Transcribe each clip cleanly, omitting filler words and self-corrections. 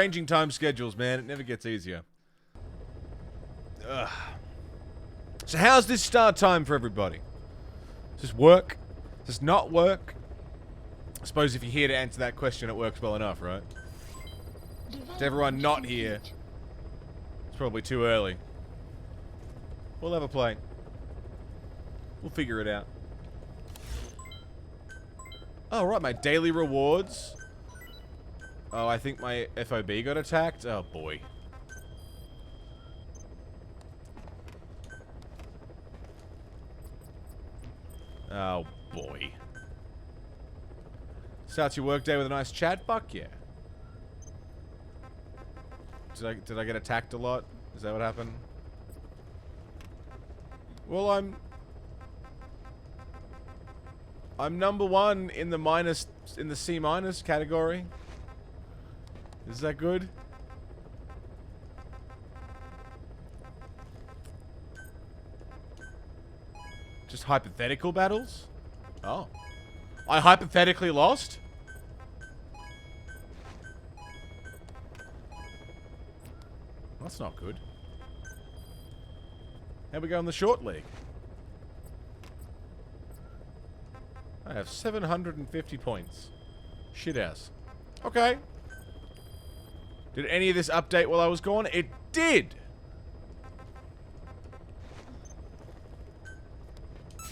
Changing time schedules, man. It never gets easier. Ugh. So how's this start time for everybody? Does this work? Does this not work? I suppose if you're here to answer that question, it works well enough, right? To everyone not here, it's probably too early. We'll have a play. We'll figure it out. Oh, right, my daily rewards. Oh, I think my FOB got attacked. Oh, boy. Oh, boy. Starts your workday with a nice chat? Fuck yeah. Did I get attacked a lot? Is that what happened? Well, I'm number one in the C- category. Is that good? Just hypothetical battles? Oh. I hypothetically lost? That's not good. How we go in the short league? I have 750 points. Shit ass. Okay. Did any of this update while I was gone? It did!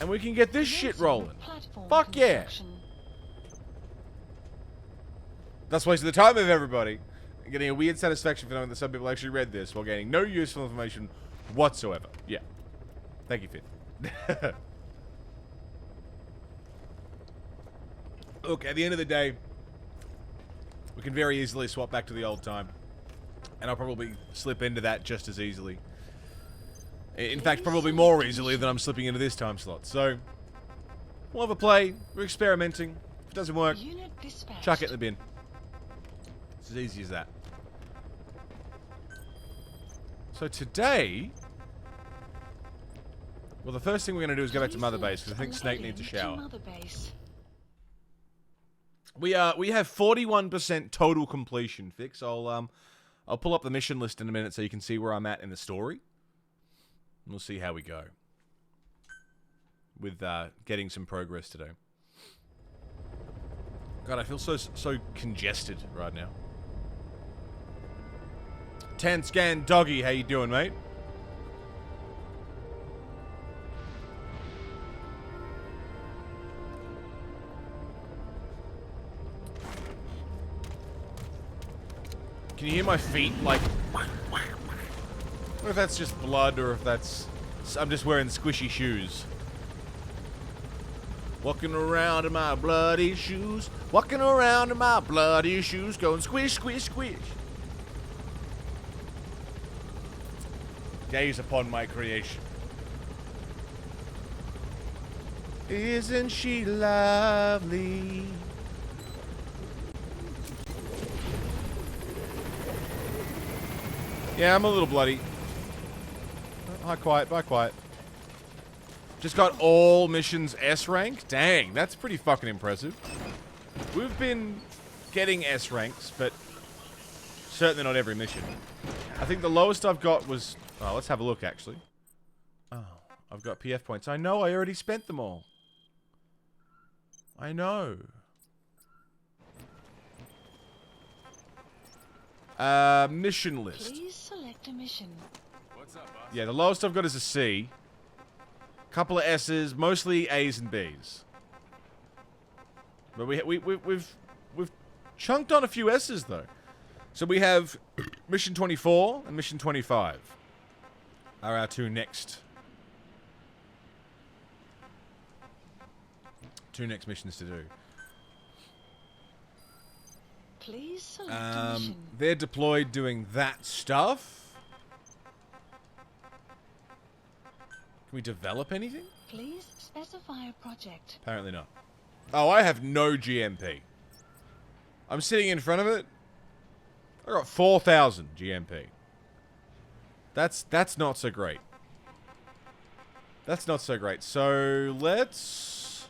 And we can get this shit rolling. Fuck yeah! Thus wasting the time of everybody. And getting a weird satisfaction for knowing that some people actually read this while gaining no useful information whatsoever. Yeah. Thank you, Finn. Look, at the end of the day, we can very easily swap back to the old time. And I'll probably slip into that just as easily. In fact, probably more easily than I'm slipping into this time slot. So, we'll have a play. We're experimenting. If it doesn't work, chuck it in the bin. It's as easy as that. So today... Well, the first thing we're going to do is go back to Mother Base, because I think Snake needs a shower. We have 41% total completion, Fix. I'll pull up the mission list in a minute so you can see where I'm at in the story. And we'll see how we go. With getting some progress today. God, I feel so congested right now. Tanscan Doggy, how you doing, mate? Can you hear my feet, like... I wonder if that's just blood, or if that's... I'm just wearing squishy shoes. Walking around in my bloody shoes. Walking around in my bloody shoes. Going squish, squish, squish. Gaze upon my creation. Isn't she lovely? Yeah, I'm a little bloody. Hi, quiet. Bye, quiet. Just got all missions S rank? Dang, that's pretty fucking impressive. We've been getting S ranks, but certainly not every mission. I think the lowest I've got was... Oh, let's have a look, actually. Oh, I've got PF points. I know, I already spent them all. I know. Mission list. Please select a mission. What's up, boss? Yeah, the lowest I've got is a C. Couple of S's, mostly A's and B's. But we've chunked on a few S's though. So we have Mission 24 and Mission 25 are our two next missions to do. Please select a mission. They're deployed doing that stuff. Can we develop anything? Please specify a project. Apparently not. Oh, I have no GMP. I'm sitting in front of it. I got 4,000 GMP. That's not so great. That's not so great. So let's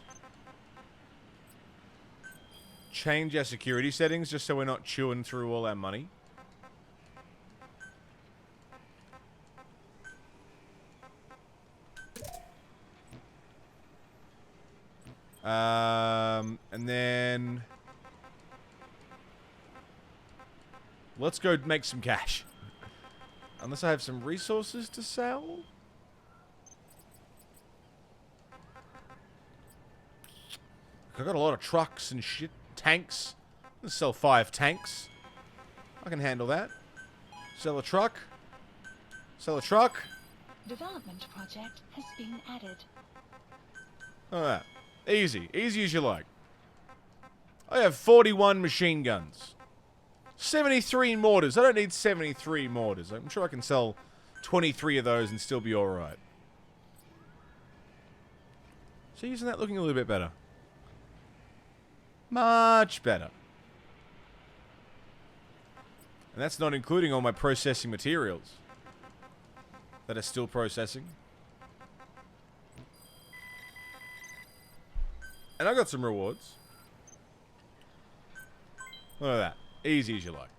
change our security settings just so we're not chewing through all our money. And then... let's go make some cash. Unless I have some resources to sell? I got a lot of trucks and shit. Tanks. Let's sell 5 tanks. I can handle that. Sell a truck. Sell a truck. Development project has been added. Alright. Easy. Easy as you like. I have 41 machine guns. 73 mortars. I don't need 73 mortars. I'm sure I can sell 23 of those and still be alright. So isn't that looking a little bit better? Much better. And that's not including all my processing materials that are still processing. And I got some rewards. Look at that. Easy as you like.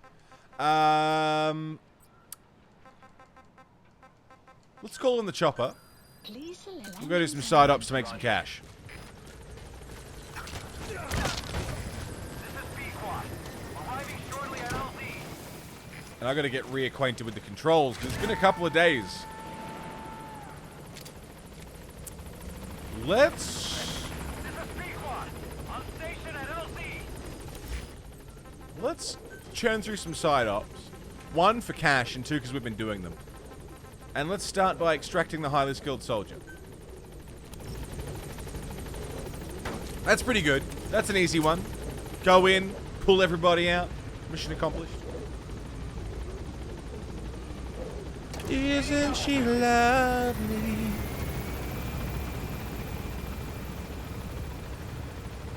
Let's call in the chopper. Please We'll go do some side ups to make some cash. And I gotta get reacquainted with the controls, because it's been a couple of days. Let's churn through some side ops. 1, for cash, and 2, because we've been doing them. And let's start by extracting the highly skilled soldier. That's pretty good. That's an easy one. Go in, pull everybody out. Mission accomplished. Isn't she lovely?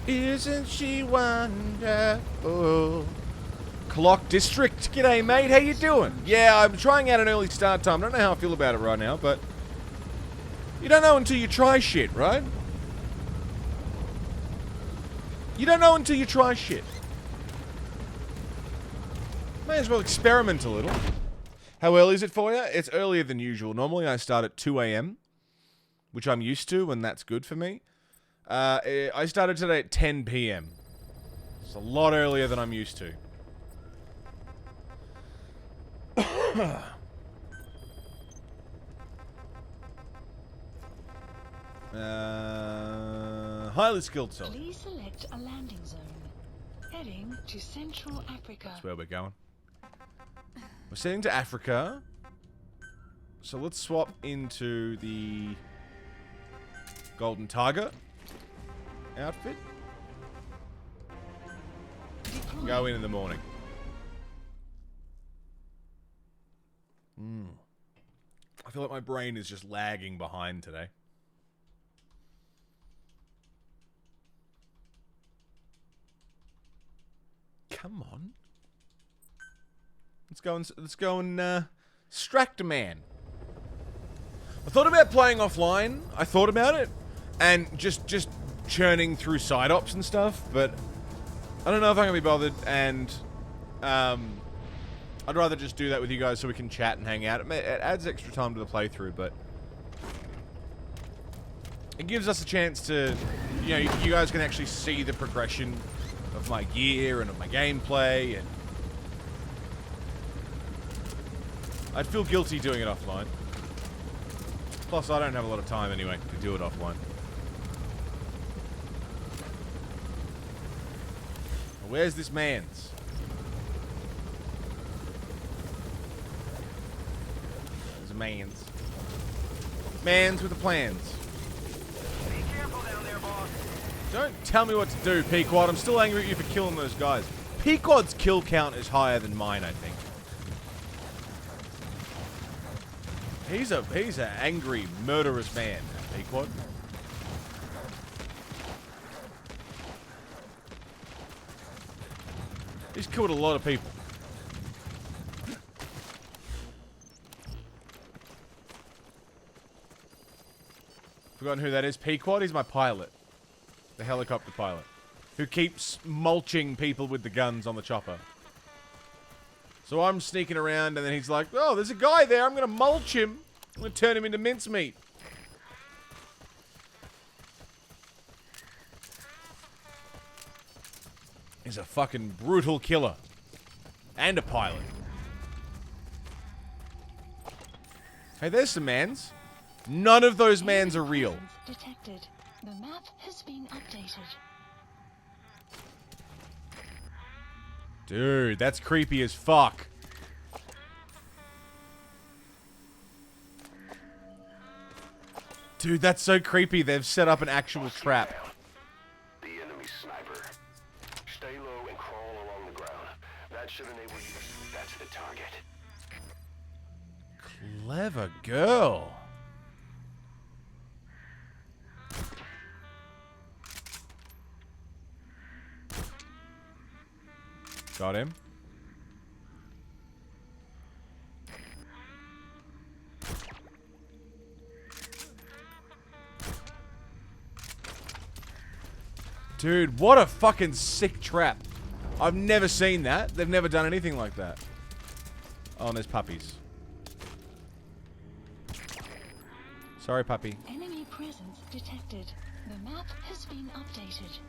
Isn't she wonderful? Clock District. G'day, mate. How you doing? Yeah, I'm trying out an early start time. I don't know how I feel about it right now, but... you don't know until you try shit, right? You don't know until you try shit. May as well experiment a little. How early is it for you? It's earlier than usual. Normally I start at 2 a.m., which I'm used to, and that's good for me. I started today at 10 p.m. It's a lot earlier than I'm used to. Highly skilled soldier. Please select a landing zone. Heading to Central Africa. That's where we're going. We're sailing to Africa. So let's swap into the Golden Tiger outfit. Go in the morning. I feel like my brain is just lagging behind today. Come on. Let's go and Stractor-Man. I thought about playing offline. I thought about it. And just churning through side ops and stuff, but I don't know if I'm gonna be bothered, and I'd rather just do that with you guys so we can chat and hang out. It adds extra time to the playthrough, but it gives us a chance to, you know, you guys can actually see the progression of my gear and of my gameplay, and I'd feel guilty doing it offline. Plus, I don't have a lot of time anyway to do it offline. Where's this man's? There's a man's. Man's with the plans. Be careful down there, boss. Don't tell me what to do, Pequod. I'm still angry at you for killing those guys. Pequod's kill count is higher than mine, I think. He's an angry, murderous man, Pequod. He's killed a lot of people. Forgotten who that is. Pequod, he's my pilot. The helicopter pilot. Who keeps mulching people with the guns on the chopper. So I'm sneaking around and then he's like, oh, there's a guy there. I'm going to mulch him. I'm going to turn him into mincemeat. guy's a fucking brutal killer. And a pilot. Hey, there's some mans. None of those mans are real. Detected. The map has been updated. Dude, that's creepy as fuck. Dude, that's so creepy. They've set up an actual trap. The enemy sniper. Stay low and crawl along the ground. That should enable you to... That's the target. Clever girl. Got him. Dude, what a fucking sick trap. I've never seen that. They've never done anything like that. Oh, and there's puppies. Sorry, puppy. Enemy presence detected. The map has been updated.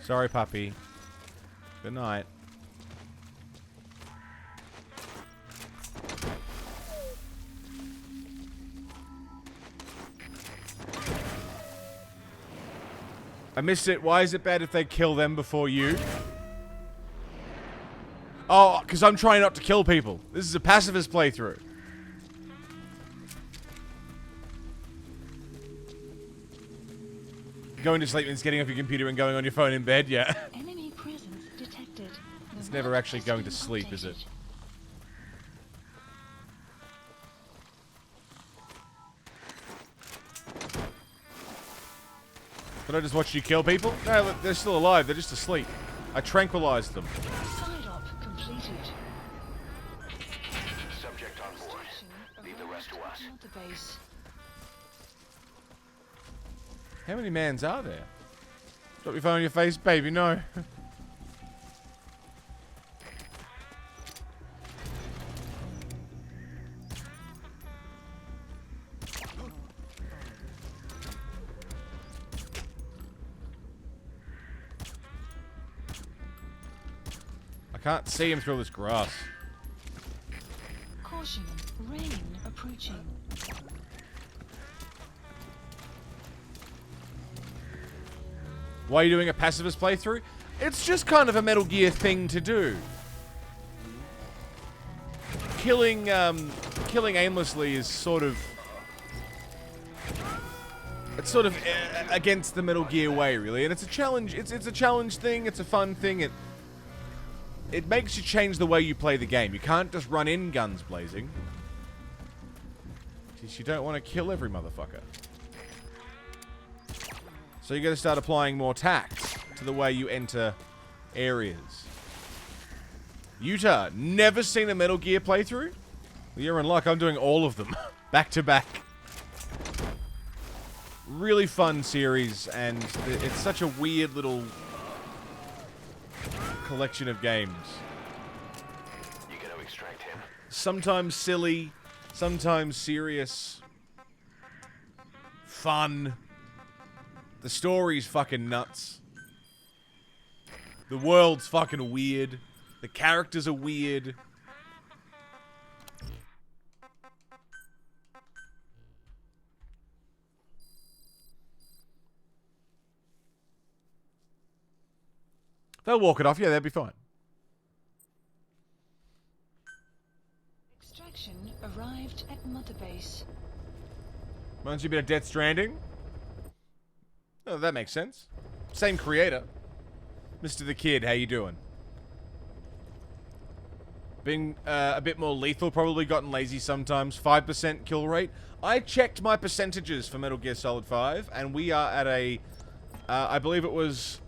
Sorry, puppy. Good night. I missed it. Why is it bad if they kill them before you? Oh, because I'm trying not to kill people. This is a pacifist playthrough. Going to sleep means getting off your computer and going on your phone in bed, yeah. Enemy presence detected. It's never actually going to sleep, is it? Did I just watch you kill people? No, look, they're still alive. They're just asleep. I tranquilized them. Side op completed. Subject on board. Leave the rest to us. The base. How many mans are there? Drop your phone on your face, baby. No. I can't see him through this grass. Caution. Rain approaching. Why are you doing a pacifist playthrough? It's just kind of a Metal Gear thing to do. Killing aimlessly is sort of... It's sort of against the Metal Gear way, really. And it's a challenge. It's a challenge thing. It's a fun thing. It makes you change the way you play the game. You can't just run in guns blazing. Because you don't want to kill every motherfucker. So you got to start applying more tact to the way you enter areas. Utah, never seen a Metal Gear playthrough? Well, you're in luck. I'm doing all of them. Back to back. Really fun series, and it's such a weird little collection of games. You gonna extract him? Sometimes silly, sometimes serious. Fun. The story's fucking nuts. The world's fucking weird. The characters are weird. They'll walk it off. Yeah, they'll be fine. Extraction arrived at Mother Base. Reminds you a bit of Death Stranding. Oh, that makes sense. Same creator. Mr. the Kid, how you doing? Being a bit more lethal, probably gotten lazy sometimes. 5% kill rate. I checked my percentages for Metal Gear Solid 5, and we are at a... I believe it was...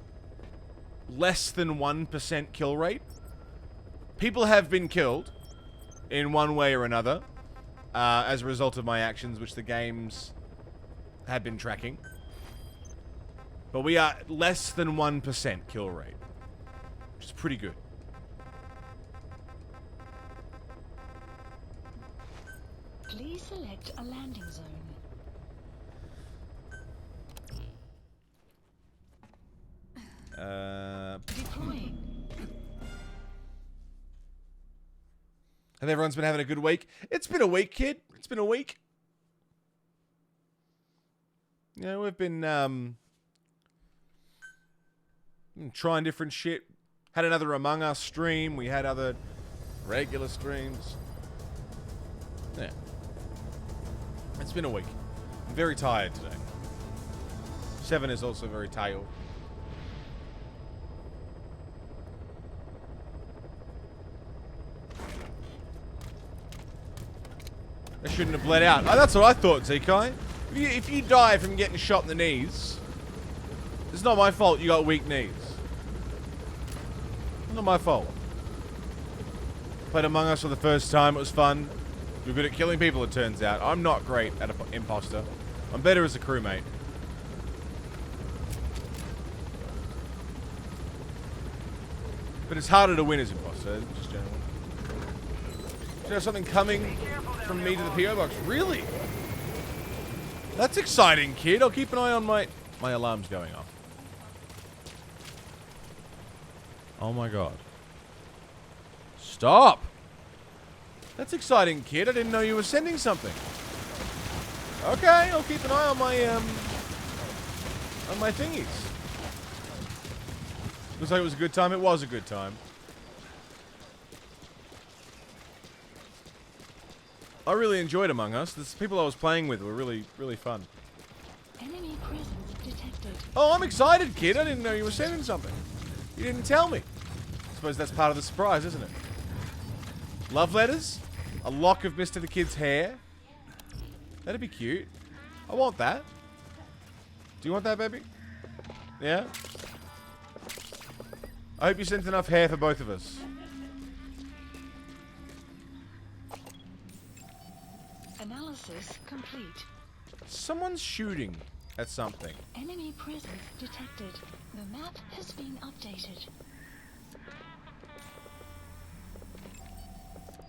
less than 1% kill rate. People have been killed in one way or another as a result of my actions, which the games had been tracking. But we are less than 1% kill rate, which is pretty good. Please select a landing zone. And everyone's been having a good week. It's been a week, kid. It's been a week. Yeah, we've been trying different shit. Had another Among Us stream. We had other regular streams. Yeah. It's been a week. I'm very tired today. 7 is also very tired. I shouldn't have bled out. Oh, that's what I thought, Zekai. If you die from getting shot in the knees, it's not my fault you got weak knees. It's not my fault. Played Among Us for the first time. It was fun. You're good at killing people, it turns out. I'm not great at an imposter. I'm better as a crewmate. But it's harder to win as imposter, just generally. Do you have something coming from me to the PO box? Really? That's exciting, kid. I'll keep an eye on my alarm's going off. Oh my god. Stop! That's exciting, kid. I didn't know you were sending something. Okay, I'll keep an eye on my thingies. Looks like it was a good time. It was a good time. I really enjoyed Among Us. The people I was playing with were really, really fun. Enemy presence detected. Oh, I'm excited, kid. I didn't know you were sending something. You didn't tell me. I suppose that's part of the surprise, isn't it? Love letters? A lock of Mr. the Kid's hair? That'd be cute. I want that. Do you want that, baby? Yeah? I hope you sent enough hair for both of us. Analysis complete. Someone's shooting at something. Enemy presence detected. The map has been updated.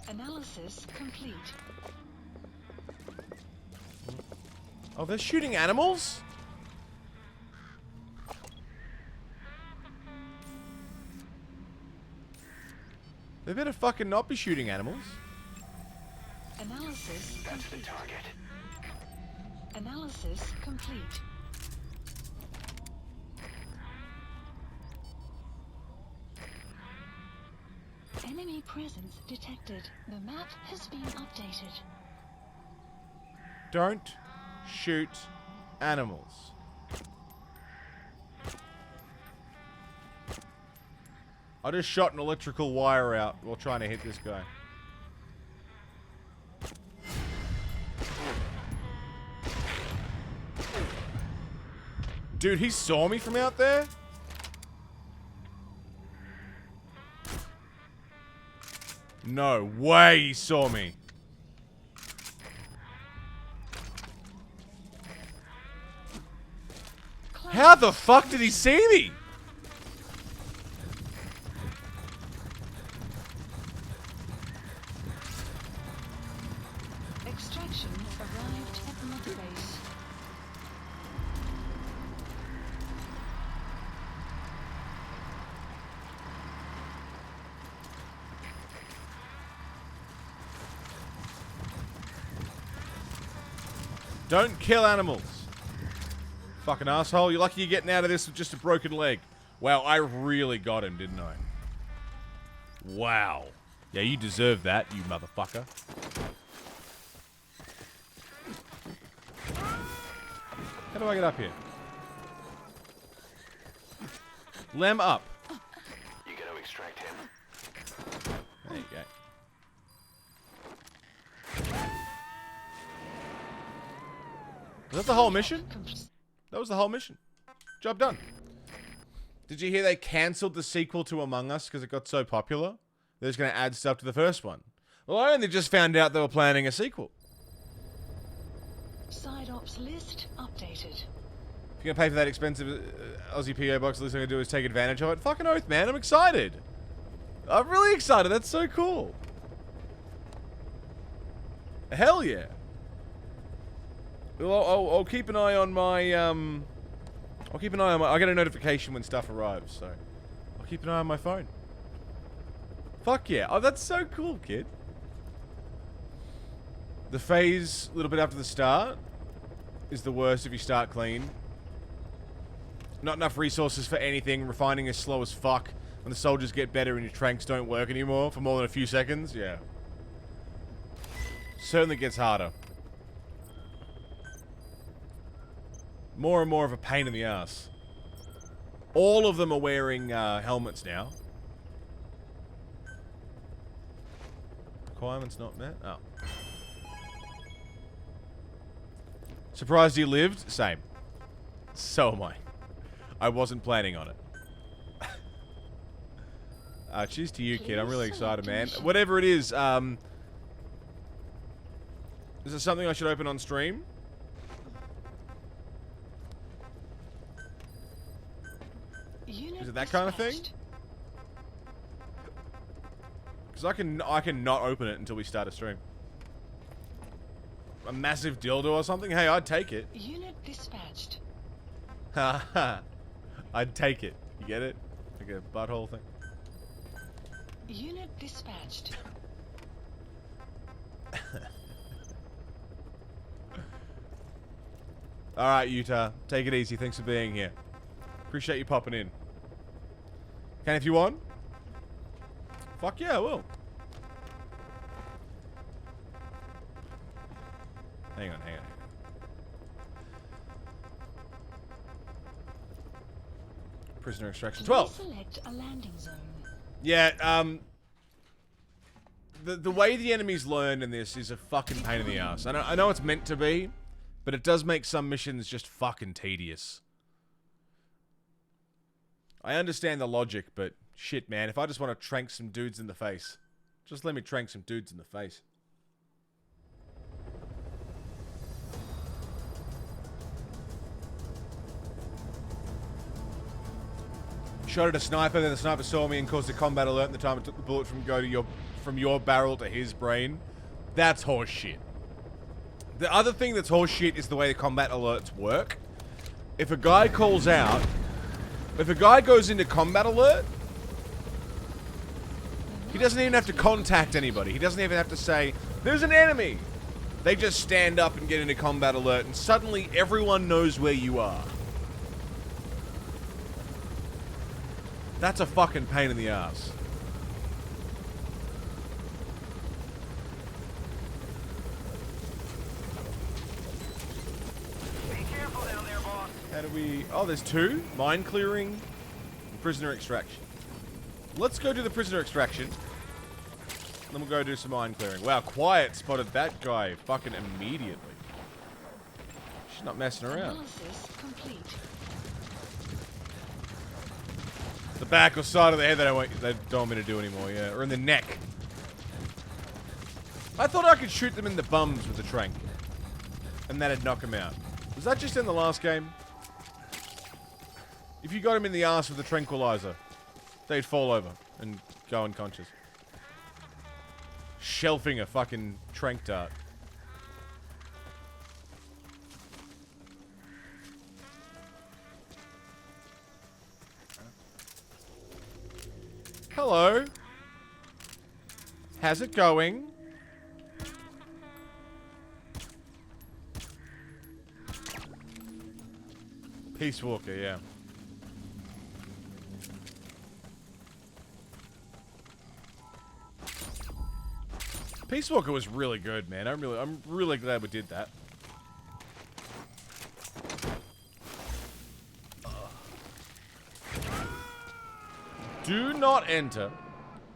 Analysis complete. Oh, they're shooting animals? They better fucking not be shooting animals. Analysis That's the complete. target. Analysis complete. Enemy presence detected. The map has been updated. Don't shoot animals. I just shot an electrical wire out while trying to hit this guy. Dude, he saw me from out there? No way he saw me. How the fuck did he see me? Extraction arrived at the mother base. Don't kill animals. Fucking asshole. You're lucky you're getting out of this with just a broken leg. Wow, I really got him, didn't I? Wow. Yeah, you deserve that, you motherfucker. How do I get up here? Lem up. You gotta extract him. There you go. Was that the whole mission? That was the whole mission. Job done. Did you hear they cancelled the sequel to Among Us because it got so popular? They're just going to add stuff to the first one. Well, I only just found out they were planning a sequel. Side ops list updated. If you're going to pay for that expensive Aussie PO box, the least I'm going to do is take advantage of it. Fucking oath, man. I'm excited. I'm really excited. That's so cool. Hell yeah. Well, I'll keep an eye on my, I'll keep an eye on my, I get a notification when stuff arrives, so I'll keep an eye on my phone. Fuck yeah. Oh, that's so cool, kid. The phase, a little bit after the start, is the worst if you start clean. Not enough resources for anything. Refining is slow as fuck. When the soldiers get better and your tranks don't work anymore for more than a few seconds, yeah. Certainly gets harder. More and more of a pain in the ass. All of them are wearing helmets now. Requirements not met? Oh. Surprised you lived? Same. So am I. I wasn't planning on it. Cheers to you, kid. I'm really excited, man. Whatever it is there something I should open on stream? Is it that kind of thing? Because I can not open it until we start a stream. A massive dildo or something? Hey, I'd take it. Unit dispatched. Haha. I'd take it. You get it? Like a butthole thing. Unit dispatched. Alright, Utah. Take it easy. Thanks for being here. Appreciate you popping in. Can if you want? Fuck yeah, I will. Hang on. Prisoner extraction 12. Select a landing zone. Yeah, the way the enemies learn in this is a fucking pain in the ass. I know it's meant to be, but it does make some missions just fucking tedious. I understand the logic, but shit, man, if I just want to trank some dudes in the face, just let me trank some dudes in the face. Shot at a sniper, then the sniper saw me and caused a combat alert and the time it took the bullet from your barrel to his brain. That's horse shit. The other thing that's horse shit is the way the combat alerts work. If a guy calls out, if a guy goes into combat alert, he doesn't even have to contact anybody. He doesn't even have to say, there's an enemy. They just stand up and get into combat alert and suddenly everyone knows where you are. That's a fucking pain in the ass. Be careful down there, boss. How do we... Oh, there's two. Mine clearing. Prisoner extraction. Let's go do the prisoner extraction. Then we'll go do some mine clearing. Wow, Quiet spotted that guy fucking immediately. She's not messing around. Analysis complete. The back or side of the head they don't want me to do anymore, yeah. Or in the neck. I thought I could shoot them in the bums with the trank. And that'd knock them out. Was that just in the last game? If you got him in the ass with the tranquilizer, they'd fall over and go unconscious. Shelving a fucking trank dart. Hello. How's it going? Peace Walker, yeah. Peace Walker was really good, man. I'm really glad we did that. Do not enter.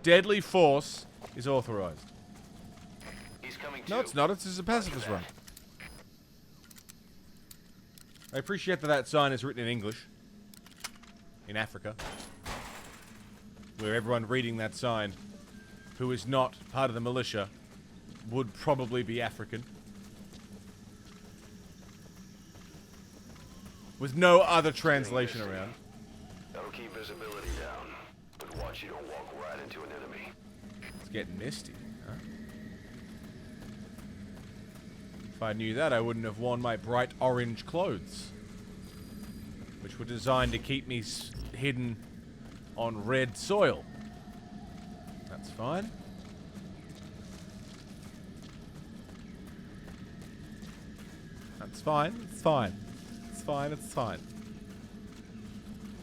Deadly force is authorized. He's coming No, it's not. It's just a pacifist run. I appreciate that sign is written in English. In Africa. Where everyone reading that sign, who is not part of the militia, would probably be African. With no other translation around. That'll keep visibility down, but watch you don't walk right into an enemy. It's getting misty, huh? If I knew that, I wouldn't have worn my bright orange clothes. Which were designed to keep me hidden on red soil. That's fine. That's fine. It's fine. It's fine. It's fine.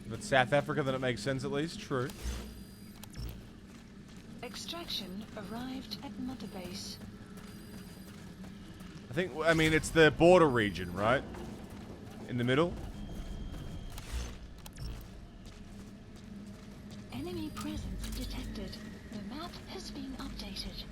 If it's South Africa, then it makes sense at least. True. Extraction arrived at Mother Base. I mean, it's the border region, right? In the middle. Enemy presence detected. The map has been updated.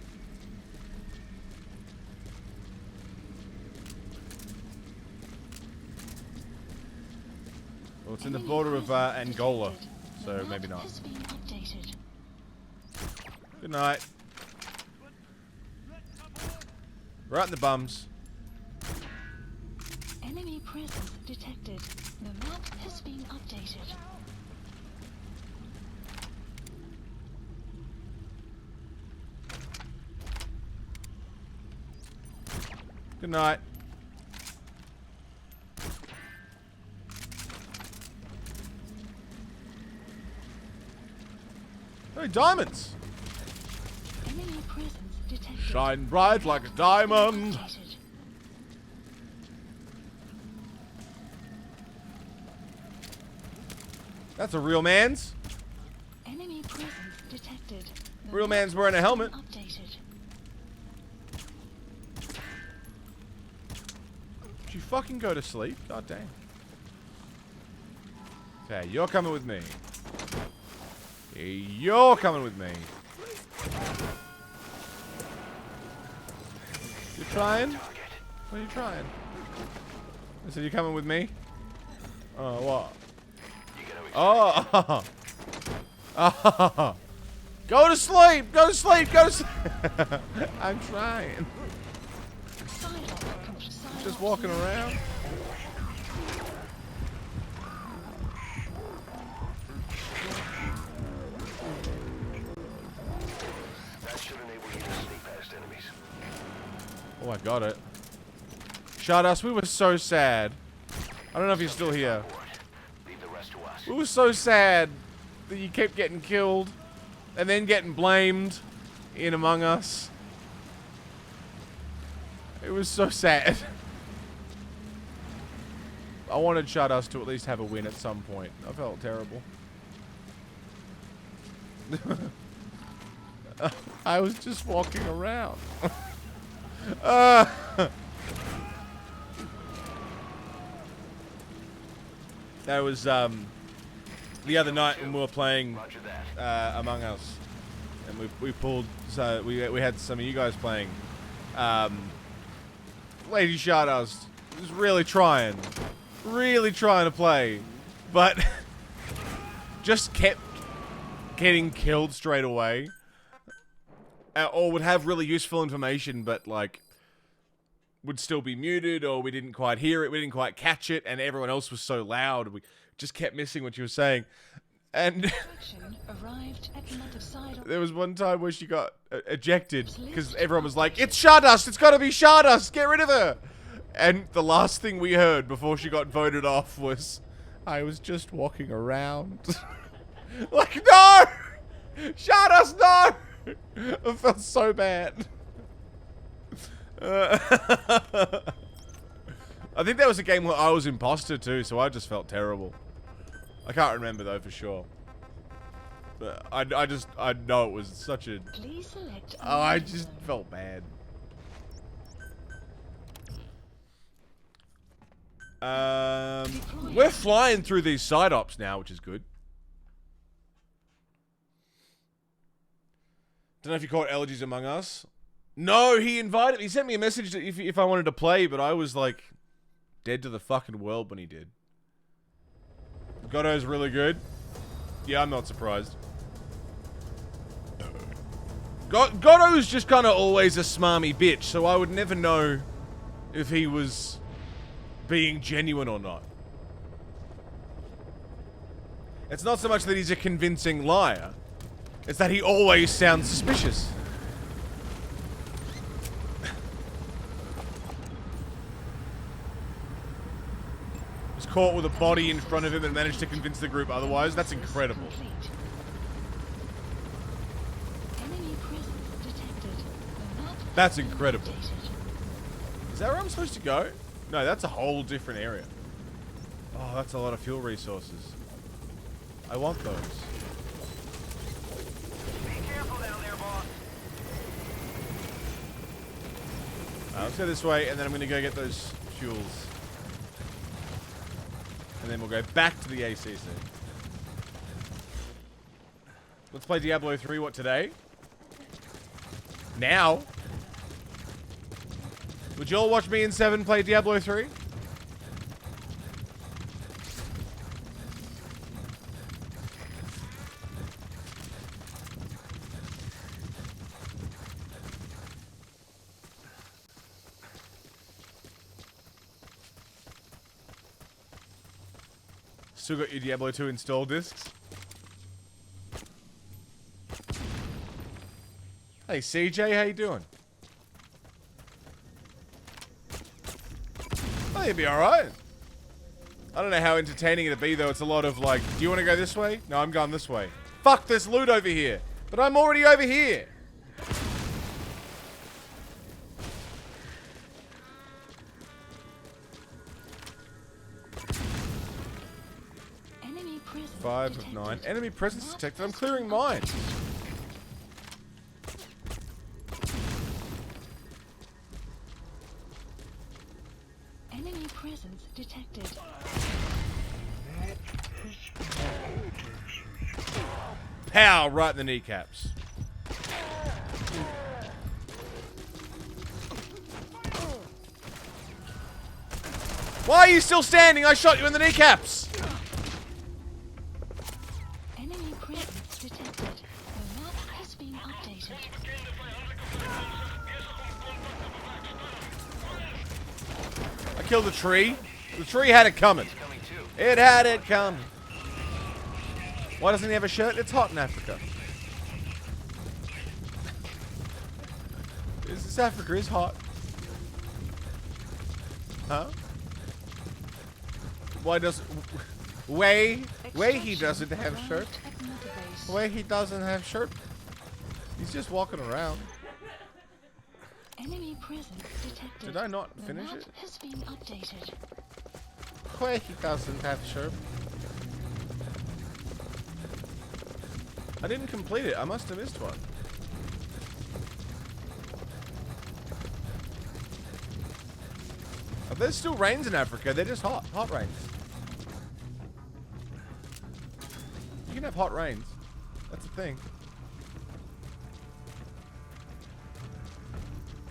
Well, it's in the Enemy border of presence Angola, detected. so The maybe map not. has been updated. Good night. Right in the bums. Enemy presence detected. The map has been updated. Good night. Hey, diamonds! Enemy presence detected. Shine bright like a diamond! Updated. That's a real man's. Enemy presence detected. The Real map man's wearing a has been helmet. Updated. Did you fucking go to sleep? God damn. Okay, you're coming with me. You're coming with me. You trying? What are you trying? I said, you coming with me? Oh, what? Oh! Oh! Go to sleep! Go to sleep! Go to sleep! I'm trying. Just walking around. That should enable you to sneak past enemies. Oh, I got it. Shot us. We were so sad. I don't know if you're still here. Leave the rest to us. We were so sad that you kept getting killed and then getting blamed in Among Us. It was so sad. I wanted Shut Us to at least have a win at some point. I felt terrible. I was just walking around. That was the other night when we were playing Roger that. Among Us, and we pulled. So we had some of you guys playing. Lady Shot Us was really trying to play, but just kept getting killed straight away, or would have really useful information, but like would still be muted, or we didn't quite hear it, we didn't quite catch it, and everyone else was so loud, we just kept missing what you were saying. And arrived at Mother Side. there was one time where she got ejected because everyone was like, "It's Stardust! It's got to be Stardust! Get rid of her!" And the last thing we heard before she got voted off was, "I was just walking around." Like, no! Stardust, no! I felt so bad. I think that was a game where I was imposter too, so I just felt terrible. I can't remember though for sure. But I know it was such a. Please select. Oh, I just felt bad. We're flying through these side ops now, which is good. Don't know if you caught Elegies Among Us. No, he invited me. He sent me a message that if I wanted to play, but I was like dead to the fucking world when he did. Goddo's really good. Yeah, I'm not surprised. Goddo's just kind of always a smarmy bitch, so I would never know if he was being genuine or not. It's not so much that he's a convincing liar. It's that he always sounds suspicious. Was caught with a body in front of him and managed to convince the group otherwise. That's incredible. Detected. That's incredible. Is that where I'm supposed to go? No, that's a whole different area. Oh, that's a lot of fuel resources. I want those. Be careful down there, boss. Let's go this way, and then I'm going to go get those fuels. And then we'll go back to the ACC. Let's play Diablo 3, what, today? Now? Would you all watch me and Seven play Diablo 3? Still got your Diablo 2 install discs? Hey CJ, how you doing? I think it'd be alright. I don't know how entertaining it'd be though. It's a lot of like, do you want to go this way? No, I'm going this way. Fuck, there's loot over here. But I'm already over here. Enemy presence 5 of detected. 9. Enemy presence detected. I'm clearing mine. Enemy presence detected. Pow! Right in the kneecaps. Why are you still standing? I shot you in the kneecaps! Enemy presence detected. The map has been updated. I killed the tree. The tree had it coming. Coming too. It had it coming. Why doesn't he have a shirt? It's hot in Africa. This Africa is hot. Huh? Why does... Way he doesn't have shirt. Arrived at Mother Base. Way he doesn't have shirt. He's just walking around. Enemy presence detected. Did I not The finish map it? has been updated. Way he doesn't have shirt. I didn't complete it. I must have missed one. Oh, there's still rains in Africa. They're just hot. Hot rains. You can have hot rains. That's a thing.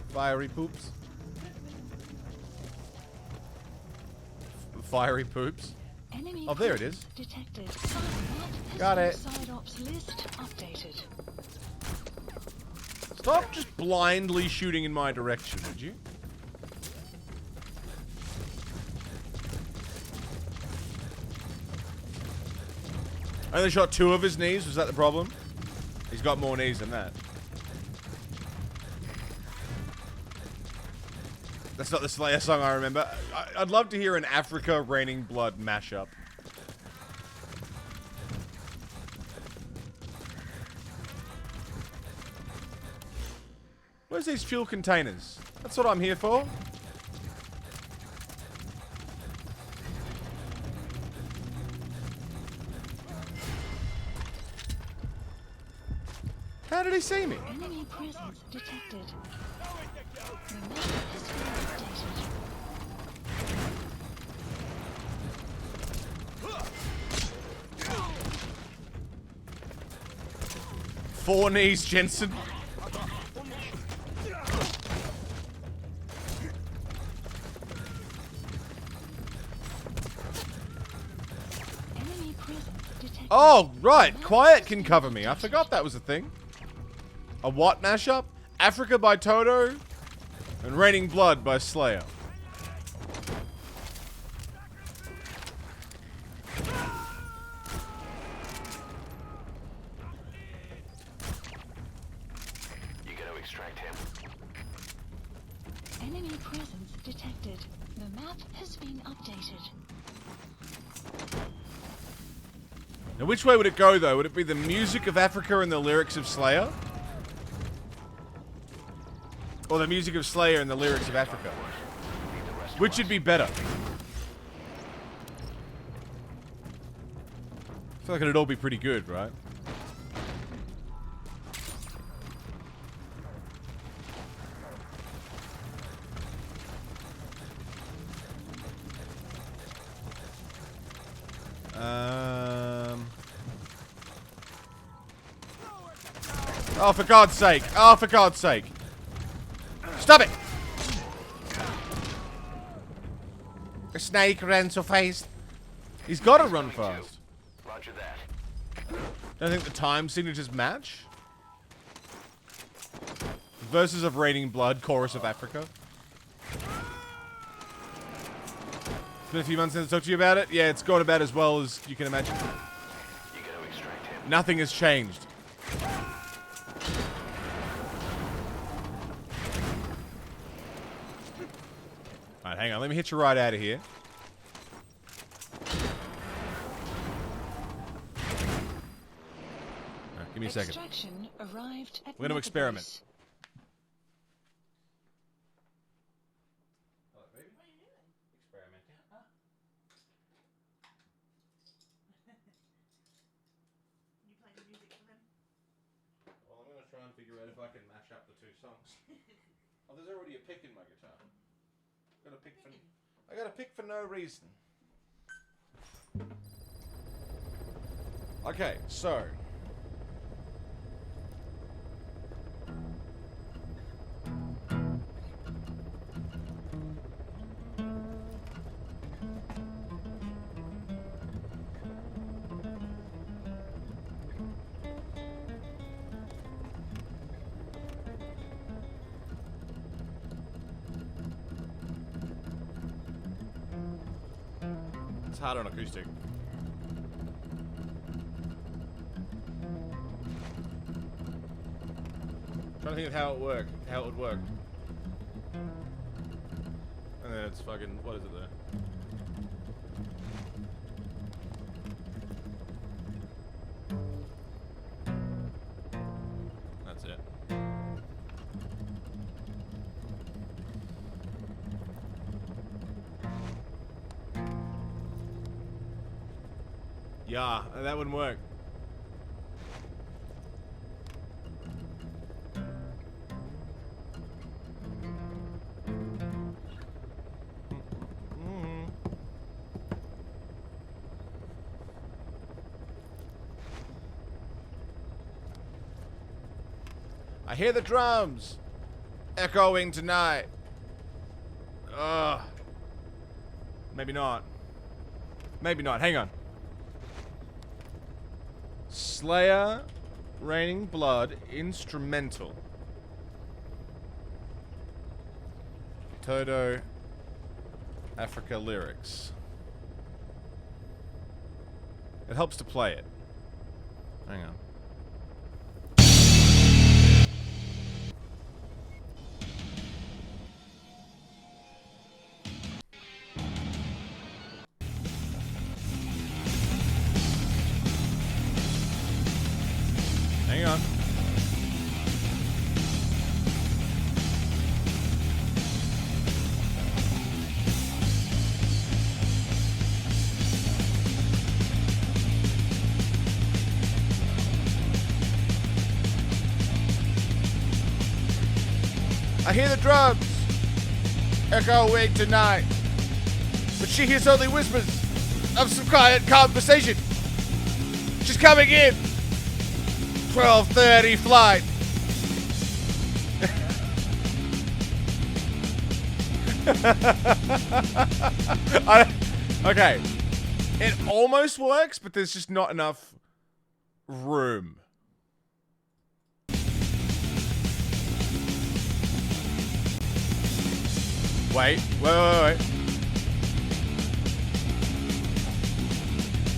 Fiery poops. Fiery poops. Enemy Oh, there it presence is. Detected. The map has Got been it. Side ops list updated. Stop just blindly shooting in my direction, would you? I only shot 2 of his knees. Was that the problem? He's got more knees than that. That's not the Slayer song I remember. I'd love to hear an Africa Raining Blood mashup. Where's these fuel containers? That's what I'm here for. How did he see me? Enemy presence detected. The map has been updated. 4 knees, Jensen. Enemy presence detected. Oh, right. Quiet can cover me. I forgot that was a thing. A what mashup? Africa by Toto and Raining Blood by Slayer. You gotta extract him. Enemy presence detected. The map has been updated. Now, which way would it go, though? Would it be the music of Africa and the lyrics of Slayer? Or the music of Slayer and the lyrics of Africa? Need the rest Which would be better? I feel like it'd all be pretty good, right? Oh, for God's sake. Oh, for God's sake. Stop it! A snake ran so fast. He's got to run fast. Roger that. Don't think the time signatures match? Verses of Raining Blood, Chorus of Africa. It's been a few months since I talked to you about it. Yeah, it's gone about as well as you can imagine. You gotta extract him. Nothing has changed. Alright, hang on. Let me hit you right out of here. Alright, give me a second. Extraction arrived at We're gonna experiment. Metabase. Well, I'm gonna try and figure out if I can mash up the two songs. Oh, there's already a pick in my guitar. I got a pick for no reason. Okay, so. It's hard on acoustic. Trying to think of how it would work. And then it's fucking, what is it there? That's it. Yeah, that wouldn't work. I hear the drums echoing tonight. Ugh. Maybe not. Maybe not. Hang on. Slayer, Raining Blood, instrumental. Toto, Africa lyrics. It helps to play it. Hang on. Hang on. I hear the drums echoing tonight, but she hears only whispers of some quiet conversation. She's coming in. 12:30 flight. Okay. It almost works, but there's just not enough room. Wait. I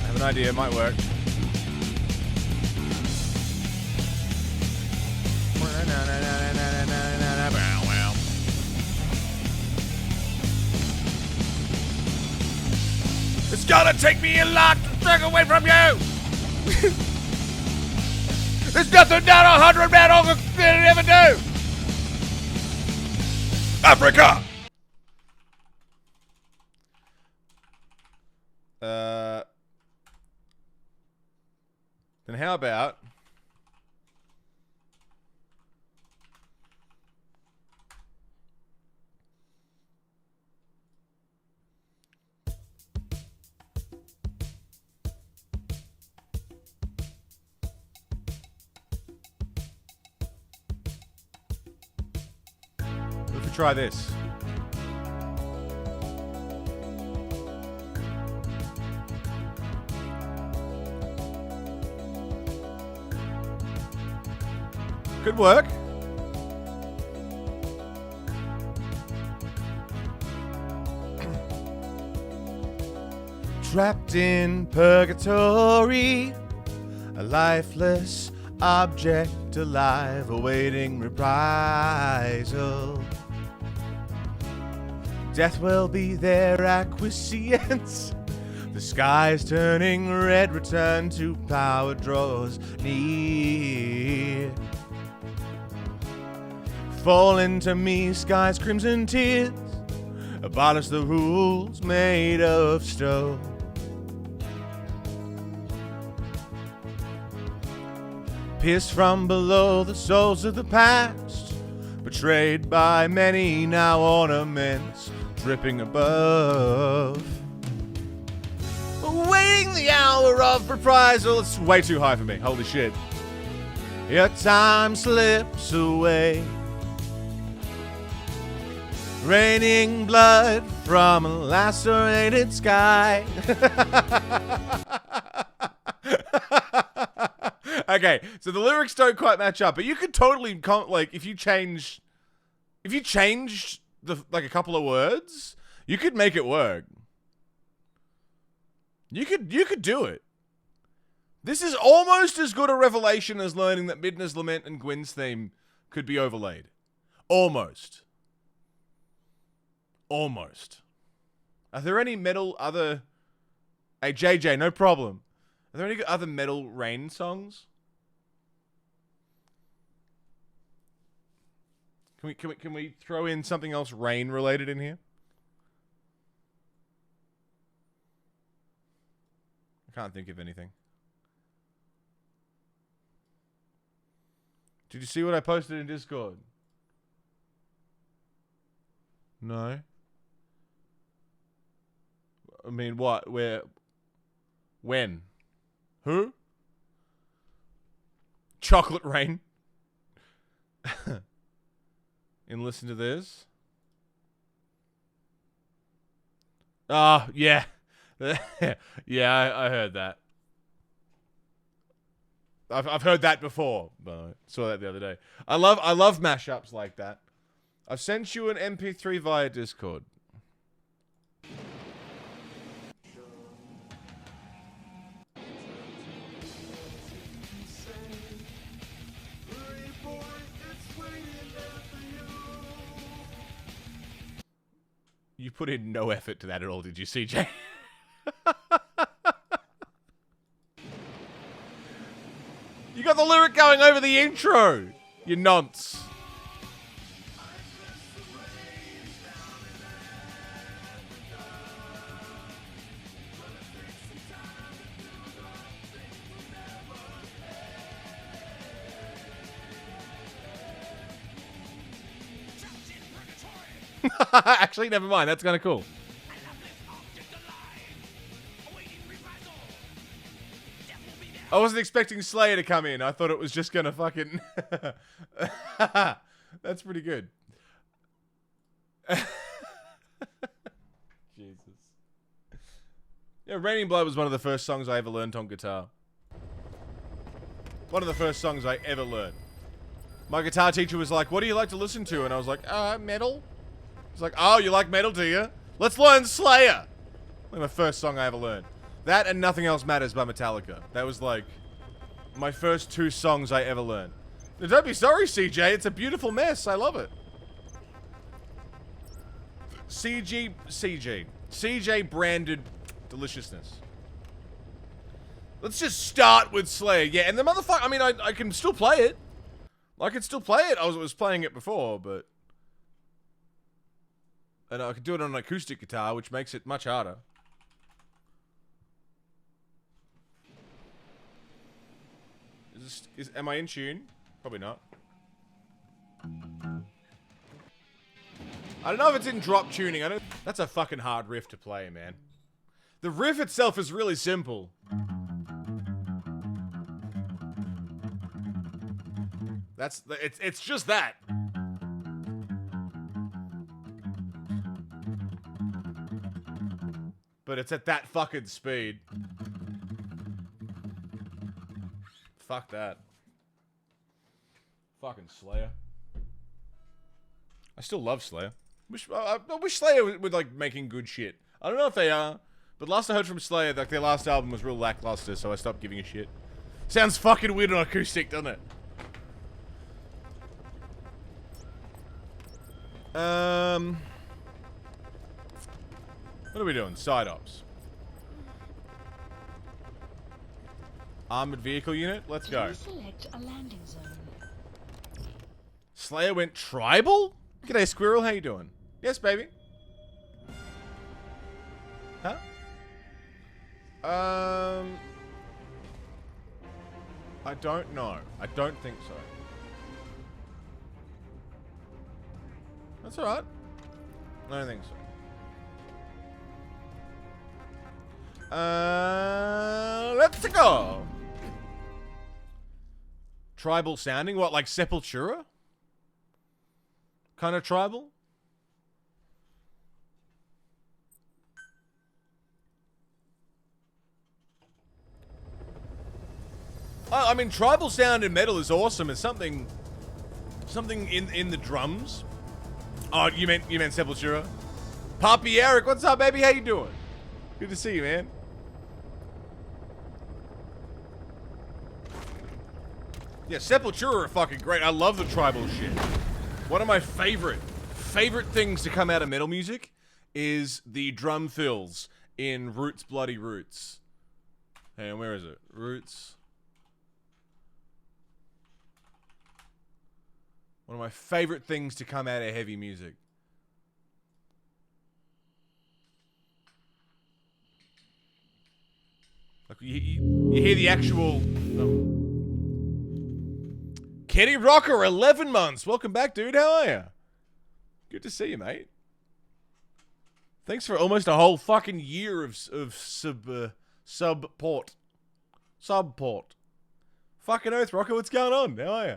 have an idea, it might work. It's gonna take me a lot to take away from you! There's nothing that 100 men can ever do! Africa! how about... What if we try this? Could work. Trapped in purgatory, a lifeless object alive awaiting reprisal. Death will be their acquiescence. The sky's turning red, return to power draws near. Fall into me, sky's crimson tears, abolish the rules made of stone. Pierced from below the souls of the past, betrayed by many, now ornaments dripping above. Awaiting the hour of reprisal. It's way too high for me, holy shit. Your time slips away, raining blood from a lacerated sky. Okay, so the lyrics don't quite match up, but you could totally like if you changed the like a couple of words, you could make it work. You could do it. This is almost as good a revelation as learning that Midna's Lament and Gwyn's theme could be overlaid. Almost. Almost. Are there any metal other... Hey, JJ, no problem. Are there any other metal rain songs? Can we throw in something else rain related in here? I can't think of anything. Did you see what I posted in Discord? No. I mean, what? Where? When? Who? Chocolate Rain. And listen to this. Yeah. Yeah, I heard that. I've heard that before, but I saw that the other day. I love mashups like that. I've sent you an MP3 via Discord. You put in no effort to that at all, did you, CJ? You got the lyric going over the intro, you nonce. Actually, never mind. That's kind of cool. I wasn't expecting Slayer to come in. I thought it was just gonna fucking... That's pretty good. Jesus. Yeah, Raining Blood was one of the first songs I ever learned on guitar. One of the first songs I ever learned. My guitar teacher was like, what do you like to listen to? And I was like, metal. He's like, oh, you like metal, do you? Let's learn Slayer. Like my first song I ever learned. That and Nothing Else Matters by Metallica. That was like my first two songs I ever learned. Now, don't be sorry, CJ. It's a beautiful mess. I love it. CJ branded deliciousness. Let's just start with Slayer. Yeah, and the motherfucker, I mean, I can still play it. I can still play it. I was playing it before, but... And I could do it on an acoustic guitar, which makes it much harder. Am I in tune? Probably not. I don't know if it's in drop tuning. That's a fucking hard riff to play, man. The riff itself is really simple. It's just that. But it's at that fucking speed. Fuck that. Fucking Slayer. I still love Slayer. I wish Slayer would like making good shit. I don't know if they are, but last I heard from Slayer, like their last album was real lackluster, so I stopped giving a shit. Sounds fucking weird on acoustic, doesn't it? What are we doing? Side ops. Armored vehicle unit? Let's go. Please select a landing zone. Slayer went tribal? G'day, Squirrel. How you doing? Yes, baby. Huh? I don't know. I don't think so. That's alright. I don't think so. Let's go. Tribal sounding? What, like Sepultura? Kind of tribal? I mean, tribal sound in metal is awesome. It's something in the drums. Oh, you meant Sepultura? Poppy Eric, what's up, baby? How you doing? Good to see you, man. Yeah, Sepultura are fucking great. I love the tribal shit. One of my favorite things to come out of metal music is the drum fills in Roots Bloody Roots. Hang on, where is it? Roots. One of my favorite things to come out of heavy music. Like you hear the actual... Kenny Rocker, 11 months. Welcome back, dude. How are you? Good to see you, mate. Thanks for almost a whole fucking year of support. Fucking oath, Rocker. What's going on? How are you?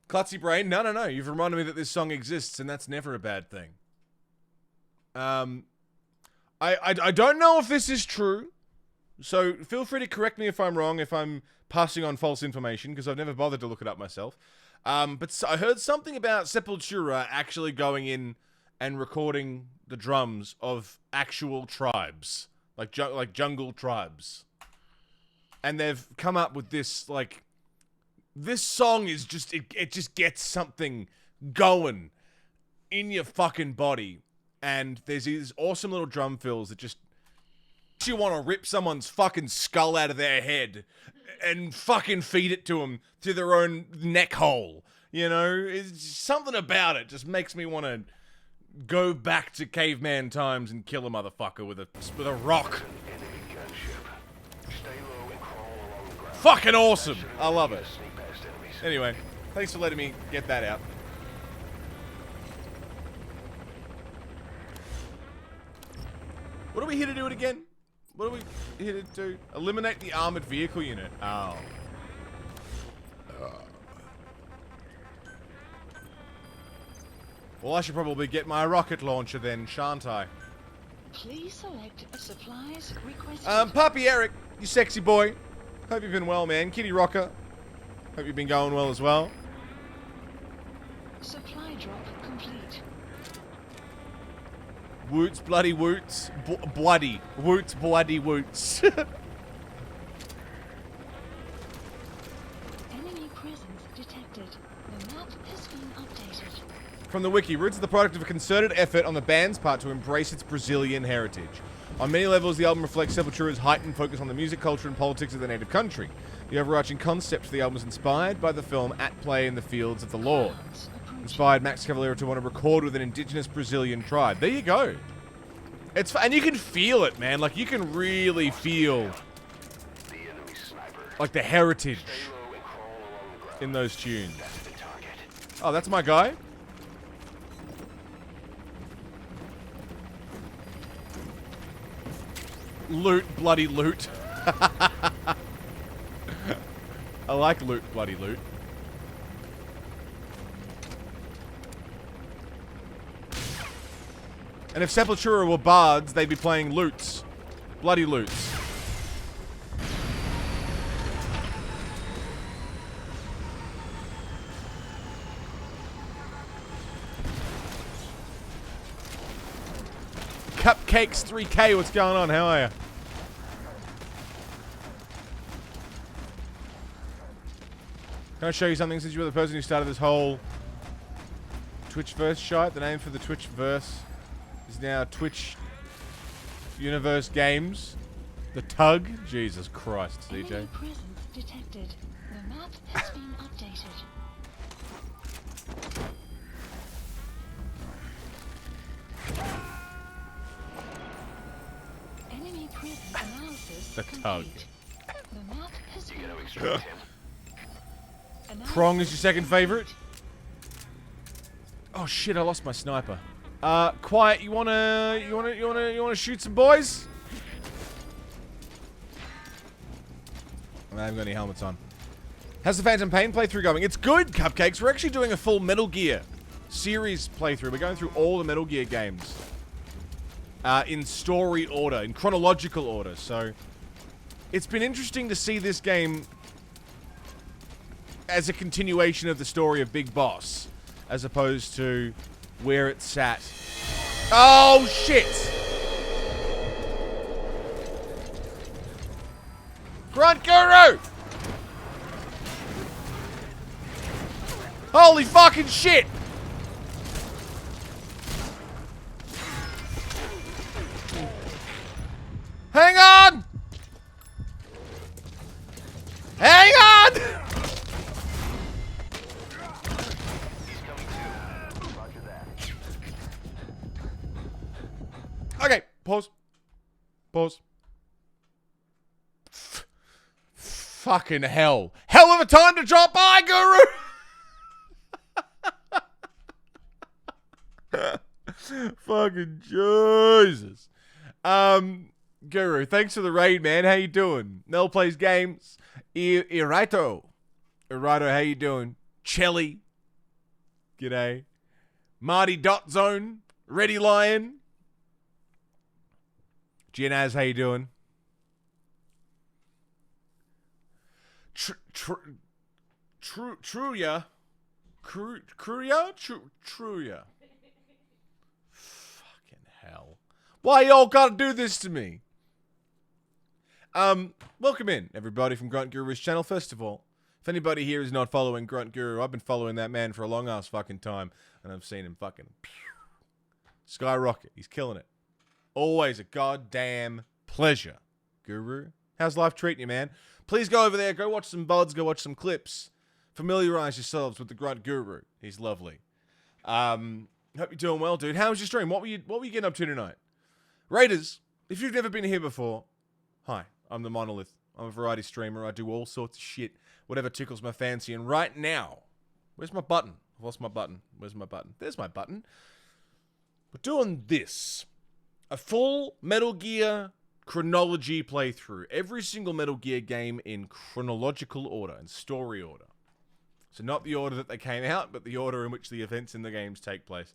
Klutzy Brain. No. You've reminded me that this song exists, and that's never a bad thing. I don't know if this is true. So feel free to correct me if I'm wrong, if I'm passing on false information, because I've never bothered to look it up myself. But I heard something about Sepultura actually going in and recording the drums of actual tribes, like jungle tribes. And they've come up with this, like, this song is just, it just gets something going in your fucking body. And there's these awesome little drum fills that just you want to rip someone's fucking skull out of their head and fucking feed it to them through their own neck hole. You know, it's something about it just makes me want to go back to caveman times and kill a motherfucker with a rock. Fucking awesome. I love it. Anyway, thanks for letting me get that out. What are we here to do it again? What are we here to do? Eliminate the armored vehicle unit. Oh. Well, I should probably get my rocket launcher then, shan't I? Please select a supplies requested. Poppy Eric, you sexy boy. Hope you've been well, man. Kitty Rocker. Hope you've been going well as well. Supply drop complete. Woots, bloody woots. Bloody. Woots, bloody woots. Enemy presence detected. The map has been updated. From the wiki, Roots is the product of a concerted effort on the band's part to embrace its Brazilian heritage. On many levels, the album reflects Sepultura's heightened focus on the music, culture, and politics of their native country. The overarching concept for the album was inspired by the film At Play in the Fields of the Lord. Inspired Max Cavalera to want to record with an indigenous Brazilian tribe. There you go. And you can feel it, man. Like, you can really feel, Like the heritage Stay low and crawl along the ground. in those tunes. That's the target. Oh, that's my guy? Loot, bloody loot. I like loot, bloody loot. And if Sepultura were bards, they'd be playing loots. Bloody loots. Cupcakes 3K, what's going on? How are you? Can I show you something since you were the person who started this whole Twitchverse shite? The name for the Twitchverse is now Twitch Universe Games. The Tug? Jesus Christ, CJ. Enemy presence detected. The map has been updated. Enemy presence analysis The complete. Tug. The map has You been gotta extract him. Prong is your second favorite? Oh shit, I lost my sniper. Quiet, you wanna shoot some boys? I haven't got any helmets on. How's the Phantom Pain playthrough going? It's good, Cupcakes. We're actually doing a full Metal Gear series playthrough. We're going through all the Metal Gear games. In story order, in chronological order. So, it's been interesting to see this game as a continuation of the story of Big Boss, as opposed to where it sat. Oh, shit! Grunt Guru! Holy fucking shit! Hang on! Hang on! Okay, pause. Pause. Fucking hell. Hell of a time to drop by, Guru! Fucking Jesus. Guru, thanks for the raid, man. How you doing? Mel plays games. Irito. Irito, how you doing? Chelly. G'day. Marty Dot Zone. Ready Lion. Gianaz, how you doing? Truya. Truya. Fucking hell. Why y'all gotta do this to me? Welcome in, everybody, from Grunt Guru's channel. First of all, if anybody here is not following Grunt Guru, I've been following that man for a long ass fucking time, and I've seen him fucking skyrocket. He's killing it. Always a goddamn pleasure, Guru. How's life treating you, man? Please go over there, go watch some VODs, go watch some clips. Familiarize yourselves with the Grunt Guru. He's lovely. Hope you're doing well, dude. How was your stream? What were you getting up to tonight? Raiders, if you've never been here before, hi, I'm TheMonolith. I'm a variety streamer. I do all sorts of shit, whatever tickles my fancy. And right now, where's my button? I've lost my button. Where's my button? There's my button. We're doing this. A full Metal Gear chronology playthrough. Every single Metal Gear game in chronological order and story order. So not the order that they came out, but the order in which the events in the games take place.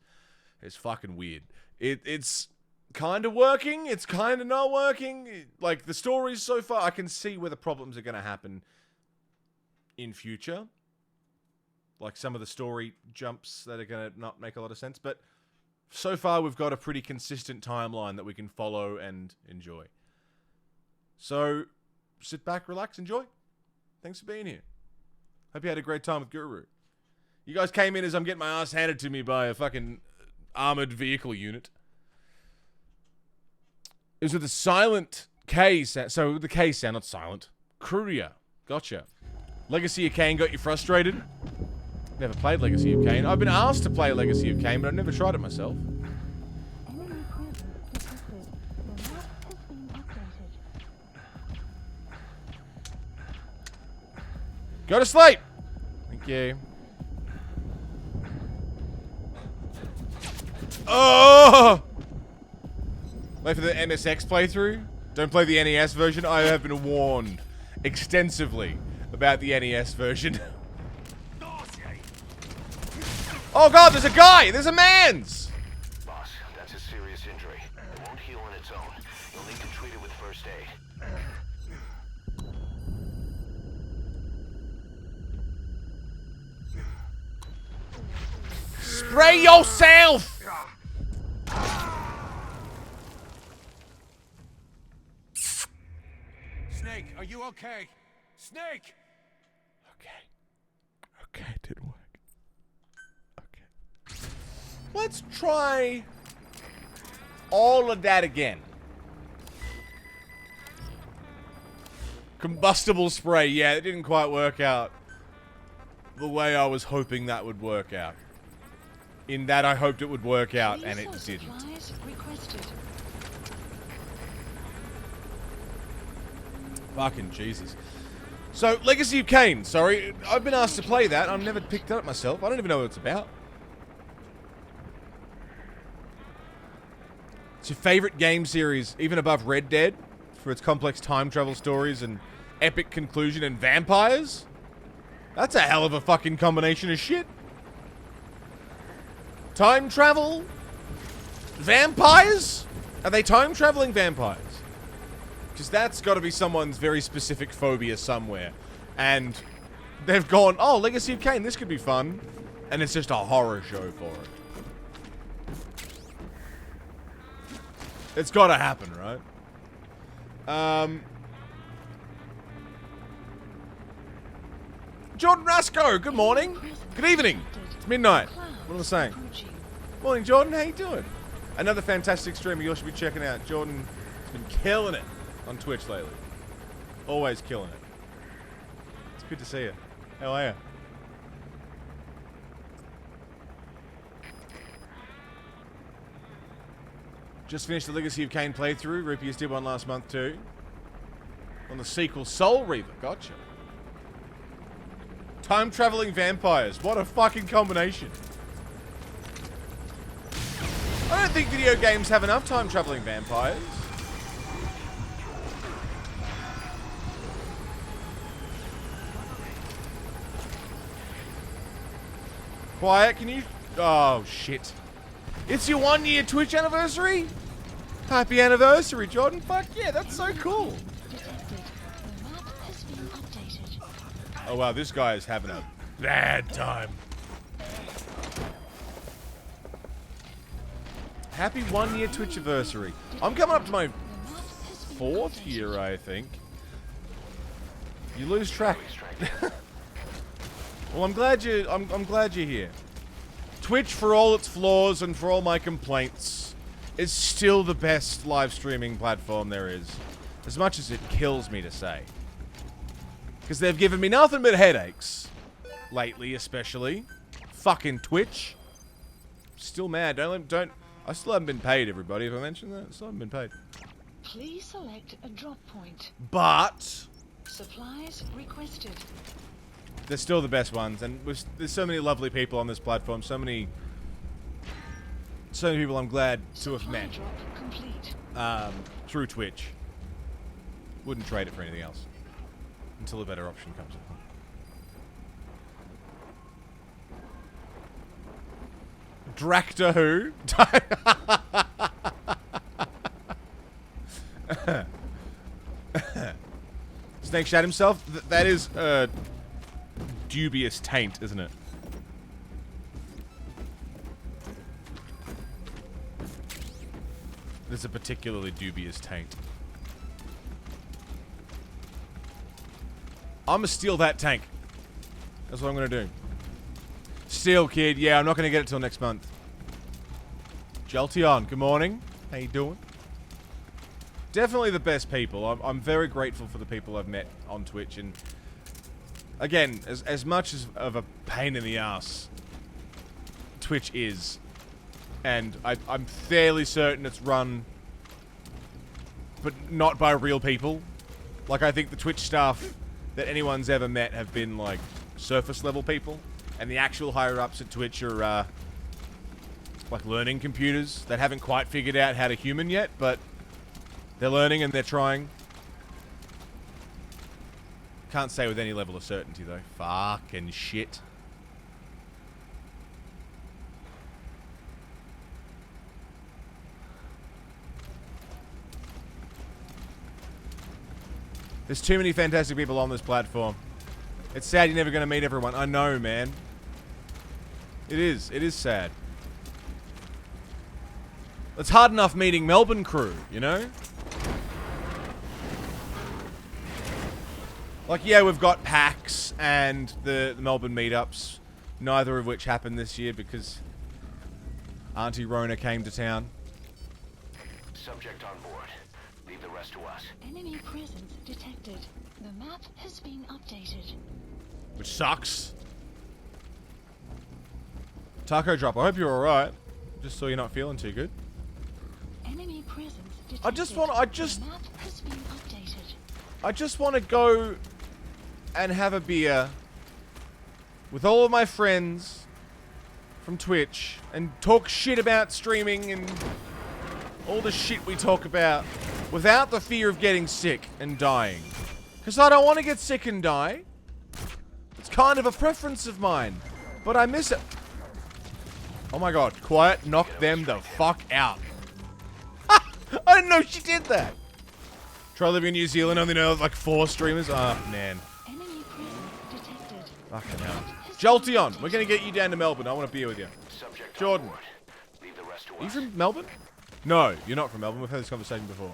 It's fucking weird. It's kind of working. It's kind of not working. Like, the stories so far, I can see where the problems are going to happen in future. Like, some of the story jumps that are going to not make a lot of sense. But so far, we've got a pretty consistent timeline that we can follow and enjoy. So, sit back, relax, enjoy. Thanks for being here. Hope you had a great time with Guru. You guys came in as I'm getting my ass handed to me by a fucking armored vehicle unit. It was with a silent K sound. So, the K sound, not silent. Courier. Gotcha. Legacy of Kain got you frustrated? Never played Legacy of Kain. I've been asked to play Legacy of Kain, but I've never tried it myself. Enemy presence detected. The map has been updated. Go to sleep! Thank you. Oh! Wait for the MSX playthrough? Don't play the NES version? I have been warned extensively about the NES version. Oh god, there's a guy! There's a man's! Boss, that's a serious injury. It won't heal on its own. You'll need to treat it with first aid. Spray yourself! Snake, are you okay? Snake! Okay, it didn't work. Okay. Let's try all of that again. Combustible spray, yeah, it didn't quite work out the way I was hoping that would work out. In that I hoped it would work out, and it didn't. Supplies requested. Fucking Jesus. So, Legacy of Kain, sorry, I've been asked to play that. I've never picked it up myself. I don't even know what it's about. It's your favorite game series, even above Red Dead, for its complex time travel stories and epic conclusion and vampires? That's a hell of a fucking combination of shit. Time travel? Vampires? Are they time traveling vampires? Because that's got to be someone's very specific phobia somewhere. And they've gone, oh, Legacy of Kain, this could be fun. And it's just a horror show for it. It's got to happen, right? Jordan Rasco, good morning. Good evening. It's midnight. What am I saying? Morning, Jordan. How you doing? Another fantastic streamer you all should be checking out. Jordan has been killing it on Twitch lately. Always killing it. It's good to see you. How are you? Just finished the Legacy of Kain playthrough. Rupius did one last month too. On the sequel, Soul Reaver. Gotcha. Time-traveling vampires. What a fucking combination. I don't think video games have enough time-traveling vampires. Quiet, can you... Oh, shit. It's your 1-year Twitch anniversary? Happy anniversary, Jordan. Fuck yeah, that's so cool. Detected. The map has been updated. Oh, wow, this guy is having a bad time. Happy 1-year Twitch anniversary. I'm coming up to my 4th year, I think. You lose track. Well, I'm glad you're here. Twitch, for all its flaws and for all my complaints, is still the best live streaming platform there is. As much as it kills me to say. Because they've given me nothing but headaches. Lately, especially. Fucking Twitch. Still mad. I still haven't been paid, everybody. Have I mentioned that? I still haven't been paid. Please select a drop point. But Supplies requested. they're still the best ones. And there's so many lovely people on this platform. So many people I'm glad to have Supply met. drop complete. Through Twitch. Wouldn't trade it for anything else. Until a better option comes along. Dractor who? Snake shat himself? That is a dubious taint, isn't it? It's a particularly dubious taint. I'm gonna steal that tank. That's what I'm gonna do. Steal, kid. Yeah, I'm not gonna get it till next month. Jolteon, good morning. How you doing? Definitely the best people. I'm very grateful for the people I've met on Twitch, and again, as much as of a pain in the ass Twitch is, and I'm fairly certain it's run, but not by real people. Like, I think the Twitch staff that anyone's ever met have been, like, surface level people. And the actual higher-ups at Twitch are, like, learning computers that haven't quite figured out how to human yet, but they're learning and they're trying. Can't say with any level of certainty, though. Fucking shit. There's too many fantastic people on this platform. It's sad you're never going to meet everyone. I know, man. It is. It is sad. It's hard enough meeting Melbourne crew, you know? Like, yeah, we've got PAX and the Melbourne meetups, neither of which happened this year because Auntie Rona came to town. Subject on board. Leave the rest to us. Enemy presence detected. The map has been updated. Which sucks. Taco Drop, I hope you're alright. Just saw you're not feeling too good. Enemy presence detected. The map has been updated. I just want to go and have a beer with all of my friends from Twitch and talk shit about streaming and all the shit we talk about without the fear of getting sick and dying. Because I don't want to get sick and die. It's kind of a preference of mine, but I miss it. Oh my god, quiet, knock them the fuck out. I didn't know she did that. Try living in New Zealand, only know like 4 streamers. Oh, man. Enemy presence detected. Fucking hell. Jolteon, we're gonna get you down to Melbourne. I want a beer with you. Subject Jordan. on board. Leave the rest to Are you us. from Melbourne? No, you're not from Melbourne. We've had this conversation before.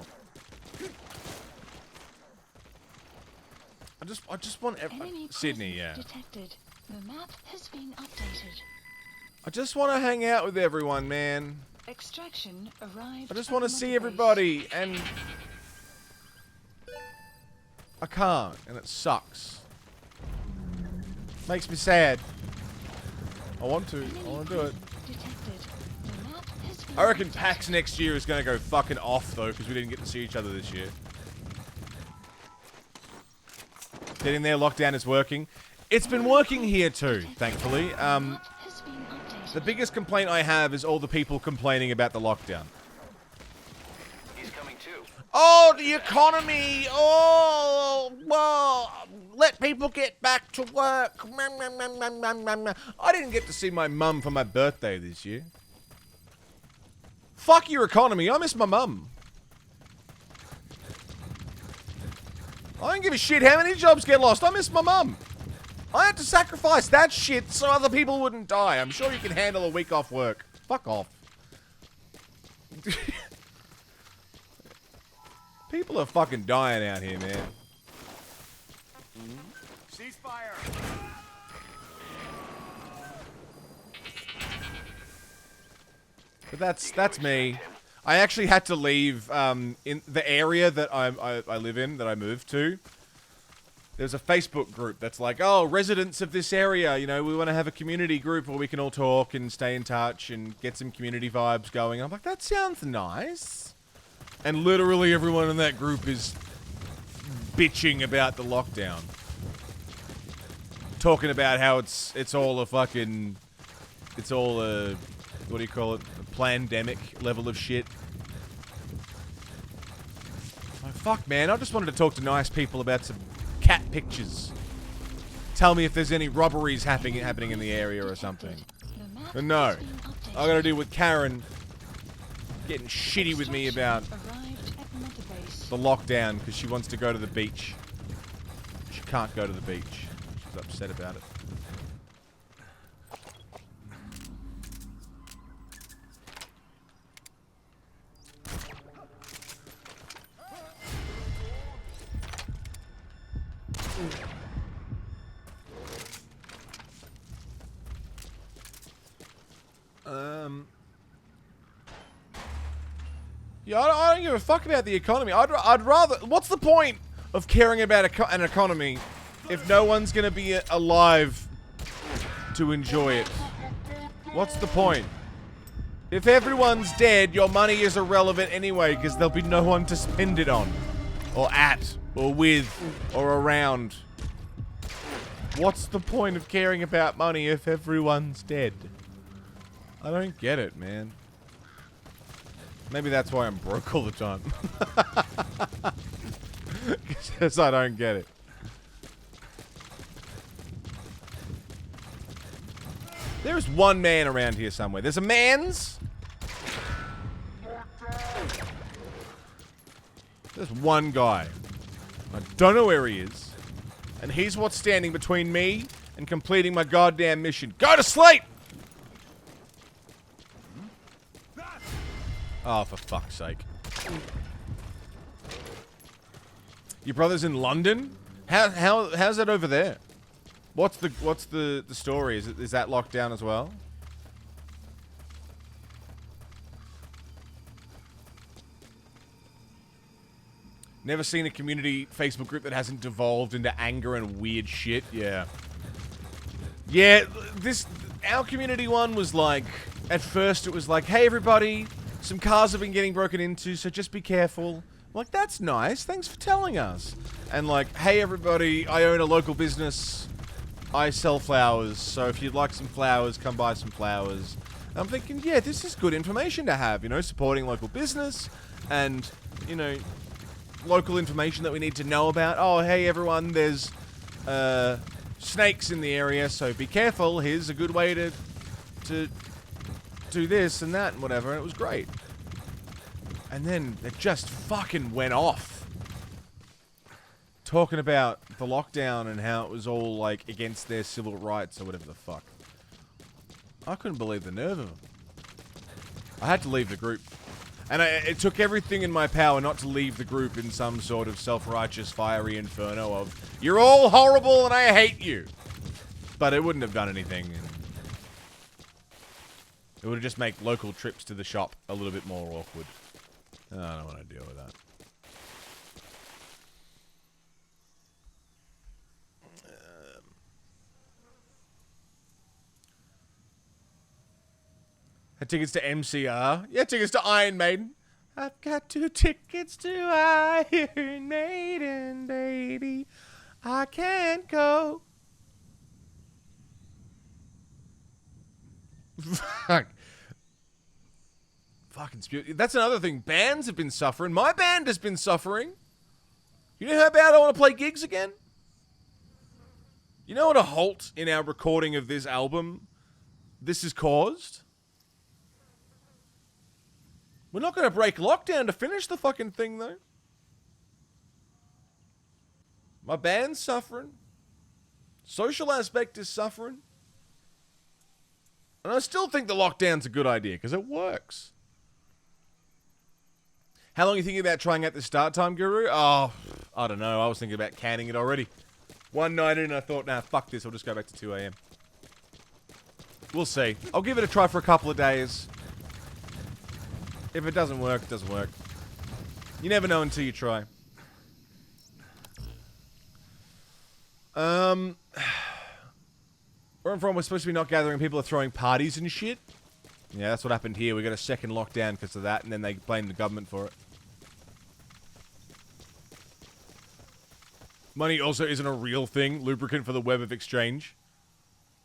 I just want Enemy Sydney, yeah. presence detected. The map has been updated. I just want to hang out with everyone, man. Extraction arrived. I just at want to the see mother base. everybody, and I can't, and it sucks. Makes me sad. I want to. I want to do it. Detected. The map has been I reckon updated. PAX next year is going to go fucking off, though, because we didn't get to see each other this year. Getting there, lockdown is working. It's been working here, too, thankfully. The map has been updated. The biggest complaint I have is all the people complaining about the lockdown. He's coming too. Oh, the economy! Oh, well, let people get back to work. I didn't get to see my mum for my birthday this year. Fuck your economy, I miss my mum. I don't give a shit how many jobs get lost, I miss my mum. I had to sacrifice that shit so other people wouldn't die. I'm sure you can handle a week off work. Fuck off. People are fucking dying out here, man. Ceasefire. But that's me. I actually had to leave in the area that I live in, that I moved to. There's a Facebook group that's like, oh, residents of this area, you know, we want to have a community group where we can all talk and stay in touch and get some community vibes going. I'm like, that sounds nice. And literally everyone in that group is bitching about the lockdown. Talking about how it's all a fucking, it's all a, what do you call it, a plandemic level of shit. Like, fuck, man, I just wanted to talk to nice people about some cat pictures. Tell me if there's any robberies happening in the area or something. The map But no, has been updated. I gotta deal with Karen getting shitty with me about Arrived at mother base. the lockdown because she wants to go to the beach. She can't go to the beach. She's upset about it. Yeah, I don't give a fuck about the economy. I'd rather. What's the point of caring about an economy if no one's gonna be alive to enjoy it? What's the point? If everyone's dead, your money is irrelevant anyway because there'll be no one to spend it on, or at, or with, or around. What's the point of caring about money if everyone's dead? I don't get it, man. Maybe that's why I'm broke all the time. Because I don't get it. There's one man around here somewhere. There's a man's. There's one guy. I don't know where he is. And he's what's standing between me and completing my goddamn mission. Go to sleep! Oh, for fuck's sake. Your brother's in London? How's that over there? What's the story? Is that locked down as well? Never seen a community Facebook group that hasn't devolved into anger and weird shit. Yeah. Yeah, our community one was like, at first it was like, hey everybody, some cars have been getting broken into, so just be careful. I'm like, that's nice, thanks for telling us. And like, hey everybody, I own a local business. I sell flowers, so if you'd like some flowers, come buy some flowers. And I'm thinking, yeah, this is good information to have, you know, supporting local business and, you know, local information that we need to know about. Oh, hey everyone, there's snakes in the area, so be careful. Here's a good way to do this and that and whatever, and it was great. And then it just fucking went off. Talking about the lockdown and how it was all, like, against their civil rights or whatever the fuck. I couldn't believe the nerve of them. I had to leave the group. And it took everything in my power not to leave the group in some sort of self-righteous, fiery inferno of, you're all horrible and I hate you. But it wouldn't have done anything. It would have just made local trips to the shop a little bit more awkward. I don't want to deal with that. Had tickets to MCR. Yeah, tickets to Iron Maiden. I've got 2 tickets to Iron Maiden, baby. I can't go. Fuck. Fucking spew. That's another thing. Bands have been suffering. My band has been suffering. You know how bad I want to play gigs again? You know what a halt in our recording of this album this has caused? We're not going to break lockdown to finish the fucking thing, though. My band's suffering. Social aspect is suffering. And I still think the lockdown's a good idea, because it works. How long are you thinking about trying out the start time, Guru? Oh, I don't know. I was thinking about canning it already. One night in, I thought, nah, fuck this. I'll just go back to 2 a.m. We'll see. I'll give it a try for a couple of days. If it doesn't work, it doesn't work. You never know until you try. Where I'm from, we're supposed to be not gathering. People are throwing parties and shit. Yeah, that's what happened here. We got a second lockdown because of that, and then they blamed the government for it. Money also isn't a real thing. Lubricant for the web of exchange.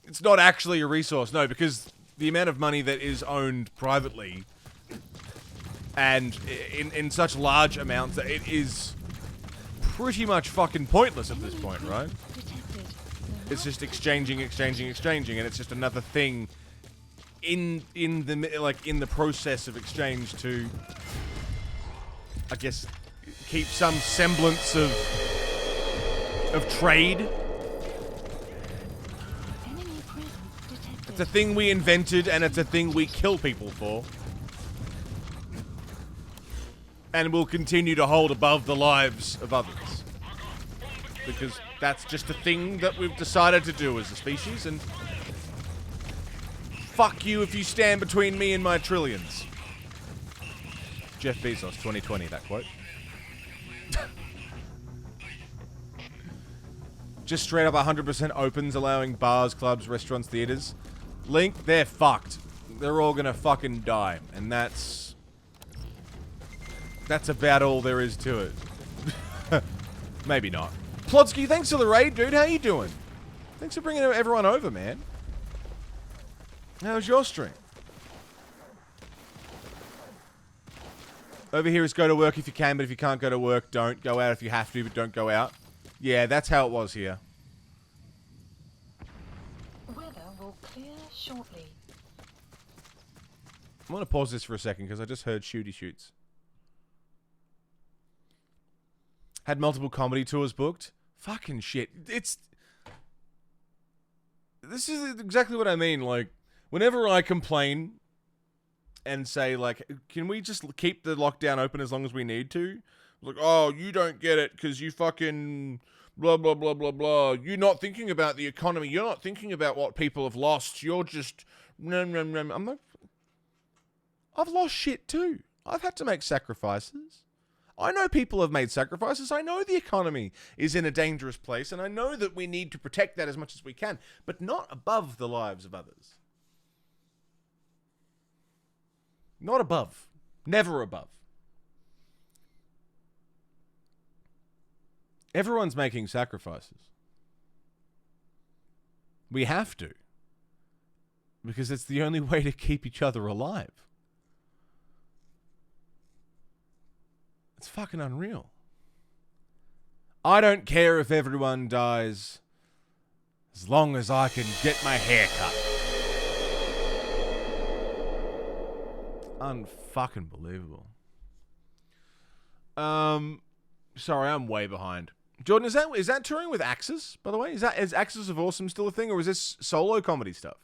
It's not actually a resource, no, because the amount of money that is owned privately and in such large amounts that it is pretty much fucking pointless at this point, right? It's just exchanging, and it's just another thing in the process of exchange to, I guess, keep some semblance of trade. It's a thing we invented, and it's a thing we kill people for. And will continue to hold above the lives of others. Because that's just a thing that we've decided to do as a species, and fuck you if you stand between me and my trillions. Jeff Bezos, 2020, that quote. Just straight up 100% opens, allowing bars, clubs, restaurants, theaters. Link, they're fucked. They're all gonna fucking die. And that's about all there is to it. Maybe not. Plotsky, thanks for the raid, dude. How you doing? Thanks for bringing everyone over, man. How was your stream? Over here is go to work if you can, but if you can't go to work, don't. Go out if you have to, but don't go out. Yeah, that's how it was here. Weather will clear shortly. I'm going to pause this for a second because I just heard shooty shoots. Had multiple comedy tours booked. Fucking shit. This is exactly what I mean. Like, whenever I complain and say, like, can we just keep the lockdown open as long as we need to? Like, oh, you don't get it because you fucking blah, blah, blah, blah, blah. You're not thinking about the economy. You're not thinking about what people have lost. You're just... I'm like, I've lost shit too. I've had to make sacrifices. I know people have made sacrifices. I know the economy is in a dangerous place, and I know that we need to protect that as much as we can, but not above the lives of others. Not above. Never above. Everyone's making sacrifices. We have to. Because it's the only way to keep each other alive. It's fucking unreal. I don't care if everyone dies as long as I can get my hair cut. Unfucking believable. Sorry, I'm way behind. Jordan, is that touring with Axis, by the way? Is Axis of Awesome still a thing, or is this solo comedy stuff?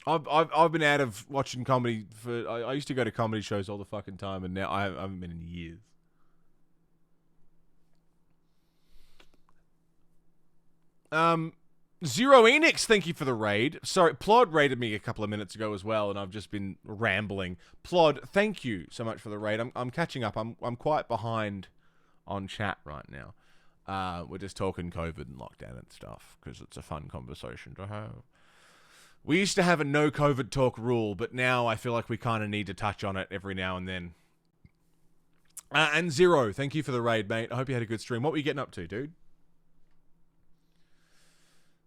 I've been out of watching comedy for... I used to go to comedy shows all the fucking time, and now I haven't been in years. Zero Enix, thank you for the raid. Sorry, Plod raided me a couple of minutes ago as well, and I've just been rambling. Plod, thank you so much for the raid. I'm catching up. I'm quite behind on chat right now. We're just talking COVID and lockdown and stuff, because it's a fun conversation to have. We used to have a no COVID talk rule, but now I feel like we kind of need to touch on it every now and then. And Zero, thank you for the raid, mate. I hope you had a good stream. What were you getting up to, dude?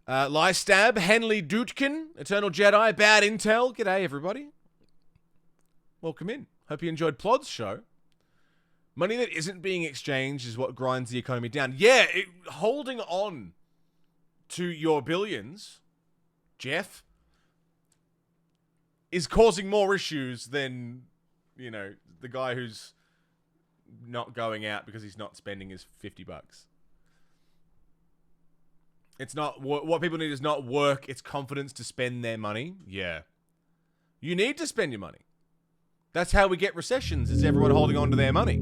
Lystab, Henley Dutkin, Eternal Jedi, Bad Intel. G'day, everybody. Welcome in. Hope you enjoyed Plod's show. Money that isn't being exchanged is what grinds the economy down. Yeah, holding on to your billions, Jeff, is causing more issues than, you know, the guy who's not going out because he's not spending his $50. It's not... What people need is not work, it's confidence to spend their money. Yeah. You need to spend your money. That's how we get recessions, is everyone holding on to their money.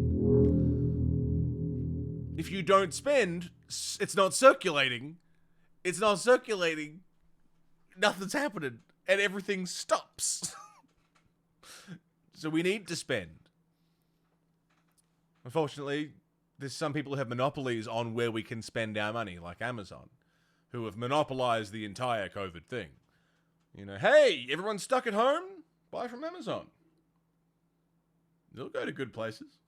If you don't spend, it's not circulating. It's not circulating. Nothing's happening. And everything stops. So we need to spend. Unfortunately, there's some people who have monopolies on where we can spend our money, like Amazon, who have monopolized the entire COVID thing. You know, hey, everyone's stuck at home? Buy from Amazon. They'll go to good places.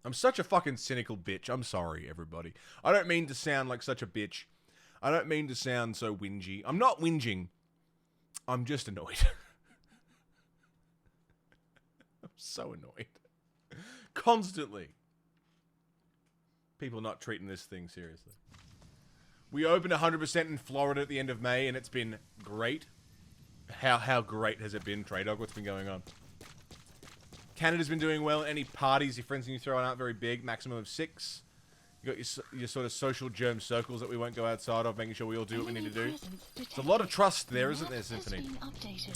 I'm such a fucking cynical bitch. I'm sorry, everybody. I don't mean to sound like such a bitch. I don't mean to sound so whingy. I'm not whinging. I'm just annoyed. I'm so annoyed. Constantly. People not treating this thing seriously. We opened 100% in Florida at the end of May, and it's been great. How great has it been, Trey Dog? What's been going on? Canada's been doing well. Any parties your friends and you throw aren't very big. Maximum of 6. You got your sort of social germ circles that we won't go outside of, making sure we all do what we need to do. It's a lot of trust there, isn't there, Symphony?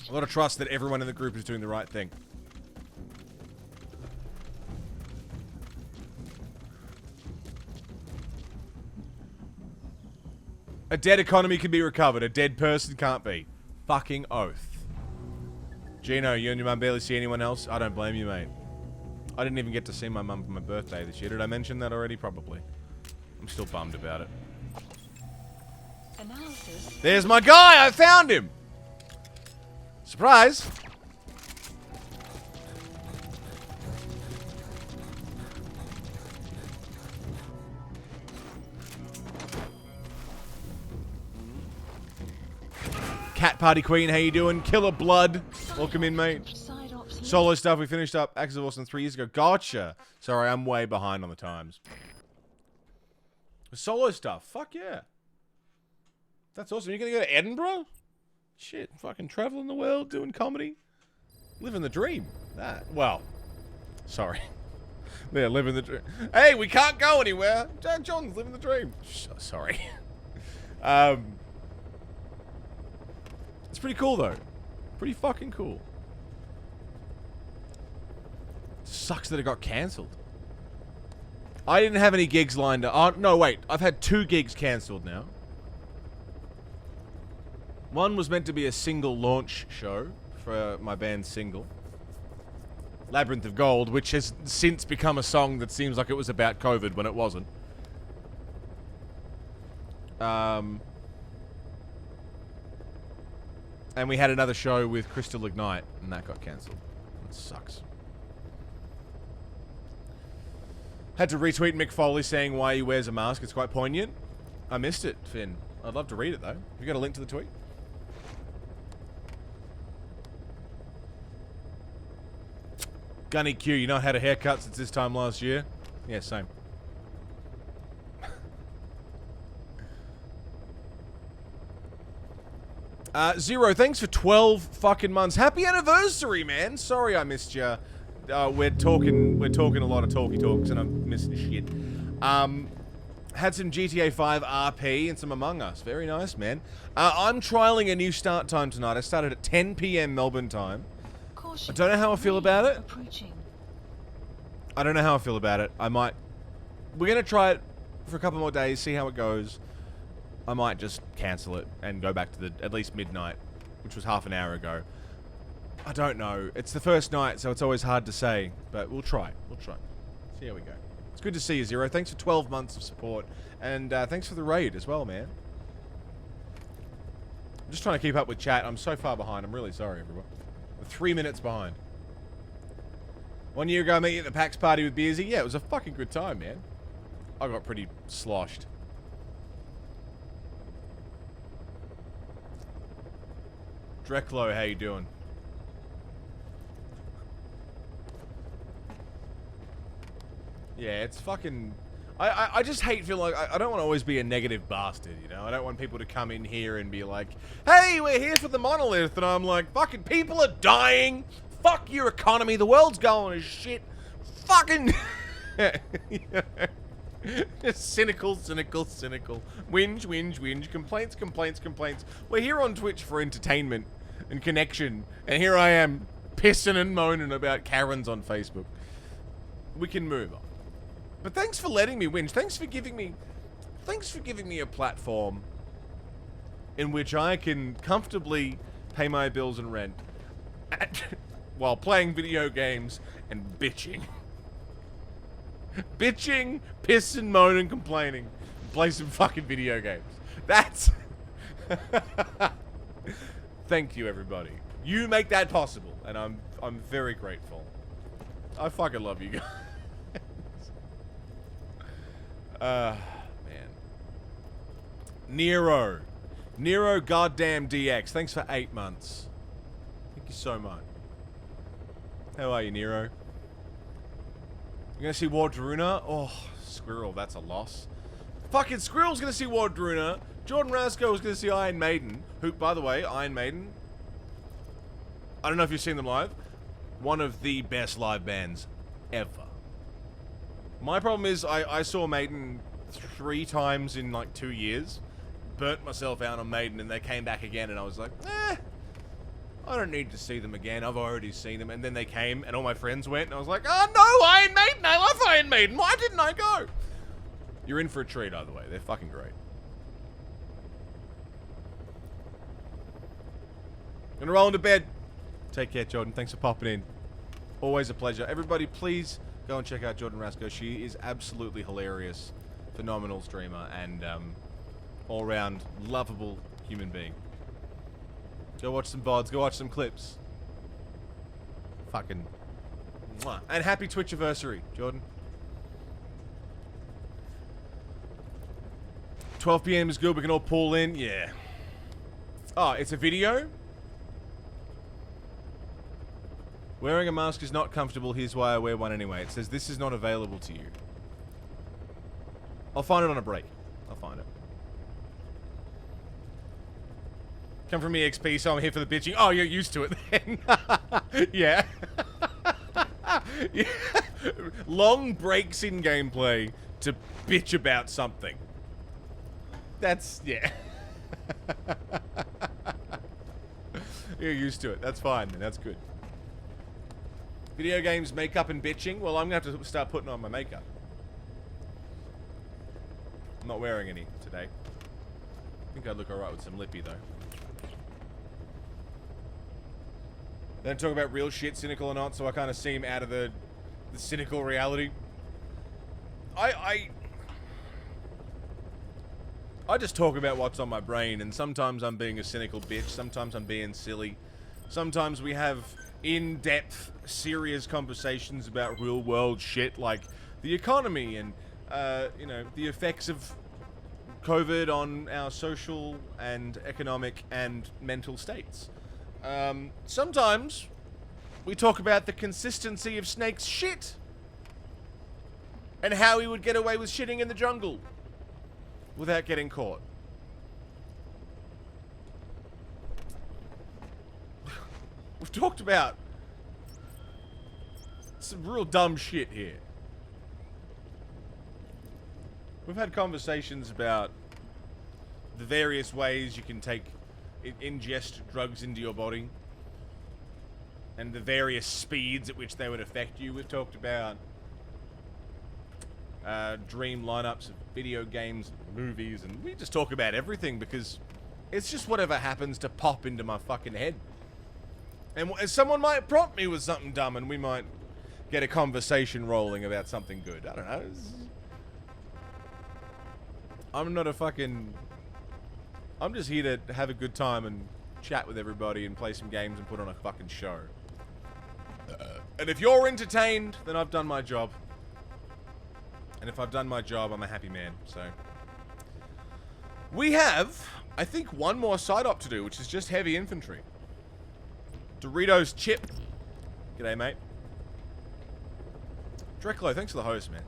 A lot of trust that everyone in the group is doing the right thing. A dead economy can be recovered. A dead person can't be. Fucking oath. Gino, you and your mum barely see anyone else? I don't blame you, mate. I didn't even get to see my mum for my birthday this year. Did I mention that already? Probably. I'm still bummed about it. Analysis. There's my guy! I found him! Surprise! Cat Party Queen, how you doing? Killer Blood, welcome in, mate. Side ops here. Solo stuff, we finished up Axis of Awesome 3 years ago. Gotcha. Sorry, I'm way behind on the times. Solo stuff, fuck yeah. That's awesome. You're gonna go to Edinburgh? Shit, fucking traveling the world, doing comedy. Living the dream. That, well, sorry. Yeah, living the dream. Hey, we can't go anywhere. John's living the dream. Sorry. It's pretty cool, though. Pretty fucking cool. Sucks that it got cancelled. I didn't have any gigs lined up. Oh, no, wait. I've had 2 gigs cancelled now. One was meant to be a single launch show for my band's single. Labyrinth of Gold, which has since become a song that seems like it was about COVID when it wasn't. And we had another show with Crystal Ignite, and that got cancelled. That sucks. Had to retweet Mick Foley saying why he wears a mask. It's quite poignant. I missed it, Finn. I'd love to read it, though. Have you got a link to the tweet? Gunny Q, you not had a haircut since this time last year? Yeah, same. Zero, thanks for 12 fucking months. Happy anniversary, man. Sorry I missed you. We're talking a lot of talky talks and I'm missing shit. Had some GTA 5 RP and some Among Us. Very nice, man. I'm trialing a new start time tonight. I started at 10 PM Melbourne time. I don't know how I feel about it. I don't know how I feel about it. I might... We're going to try it for a couple more days, see how it goes. I might just cancel it and go back to the at least midnight, which was half an hour ago. I don't know. It's the first night, so it's always hard to say. But we'll try. We'll try. See how we go. It's good to see you, Zero. Thanks for 12 months of support. And thanks for the raid as well, man. I'm just trying to keep up with chat. I'm so far behind. I'm really sorry, everyone. We're 3 minutes behind. 1 year ago, I met you at the PAX party with Beersy. Yeah, it was a fucking good time, man. I got pretty sloshed. Dreklo, how you doing? Yeah, it's fucking... I just hate feeling like... I don't want to always be a negative bastard, you know? I don't want people to come in here and be like, hey, we're here for the monolith. And I'm like, fucking people are dying. Fuck your economy. The world's going to shit. Fucking... Just cynical, cynical, cynical. Whinge, whinge, whinge. Complaints, complaints, complaints. We're here on Twitch for entertainment and connection. And here I am pissing and moaning about Karens on Facebook. We can move on. But thanks for letting me whinge. Thanks for giving me a platform in which I can comfortably pay my bills and rent while playing video games and bitching. Bitching, pissing, moaning, complaining. Play some fucking video games. That's... Thank you, everybody. You make that possible, and I'm very grateful. I fucking love you guys. Man. Nero goddamn DX. Thanks for 8 months. Thank you so much. How are you, Nero? You gonna see Wardruna? Oh, Squirrel, that's a loss. Fucking Squirrel's gonna see Wardruna. Jordan Rasko was gonna see Iron Maiden. Who, by the way, Iron Maiden, I don't know if you've seen them live. One of the best live bands ever. My problem is I saw Maiden 3 times in like 2 years. Burnt myself out on Maiden and they came back again and I was like, I don't need to see them again. I've already seen them. And then they came and all my friends went and I was like, oh no, Iron Maiden. I love Iron Maiden. Why didn't I go? You're in for a treat, either way. They're fucking great. Gonna roll into bed. Take care, Jordan. Thanks for popping in. Always a pleasure. Everybody, please go and check out Jordan Rasko. She is absolutely hilarious. Phenomenal streamer and all-round lovable human being. Go watch some VODs. Go watch some clips. Fucking... Mwah. And happy Twitchiversary, Jordan. 12 PM is good. We can all pull in. Yeah. Oh, it's a video? Wearing a mask is not comfortable. Here's why I wear one anyway. It says this is not available to you. I'll find it on a break. I'll find it. Come from EXP, so I'm here for the bitching. Oh, you're used to it then. Yeah. Yeah. Long breaks in gameplay to bitch about something. That's, yeah. You're used to it. That's fine, then. That's good. Video games, makeup, and bitching? Well, I'm going to have to start putting on my makeup. I'm not wearing any today. I think I'd look alright with some lippy, though. They don't talk about real shit, cynical or not, so I kind of seem out of the cynical reality. I just talk about what's on my brain, and sometimes I'm being a cynical bitch, sometimes I'm being silly. Sometimes we have in-depth, serious conversations about real-world shit, like the economy and, you know, the effects of COVID on our social and economic and mental states. Sometimes we talk about the consistency of Snake's shit and how he would get away with shitting in the jungle without getting caught. We've talked about some real dumb shit here. We've had conversations about the various ways you can ingest drugs into your body and the various speeds at which they would affect you. We've talked about dream lineups of video games, movies, and we just talk about everything because it's just whatever happens to pop into my fucking head. And someone might prompt me with something dumb and we might get a conversation rolling about something good. I don't know. I'm not a fucking... I'm just here to have a good time and chat with everybody and play some games and put on a fucking show. And if you're entertained, then I've done my job. And if I've done my job, I'm a happy man, so... We have, I think, one more side op to do, which is just heavy infantry. Doritos Chip. G'day, mate. Dreclo, thanks for the host, man.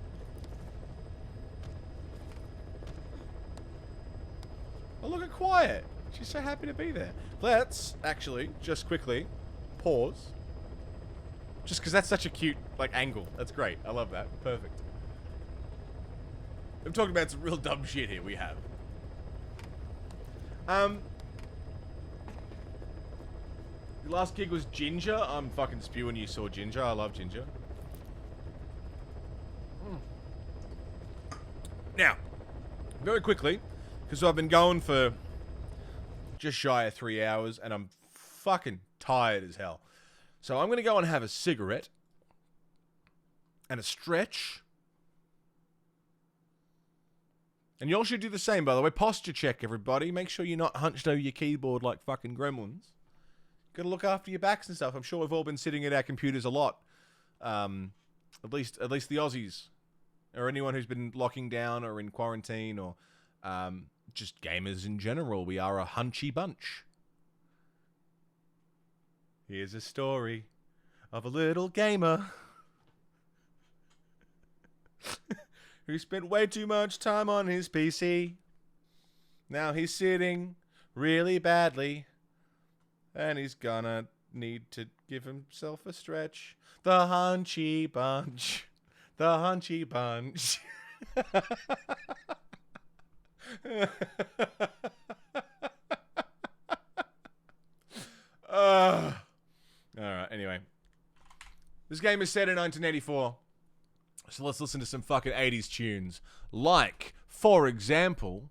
Oh, look at Quiet. She's so happy to be there. Let's, actually, just quickly, pause. Just because that's such a cute, like, angle. That's great. I love that. Perfect. I'm talking about some real dumb shit here, we have. Your last gig was Ginger? I'm fucking spewing you saw Ginger. I love Ginger. Now, very quickly, because I've been going for just shy of 3 hours, and I'm fucking tired as hell. So I'm going to go and have a cigarette and a stretch. And y'all should do the same, by the way. Posture check, everybody. Make sure you're not hunched over your keyboard like fucking gremlins. Gotta look after your backs and stuff. I'm sure we've all been sitting at our computers a lot. At least the Aussies. Or anyone who's been locking down or in quarantine or just gamers in general. We are a hunchy bunch. Here's a story of a little gamer who spent way too much time on his PC. Now he's sitting really badly, and he's gonna need to give himself a stretch. The Hunchy Bunch. The Hunchy Bunch. Alright, anyway. This game is set in 1984. So let's listen to some fucking 80s tunes. Like, for example...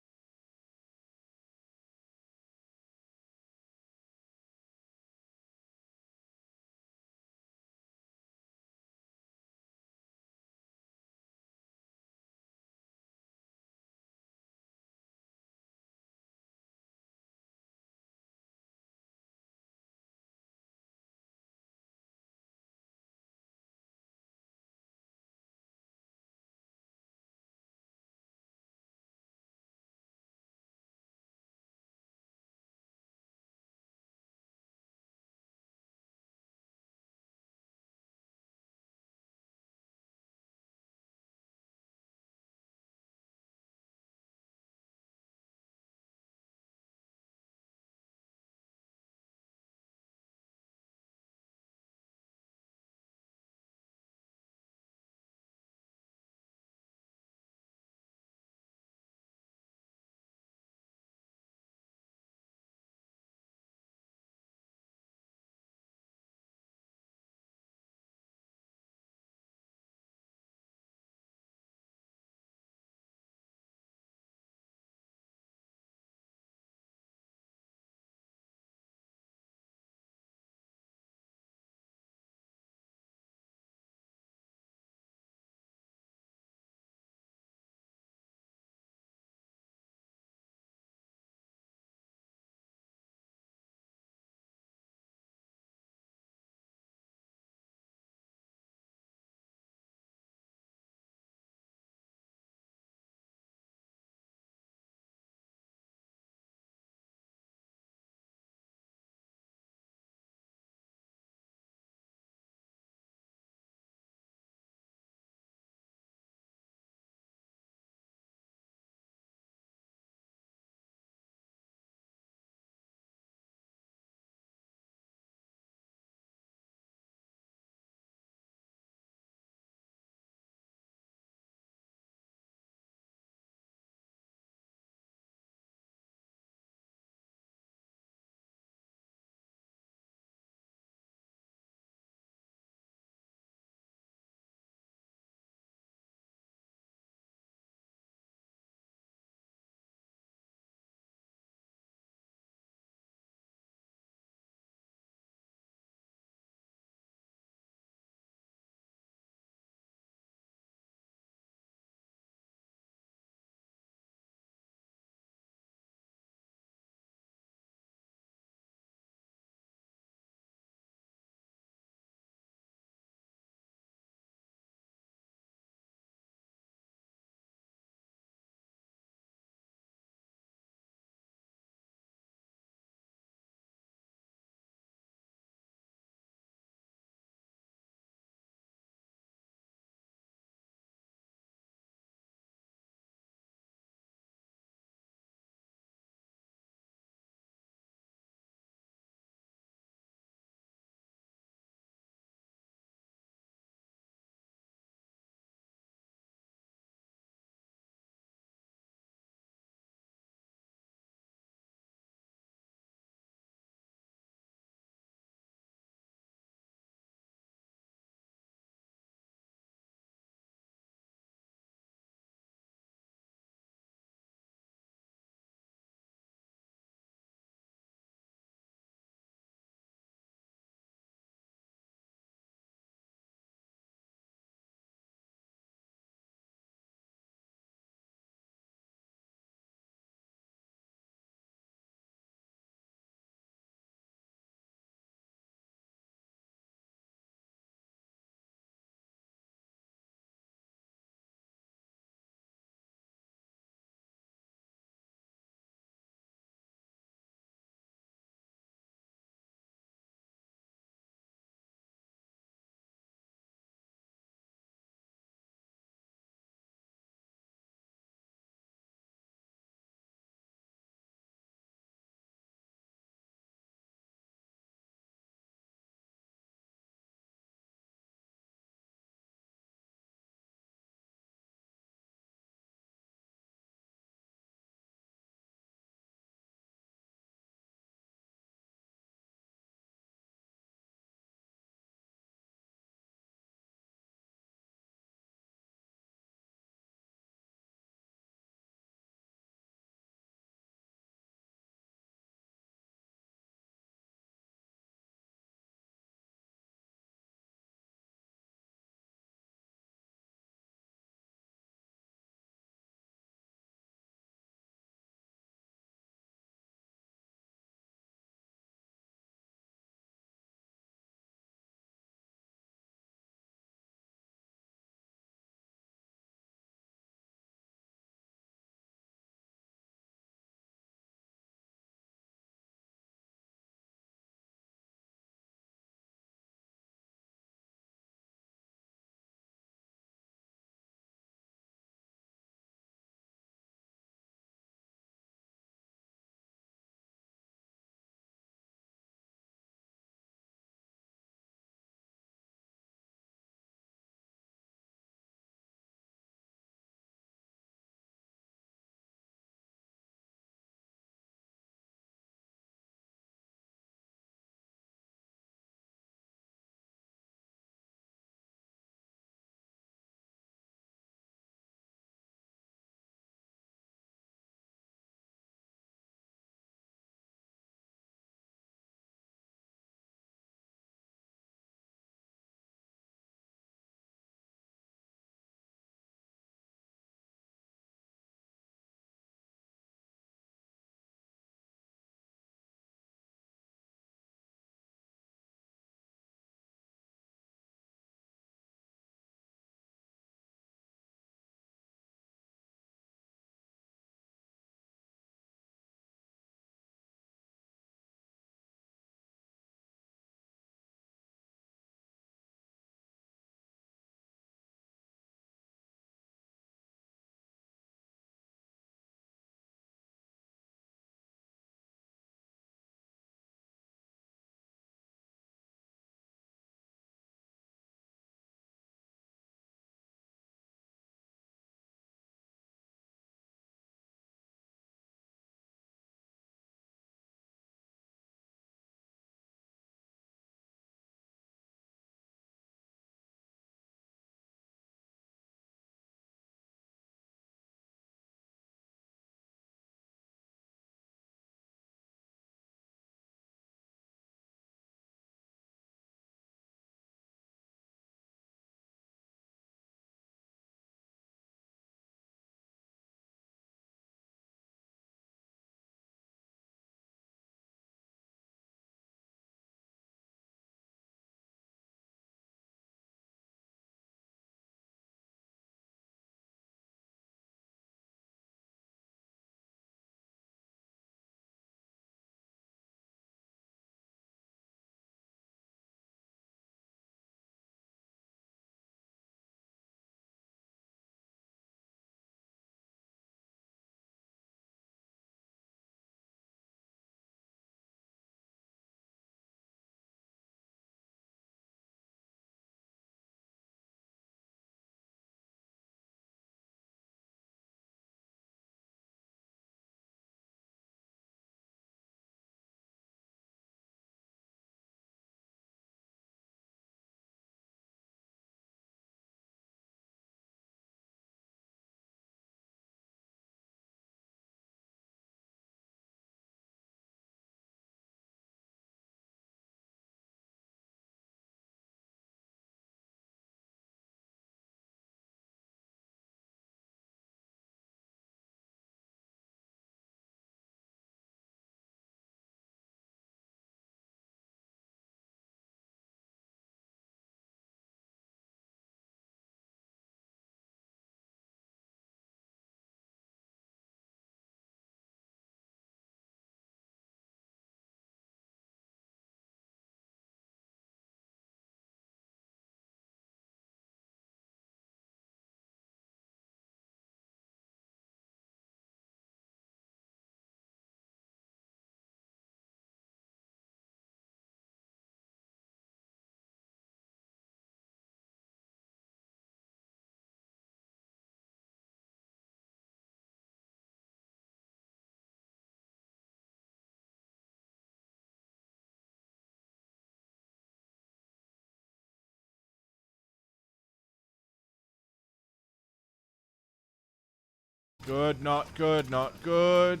good, not good, not good.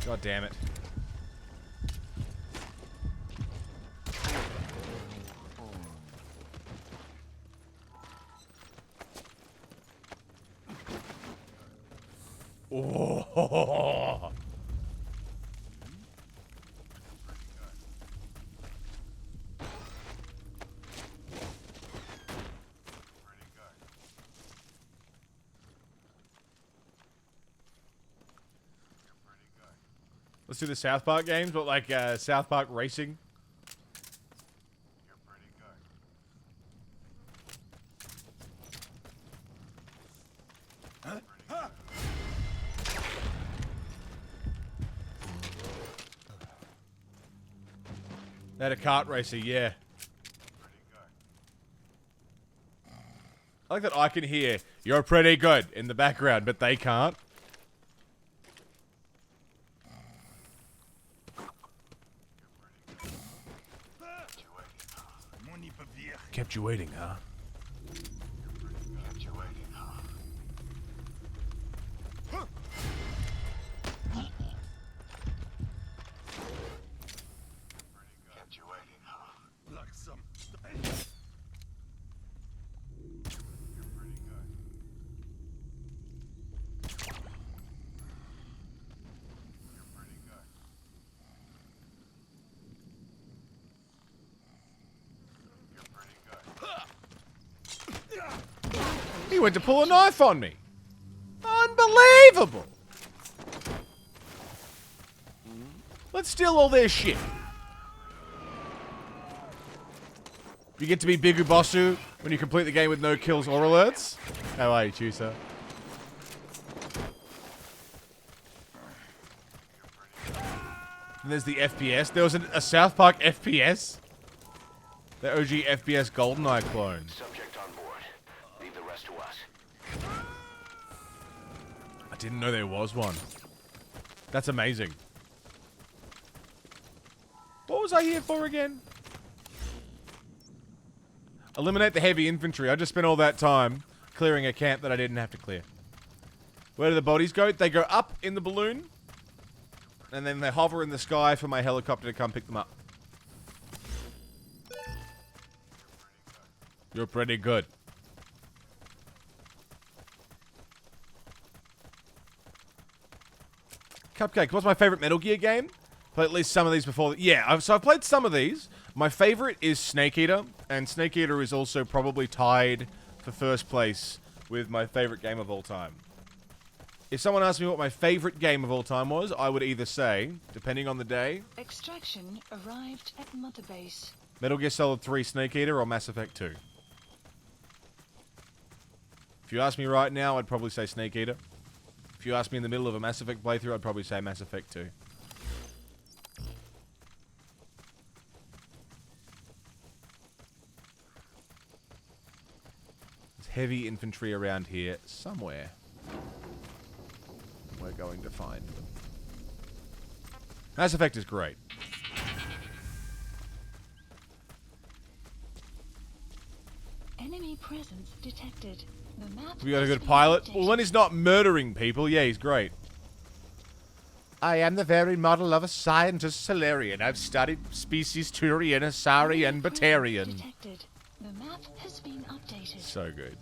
God damn it. Oh. Let's do the South Park games, but like South Park Racing. They had a kart racer, yeah. I like that I can hear, "You're pretty good" in the background, but they can't. Kept you waiting, huh? He went to pull a knife on me. Unbelievable. Let's steal all their shit. You get to be Bigu Bossu when you complete the game with no kills or alerts. How are you, Chusa? And there's the FPS. There was a South Park FPS. The OG FPS GoldenEye clone. Subject on board. Leave the rest to us. I didn't know there was one. That's amazing. What was I here for again? Eliminate the heavy infantry. I just spent all that time clearing a camp that I didn't have to clear. Where do the bodies go? They go up in the balloon. And then they hover in the sky for my helicopter to come pick them up. You're pretty good. Cupcake, what's my favorite Metal Gear game? Played at least some of these before. Yeah, so I've played some of these. My favorite is Snake Eater, and Snake Eater is also probably tied for first place with my favorite game of all time. If someone asked me what my favorite game of all time was, I would either say, depending on the day, Extraction arrived at Mother Base. Metal Gear Solid 3 Snake Eater or Mass Effect 2. If you ask me right now, I'd probably say Snake Eater. If you ask me in the middle of a Mass Effect playthrough, I'd probably say Mass Effect 2. There's heavy infantry around here somewhere. We're going to find them. Mass Effect is great. Enemy presence detected. The map We got a has good been pilot. updated. Well, when he's not murdering people, yeah, he's great. I am the very model of a scientist Solarian. I've studied species Turian, Asari, and Enemy presence Batarian. detected. The map has been updated. So good.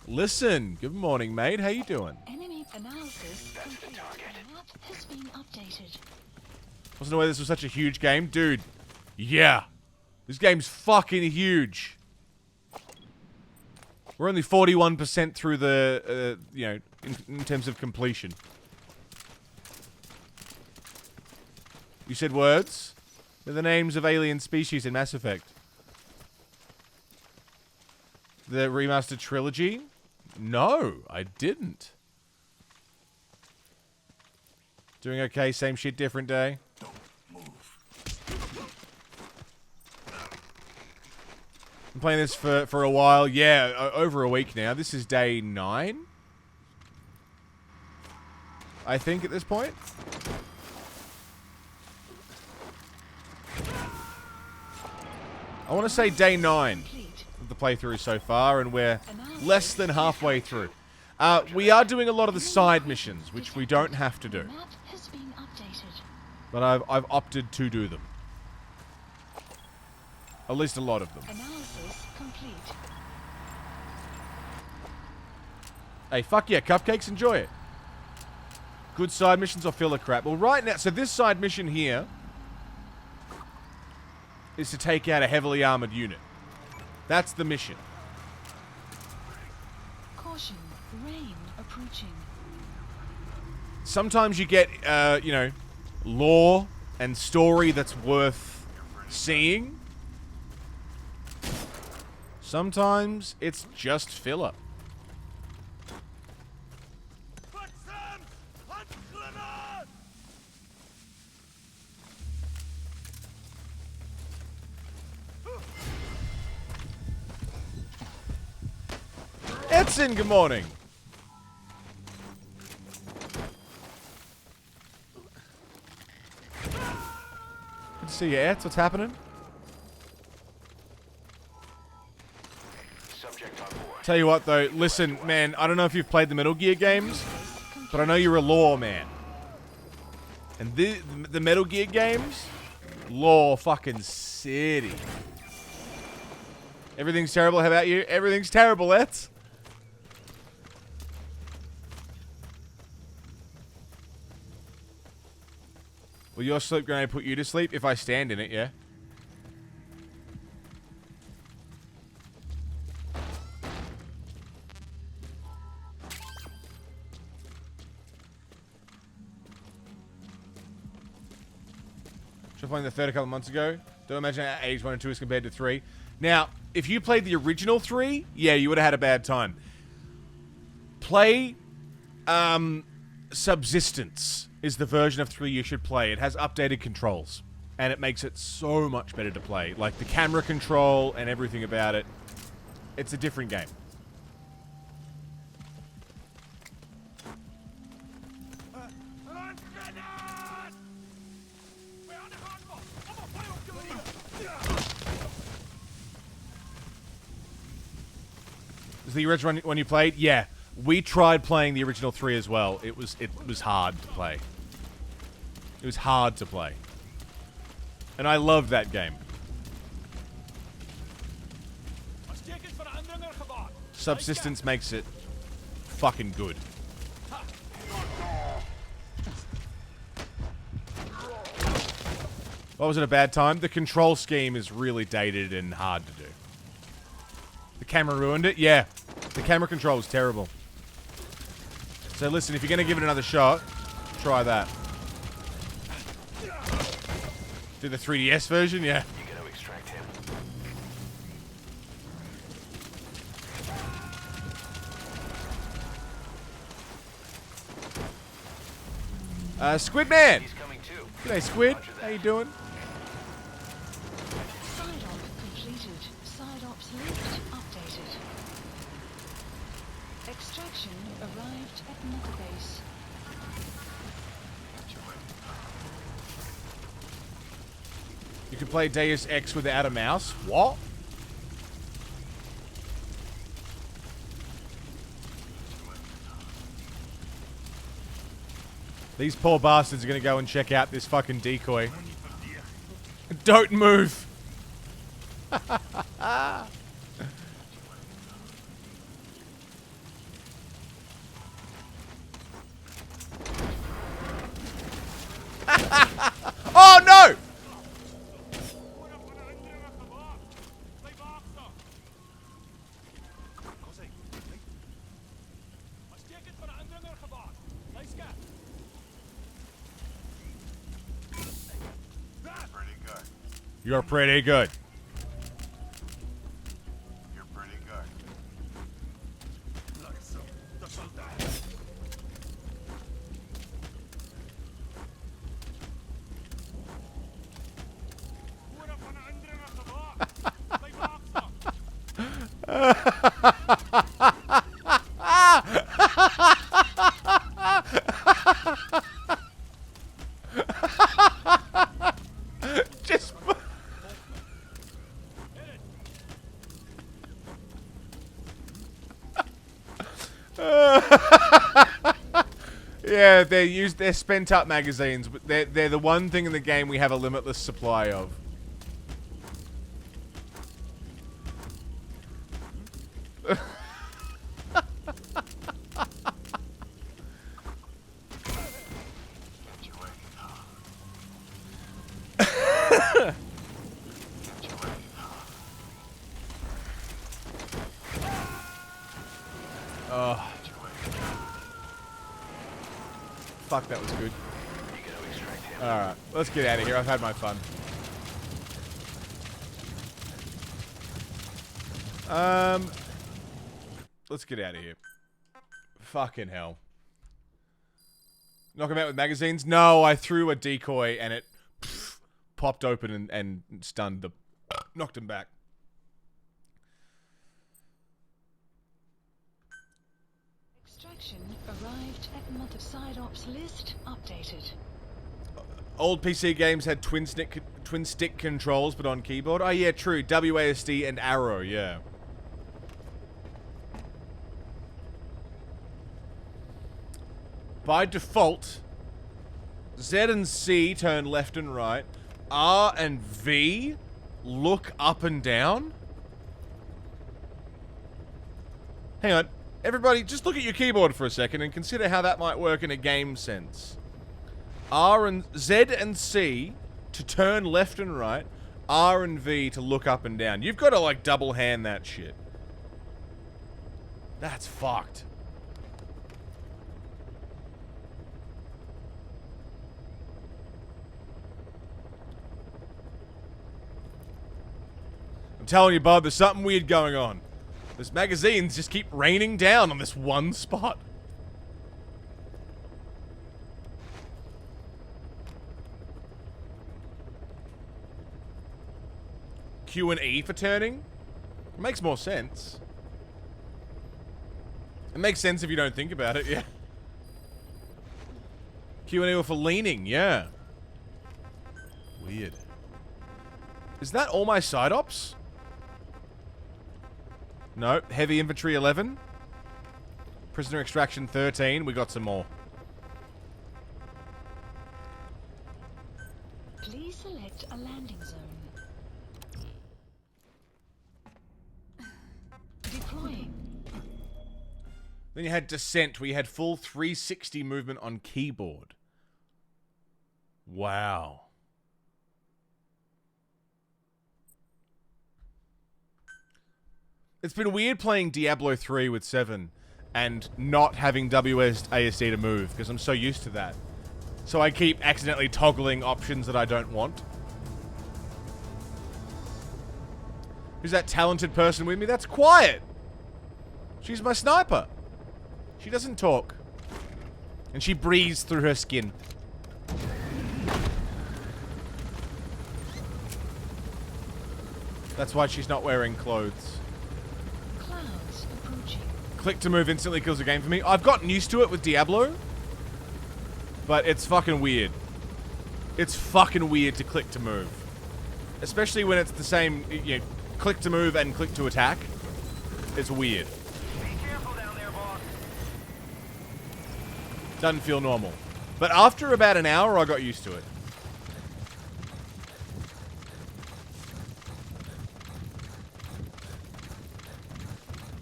Listen, good morning, mate. How you doing? Enemy analysis complete. The map has been updated. Wasn't aware this was such a huge game. Dude, yeah. This game's fucking huge. We're only 41% through the, you know, in terms of completion. You said words? They're the names of alien species in Mass Effect. The remastered trilogy? No, I didn't. Doing okay, same shit, different day. I'm playing this for a while. Yeah, over a week now. This is day 9. I think, at this point. I want to say day 9 of the playthrough so far, and we're less than halfway through. We are doing a lot of the side missions, which we don't have to do. Map has been updated. But I've opted to do them. At least a lot of them. Analysis complete. Hey, fuck yeah, cupcakes, enjoy it. Good side missions or filler crap? Well, right now, so this side mission here is to take out a heavily armored unit. That's the mission. Caution, rain approaching. Sometimes you get, you know, lore and story that's worth seeing. Sometimes it's just filler. Edson, good morning. Good to see you, Eds. What's happening? Subject on board. Tell you what, though. Listen, man, I don't know if you've played the Metal Gear games, but I know you're a lore man. And the Metal Gear games, lore fucking city. Everything's terrible. How about you? Everything's terrible, Eds. Will your sleep grenade put you to sleep? If I stand in it, yeah. Tried playing the third a couple months ago. Don't imagine how age 1 and 2 is compared to 3. Now, if you played the original 3, yeah, you would have had a bad time. Play, Subsistence is the version of 3 you should play. It has updated controls, and it makes it so much better to play. Like, the camera control and everything about it. It's a different game. Was the original one you played? Yeah. We tried playing the original 3 as well. It was hard to play. It was hard to play. And I loved that game. Subsistence makes it fucking good. What was it, a bad time? The control scheme is really dated and hard to do. The camera ruined it? Yeah. The camera control is terrible. So listen, if you're going to give it another shot, try that. Do the 3DS version? Yeah. You gotta extract him. Squid Man! He's coming too. G'day, Squid. How you doing? Side op completed. Side ops list updated. Extraction arrived at Mother Base. You can play Deus Ex without a mouse. What? These poor bastards are gonna go and check out this fucking decoy. Don't move! Oh no! You're pretty good. You're pretty good. Yeah, they're spent up magazines, but they're the one thing in the game we have a limitless supply of. Oh. Fuck, that was good. Alright, let's get out of here. I've had my fun. Let's get out of here. Fucking hell. Knock him out with magazines? No, I threw a decoy and it popped open and stunned the... knocked him back. Extraction arrived at month side ops list updated. Old PC games had twin stick controls, but on keyboard. Oh yeah, true. WASD and arrow, yeah. By default, Z and C turn left and right. R and V look up and down. Hang on. Everybody, just look at your keyboard for a second and consider how that might work in a game sense. Z and C to turn left and right. R and V to look up and down. You've got to, like, double hand that shit. That's fucked. I'm telling you, bud, there's something weird going on. These magazines just keep raining down on this one spot. Q and E for turning? It makes more sense. It makes sense if you don't think about it, yeah. Q and E were for leaning, yeah. Weird. Is that all my side ops? No. Heavy infantry 11. Prisoner extraction 13. We got some more. Please select a landing zone. Deploying. Then you had descent, where you had full 360 movement on keyboard. Wow. It's been weird playing Diablo 3 with 7 and not having WASD to move, because I'm so used to that. So I keep accidentally toggling options that I don't want. Who's that talented person with me? That's Quiet! She's my sniper. She doesn't talk. And she breathes through her skin. That's why she's not wearing clothes. Clouds approaching. Click to move instantly kills the game for me. I've gotten used to it with Diablo. But it's fucking weird. It's fucking weird to click to move. Especially when it's the same, you know, click to move and click to attack. It's weird. Be careful down there, boss. Doesn't feel normal. But after about an hour, I got used to it.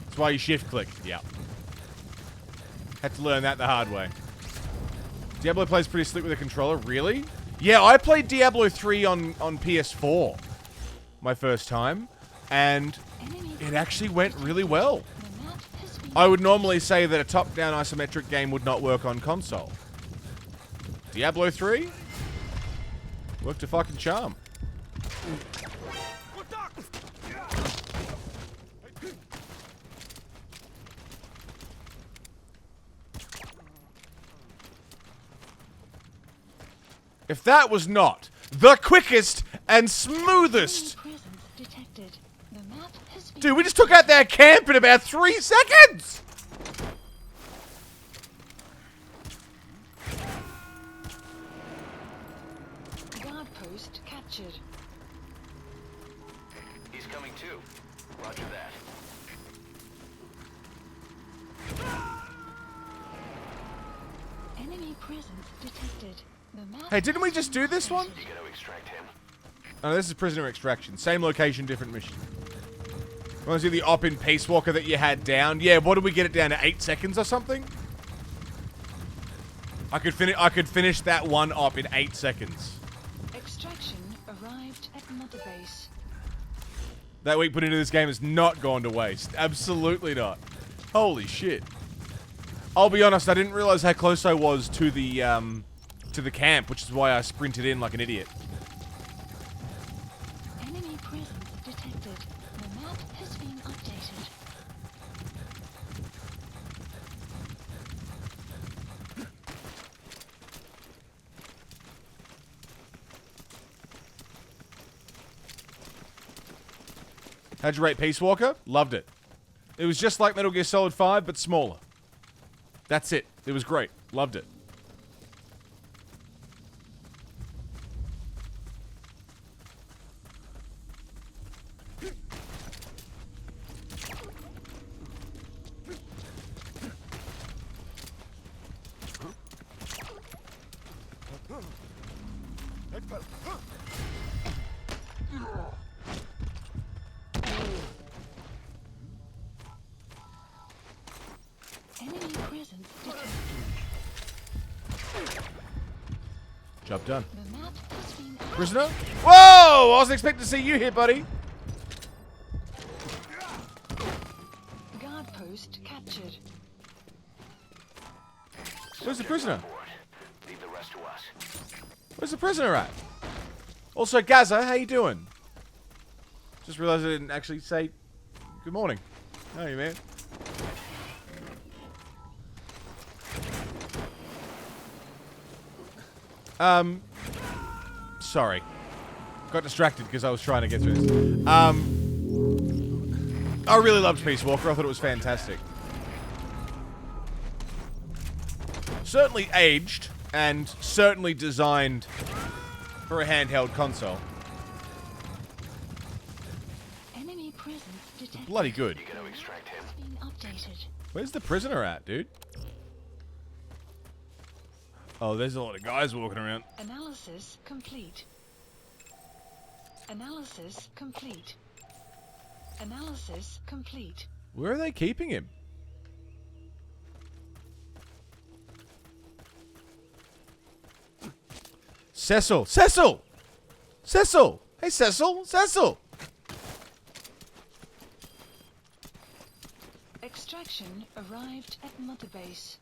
That's why you shift click. Yeah. Had to learn that the hard way. Diablo plays pretty slick with a controller. Really? Yeah, I played Diablo 3 on PS4 my first time, and it actually went really well. I would normally say that a top-down isometric game would not work on console. Diablo 3 worked a fucking charm. If that was not the quickest and smoothest... Presence detected. The map has been... Dude, we just took out their camp in about 3 seconds! Guard post captured. He's coming too. Roger that. Enemy Enemy presence detected. The map Hey, didn't we just do this one? You gotta extract him. Oh, this is prisoner extraction. Same location, different mission. Want to see the op in Peace Walker that you had down? Yeah, what did we get it down to? 8 seconds or something? I could finish that one op in 8 seconds. Extraction arrived at Mother Base. That week put into this game has not gone to waste. Absolutely not. Holy shit. I'll be honest, I didn't realize how close I was to the camp, which is why I sprinted in like an idiot. Enemy presence detected. The map has been updated. How'd you rate Peace Walker? Loved it. It was just like Metal Gear Solid 5, but smaller. That's it. It was great. Loved it. Enemy presence detected. Job done. The map has been Prisoner? Whoa! I wasn't expecting to see you here, buddy. guard post captured. Where's the prisoner? Leave the rest to us. Where's the prisoner at? Also, Gaza, how you doing? Just realized I didn't actually say good morning. How are you, man? Sorry. Got distracted because I was trying to get through this. I really loved Peace Walker. I thought it was fantastic. Certainly aged, and certainly designed for a handheld console. Enemy presence detected. Bloody good. You gotta extract him. Has been updated. Where's the prisoner at, dude? Oh, there's a lot of guys walking around. Analysis complete. Analysis complete. Analysis complete. Where are they keeping him? Cecil! Cecil! Cecil! Hey, Cecil! Cecil! Extraction arrived at Mother Base.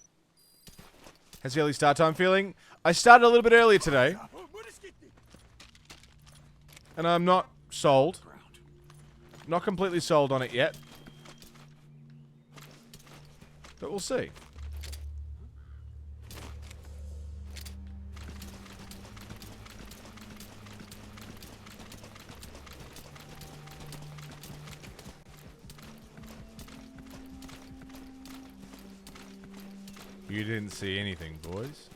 How's the early start time feeling? I started a little bit earlier today. And I'm not sold. Not completely sold on it yet. But we'll see. You didn't see anything, boys.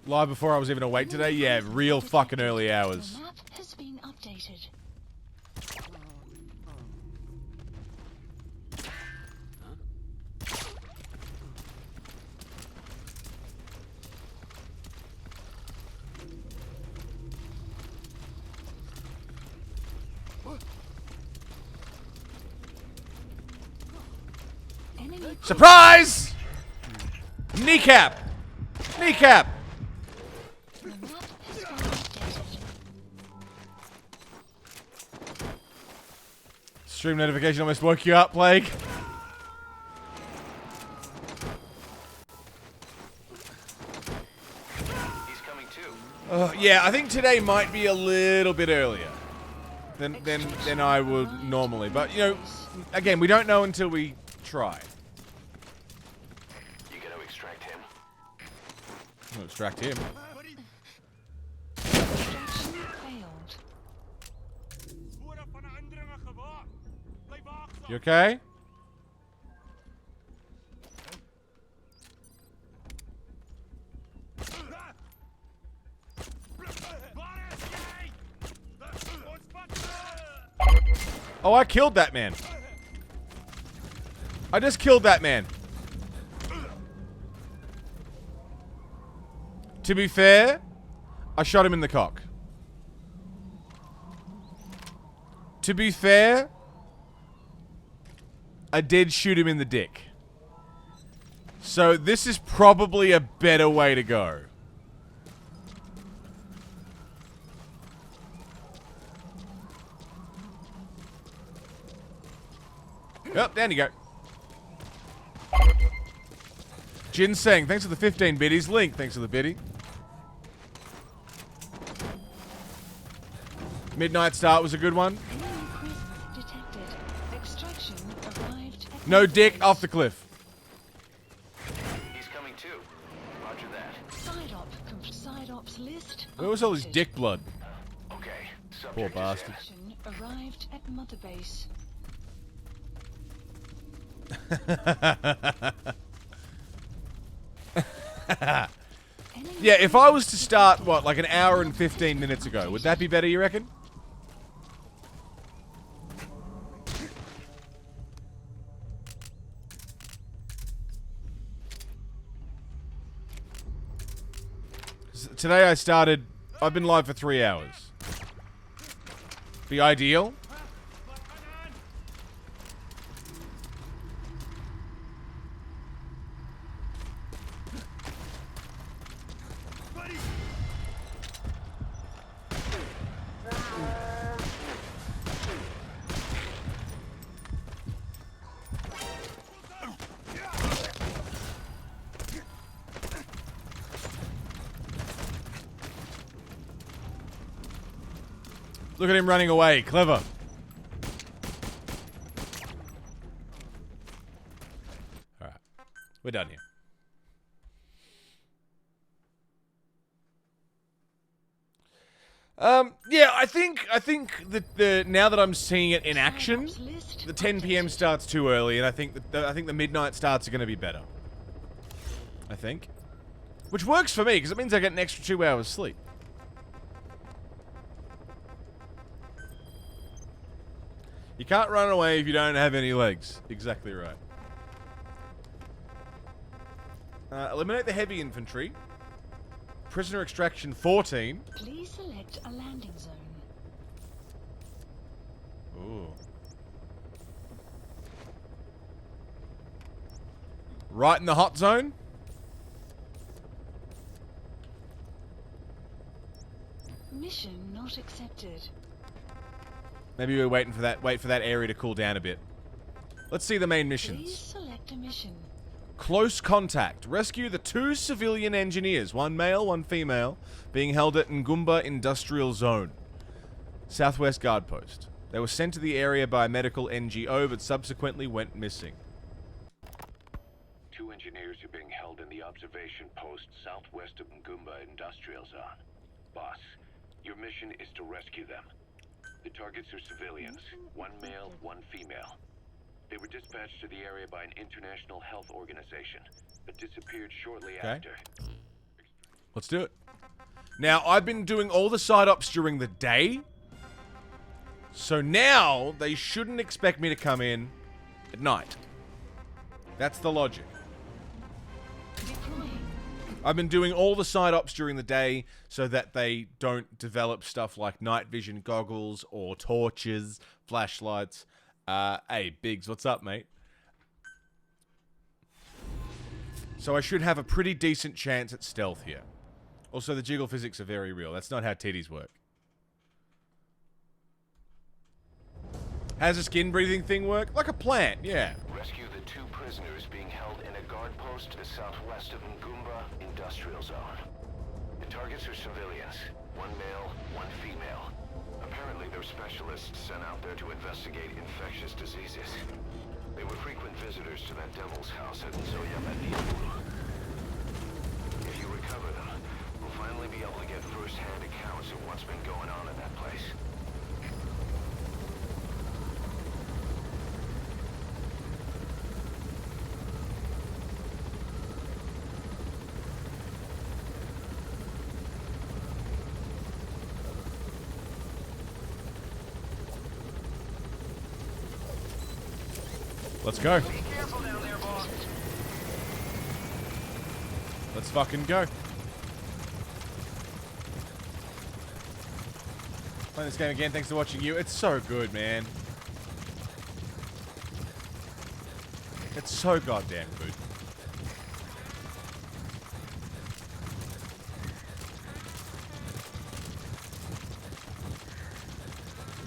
Live before I was even awake today? Yeah, real fucking early hours. The map has been updated. Enemy Surprise! Kneecap! Kneecap! The map has been updated. Stream notification almost woke you up, Plague. He's coming too. Yeah, I think today might be a little bit earlier than I would normally. But, you know, again, we don't know until we try. You gotta extract him. I'll extract him. Extraction failed. You okay? Oh, I killed that man. I just killed that man. To be fair, I shot him in the cock. To be fair, I did shoot him in the dick. So this is probably a better way to go. Yep, down you go. Ginseng, thanks for the 15 biddies. Link, thanks for the biddy. Midnight Start was a good one. Detected. Extraction arrived at No dick, off the cliff. He's coming too. Roger that. Side ops list. Where was all his updated. dick blood? Okay. Poor Subject is bastard. Extraction arrived at Mother Base. Yeah, if I was to start, what, like an hour and 15 minutes ago, would that be better, you reckon? Today I started, I've been live for 3 hours. Be ideal? Look at him running away. Clever. Alright. We're done here. Yeah, I think that now that I'm seeing it in action, the 10 p.m. start's too early, and I think the midnight starts are going to be better. I think. Which works for me, because it means I get an extra 2 hours sleep. You can't run away if you don't have any legs. Exactly right. Eliminate the heavy infantry. Prisoner extraction 14. Please select a landing zone. Ooh. Right in the hot zone. Mission not accepted. Maybe we're waiting for that. Wait for that area to cool down a bit. Let's see the main Please missions. select a mission. Close contact. Rescue the 2 civilian engineers, one male, one female, being held at Ngumba Industrial Zone, Southwest Guard Post. They were sent to the area by a medical NGO, but subsequently went missing. 2 engineers are being held in the observation post southwest of Ngumba Industrial Zone. Boss, your mission is to rescue them. The targets are civilians, 1 male, 1 female. They were dispatched to the area by an international health organization, but disappeared shortly after. Let's do it. Now, I've been doing all the side ops during the day, so now they shouldn't expect me to come in at night. That's the logic. Deploying. I've been doing all the side ops during the day so that they don't develop stuff like night vision goggles or torches, flashlights. Hey, Biggs, what's up, mate? So I should have a pretty decent chance at stealth here. Also, the jiggle physics are very real. That's not how titties work. How's the skin breathing thing work? Like a plant, yeah. Rescue the 2 prisoners being held in a guard post to the southwest of Ngumba Industrial Zone. The targets are civilians, 1 male, 1 female. Apparently they're specialists sent out there to investigate infectious diseases. They were frequent visitors to that devil's house at Nzoyamadiabulu. If you recover them, we'll finally be able to get first-hand accounts of what's been going on in that place. Let's go. Be careful down there, boss. Let's fucking go. Playing this game again, thanks for watching you. It's so good, man. It's so goddamn good.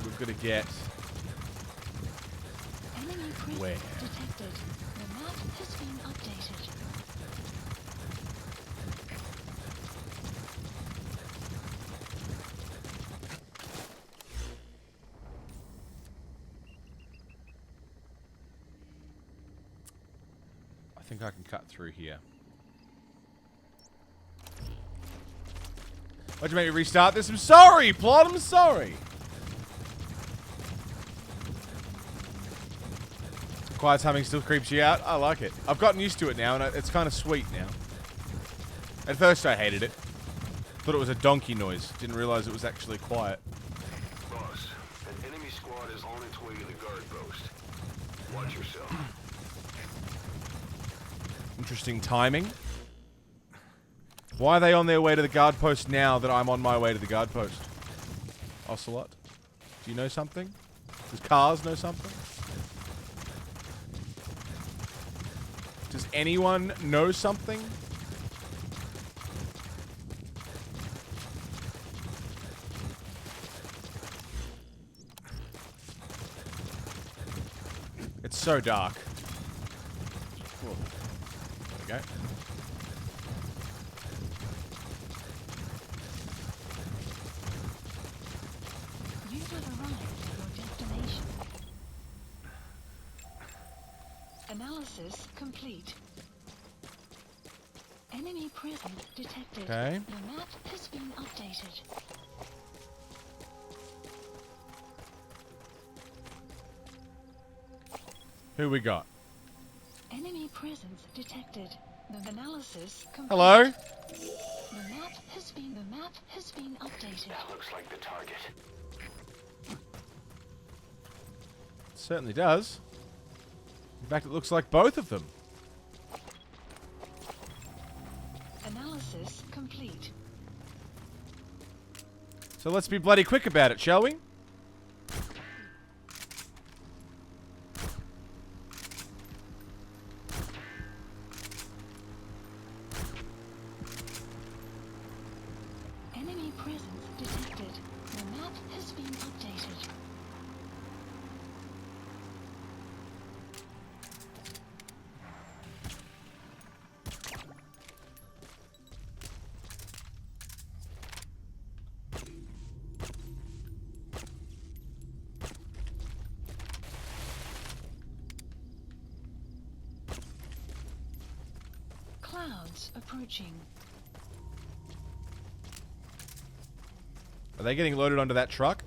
We've got to get... Enemy presence Where? detected. The map has been updated. I think I can cut through here. Why'd you make me restart this? I'm sorry, Plot. I'm sorry. Quiet timing still creeps you out. I like it. I've gotten used to it now, and it's kind of sweet now. At first, I hated it. Thought it was a donkey noise. Didn't realize it was actually quiet. Boss, an enemy squad is on its way to the guard post. Watch yourself. Interesting timing. Why are they on their way to the guard post now that I'm on my way to the guard post? Ocelot? Do you know something? Does Cars know something? Does anyone know something? It's so dark. Whoa. There we go. You have arrived at your destination. Analysis complete. Enemy presence detected. Okay. The map has been updated. Who we got? Enemy presence detected. The analysis complete. Hello? The map has been updated. That looks like the target. Certainly does. In fact, it looks like both of them. Analysis complete. So let's be bloody quick about it, shall we? Enemy presence detected. The map has been updated. Clouds approaching. Are they getting loaded onto that truck?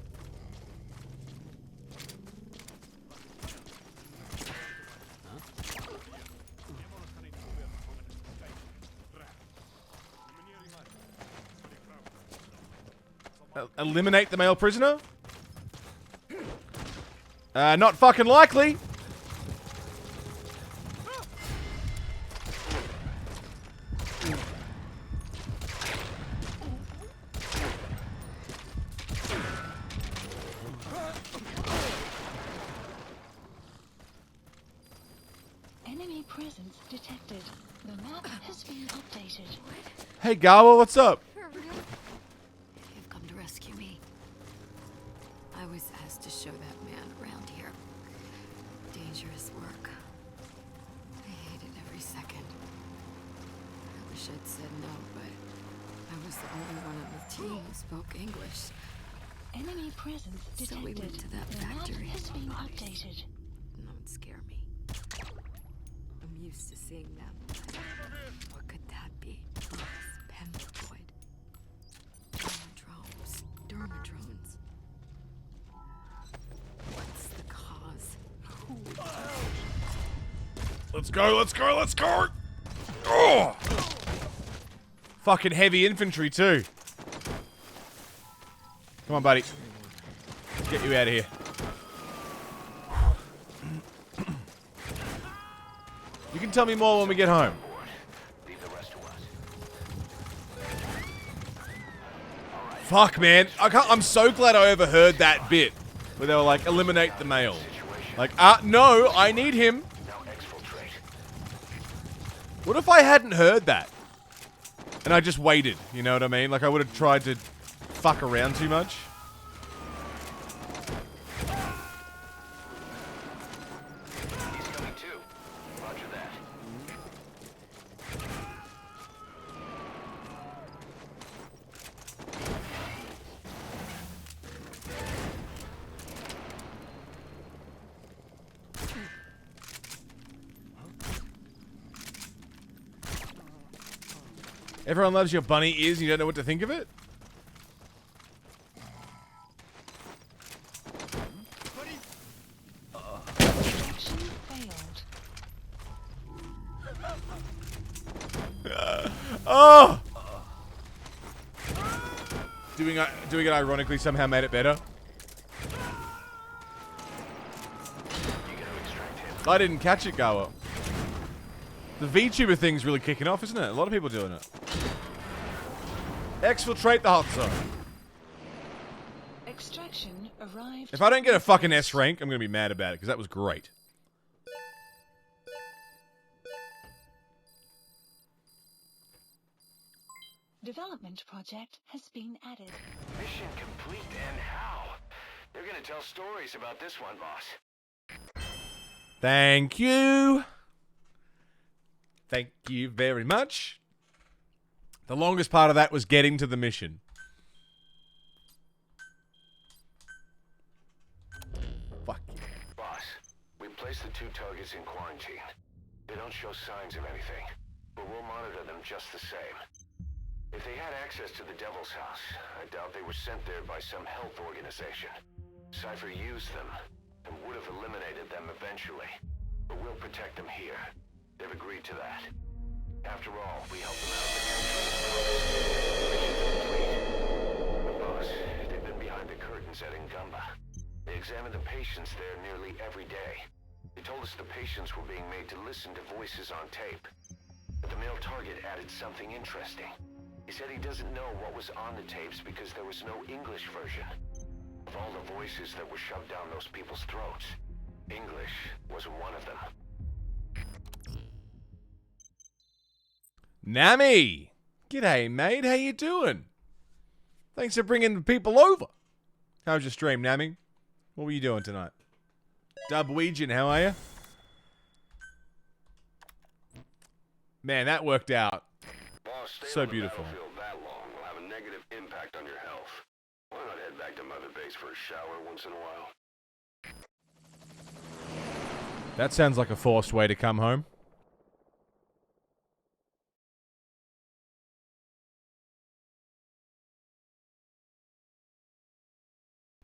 Eliminate the male prisoner? Not fucking likely. Enemy presence detected. The map has been updated. Hey, Gawa, what's up? You've come to rescue me. I was asked to show that man around here. Dangerous work. I hated every second. I wish I'd said no, but I was the only one on the team who spoke English. Enemy presence detected. So we went to that the factory. map has been Bodies. updated. Don't scare me. I'm used to seeing them. What could that be? Oh, this pemmicoid. Dermadrones. What's the cause? Let's go, let's go, let's go! Oh! Fucking heavy infantry, too. Come on, buddy. Let's get you out of here. You can tell me more when we get home. Leave the rest to us. Fuck, man. I'm so glad I overheard that bit where they were like, eliminate the male. Like, no, I need him. Now exfiltrate. What if I hadn't heard that? And I just waited, you know what I mean? Like, I would have tried to fuck around too much. He's coming too. Roger that. Everyone loves your bunny ears and you don't know what to think of it? Extraction failed. Oh! Doing it ironically somehow made it better. I didn't catch it, Gawa. The VTuber thing's really kicking off, isn't it? A lot of people doing it. Exfiltrate the hot zone. Extraction arrived. If I don't get a fucking S rank, I'm gonna be mad about it, because that was great. Development project has been added. Mission complete, and how? They're gonna tell stories about this one, boss. Thank you. Thank you very much. The longest part of that was getting to the mission. Fuck you. Boss, we placed the 2 targets in quarantine. They don't show signs of anything, but we'll monitor them just the same. If they had access to the Devil's House, I doubt they were sent there by some health organization. Cypher used them, and would have eliminated them eventually. But we'll protect them here. They've agreed to that. After all, we helped them out of the country. But boss, they've been behind the curtains at Ngumba. They examined the patients there nearly every day. They told us the patients were being made to listen to voices on tape. But the male target added something interesting. He said he doesn't know what was on the tapes because there was no English version. Of all the voices that were shoved down those people's throats, English wasn't one of them. Nami! G'day, mate. How you doing? Thanks for bringing the people over. How's your stream, Nami? What were you doing tonight? Dubwegian, how are you? Man, that worked out. Boss, staying So on the beautiful. battlefield that long will have a negative impact on your health. Why not head back to Mother Base for a shower once in a while? That sounds like a forced way to come home.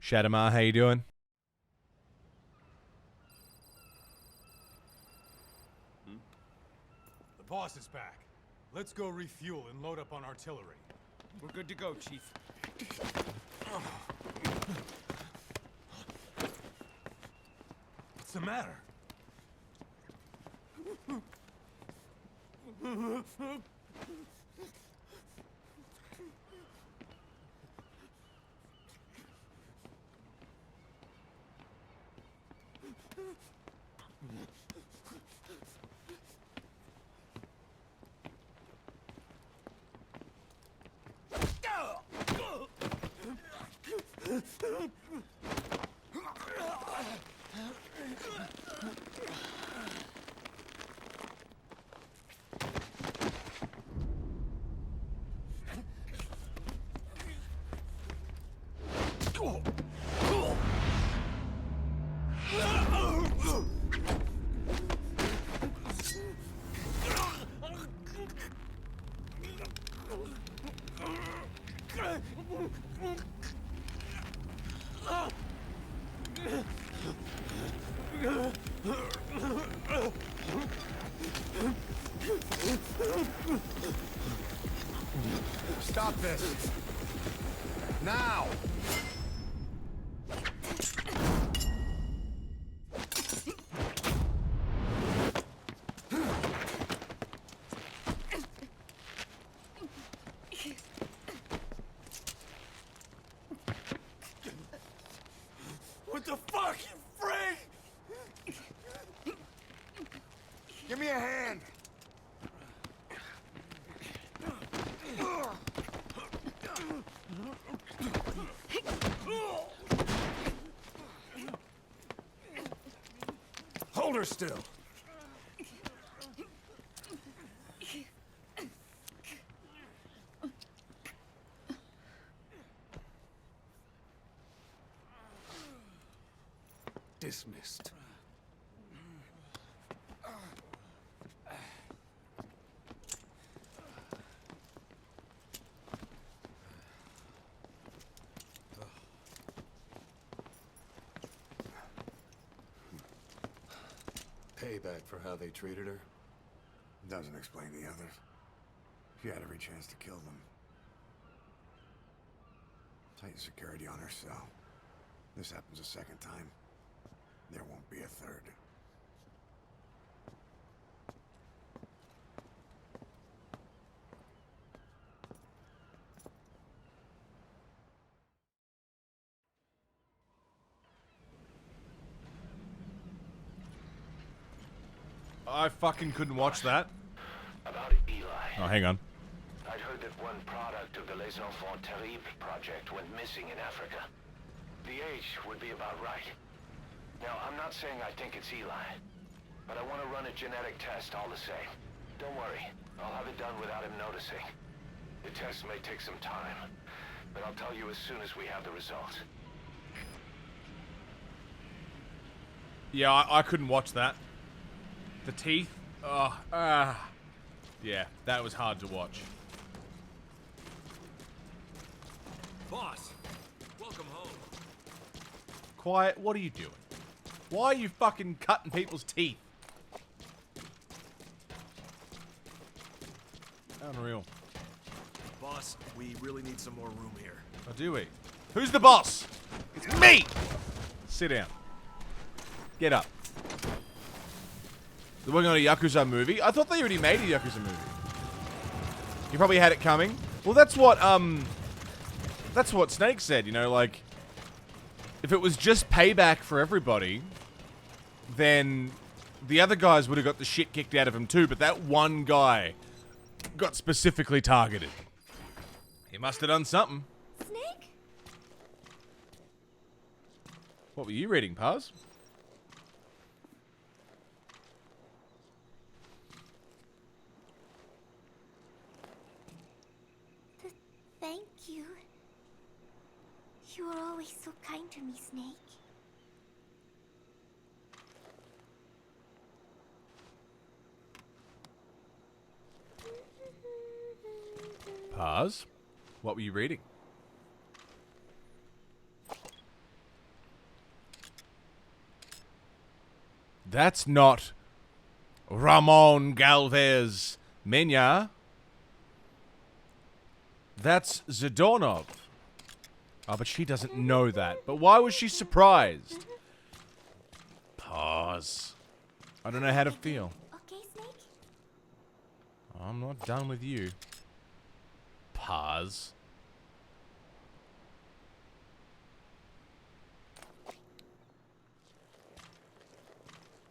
Shadamar, how you doing? The boss is back. Let's go refuel and load up on artillery. We're good to go, Chief. What's the matter? Stop this. Now! What the fuck, you freak? Give me a hand. Hold her still. Dismissed. Payback for how they treated her? Doesn't explain the others. She had every chance to kill them. Tight security on her cell. This happens a second time. There won't be a third. I fucking couldn't watch that. About Eli. Oh, hang on. I'd heard that one product of the Les Enfants Terribles project went missing in Africa. The age would be about right. Now, I'm not saying I think it's Eli, but I want to run a genetic test all the same. Don't worry, I'll have it done without him noticing. The test may take some time, but I'll tell you as soon as we have the results. Yeah, I couldn't watch that. The teeth. Oh, yeah, that was hard to watch. Boss, welcome home. Quiet, what are you doing? Why are you fucking cutting people's teeth? Unreal. Boss, we really need some more room here. Oh, do we? Who's the boss? It's me! Sit down. Get up. They're working on a Yakuza movie? I thought they already made a Yakuza movie. You probably had it coming. Well, that's what Snake said, you know, like, if it was just payback for everybody, then the other guys would have got the shit kicked out of him too, but that one guy got specifically targeted. He must have done something. Snake? What were you reading, Paz? Thank you. You were always so kind to me, Snake. Paz? What were you reading? That's not Ramon Galvez Mena. That's Zadornov. Oh, but she doesn't know that. But why was she surprised? Pause. I don't know how to feel. Okay, Snake? I'm not done with you. Pause.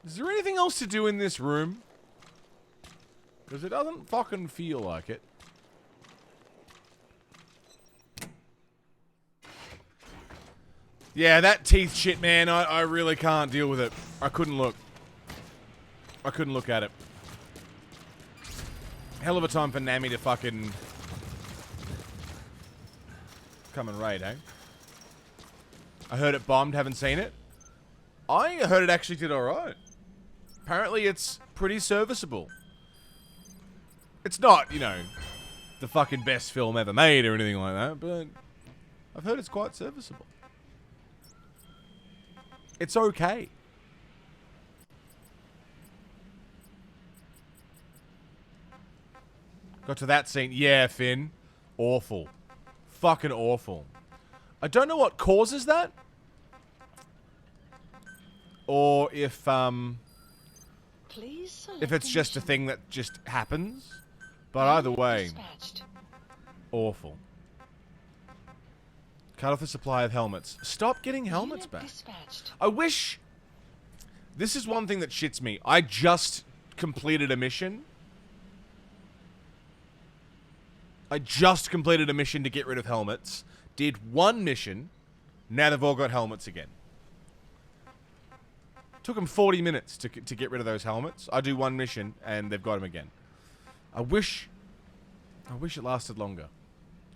Is there anything else to do in this room? Because it doesn't fucking feel like it. Yeah, that teeth shit, man, I really can't deal with it. I couldn't look. I couldn't look at it. Hell of a time for Nami to fucking come and raid, eh? I heard it bombed, haven't seen it. I heard it actually did alright. Apparently it's pretty serviceable. It's not, you know, the fucking best film ever made or anything like that, but I've heard it's quite serviceable. It's okay. Got to that scene. Yeah, Finn. Awful. Fucking awful. I don't know what causes that. Or if it's just a thing that just happens. But either way, awful. Cut off the supply of helmets. Stop getting helmets Unit back. dispatched. I wish... This is one thing that shits me. I just completed a mission. I just completed a mission to get rid of helmets. Did one mission. Now they've all got helmets again. Took them 40 minutes to get rid of those helmets. I do one mission and they've got them again. I wish it lasted longer.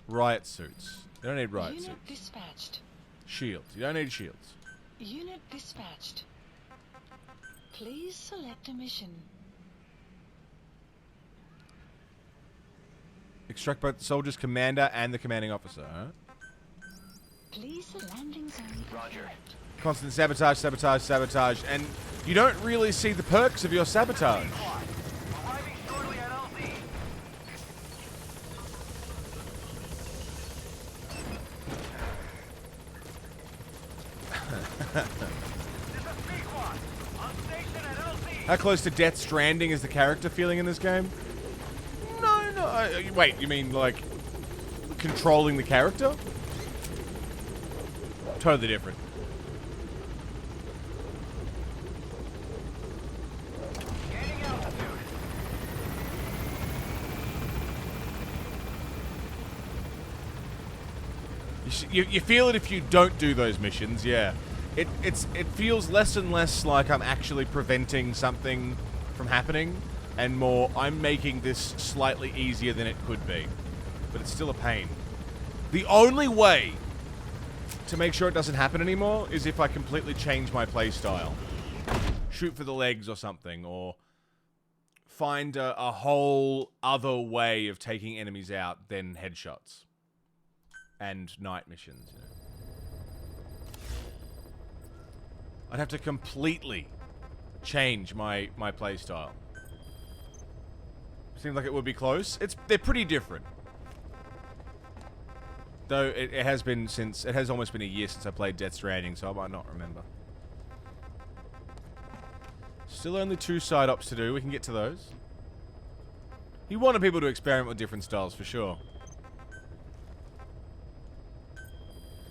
Riot suits. You don't need riot Unit suits. dispatched. Shields. You don't need shields. Unit dispatched. Please select a mission. Extract both the soldier's commander and the commanding officer, huh? Please landing zone. Roger. Constant sabotage, sabotage, sabotage, and you don't really see the perks of your sabotage. Arriving shortly at LZ. This is Pequod. On station at LZ. How close to Death Stranding is the character feeling in this game? No. Wait, you mean like controlling the character? Totally different. Gaining altitude. You feel it if you don't do those missions, yeah. It feels less and less like I'm actually preventing something from happening, and more I'm making this slightly easier than it could be. But it's still a pain. The only way to make sure it doesn't happen anymore is if I completely change my playstyle. Shoot for the legs or something, or find a whole other way of taking enemies out than headshots. And night missions, you know. I'd have to completely change my playstyle. Seems like it would be close. They're pretty different. Though it has almost been a year since I played Death Stranding, so I might not remember. Still only 2 side ops to do. We can get to those. You wanted people to experiment with different styles for sure.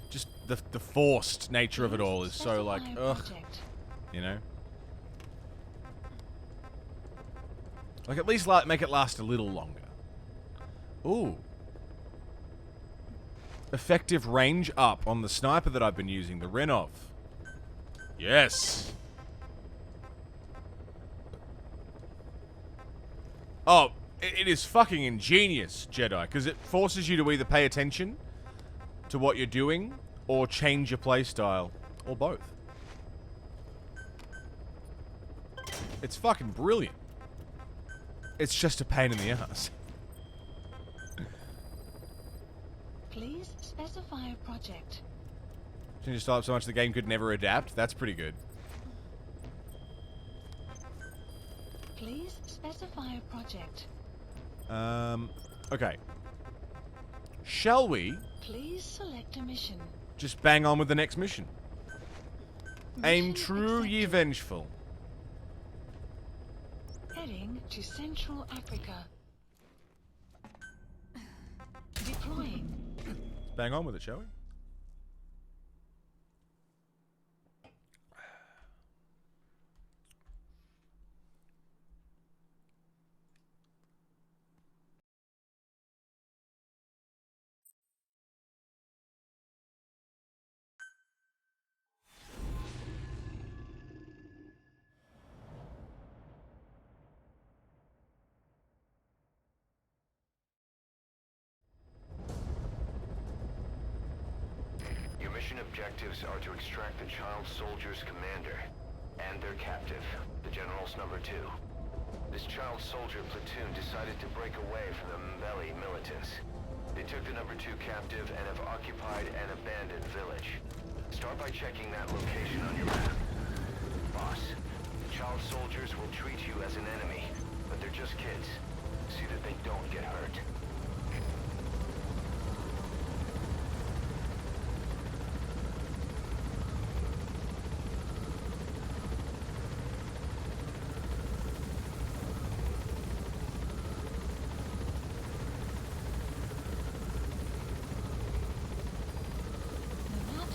Just the forced nature of it all is so like, ugh, you know? Like at least make it last a little longer. Ooh. Effective range up on the sniper that I've been using, the Renov. Yes. Oh, it is fucking ingenious, Jedi, because it forces you to either pay attention to what you're doing or change your playstyle, or both. It's fucking brilliant. It's just a pain in the ass. Please specify a project. Change your style up so much the game could never adapt. That's pretty good. Please specify a project. Okay. Shall we Please select a mission. just bang on with the next mission? Aim Mission true, ye accepted. vengeful. Heading to Central Africa. Deploying. Bang on with it, shall we? Your mission objectives are to extract the child soldier's commander and their captive, the General's number 2. This child soldier platoon decided to break away from the Mbeli militants. They took the number 2 captive and have occupied an abandoned village. Start by checking that location on your map. Boss, the child soldiers will treat you as an enemy, but they're just kids. See that they don't get hurt.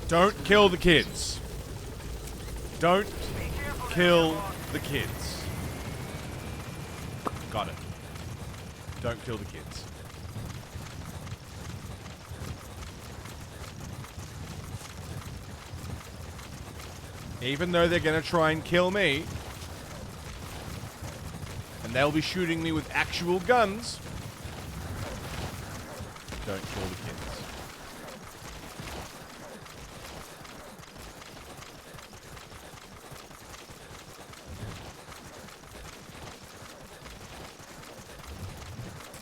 Don't kill the kids. Don't kill the kids. Got it. Don't kill the kids. Even though they're gonna try and kill me, and they'll be shooting me with actual guns, don't kill the kids.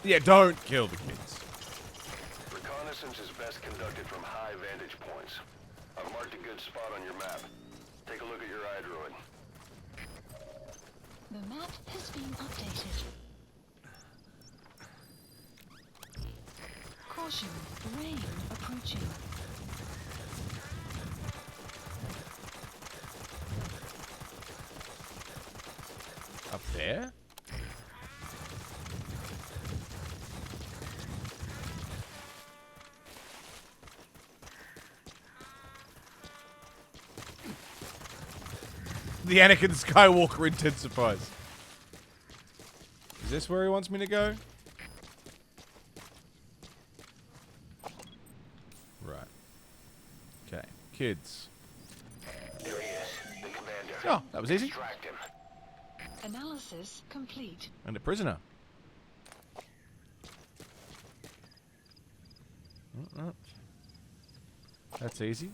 Yeah, don't kill the kids. Reconnaissance is best conducted from high vantage points. I've marked a good spot on your map. Take a look at your eye druid. The map has been updated. Caution, rain approaching. Up there? The Anakin Skywalker intensifies. Is this where he wants me to go? Right. Okay. Kids. There he is, the commander. Oh, that was easy. Extract him. Analysis complete. And a prisoner. That's easy.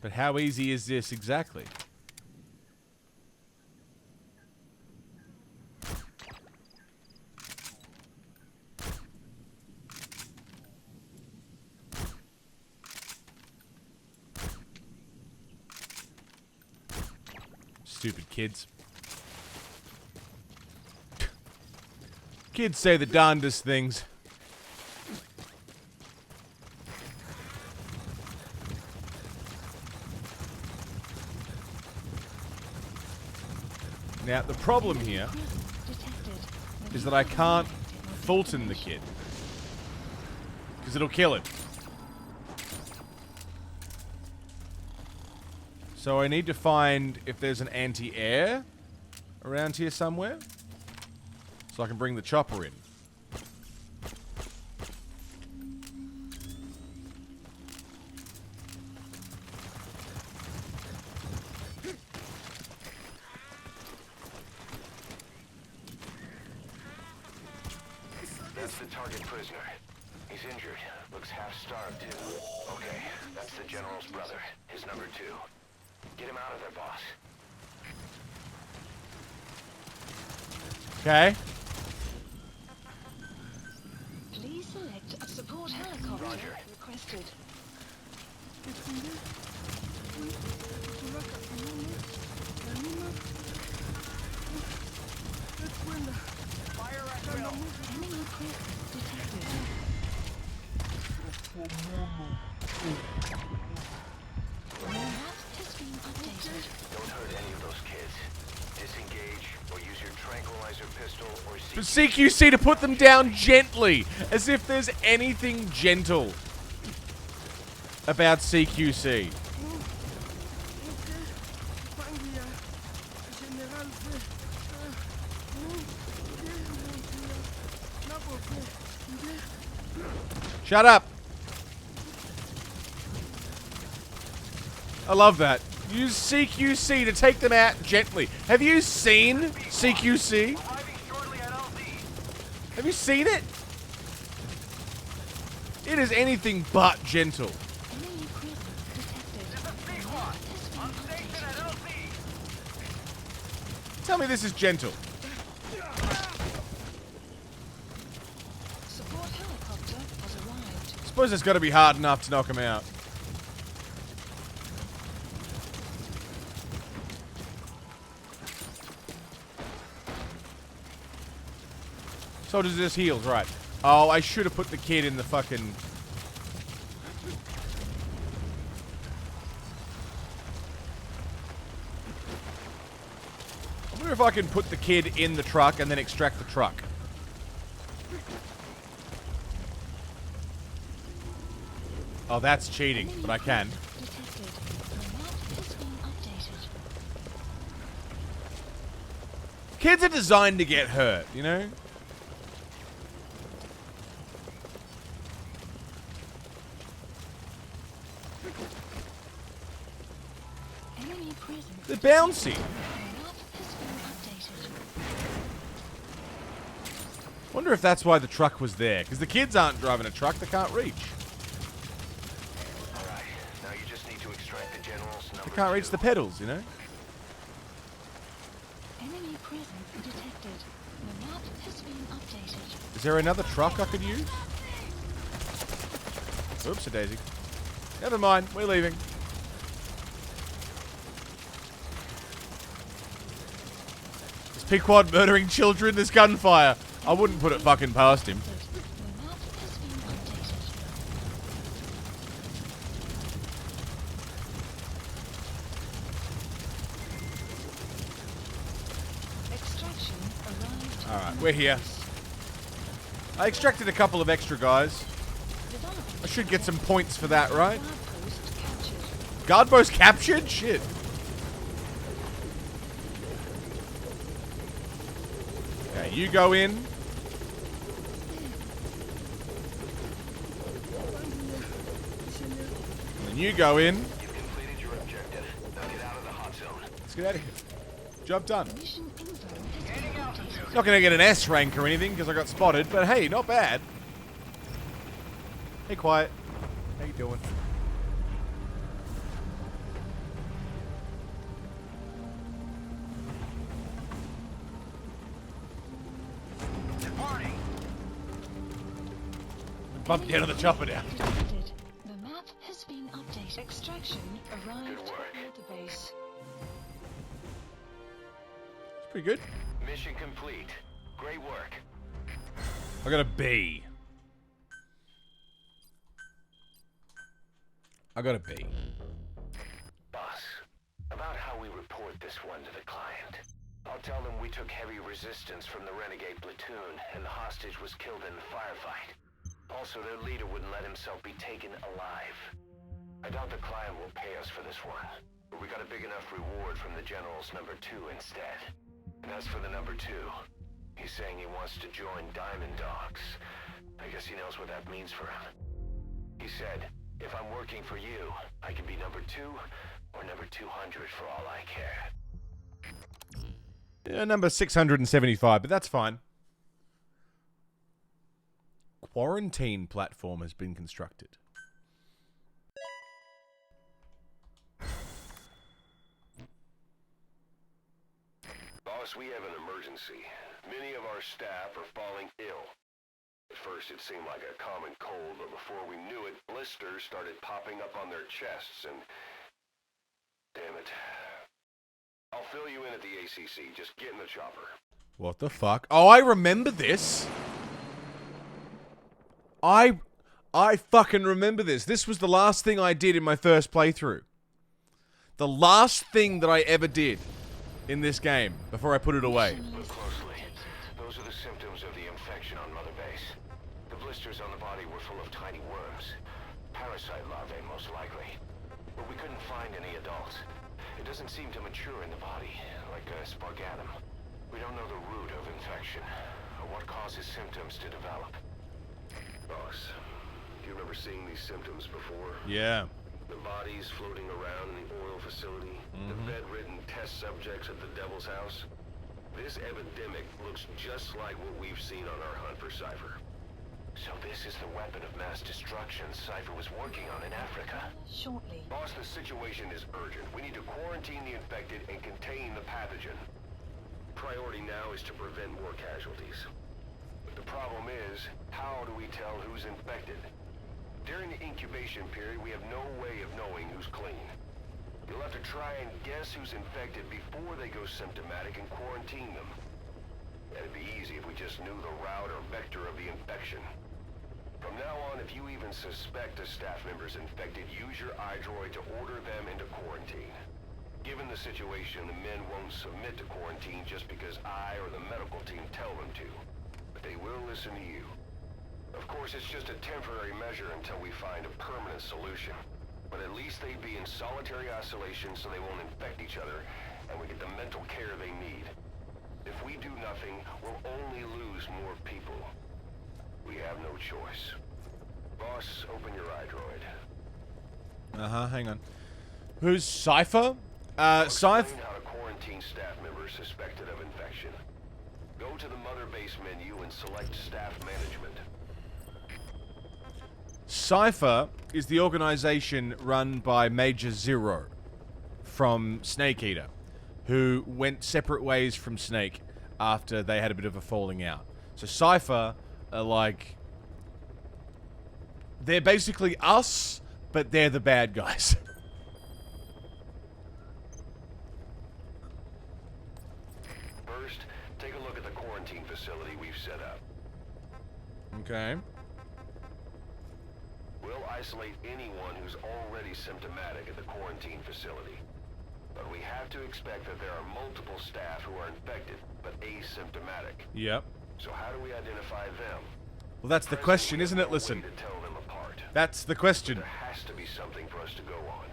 But how easy is this exactly? Stupid kids. Kids say the darndest things. Now, the problem here is that I can't Fulton the kid. Because it'll kill him. So I need to find if there's an anti-air around here somewhere. So I can bring the chopper in. That's the target prisoner. He's injured. Looks half-starved, too. Okay, that's the General's brother. His number 2. Get him out of there, boss. Okay. Please select a support helicopter Roger. requested. Fire at will. Enemy equipment detected. The map has been updated. Don't hurt any of those kids. Disengage or use your tranquilizer pistol or But CQC to put them down gently. As if there's anything gentle about CQC. Shut up. I love that. Use CQC to take them out gently. Have you seen CQC? Arriving shortly at LZ. Have you seen it? It is anything but gentle. Enemy equipment detected. This is Sequan. On station at LZ. Tell me this is gentle. Support helicopter has arrived. I suppose it's got to be hard enough to knock him out. Soldiers just healed, right. Oh, I should have put the kid in the fucking... I wonder if I can put the kid in the truck and then extract the truck. Oh, that's cheating, but I can. Detected. The map has been updated. Kids are designed to get hurt, you know? Enemy presence. They're bouncy. The map has been updated. Wonder if that's why the truck was there. Because the kids aren't driving a truck, they can't reach. Alright, now you just need to extract the general's number They can't reach 2. the pedals, you know? Enemy presence detected. The map has been updated. Is there another truck I could use? Oops, a daisy. Never mind, we're leaving. Is Pequod murdering children? There's gunfire. I wouldn't put it fucking past him. The map has been updated. Extraction arrived. Alright, we're here. I extracted a couple of extra guys. I should get some points for that, right? Post captured. Guard post captured? Shit. Okay, you go in. And then you go in. You've completed your objective. Now get out of the hot zone. Let's get out of here. Job done. Mission info has been updated. Not gonna get an S rank or anything because I got spotted, but hey, not bad. Hey, quiet. How you doing? Departing. Bump you out of the chopper now. Detected. The map has been updated. Extraction arrived Good work. at the base. It's pretty good. Mission complete. Great work. I got a B. I got a B. Boss, about how we report this one to the client. I'll tell them we took heavy resistance from the renegade platoon and the hostage was killed in the firefight. Also, their leader wouldn't let himself be taken alive. I doubt the client will pay us for this one, but we got a big enough reward from the general's number 2 instead. And as for the number 2, he's saying he wants to join Diamond Dogs. I guess he knows what that means for him. He said, if I'm working for you, I can be number 2 or number 200 for all I care. Yeah, number 675, but that's fine. Quarantine platform has been constructed. Boss, we have an emergency. Many of our staff are falling ill. At first it seemed like a common cold, but before we knew it, blisters started popping up on their chests and... Damn it. I'll fill you in at the ACC. Just get in the chopper. What the fuck? Oh, I remember this. I fucking remember this. This was the last thing I did in my first playthrough. The last thing that I ever did in this game before I put it away. Look closely. Those are the symptoms of the infection on Mother Base. The blisters on the body were full of tiny worms. Parasite larvae, most likely. But we couldn't find any adults. It doesn't seem to mature in the body, like a spargatum. We don't know the root of infection, or what causes symptoms to develop. Boss, do you remember seeing these symptoms before? Yeah. The bodies floating around in the oil facility, the bedridden test subjects at the Devil's House. This epidemic looks just like what we've seen on our hunt for Cypher. So this is the weapon of mass destruction Cypher was working on in Africa. Shortly. Boss, the situation is urgent. We need to quarantine the infected and contain the pathogen. Priority now is to prevent more casualties. But the problem is, how do we tell who's infected? During the incubation period, we have no way of knowing who's clean. You'll have to try and guess who's infected before they go symptomatic and quarantine them. It'd be easy if we just knew the route or vector of the infection. From now on, if you even suspect a staff member's infected, use your iDroid to order them into quarantine. Given the situation, the men won't submit to quarantine just because I or the medical team tell them to. But they will listen to you. Of course, it's just a temporary measure until we find a permanent solution. But at least they'd be in solitary isolation so they won't infect each other, and we get the mental care they need. If we do nothing, we'll only lose more people. We have no choice. Boss, open your iDroid. Hang on. Who's Cypher? Cypher. How to quarantine staff members suspected of infection. Go to the Mother Base menu and select Staff Management. Cypher is the organization run by Major Zero from Snake Eater, who went separate ways from Snake after they had a bit of a falling out. So Cypher are like... they're basically us, but they're the bad guys. First, take a look at the quarantine facility we've set up. Okay. We'll isolate anyone who's already symptomatic at the quarantine facility. But we have to expect that there are multiple staff who are infected, but asymptomatic. Yep. So how do we identify them? Well, that's the question, isn't it? Listen. To tell them apart. That's the question. There has to be something for us to go on.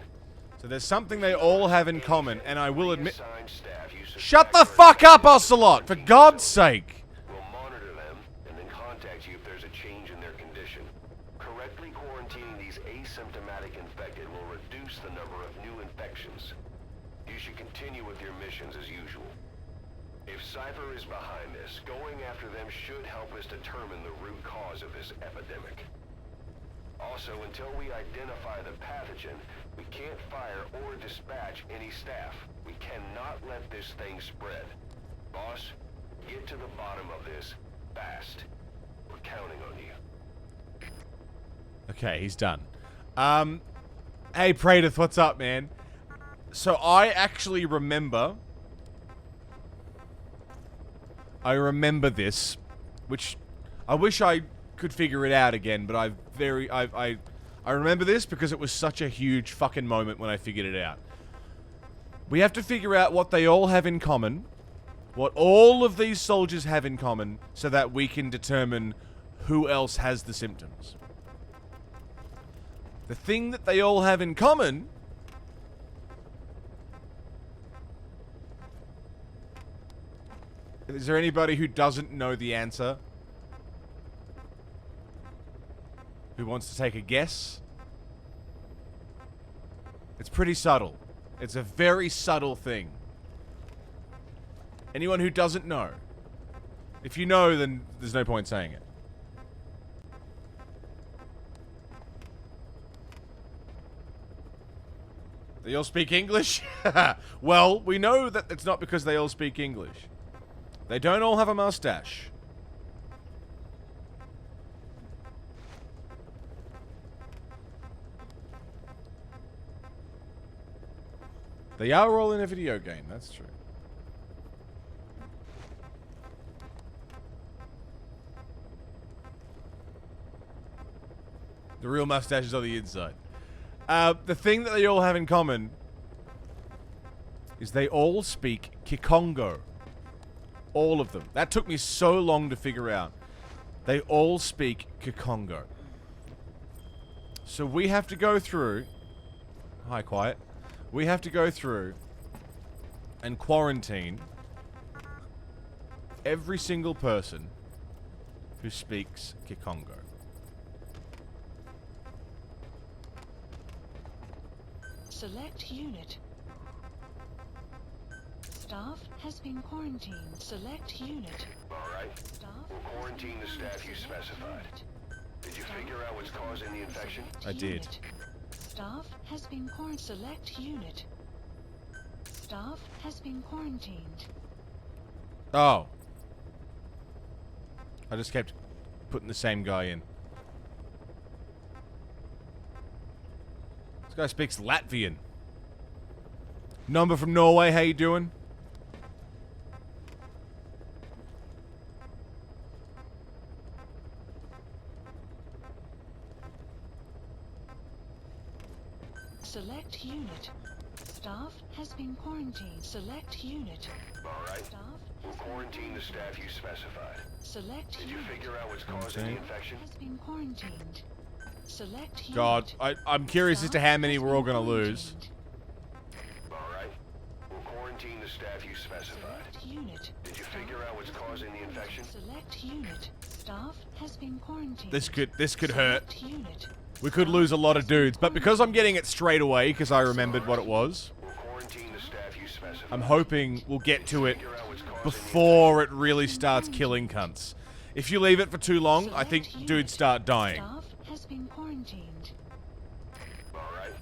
So there's something they all have in common, and I will admit... Staff you Shut the fuck up, Ocelot! For God's sake! We'll monitor them, and then contact you if there's a change in their condition. Correctly quarantining these asymptomatic infected will reduce the number of new infections. You should continue with your missions as usual. If Cypher is behind this, going after them should help us determine the root cause of this epidemic. Also, until we identify the pathogen, we can't fire or dispatch any staff. We cannot let this thing spread. Boss, get to the bottom of this fast. We're counting on you. Okay, he's done. Hey, Praedyth, what's up, man? So I actually remember... I remember this, which I wish I could figure it out again, but I remember this because it was such a huge fucking moment when I figured it out. We have to figure out what they all have in common, what all of these soldiers have in common, so that we can determine who else has the symptoms. The thing that they all have in common... Is there anybody who doesn't know the answer? Who wants to take a guess? It's pretty subtle. It's a very subtle thing. Anyone who doesn't know? If you know, then there's no point saying it. They all speak English? Well, we know that it's not because they all speak English. They don't all have a mustache. They are all in a video game, that's true. The real mustaches are the inside. The thing that they all have in common is they all speak Kikongo. All of them. That took me so long to figure out. They all speak Kikongo. So we have to go through... Hi, quiet. We have to go through and quarantine every single person who speaks Kikongo. Select unit. Staff has been quarantined. Select unit. Alright. We'll quarantine the staff you specified. Did you figure out what's causing the infection? I did. Staff has been quarantined. Select unit. Staff has been quarantined. Oh. I just kept putting the same guy in. This guy speaks Latvian. Number from Norway, how you doing? Select unit. Staff has been quarantined. Select unit. Alright. Staff We'll quarantine the staff you specified. Select Did you unit. figure out what's causing the infection? Has been quarantined. Select unit. God, I'm curious as to how many we're all gonna lose. Alright. We'll quarantine the staff you specified. Select unit. Did you figure out what's causing the infection? Select unit. Staff has been quarantined. This could hurt. Select unit. We could lose a lot of dudes, but because I'm getting it straight away, because I remembered what it was, We'll quarantine the staff you specified. I'm hoping we'll get to it before it really starts killing cunts. If you leave it for too long, I think dudes start dying. Staff has been quarantined. Alright.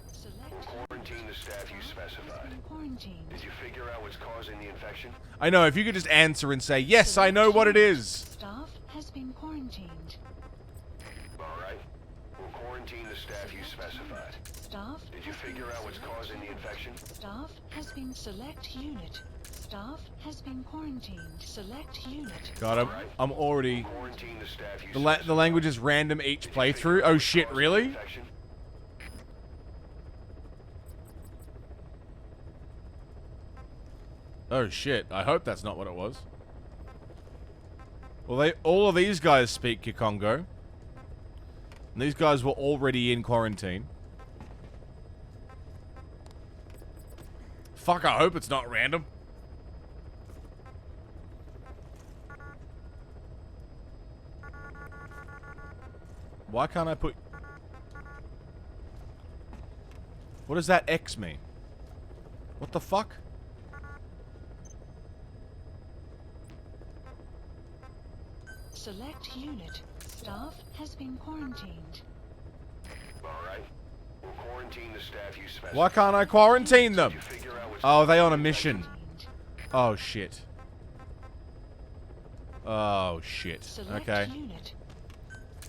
We'll quarantine the staff you specified. Quarantined. Did you figure out what's causing the infection? I know, if you could just answer and say, yes, I know what it is. Staff has been quarantined. Alright. We'll quarantine the staff you specified. Staff. Did you figure out what's causing the infection? Staff has been select unit. Staff has been quarantined. Select unit. God, I'm already... Quarantine the staff you The language is random each playthrough? Oh shit, really? infection? Oh shit, I hope that's not what it was. Well, all of these guys speak Kikongo. And these guys were already in quarantine. Fuck, I hope it's not random. Why can't I put... What does that X mean? What the fuck? Select unit. Staff has been quarantined. Alright. We'll quarantine the staff you specified. Why can't I quarantine them? Did you figure out what's Oh, are they on a mission? Oh, shit. Oh, shit. Select Okay. unit.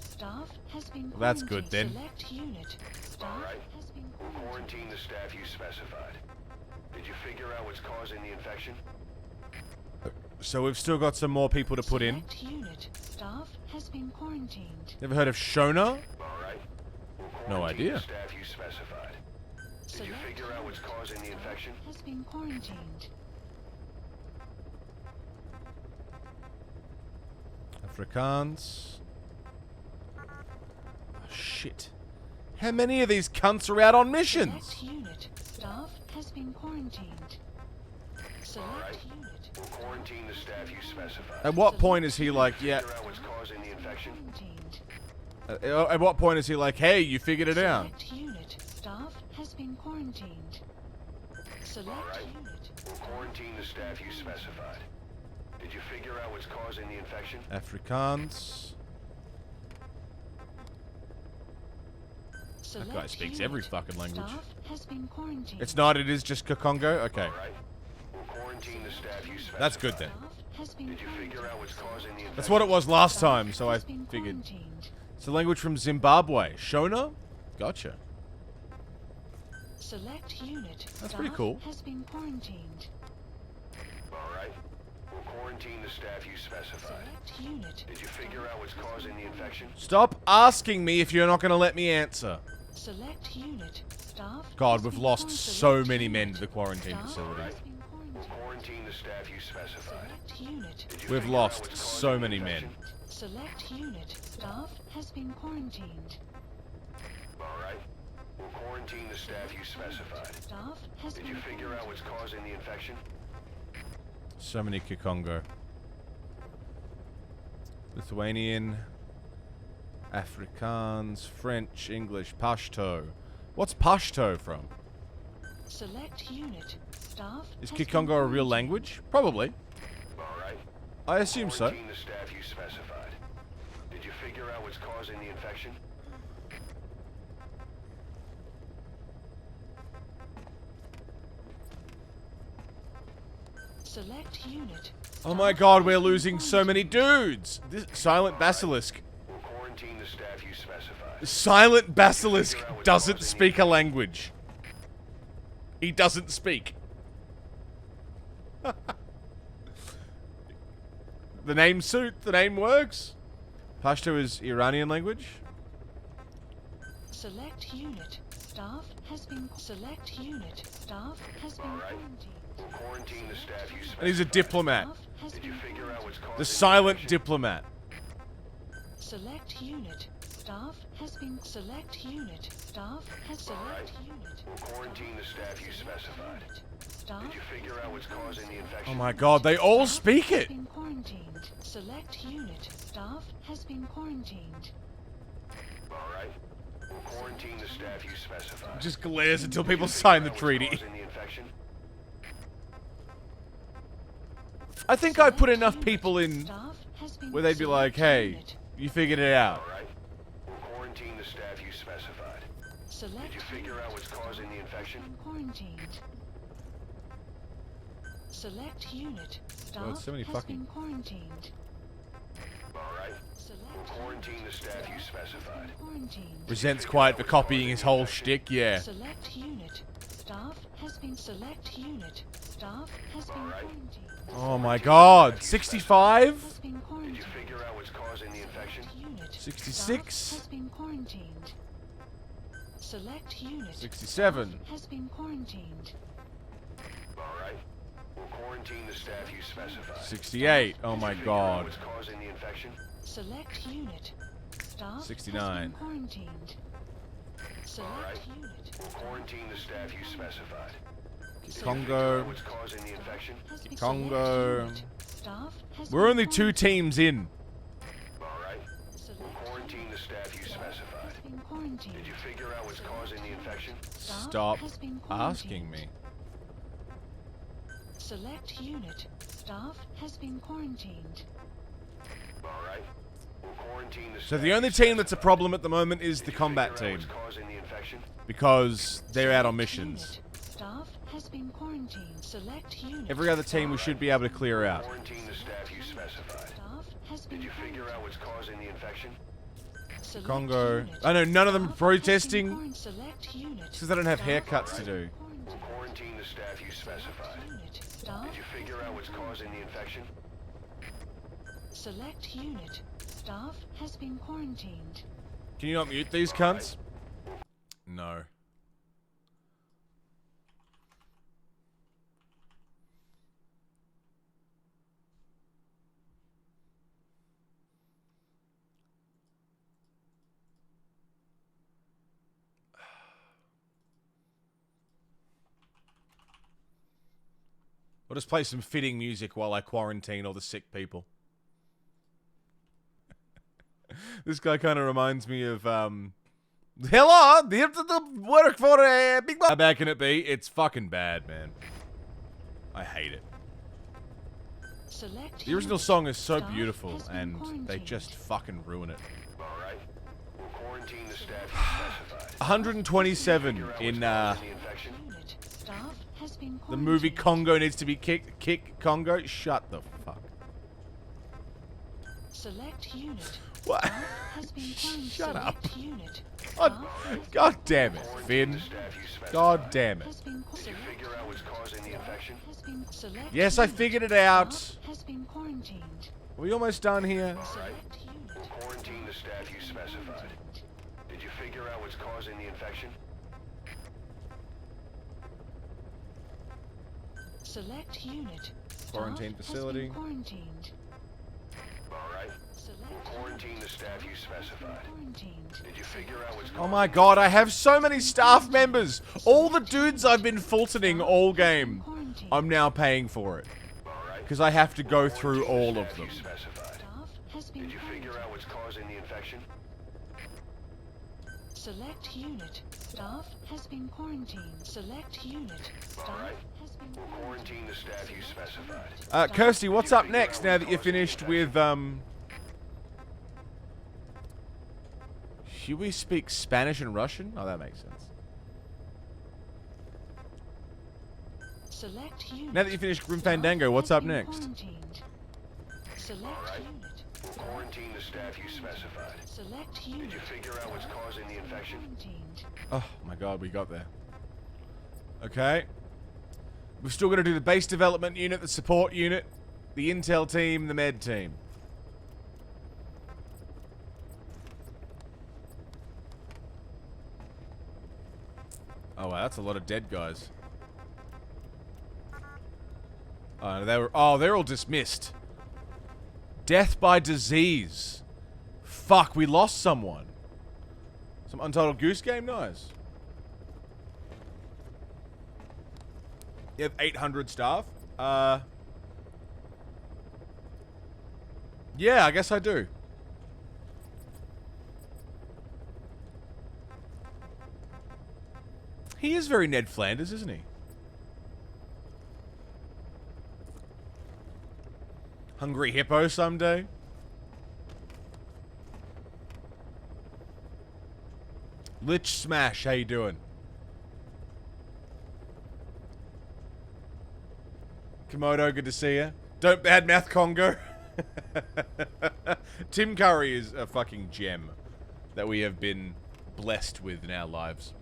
Staff has been Well, that's good then. Select unit. Staff Alright. has been We'll quarantine the staff you specified. Did you figure out what's causing the infection? So we've still got some more people to put in. Select unit. Staff has been quarantined. Never heard of Shona? Alright. We'll No quarantine idea. the staff you specified. Did you Select figure out what's causing the infection? Has been quarantined. Afrikaans. Oh, shit. How many of these cunts are out on missions? Select unit. Staff has been quarantined. Select unit. We'll quarantine the staff you specified. At what point is he like, yeah... Figure out what's causing the infection? Quarantined. At what point is he like, hey, you figured it out? Select unit. Staff has been quarantined. Select Alright. unit. We'll quarantine the staff you specified. Did you figure out what's causing the infection? Afrikaans. That guy speaks every fucking language. Staff has been quarantined. It's not, it is just Kikongo? Okay. Alright. We'll quarantine the staff you specified. That's good then. Staff has been Did you figure out what's causing the infection? That's what it was last time, so I has been figured. quarantined. It's a language from Zimbabwe. Shona? Gotcha. Select unit. That's pretty Staff cool. Has been quarantined. Alright. We'll quarantine the staff you specified. Select unit. Did you figure out what's causing the infection? Stop asking me if you're not going to let me answer. Select unit. Staff. God, has we've been lost quarantined. so many men Unit. to the quarantine Staff facility. has been We'll quarantined. quarantine the staff you specified. Select unit. Did you We've figure out lost what's so causing the many men. infection? Select unit. Staff has been quarantined. Alright. We'll quarantine the staff you specified. Staff has Did been you figure out what's causing the infection? So many Kikongo. Lithuanian, Afrikaans, French, English, Pashto. What's Pashto from? Select unit. Staff. Is has been Kikongo a real quarantined. language? Probably. Alright. I assume so. Quarantine the staff you specified. Did you figure out what's causing the infection? Select unit. Oh my god, we're losing so many dudes! This Silent Basilisk. We'll quarantine the staff you specified. Silent Basilisk doesn't speak a language. He doesn't speak. The name the name works. Pashto is Iranian language. Select unit. Staff has been select unit. Staff has been quarantined. We'll quarantine the staff you And specified. he's a diplomat. Staff has Did you been figure out what's causing The silent infection? diplomat. select unit. Staff has been select unit. Staff has select unit. We'll quarantine the staff you specified. Staff Did you figure out what's causing the infection? Oh my god, they all speak has it! been quarantined. Select unit. Staff has been quarantined. Alright. We'll quarantine the staff you specified. Just glares until Did you people figure sign the out what's treaty. causing the infection? I think I put enough Select people unit. in Staff has been where they'd be like, select hey, unit. you figured it out. Alright. We'll quarantine the staff you specified. Select Did you figure out what's causing the infection? been quarantined. Select unit. Staff God, so many has fucking- been quarantined. Alright. Select We'll quarantine the staff you specified. quarantined. Resents quiet for copying his whole shtick, yeah. Select unit. Staff has been select unit. Staff has been quarantined. Oh my god, 65? Has been Did you quarantined. figure out what's causing the infection? Unit. 66? Staff has been quarantined. Select unit. 67. Staff has been quarantined. Alright. We'll quarantine the staff you specified. 68. Oh Did my you figure out god. what's causing the infection? Select unit. Staff 69. has been quarantined. Select Alright. unit. We'll quarantine the staff you specified. Congo. What's causing the infection? Has been Congo. select unit. Staff has We're been only 2 teams in. Alright. Select We'll quarantine the staff you specified. been quarantined. Did you figure out what's causing the infection? Stop has been asking quarantined. me. Select unit. Staff has been quarantined. Alright. We'll quarantine the So staff the only you team that's a specified. problem at the moment is the Did you combat figure out team. what's causing the infection? Because they're out on Select missions. unit. Staff has been quarantined. Select unit. Every other team we should be able to clear out. Quarantine the staff you specified. Staff has been Did you figure out what's causing the infection? Select Congo. unit. I know none of them Staff has been protesting. Select unit. Because they don't have Staff haircuts to has do. been We'll quarantine the staff you specified. unit. Staff Did you figure out what's causing the infection? Select unit. Staff has been quarantined. Can you not mute these cunts? No. I'll just play some fitting music while I quarantine all the sick people. This guy kind of reminds me of, hello, here to the work for a big... How bad can it be? It's fucking bad, man. I hate it. Select The original unit. song is so Staff beautiful, has been and they quarantined. just fucking ruin it. Alright. We'll quarantine the staff you specified. 127 Figure out in, what's causing the infection? Unit. Staff has been the movie quarantined. Congo needs to be kicked. Kick Congo? Shut the fuck. Select unit. What? Staff has been quarantined. Shut up. Select unit. God, Staff God damn it, Finn. The staff you specified. God damn it. has been Did you figure out what's causing the infection? has been select Yes, I unit. figured it out. Staff has been quarantined. Are we almost done here? Select unit. We'll quarantine the staff you specified. Did you figure out what's causing the infection? Select unit. Staff Quarantine has facility. been quarantined. Alright. Select We'll quarantine the staff you specified. quarantined. Did you figure out what's Oh my god, I have so many staff members! All the dudes I've been fultoning all game. Quarantined. I'm now paying for it. Alright. Because I have to go through all of them. You specified. Staff has been Did you figure out what's causing the infection? Select unit. Staff has been quarantined. Select unit. Staff Alright. has been We'll quarantine the staff you specified. Kirsty, what's up next now that you're finished with, Should we speak Spanish and Russian? Oh, that makes sense. Select unit. Now that you finished Grim Fandango, Staff what's has up been next? quarantined. Select Alright. unit. We'll quarantine the staff you specified. Select Did unit. you figure out what's causing the infection? Quarantined. Oh my god, we got there. Okay. We've still got to do the base development unit, the support unit, the intel team, the med team. Oh wow, that's a lot of dead guys. They're all dismissed. Death by disease. Fuck, we lost someone. Some Untitled Goose Game, nice. You have 800 staff? Yeah, I guess I do. He is very Ned Flanders, isn't he? Hungry Hippo someday? Lich Smash, how you doing? Komodo, good to see you. Don't badmouth Congo. Tim Curry is a fucking gem that we have been blessed with in our lives.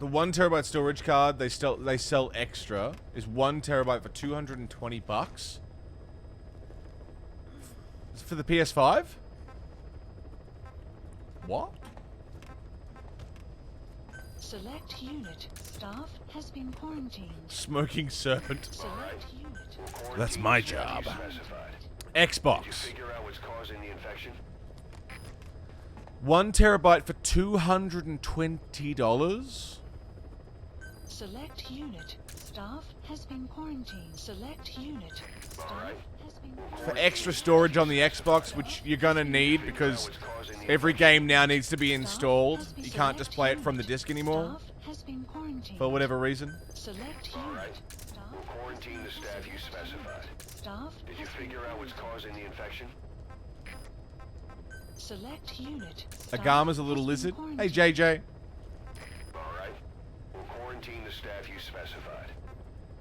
The 1 terabyte storage card they sell extra is 1 terabyte for 220 bucks. For the PS5? What? Select unit. Staff has been quarantined. Smoking serpent. Select unit. That's my job. Xbox. Did you figure out what's causing the infection? 1 terabyte for $220? Select unit. Staff has been quarantined. Select unit. Staff has been For extra storage on the Xbox, which you're gonna need because every game now needs to be installed. You can't just play it from the disc anymore. Staff has been quarantined. For whatever reason. Select All right. unit. Staff We'll quarantine the staff you specified. Staff Did you has been figure out what's causing the infection? Select unit. Staff Agama's a little has been lizard. Hey, quarantined. JJ. All right. We'll quarantine the staff you specified.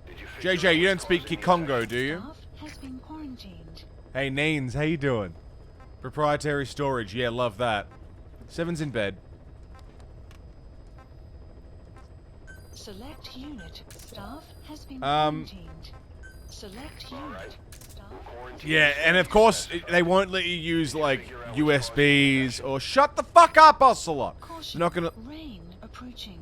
Did you figure out JJ, you don't what's speak causing the Kikongo, infection? do you? Staff has been quarantined. Hey, Nanes, how you doing? Proprietary storage. Yeah, love that. Seven's in bed. Select unit. Staff has been Um, quarantined. Select All right. unit. Staff We'll quarantine Yeah, the staff and of you course, specified. they won't let you use, like, USBs or shut the fuck up, Ocelot. Caution. They're not gonna... Rain approaching.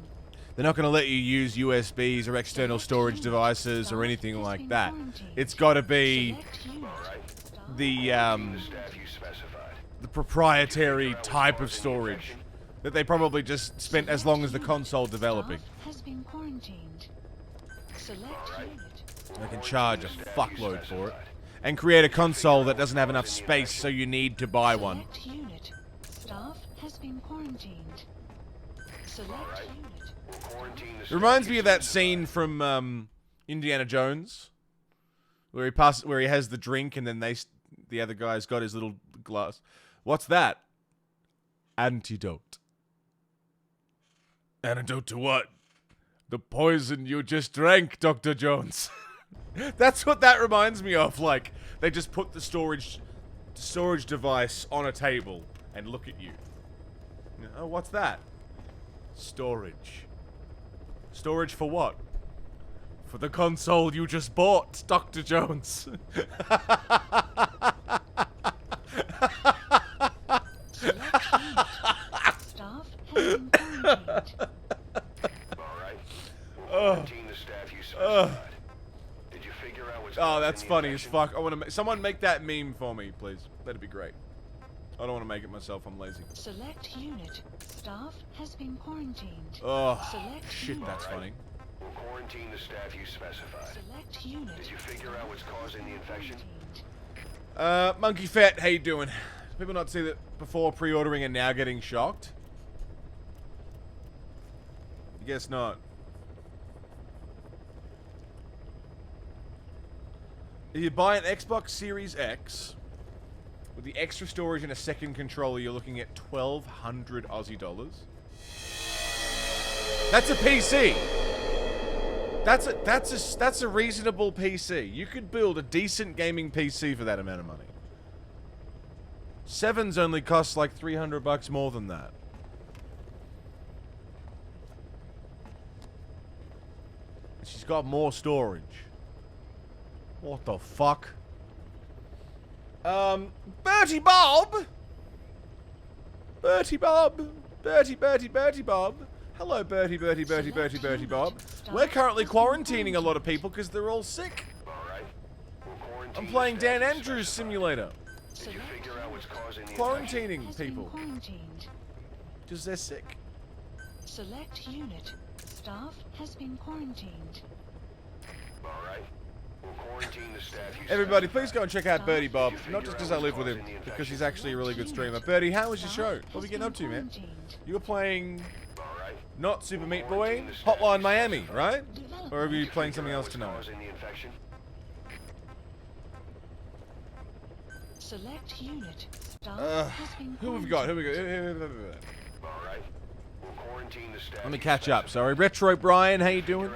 They're not going to let you use USBs or external storage devices or anything like that. It's got to be Select unit. Staff the The staff you specified. the proprietary type of storage that they probably just spent as long as the console developing. Staff has been quarantined. Select unit. They can charge a fuckload for it and create a console that doesn't have enough space, so you need to buy one. Select unit. Staff has been quarantined. Select unit. We'll quarantine the It staff reminds you me of that specified. scene from Indiana Jones, where he has the drink and then the other guy's got his little glass. What's that? Antidote. Antidote to what? The poison you just drank, Dr. Jones. That's what that reminds me of. Like, they just put the storage device on a table and look at you. Oh, what's that? Storage. Storage for what? For the console you just bought, Dr. Jones. Select unit. Staff has been quarantined. All right. We'll quarantine the staff you specified. Did you figure out what's Oh, causing that's the funny as infection? fuck. I want to someone make that meme for me, please. That'd be great. I don't want to make it myself. I'm lazy. Select unit. Staff has been quarantined. Oh, Select shit, unit. that's funny. We'll quarantine the staff you specified. Select unit. Did you figure out what's causing the infection? Quarantined. Monkey Fat, how you doing? People not see that before pre-ordering and now getting shocked? I guess not. If you buy an Xbox Series X with the extra storage and a second controller, you're looking at 1,200 Aussie dollars. That's a PC. That's a reasonable PC. You could build a decent gaming PC for that amount of money. 7's only costs like 300 bucks more than that. She's got more storage. What the fuck? Bertie Bob? Bertie Bob. Bertie Bob. Hello, Bertie Bob. We're currently quarantining a lot of people because they're all sick. I'm playing Dan Andrews Simulator. Quarantining people. Because they're sick. Select unit. Staff has been quarantined. Alright. We'll quarantine the staff. Everybody, please go and check out Bertie Bob. Not just because I live with him, because he's actually a really good streamer. Bertie, how was your show? What were you getting up to, man? You were playing not Super Meat Boy, Hotline Miami, right? Or are you playing something else tonight? Select unit. Staff has been Who have we got? Alright. We'll quarantine the staff. Let me catch up. Sorry, Retro Brian, how you doing?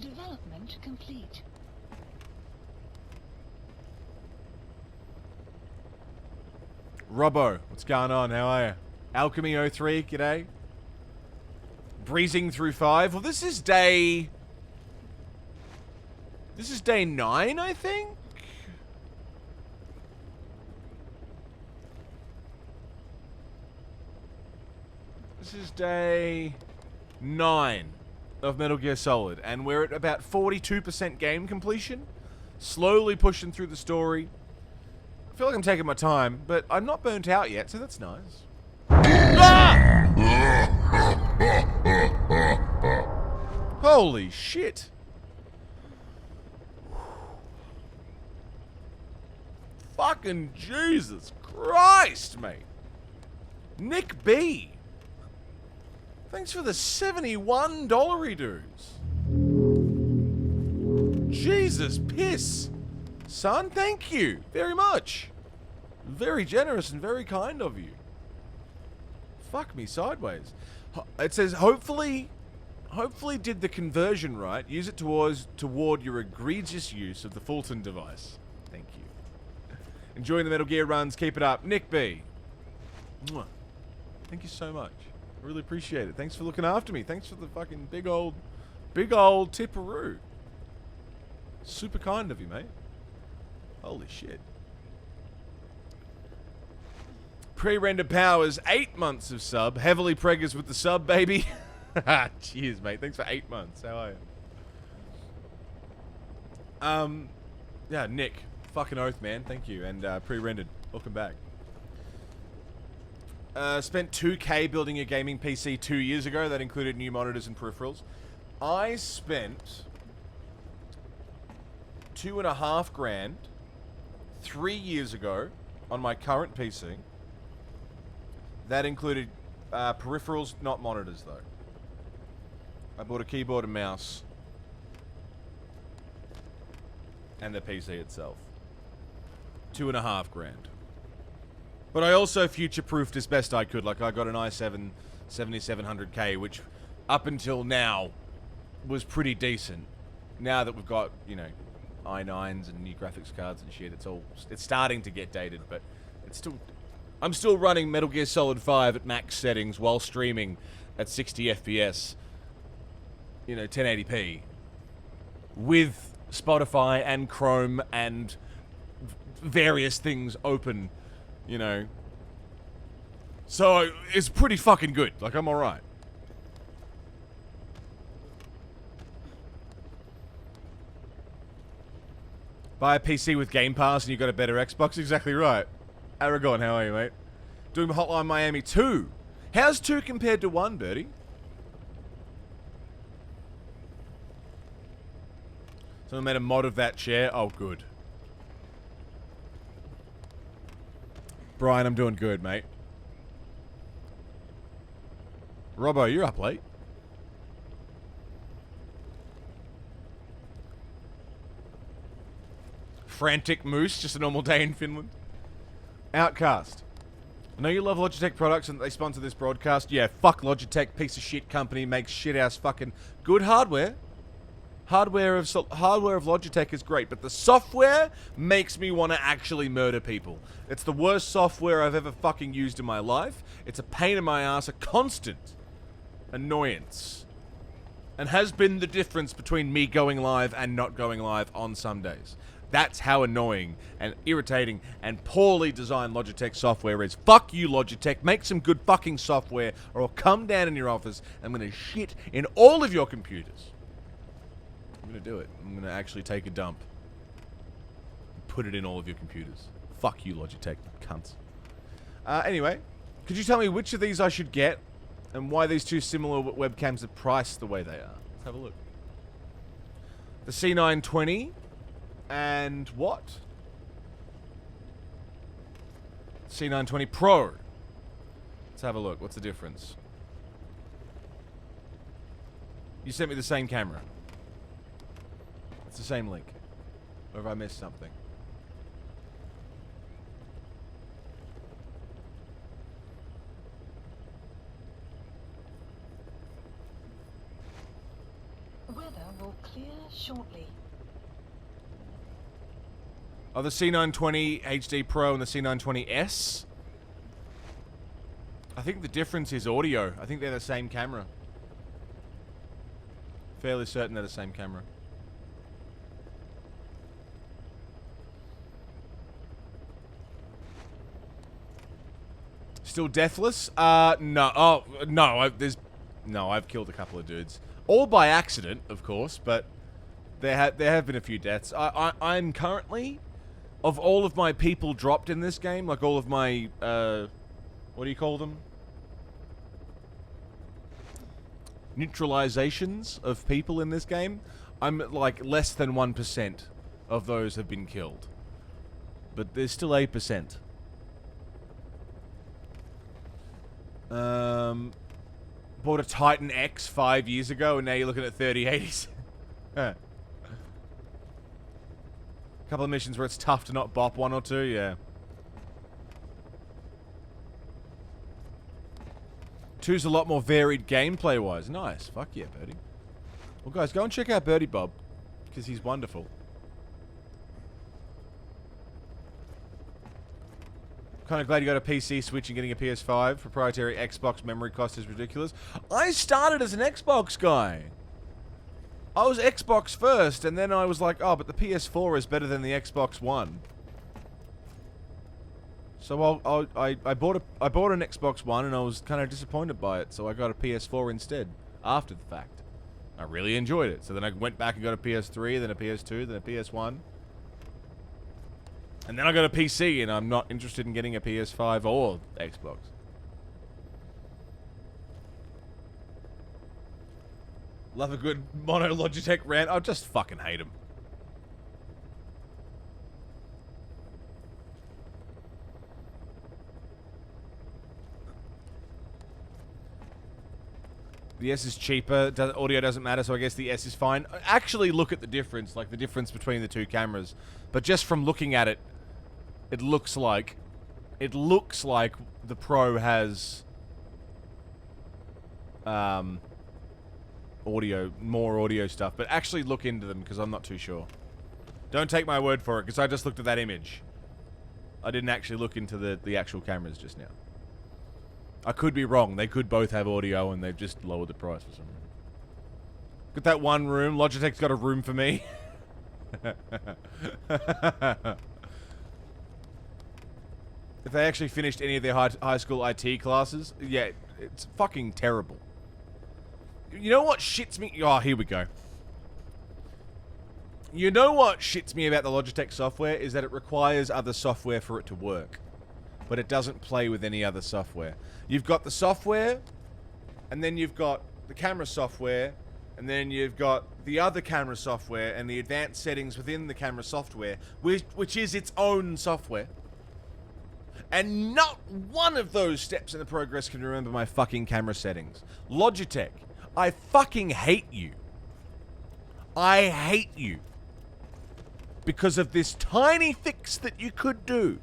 Development complete. Robbo, what's going on? How are you? Alchemy03, g'day. Breezing through 5. Well, this is day 9, I think? This is day 9 of Metal Gear Solid, and we're at about 42% game completion. Slowly pushing through the story. I feel like I'm taking my time, but I'm not burnt out yet, so that's nice. Ah! Holy shit. Fucking Jesus Christ, mate. Nick B. Thanks for the $71 dues. Jesus piss. Son, thank you very much. Very generous and very kind of you. Fuck me sideways. It says, hopefully did the conversion right. Use it toward your egregious use of the Fulton device. Thank you. Enjoying the Metal Gear runs. Keep it up. Nick B. Mwah. Thank you so much. I really appreciate it. Thanks for looking after me. Thanks for the fucking big old tipperoo. Super kind of you, mate. Holy shit. Pre-rendered powers, 8 months of sub. Heavily preggers with the sub, baby. Cheers, mate. Thanks for 8 months. How are you? Yeah, Nick. Fucking oath, man. Thank you. And pre-rendered. Welcome back. Spent $2K building a gaming PC 2 years ago. That included new monitors and peripherals. I spent $2,500 3 years ago on my current PC. That included peripherals, not monitors, though. I bought a keyboard and mouse. And the PC itself. $2,500. But I also future-proofed as best I could. Like, I got an i7 7700K, which up until now was pretty decent. Now that we've got, you know, i9s and new graphics cards and shit, it's starting to get dated, but it's still... I'm still running Metal Gear Solid 5 at max settings while streaming at 60 FPS, you know, 1080p, with Spotify and Chrome and various things open, you know. So it's pretty fucking good. Like, I'm alright. Buy a PC with Game Pass and you got a better Xbox? Exactly right. Aragon, how are you, mate? Doing Hotline Miami 2. How's 2 compared to 1, Birdie? Someone made a mod of that chair. Oh, good. Brian, I'm doing good, mate. Robbo, you're up late. Frantic Moose, just a normal day in Finland. Outcast. I know you love Logitech products and they sponsor this broadcast. Yeah, fuck Logitech, piece of shit company, makes shit ass fucking good hardware. Hardware of Logitech is great, but the software makes me want to actually murder people. It's the worst software I've ever fucking used in my life. It's a pain in my ass, a constant annoyance. And has been the difference between me going live and not going live on some days. That's how annoying and irritating and poorly designed Logitech software is. Fuck you, Logitech. Make some good fucking software, or I'll come down in your office and I'm going to shit in all of your computers. I'm going to do it. I'm going to actually take a dump. Put it in all of your computers. Fuck you, Logitech, cunts. Anyway, could you tell me which of these I should get and why these two similar webcams are priced the way they are? Let's have a look. The C920 and what? C920 Pro. Let's have a look. What's the difference? You sent me the same camera. It's the same link. Or have I missed something? Weather will clear shortly. Oh, the C920 HD Pro and the C920S? I think the difference is audio. I think they're the same camera. Fairly certain they're the same camera. Still deathless? No. Oh, no. I've killed a couple of dudes. All by accident, of course, but there have been a few deaths. I'm currently, of all of my people dropped in this game, like all of my, what do you call them? Neutralizations of people in this game, I'm at like less than 1% of those have been killed. But there's still 8%. Bought a Titan X 5 years ago, and now you're looking at 3080s. Couple of missions where it's tough to not bop one or two, yeah. 2's a lot more varied gameplay-wise. Nice. Fuck yeah, Birdie. Well, guys, go and check out Birdie Bob, because he's wonderful. Kind of glad you got a PC Switch and getting a PS5. Proprietary Xbox memory cost is ridiculous. I started as an Xbox guy. I was Xbox first, and then I was like, oh, but the PS4 is better than the Xbox One. So I bought an Xbox One, and I was kind of disappointed by it, so I got a PS4 instead, after the fact. I really enjoyed it. So then I went back and got a PS3, then a PS2, then a PS1. And then I got a PC, and I'm not interested in getting a PS5 or Xbox. Love a good mono Logitech rant. I just fucking hate him. The S is cheaper. Audio doesn't matter, so I guess the S is fine. Actually, look at the difference, like the difference between the two cameras. But just from looking at it, it looks like the Pro has more audio stuff. But actually look into them, because I'm not too sure. Don't take my word for it, because I just looked at that image. I didn't actually look into the actual cameras just now. I could be wrong. They could both have audio, and they've just lowered the price for some reason. Got that one room. Logitech's got a room for me. If they actually finished any of their high school IT classes, yeah, it's fucking terrible. You know what shits me? Oh, here we go. You know what shits me about the Logitech software is that it requires other software for it to work. But it doesn't play with any other software. You've got the software, and then you've got the camera software, and then you've got the other camera software and the advanced settings within the camera software, which is its own software. And not one of those steps in the progress can remember my fucking camera settings. Logitech, I fucking hate you. I hate you. Because of this tiny fix that you could do.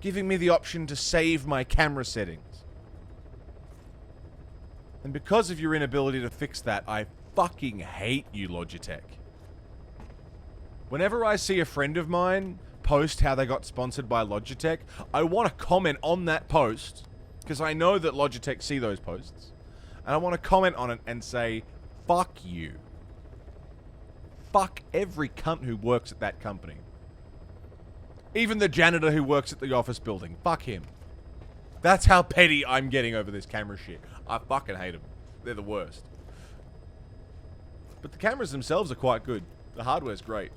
Giving me the option to save my camera settings. And because of your inability to fix that, I fucking hate you, Logitech. Whenever I see a friend of mine post how they got sponsored by Logitech, I want to comment on that post, because I know that Logitech see those posts, and I want to comment on it and say, fuck you. fuck every cunt who works at that company. Even the janitor who works at the office building. Fuck him. That's how petty I'm getting over this camera shit. I fucking hate them. They're the worst. But the cameras themselves are quite good. The hardware's great.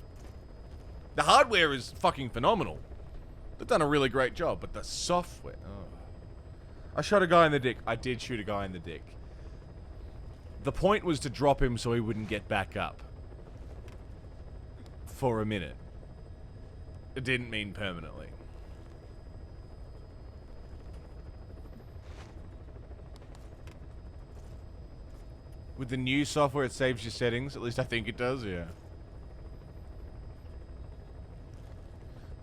The hardware is fucking phenomenal. They've done a really great job, but the software... Oh. I shot a guy in the dick. I did shoot a guy in the dick. The point was to drop him so he wouldn't get back up. For a minute. It didn't mean permanently. With the new software, it saves your settings. At least I think it does, yeah.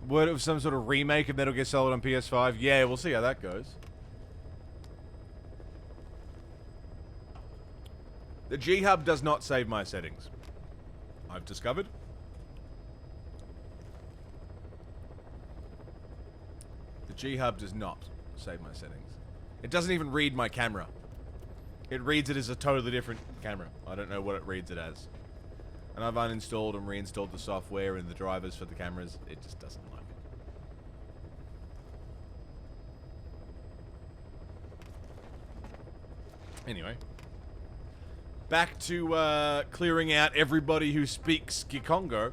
Word of some sort of remake of Metal Gear Solid on PS5? Yeah, we'll see how that goes. The G-Hub does not save my settings. I've discovered. The G-Hub does not save my settings. It doesn't even read my camera. It reads it as a totally different camera. I don't know what it reads it as. And I've uninstalled and reinstalled the software and the drivers for the cameras. It just doesn't like it. Anyway. Back to clearing out everybody who speaks Kikongo.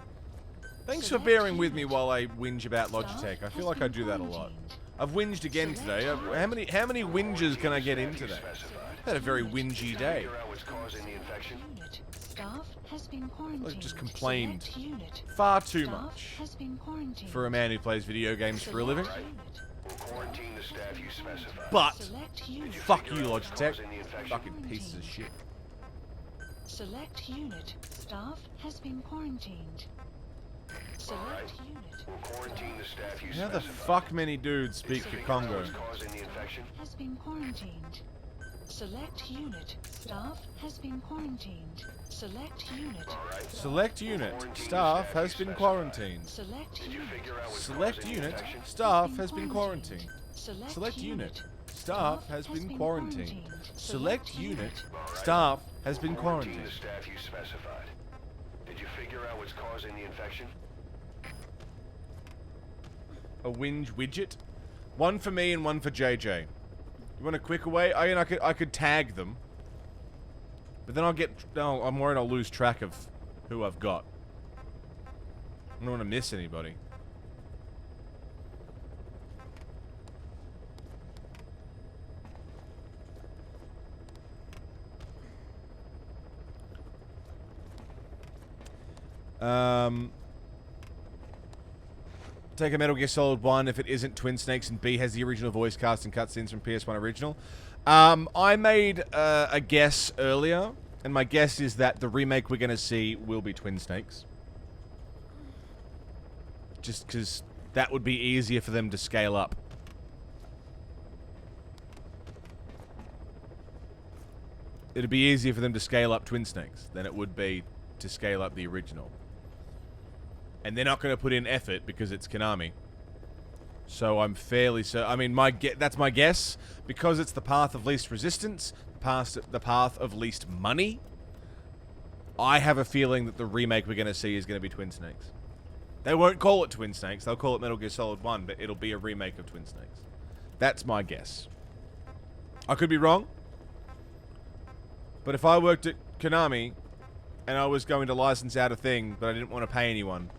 Thanks for bearing with me while I whinge about Logitech. I feel like I do that a lot. I've whinged again today. How many whinges can I get in today? I've had a very whingy day. I've just complained far too much for a man who plays video games for a living. But, fuck you, Logitech. Fucking pieces of shit. Select unit. Staff has been quarantined. Select unit. How the fuck many dudes speak Kikongo? Has been quarantined. Select unit. Staff has been quarantined. Select unit. Select unit. Staff has been quarantined. Select unit. Select unit. Staff has been quarantined. Select unit. Staff has been quarantined. Select unit. Staff has been quarantined. The staff you specified. Did you figure out what's causing the infection? A whinge widget. One for me and one for JJ. You want a quicker way? I could tag them. But then I'll get... No, I'm worried I'll lose track of who I've got. I don't want to miss anybody. Take a Metal Gear Solid 1 if it isn't Twin Snakes and B has the original voice cast and cutscenes from PS1 original. I made a guess earlier, and my guess is that the remake we're going to see will be Twin Snakes. Just because that would be easier for them to scale up. It'd be easier for them to scale up Twin Snakes than it would be to scale up the original. And they're not going to put in effort because it's Konami. So I'm fairly certain. I mean, that's my guess. Because it's the path of least resistance, the path of least money, I have a feeling that the remake we're going to see is going to be Twin Snakes. They won't call it Twin Snakes. They'll call it Metal Gear Solid 1, but it'll be a remake of Twin Snakes. That's my guess. I could be wrong. But if I worked at Konami and I was going to license out a thing, but I didn't want to pay anyone,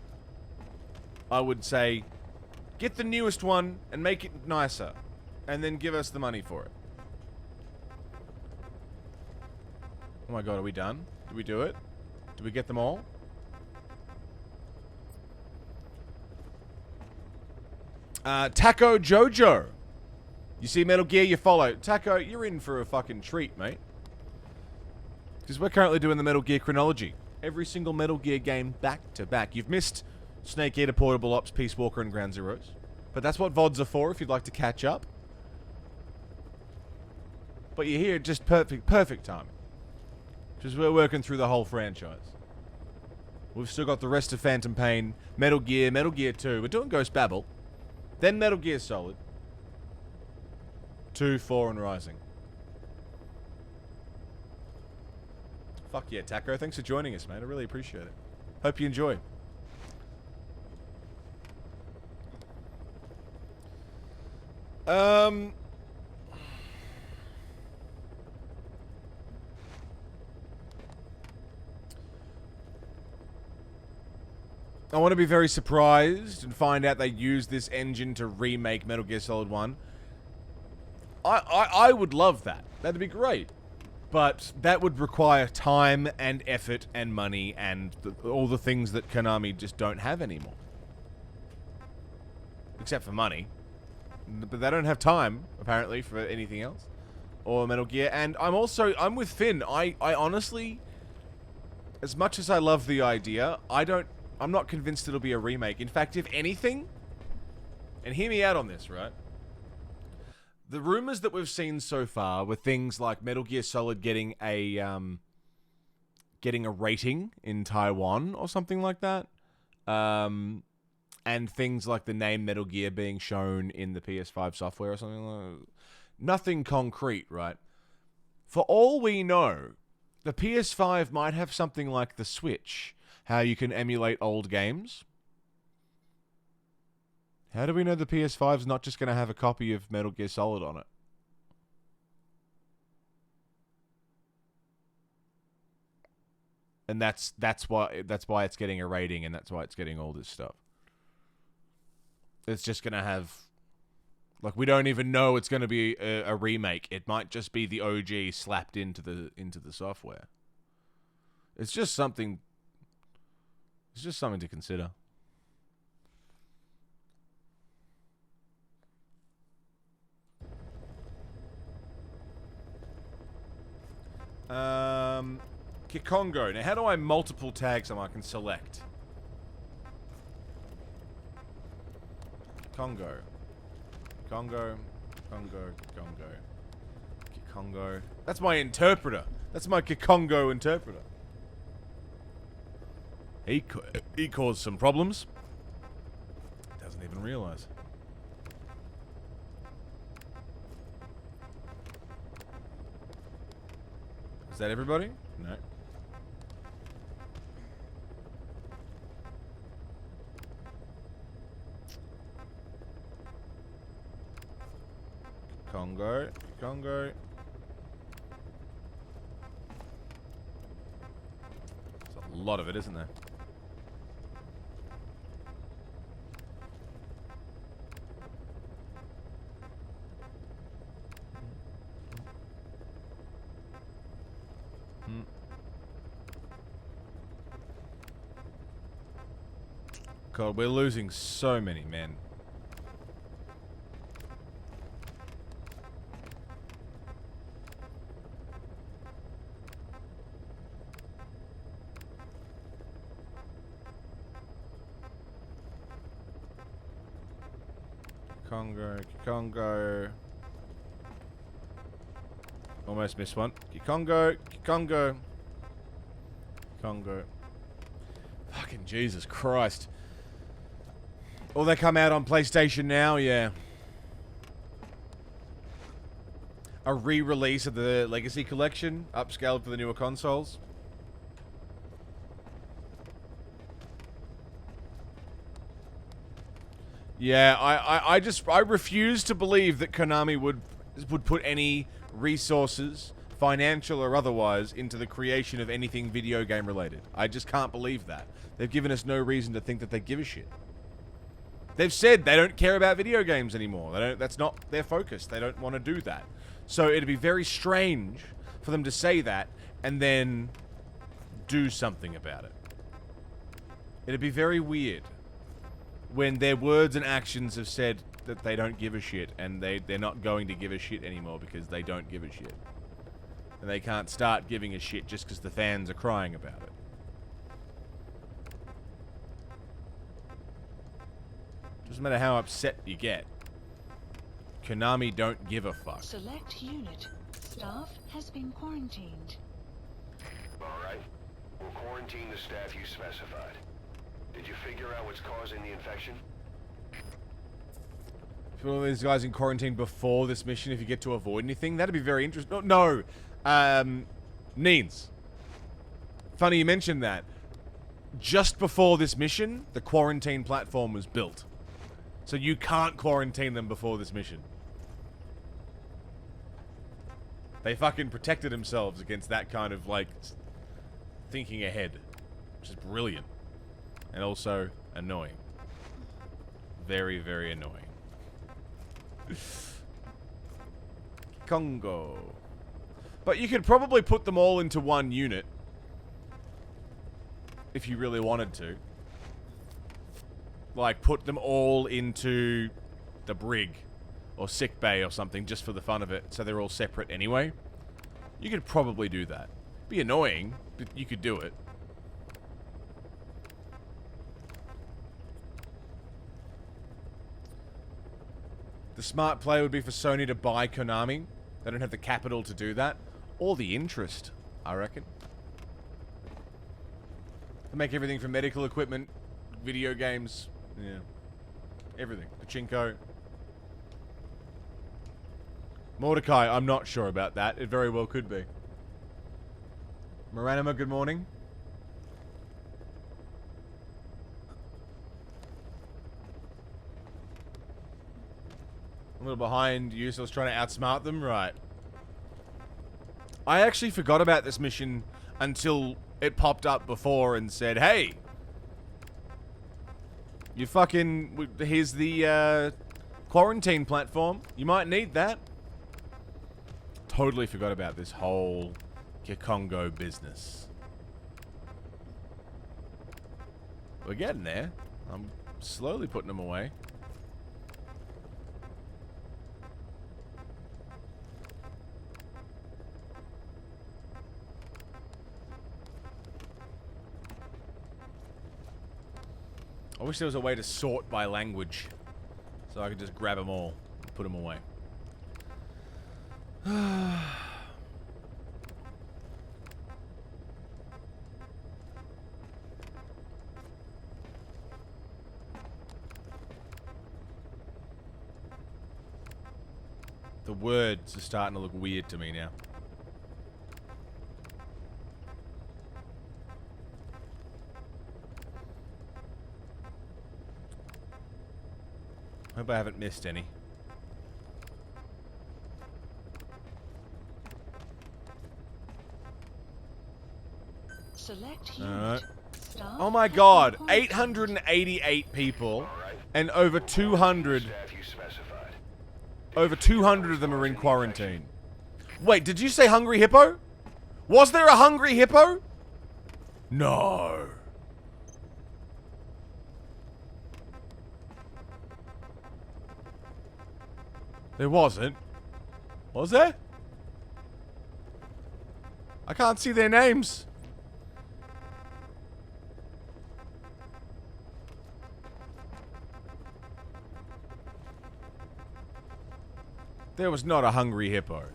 I would say, get the newest one and make it nicer, and then give us the money for it. Oh my god, are we done? Did we do it? Did we get them all? Taco Jojo. You see Metal Gear, you follow. Taco, you're in for a fucking treat, mate. Because we're currently doing the Metal Gear chronology. Every single Metal Gear game back to back. You've missed Snake Eater, Portable Ops, Peace Walker, and Ground Zeroes. But that's what VODs are for if you'd like to catch up. But you're here just perfect timing. Because we're working through the whole franchise. We've still got the rest of Phantom Pain, Metal Gear 2. We're doing Ghost Babel. Then Metal Gear Solid. 2, 4, and Rising. Fuck yeah, Taco. Thanks for joining us, mate. I really appreciate it. Hope you enjoy. I want to be very surprised and find out they use this engine to remake Metal Gear Solid 1. I would love that. That'd be great. But that would require time and effort and money and all the things that Konami just don't have anymore. Except for money. But they don't have time, apparently, for anything else. Or Metal Gear. And I'm with Finn. I honestly, as much as I love the idea, I'm not convinced it'll be a remake. In fact, if anything, and hear me out on this, right? The rumors that we've seen so far were things like Metal Gear Solid getting a rating in Taiwan or something like that. And things like the name Metal Gear being shown in the PS5 software or something like that. Nothing concrete, right? For all we know, the PS5 might have something like the Switch, how you can emulate old games. How do we know the PS5's not just going to have a copy of Metal Gear Solid on it? And that's why it's getting a rating, and that's why it's getting all this stuff. It's just going to have, like, we don't even know it's going to be a remake. It might just be the OG slapped into the software. It's just something to consider. Kikongo. Now, how do I multiple tag someone I can select? Congo. Congo. Congo. Congo. Kikongo. That's my interpreter. That's my Kikongo interpreter. He caused some problems. Doesn't even realize. Is that everybody? No. Congo. Congo. There's a lot of it, isn't there? God, we're losing so many men. Congo. Almost missed one. Congo. Fucking Jesus Christ. Will they come out on PlayStation now? Yeah. A re-release of the Legacy Collection, upscaled for the newer consoles. Yeah, I refuse to believe that Konami would put any resources, financial or otherwise, into the creation of anything video game related. I just can't believe that. They've given us no reason to think that they give a shit. They've said they don't care about video games anymore. That's not their focus. They don't want to do that. So it'd be very strange for them to say that and then do something about it. It'd be very weird when their words and actions have said that they don't give a shit, and they're not going to give a shit anymore because they don't give a shit. And they can't start giving a shit just because the fans are crying about it. Doesn't matter how upset you get. Konami don't give a fuck. Select unit. Staff has been quarantined. Alright. We'll quarantine the staff you specified. Did you figure out what's causing the infection? Put all these guys in quarantine before this mission if you get to avoid anything? That'd be very interesting. No. Neens. Funny you mentioned that. just before this mission, the quarantine platform was built. So you can't quarantine them before this mission. They fucking protected themselves against that kind of, like, thinking ahead. Which is brilliant. And also annoying. Very, very annoying. Congo. But you could probably put them all into one unit. If you really wanted to. Like, put them all into the brig. Or sick bay or something, just for the fun of it. So they're all separate anyway. You could probably do that. Be annoying, but you could do it. The smart play would be for Sony to buy Konami. They don't have the capital to do that. Or the interest, I reckon. They make everything from medical equipment, video games, yeah. Everything. Pachinko. Mordecai, I'm not sure about that. It very well could be. Maranima, good morning. A little behind you, so I was trying to outsmart them. Right. I actually forgot about this mission until it popped up before and said, hey, you fucking... here's the quarantine platform. You might need that. Totally forgot about this whole Kikongo business. We're getting there. I'm slowly putting them away. I wish there was a way to sort by language. So I could just grab them all and put them away. The words are starting to look weird to me now. Hope I haven't missed any. Select unit. Staff Oh my has god, been quarantined. 888 people and over 200 of them are in quarantine. Wait, did you say Hungry Hippo? Was there a Hungry Hippo? No. There wasn't. Was there? I can't see their names. There was not a Hungry Hippo.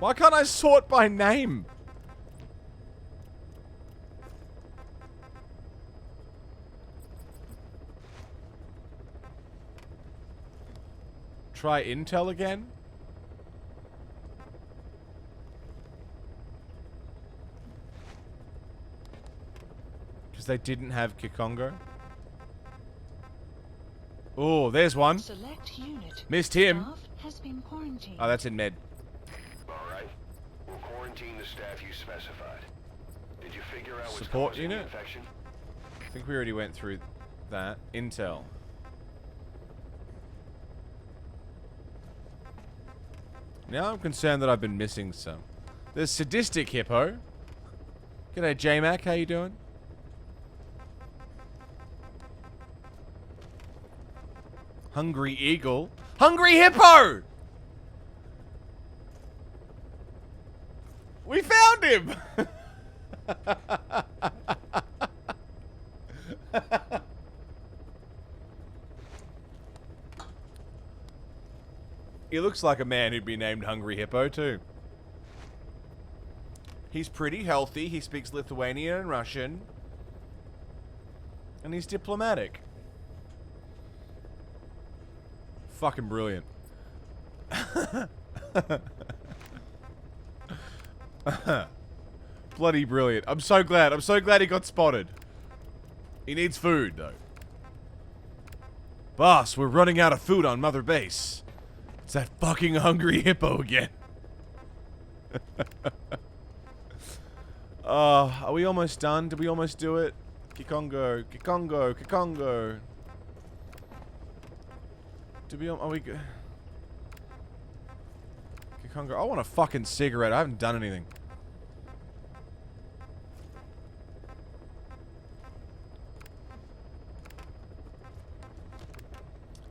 Why can't I sort by name? Try Intel again? Because they didn't have Kikongo. Oh, there's one. Select unit. Missed him. Staff has been quarantined. Oh, that's in med. Alright. We'll quarantine the staff you specified. Did you figure out what's Support causing the unit? infection? I think we already went through that. Intel. Now I'm concerned that I've been missing some. There's Sadistic Hippo. G'day, J-Mac. How you doing? Hungry Eagle. Hungry Hippo! We found him! He looks like a man who'd be named Hungry Hippo, too. He's pretty healthy. He speaks Lithuanian and Russian. And he's diplomatic. Fucking brilliant. Bloody brilliant. I'm so glad. I'm so glad he got spotted. He needs food, though. Boss, we're running out of food on Mother Base. It's that fucking hungry hippo again. Are we almost done? Did we almost do it? Kikongo, Kikongo, Kikongo. Are we good? Kikongo. I want a fucking cigarette. I haven't done anything.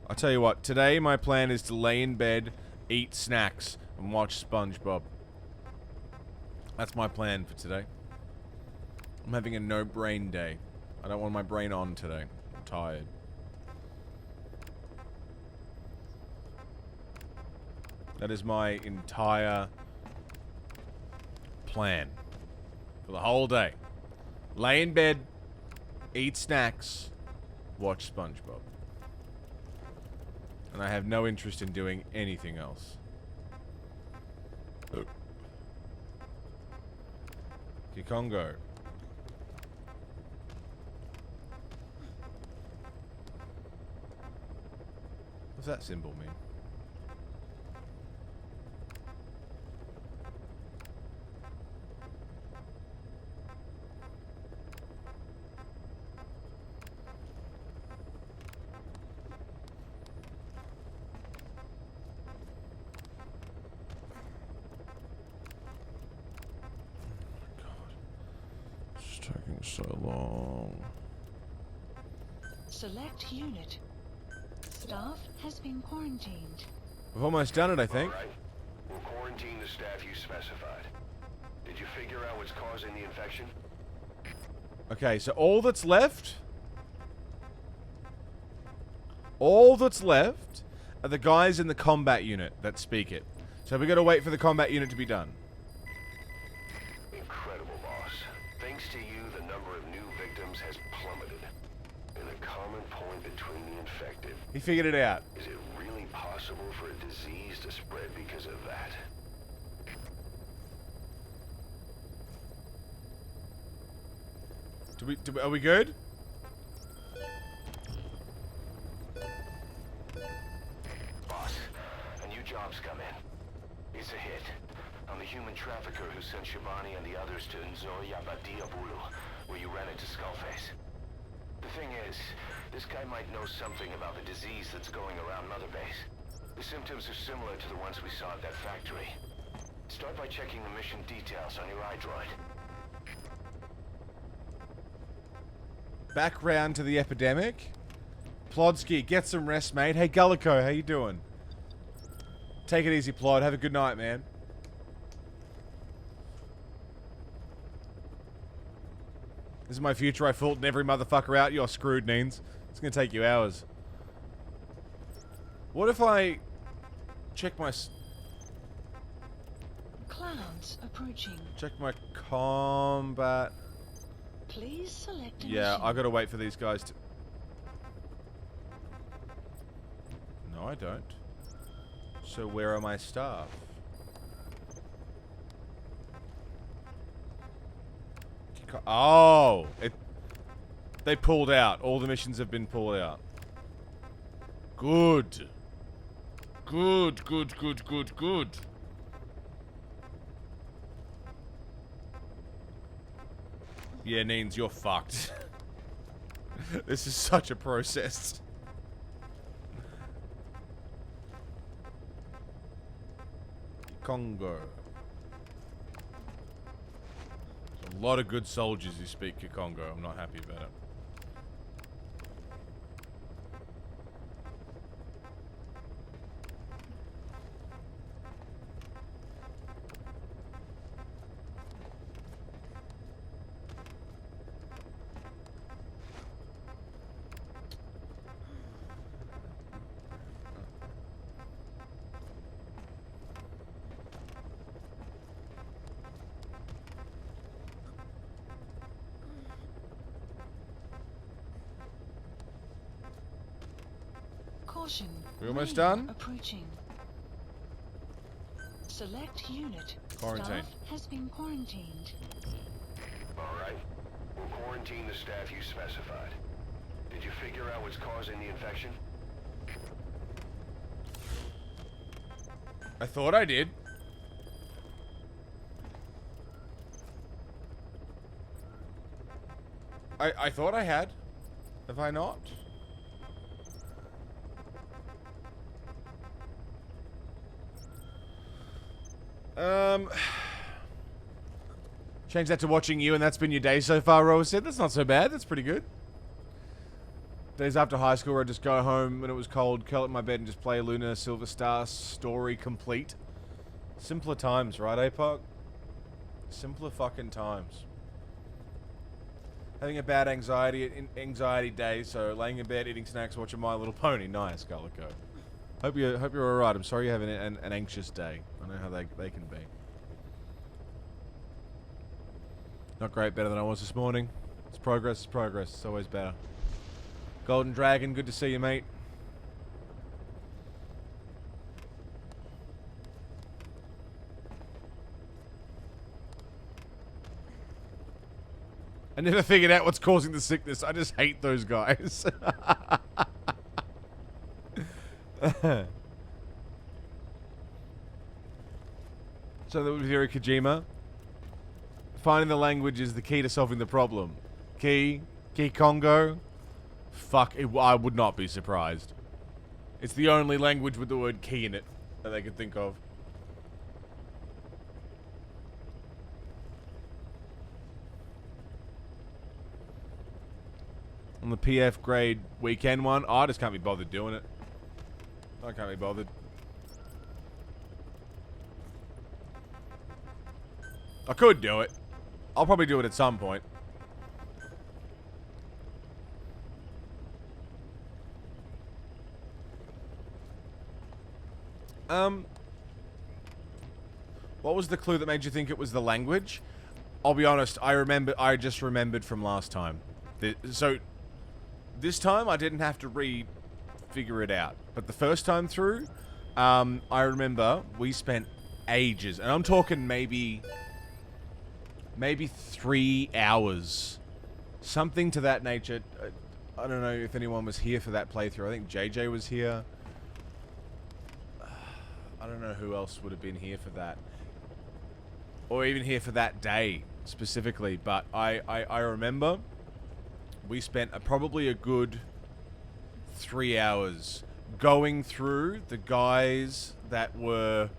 I'll tell you what, today my plan is to lay in bed, eat snacks, and watch SpongeBob. That's my plan for today. I'm having a no-brain day. I don't want my brain on today. I'm tired. That is my entire plan for the whole day. Lay in bed, eat snacks, watch SpongeBob. And I have no interest in doing anything else. Kikongo. What's that symbol mean? Taking so long. Select unit. Staff has been quarantined. We've almost done it, I think. All right. We'll quarantine the staff you specified. Did you figure out what's causing the infection? Okay, so all that's left are the guys in the combat unit that speak it. So we gotta wait for the combat unit to be done. Incredible, boss. Thanks to you, the number of new victims has plummeted. And a common point between the infected. He figured it out. Is it really possible for a disease to spread because of that? Are we good? Boss, a new job's come in. It's a hit. I'm the human trafficker who sent Shivani and the others to Nzoya Badiabulu, where you ran into Skullface. The thing is, this guy might know something about the disease that's going around Mother Base. The symptoms are similar to the ones we saw at that factory. Start by checking the mission details on your iDroid. Back round to the epidemic. Plodsky, get some rest, mate. Hey, Gullico, how you doing? Take it easy, Plod. Have a good night, man. This is my future. I fought every motherfucker out. You're screwed, Neens. It's gonna take you hours. What if I check my... Clouds approaching. Check my combat... Please select a Yeah, mission. I gotta wait for these guys to... No, I don't. So where are my staff? Oh! They pulled out. All the missions have been pulled out. Good. Good, good, good, good, good. Yeah, Neens, you're fucked. This is such a process. Congo. There's a lot of good soldiers who speak Kikongo. I'm not happy about it. Caution. We almost rain done? Approaching. select unit. Quarantine. Staff has been quarantined. Alright. We'll quarantine the staff you specified. Did you figure out what's causing the infection? I thought I did. I thought I had. Have I not? Change that to watching you, and that's been your day so far, Rose said. That's not so bad. That's pretty good. Days after high school, where I'd just go home when it was cold, curl up in my bed, and just play Luna Silver Star story complete. Simpler times, right, APOC? Simpler fucking times. Having a bad anxiety day, so laying in bed, eating snacks, watching My Little Pony. Nice, Gallico. Hope you're alright. I'm sorry you're having an anxious day. I know how they can be. Not great, better than I was this morning. It's progress, It's always better. Golden Dragon, good to see you, mate. I never figured out what's causing the sickness. I just hate those guys. So that would be very Kojima. Finding the language is the key to solving the problem. Key Congo. Fuck, I would not be surprised. It's the only language with the word key in it that they could think of. On the PF grade weekend one, I just can't be bothered doing it. I can't be bothered. I could do it. I'll probably do it at some point. What was the clue that made you think it was the language? I'll be honest, I just remembered from last time. So, this time I didn't have to figure it out. But the first time through, I remember we spent ages, and I'm talking maybe 3 hours. Something to that nature. I don't know if anyone was here for that playthrough. I think JJ was here. I don't know who else would have been here for that. Or even here for that day, specifically. But I remember we spent probably a good 3 hours going through the guys that were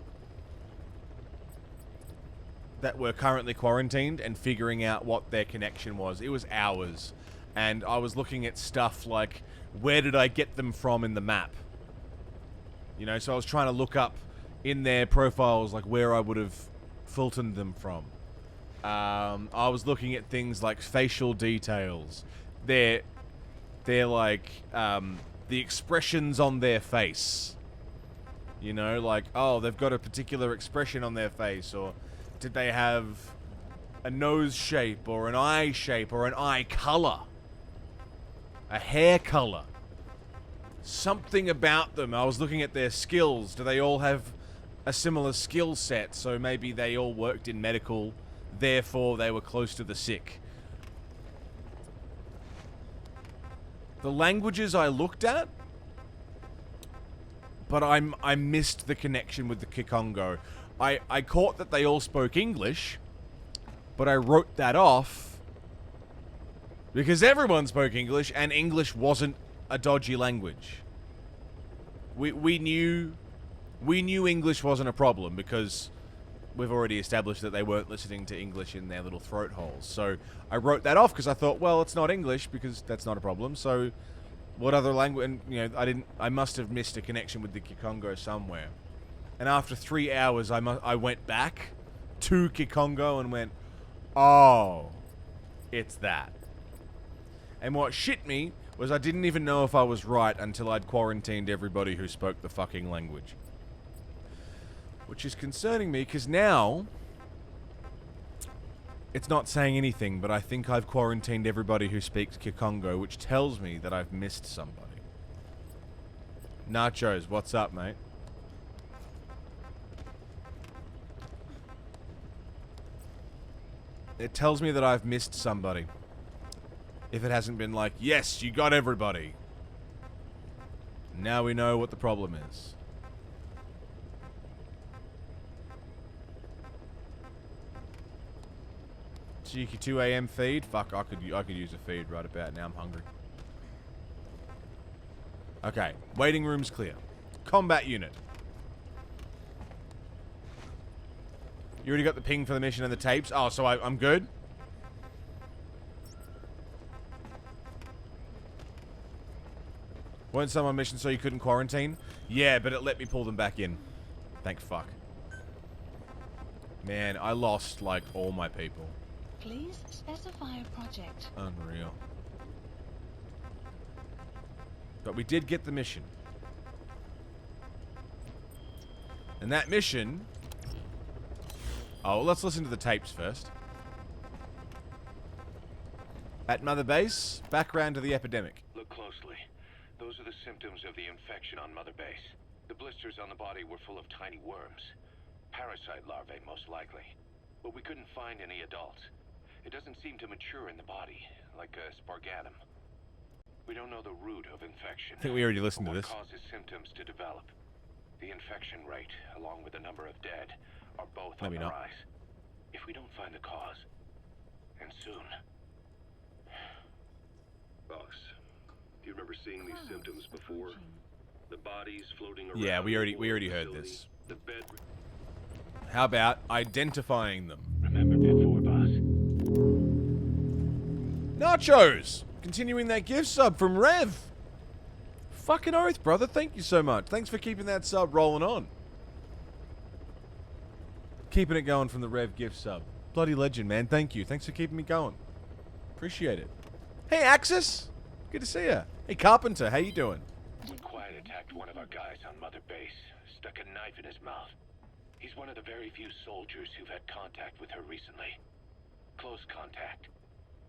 currently quarantined and figuring out what their connection was. It was hours. And I was looking at stuff like, where did I get them from in the map? You know, so I was trying to look up in their profiles, like, where I would have filtered them from. I was looking at things like facial details. They're like, the expressions on their face. You know, like, oh, they've got a particular expression on their face, or did they have a nose shape, or an eye shape, or an eye color? A hair color? Something about them. I was looking at their skills. Do they all have a similar skill set? So maybe they all worked in medical, therefore they were close to the sick. The languages I looked at, but I missed the connection with the Kikongo. I caught that they all spoke English, but I wrote that off because everyone spoke English, and English wasn't a dodgy language. We knew English wasn't a problem because we've already established that they weren't listening to English in their little throat holes. So I wrote that off because I thought, well, it's not English because that's not a problem. So what other language? And, you know, I must have missed a connection with the Kikongo somewhere. And after 3 hours, I went back to Kikongo and went, oh, it's that. And what shit me was I didn't even know if I was right until I'd quarantined everybody who spoke the fucking language. Which is concerning me, because now it's not saying anything, but I think I've quarantined everybody who speaks Kikongo, which tells me that I've missed somebody. Nachos, what's up, mate? It tells me that I've missed somebody. If it hasn't been like, yes, you got everybody. Now we know what the problem is. Cheeky 2 a.m. feed? Fuck, I could use a feed right about now. I'm hungry. Okay, waiting room's clear. Combat unit. You already got the ping for the mission and the tapes? Oh, so I'm good? Weren't some on mission so you couldn't quarantine? Yeah, but it let me pull them back in. Thank fuck. Man, I lost, like, all my people. Please specify a project. Unreal. But we did get the mission. And that mission... Oh, well, let's listen to the tapes first. At Mother Base, background to the epidemic. Look closely. Those are the symptoms of the infection on Mother Base. The blisters on the body were full of tiny worms. Parasite larvae, most likely. But we couldn't find any adults. It doesn't seem to mature in the body, like a spargatum. We don't know the root of infection. I think we already listened to What this. causes symptoms to develop? The infection rate, along with the number of dead, are both on Maybe the not. rise. If we don't find the cause, and soon... Boss, do you remember seeing these symptoms before? The bodies floating around... Yeah, we already heard this. The bed... How about identifying them? Remember before, boss. Nachos! Continuing that gift sub from Rev. Fucking oath, brother. Thank you so much. Thanks for keeping that sub rolling on. Keeping it going from the Rev gift sub. Bloody legend, man. Thank you. Thanks for keeping me going. Appreciate it. Hey, Axis. Good to see ya. Hey, Carpenter. How you doing? Quiet attacked one of our guys on Mother Base. Stuck a knife in his mouth. He's one of the very few soldiers who've had contact with her recently. Close contact.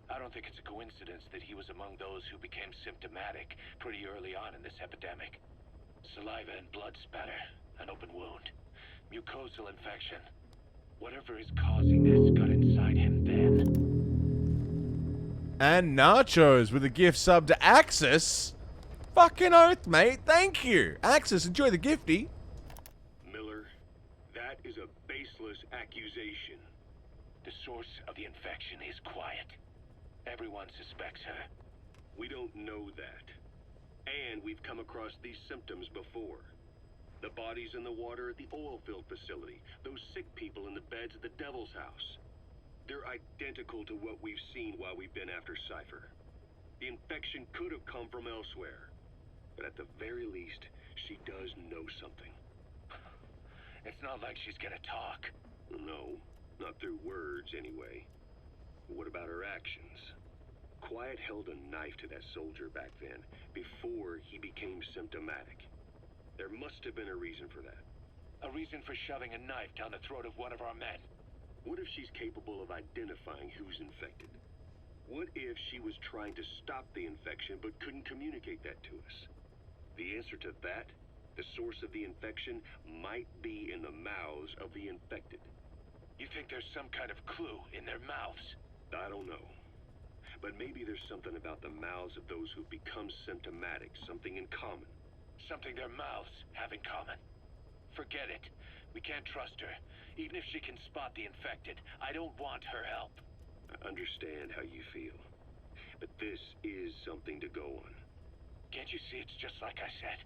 I don't think it's a coincidence that he was among those who became symptomatic pretty early on in this epidemic. Saliva and blood spatter, an open wound, mucosal infection. Whatever is causing this got inside him then. And Nachos with a gift sub to Axis. Fucking oath, mate. Thank you. Axis, enjoy the gifty. Miller, that is a baseless accusation. The source of the infection is quiet. Everyone suspects her. We don't know that. And we've come across these symptoms before. The bodies in the water at the oil field facility. Those sick people in the beds at the Devil's House. They're identical to what we've seen while we've been after Cypher. The infection could have come from elsewhere. But at the very least, she does know something. It's not like she's gonna talk. No, not through words anyway. But what about her actions? Quiet held a knife to that soldier back then, before he became symptomatic. There must have been a reason for that. A reason for shoving a knife down the throat of one of our men. What if she's capable of identifying who's infected? What if she was trying to stop the infection but couldn't communicate that to us? The answer to that, the source of the infection, might be in the mouths of the infected. You think there's some kind of clue in their mouths? I don't know. But maybe there's something about the mouths of those who've become symptomatic, something in common. Something their mouths have in common. Forget it. We can't trust her. Even if she can spot the infected, I don't want her help. I understand how you feel. But this is something to go on. Can't you see it's just like I said?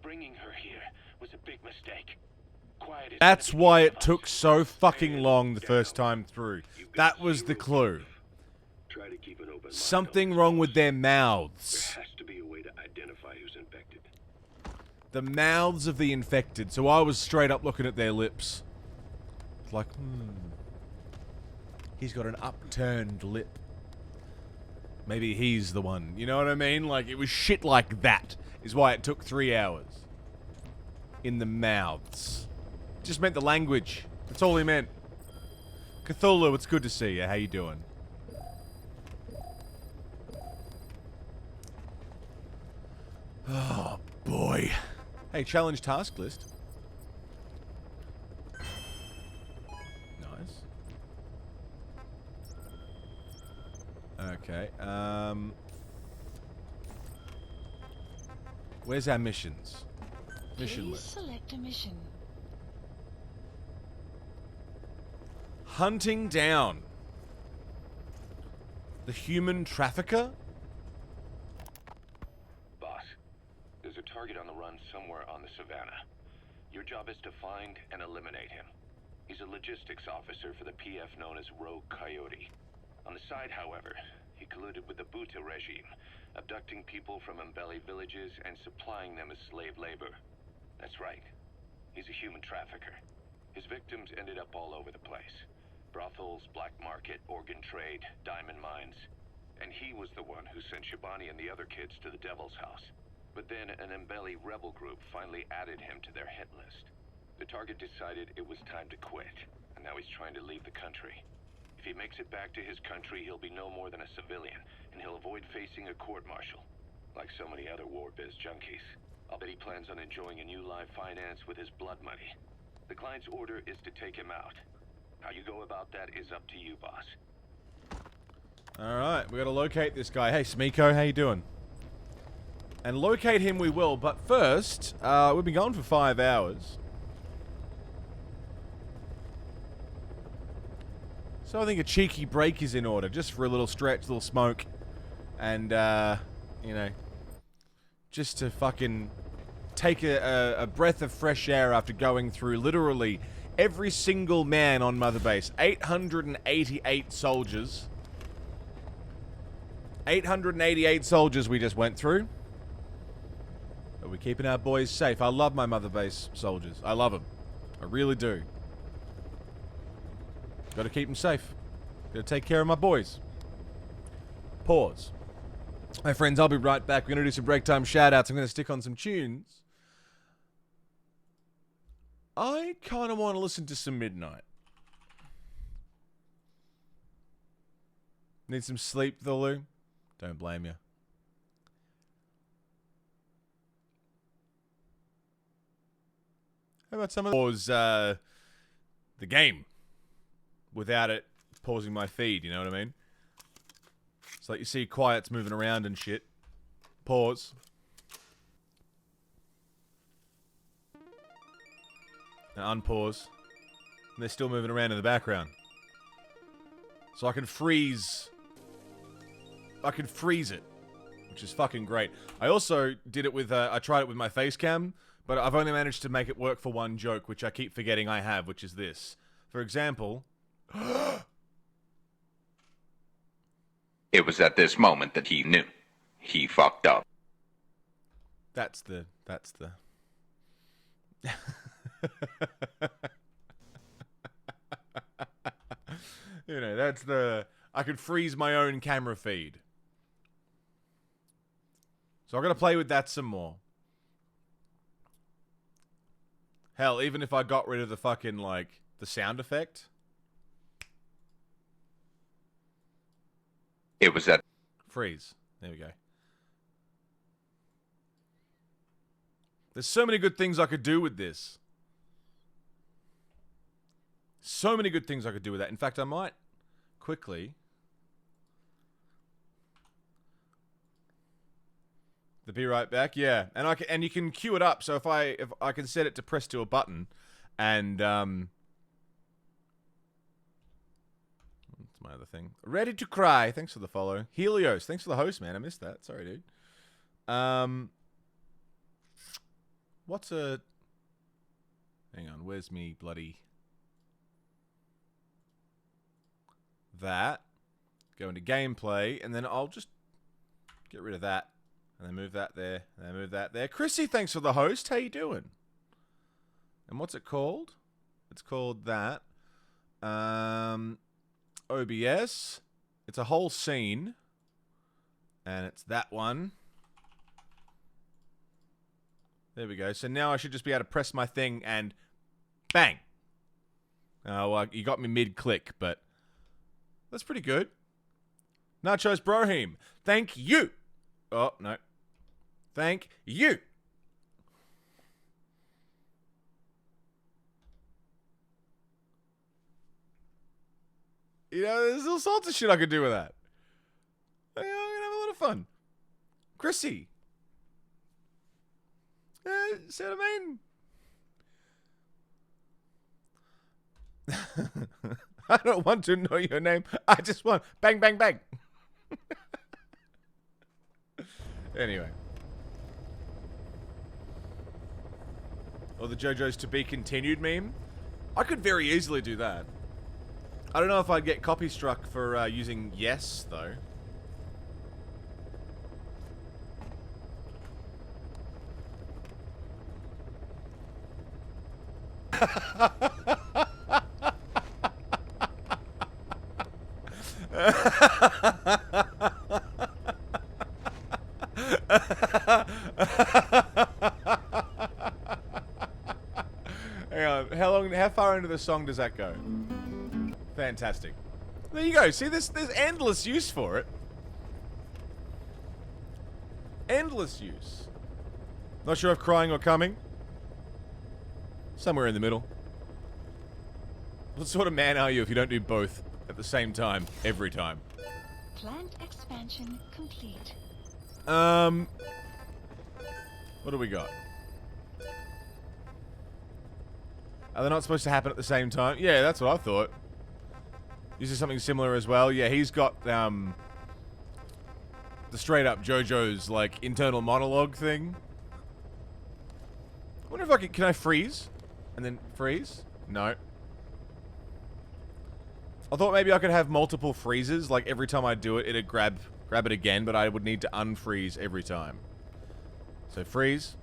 Bringing her here was a big mistake. Quiet is That's why it took so fucking long the first time through. That was the clue. Try to keep an open mind. Something wrong with their mouths. There has to be a way to identify who's infected. The mouths of the infected. So I was straight up looking at their lips. It's like, he's got an upturned lip. Maybe he's the one. You know what I mean? Like, it was shit like that. Is why it took 3 hours. In the mouths. Just meant the language. That's all he meant. Cthulhu, it's good to see you. How you doing? Oh, boy. Hey, challenge task list. Nice. Okay, where's our missions? Mission Please list. select a mission. Hunting down the human trafficker? Boss, there's a target on the run somewhere on the savannah. Your job is to find and eliminate him. He's a logistics officer for the PF known as Rogue Coyote. On the side, however, he colluded with the Buta regime, abducting people from Mbeli villages and supplying them as slave labor. That's right. He's a human trafficker. His victims ended up all over the place. Brothels, black market, organ trade, diamond mines. And he was the one who sent Shabani and the other kids to the Devil's House. But then an Mbeli rebel group finally added him to their hit list. The target decided it was time to quit, and now he's trying to leave the country. If he makes it back to his country, he'll be no more than a civilian, and he'll avoid facing a court-martial. Like so many other war biz junkies. I'll bet he plans on enjoying a new live finance with his blood money. The client's order is to take him out. How you go about that is up to you, boss. Alright, we gotta locate this guy. Hey, Smeeko, how you doing? And locate him we will, but first, we've been going for 5 hours. So I think a cheeky break is in order, just for a little stretch, a little smoke. And, you know, just to fucking take a breath of fresh air after going through literally every single man on Mother Base. 888 soldiers. 888 soldiers we just went through. But we're keeping our boys safe. I love my Mother Base soldiers. I love them. I really do. Gotta keep them safe. Gotta take care of my boys. Pause. My friends, I'll be right back. We're gonna do some break time shout-outs. I'm gonna stick on some tunes. I kind of want to listen to some Midnight. Need some sleep, Thulu? Don't blame you. How about some of pause the game without it pausing my feed, you know what I mean? It's like you see Quiet's moving around and shit. Pause. Now unpause. And they're still moving around in the background. So I can freeze. I can freeze it. Which is fucking great. I also did it with, I tried it with my face cam. But I've only managed to make it work for one joke, which I keep forgetting I have, which is this. For example... It was at this moment that he knew. He fucked up. That's the... You know, that's the... I could freeze my own camera feed. So I'm gonna play with that some more. Hell, even if I got rid of the fucking, like, the sound effect. It was at... Freeze. There we go. There's so many good things I could do with this. So many good things I could do with that. In fact, I might quickly... The be right back, yeah, and you can queue it up. So if I can set it to press to a button, and that's my other thing. Ready to cry. Thanks for the follow. Helios, thanks for the host, man. I missed that. Sorry, dude. What's a? Hang on. Where's me bloody? That. Go into gameplay, and then I'll just get rid of that. And then move that there. And then move that there. Chrissy, thanks for the host. How you doing? And what's it called? It's called that. OBS. It's a whole scene. And it's that one. There we go. So now I should just be able to press my thing and bang. Oh, well, you got me mid-click, but that's pretty good. Nachos Brohim. Thank you. Oh, no. Thank you. You know, there's all sorts of shit I could do with that. one. Chrissy. See what I mean? I don't want to know your name. I just want bang, bang, bang. Anyway. Or the JoJo's to be continued meme. I could very easily do that. I don't know if I'd get copy struck for using yes, though. Hang on, how far into the song does that go? Fantastic. There you go. See, there's endless use for it. Endless use. Not sure if crying or coming. Somewhere in the middle. What sort of man are you if you don't do both at the same time, every time? Plant expansion complete. What do we got? Are they not supposed to happen at the same time? Yeah, that's what I thought. This is something similar as well. Yeah, he's got, the straight up JoJo's, like, internal monologue thing. I wonder if I can I freeze? And then freeze? No. I thought maybe I could have multiple freezes, like every time I do it, it'd grab it again, but I would need to unfreeze every time. So freeze.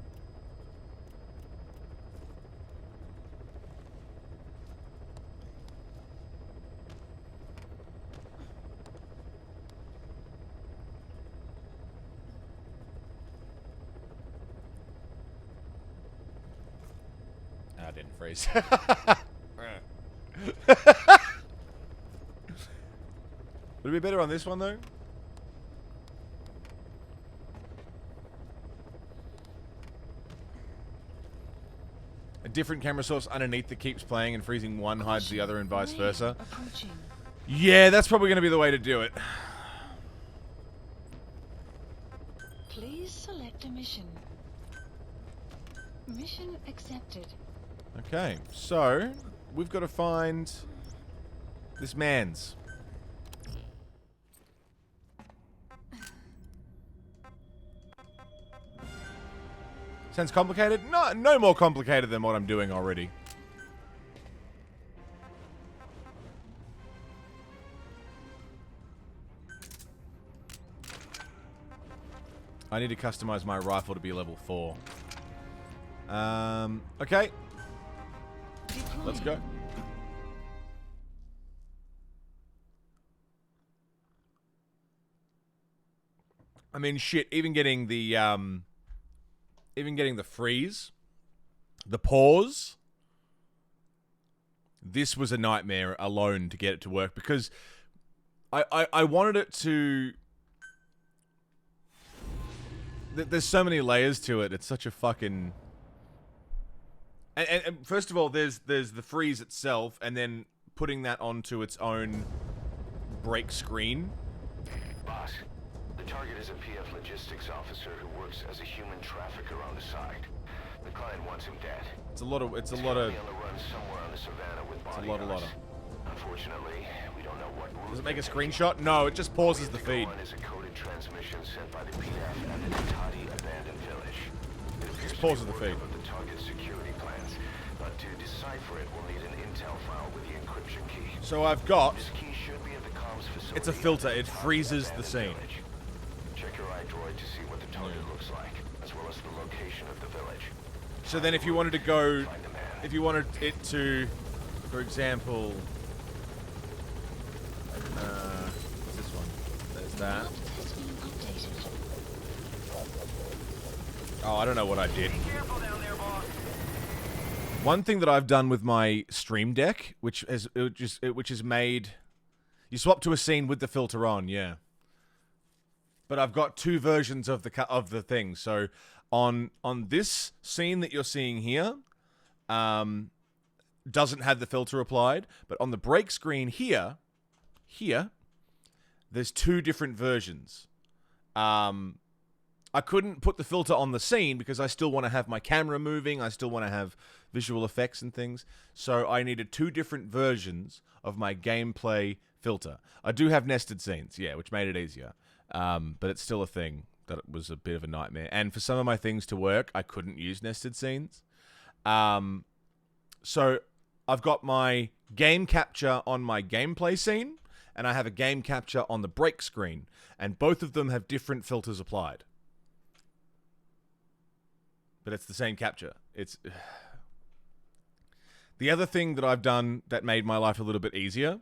I didn't freeze. Would it be better on this one, though? A different camera source underneath that keeps playing and freezing one hides the other and vice versa. Yeah, that's probably going to be the way to do it. Please select a mission. Mission accepted. Okay, so we've got to find this man's. Sounds complicated? No more complicated than what I'm doing already. I need to customize my rifle to be level 4. Okay. Let's go. I mean, shit, even getting the freeze, the pause, this was a nightmare alone to get it to work because I wanted it to... There's so many layers to it. It's such a fucking... And first of all, there's the freeze itself, and then putting that onto its own break screen. Boss, the target is a PF logistics officer who works as a human trafficker on the side. The client wants him dead. It's a lot of. He's on the run somewhere on the savannah with bodyguards. Unfortunately, we don't know what route. Does it make a screenshot? No, it just pauses the feed. Is a coded transmission sent by the PF at the Natati abandoned village. Just pauses the feed. The target's security plans, but to decipher it, we'll need an intel file with the encryption key. So I've got. This key should be at the comms facility. It's a filter. It freezes the scene. Check your iDroid to see what the target looks like, as well as the location of the village. So then if you wanted to go, if you wanted it to, for example, what's this one? There's that. Oh, I don't know what I did. One thing that I've done with my Stream Deck, which is made, you swap to a scene with the filter on, yeah. But I've got two versions of the thing. So on this scene that you're seeing here, doesn't have the filter applied, but on the break screen here, there's two different versions. I couldn't put the filter on the scene because I still want to have my camera moving. I still want to have visual effects and things. So I needed 2 different versions of my gameplay filter. I do have nested scenes, yeah, which made it easier. But it's still a thing that it was a bit of a nightmare. And for some of my things to work, I couldn't use nested scenes. So I've got my game capture on my gameplay scene, and I have a game capture on the break screen. And both of them have different filters applied. But it's the same capture. It's the other thing that I've done that made my life a little bit easier,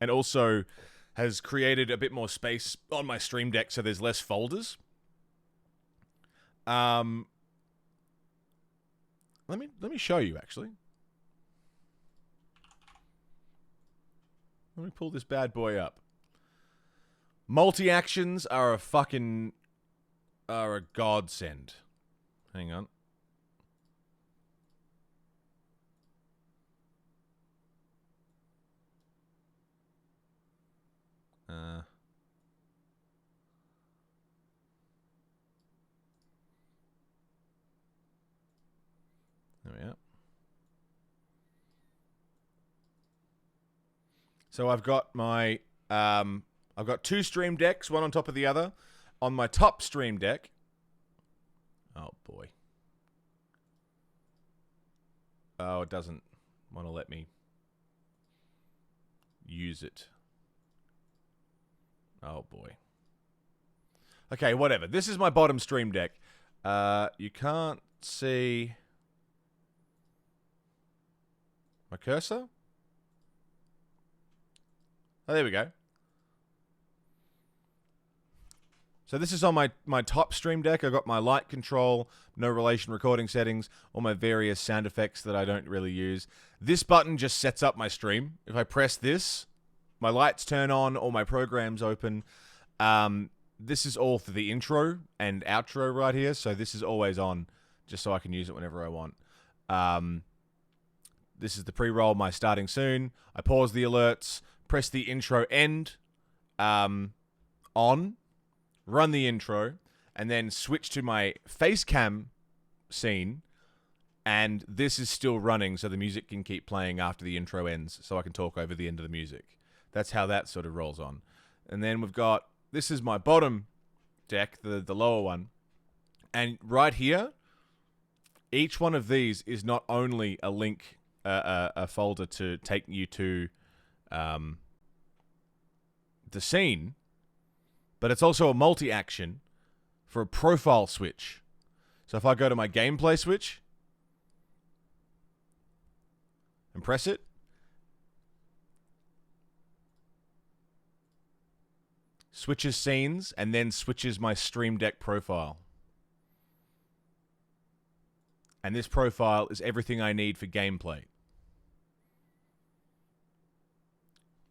and also has created a bit more space on my Stream Deck, so there's less folders. Let me show you actually. Let me pull this bad boy up. Multi-actions are a godsend. Hang on. There we are. So I've got my I've got 2 Stream Decks, one on top of the other. On my top Stream Deck. Oh boy. Oh, it doesn't want to let me use it. Oh boy. Okay, whatever. This is my bottom Stream Deck. You can't see my cursor? Oh, there we go. So this is on my top Stream Deck. I've got my light control, no relation recording settings, all my various sound effects that I don't really use. This button just sets up my stream. If I press this, my lights turn on, all my programs open. This is all for the intro and outro right here, so this is always on, just so I can use it whenever I want. This is the pre-roll, my starting soon. I pause the alerts, press the intro end on, run the intro, and then switch to my face cam scene, and this is still running, so the music can keep playing after the intro ends, so I can talk over the end of the music. That's how that sort of rolls on. And then we've got, this is my bottom deck, the lower one, and right here, each one of these is not only a link, a folder to take you to the scene, but it's also a multi-action for a profile switch. So if I go to my gameplay switch and press it, switches scenes, and then switches my Stream Deck profile. And this profile is everything I need for gameplay.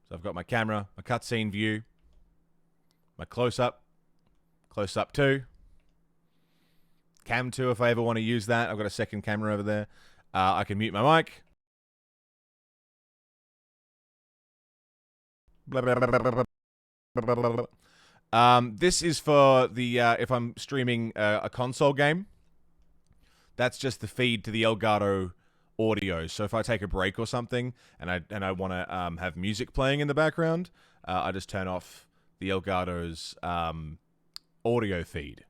So I've got my camera, my cutscene view, my close-up 2, cam 2 if I ever want to use that. I've got a second camera over there. I can mute my mic. Blah, blah, blah, blah, blah, blah, blah, blah. This is for the if I'm streaming a console game. That's just the feed to the Elgato audio. So if I take a break or something and I want to have music playing in the background, I just turn off the Elgato's audio feed.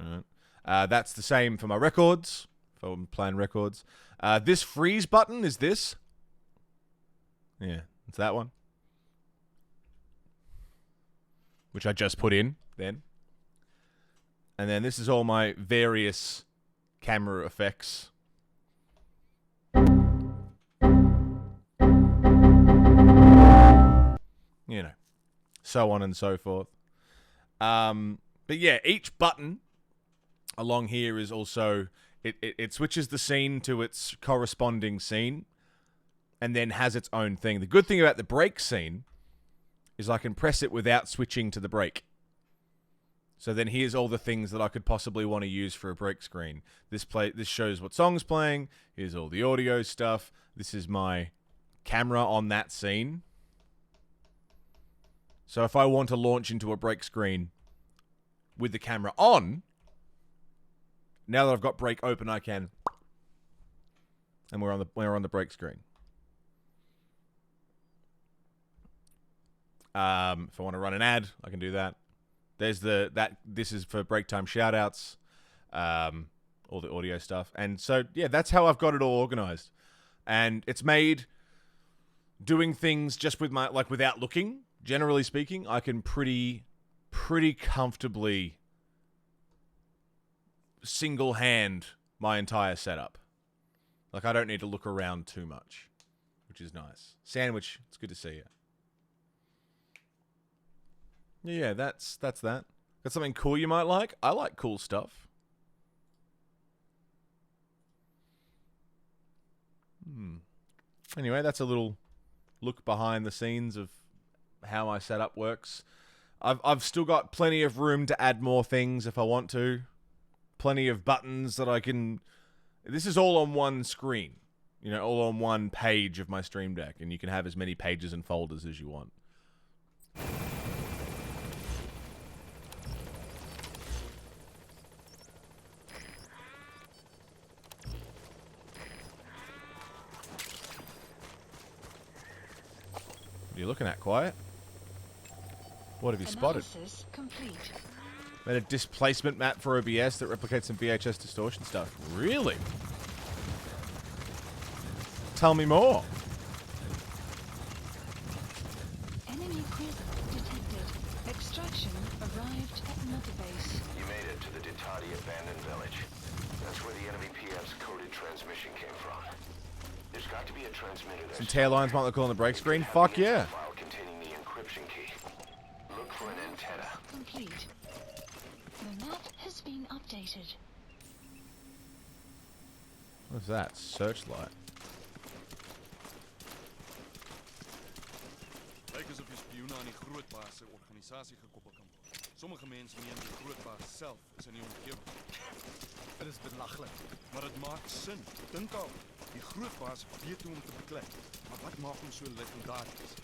All right. That's the same for my records, if I'm playing records. This freeze button is this. Yeah, it's that one. Which I just put in then. And then this is all my various camera effects. You know, so on and so forth. But yeah, each button along here is also, it switches the scene to its corresponding scene and then has its own thing. The good thing about the break scene is I can press it without switching to the break. So then here's all the things that I could possibly want to use for a break screen. This shows what song's playing. Here's all the audio stuff. This is my camera on that scene. So if I want to launch into a break screen, with the camera on. Now that I've got brake open, I can. And we're on the brake screen. If I want to run an ad, I can do that. There's this is for break time shoutouts, all the audio stuff. And so, yeah, that's how I've got it all organized. And it's made doing things just with my, like, without looking, generally speaking, I can pretty comfortably single hand my entire setup. Like, I don't need to look around too much, which is nice. Sandwich, it's good to see you. Yeah, that's that. Got something cool you might like? I like cool stuff. Anyway, that's a little look behind the scenes of how my setup works. I've still got plenty of room to add more things if I want to. Plenty of buttons that I can... This is all on one screen. You know, all on one page of my Stream Deck. And you can have as many pages and folders as you want. What are you looking at, Quiet? What have you spotted? Complete. Made a displacement map for OBS that replicates some VHS distortion stuff. Really? Tell me more. Enemy cruiser detected. Extraction arrived at Mother Base. You made it to the Ditati abandoned village. That's where the enemy PM's coded transmission came from. There's got to be a transmitter there. Some tail lines might look cool on the brake screen. Fuck yeah. File containing the encryption key. Look for an antenna. Complete. The map has been updated. What's that? Searchlight. Lyk asof die spioene aan die groot baas se organisasie gekoppel kan word. Sommige mense meen die groot baas self is in die omgewing. Dit is belaglik, maar dit maak sin. Dink al, die groot baas weet hoe om te beklei. Maar wat maak hom so legendarisch?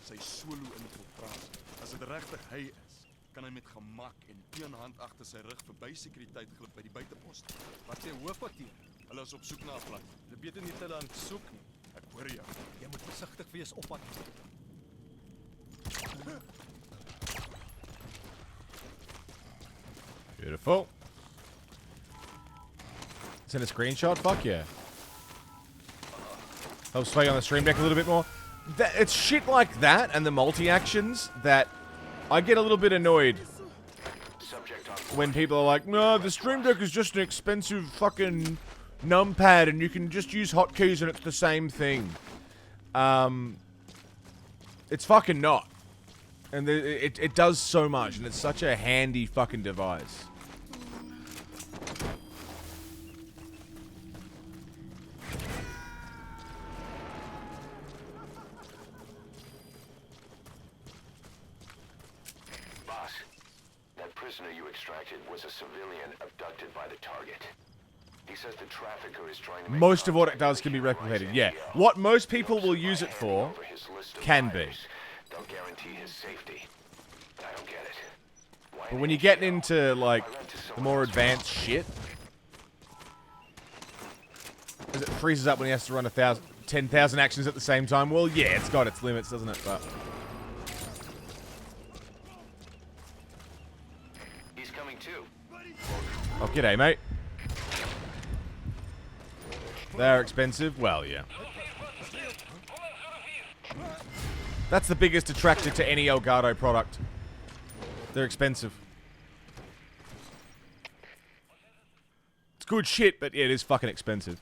Sy solo-infiltrasie. As dit regtig hy is, kan hy met gemak en een hand agter sy rug verby sekuriteit glip by die buiteposte. Wat sê hoofkwartier? Hulle is op soek na 'n plan. Hulle beter nie te lank soek nie. Ek hoor jou. Jy moet versigtig wees op pad. Beautiful. Send a screenshot? Fuck yeah. Helps play on the Stream Deck a little bit more. It's shit like that and the multi-actions that I get a little bit annoyed when people are like, no, the Stream Deck is just an expensive fucking numpad and you can just use hotkeys and it's the same thing. It's fucking not. And it does so much and it's such a handy fucking device. You extracted was a civilian abducted by the target. He says the trafficker is trying to make most of what it does can be replicated. Yeah. What most people will use it for can be. They'll guarantee his safety. I don't get it. But when you get into like the more advanced shit, because it freezes up when he has to run 10,000 actions at the same time. Well, yeah, it's got its limits, doesn't it? But oh, g'day, mate. They're expensive? Well, yeah. That's the biggest attractor to any Elgato product. They're expensive. It's good shit, but yeah, it is fucking expensive.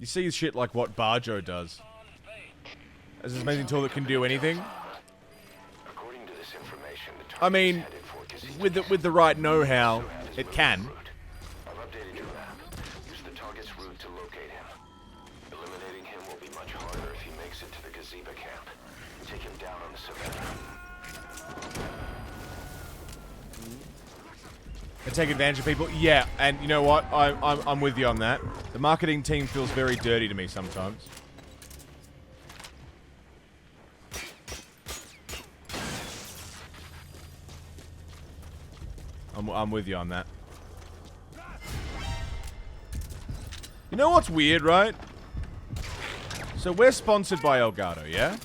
You see shit like what Barjo does. As this amazing tool that can do anything. I mean, with the right know-how, it can. I've updated your map. Use the target's route to locate him. Eliminating him will be much harder if he makes it to the Gazeba camp. Take him down on the Savannah. They take advantage of people. Yeah, and you know what? I'm with you on that. The marketing team feels very dirty to me sometimes. I'm with you on that. You know what's weird, right? So we're sponsored by Elgato, yeah?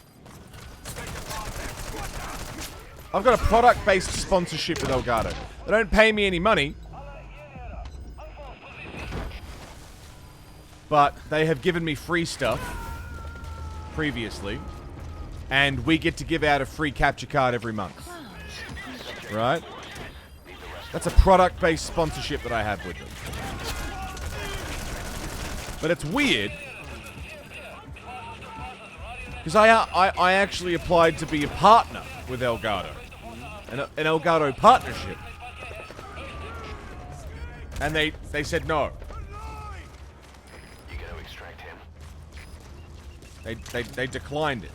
I've got a product-based sponsorship with Elgato. They don't pay me any money. But they have given me free stuff previously. And we get to give out a free capture card every month. Right? That's a product-based sponsorship that I have with them. But it's weird. Because I actually applied to be a partner with Elgato. An Elgato partnership. And they said no. You gotta extract him. They declined it.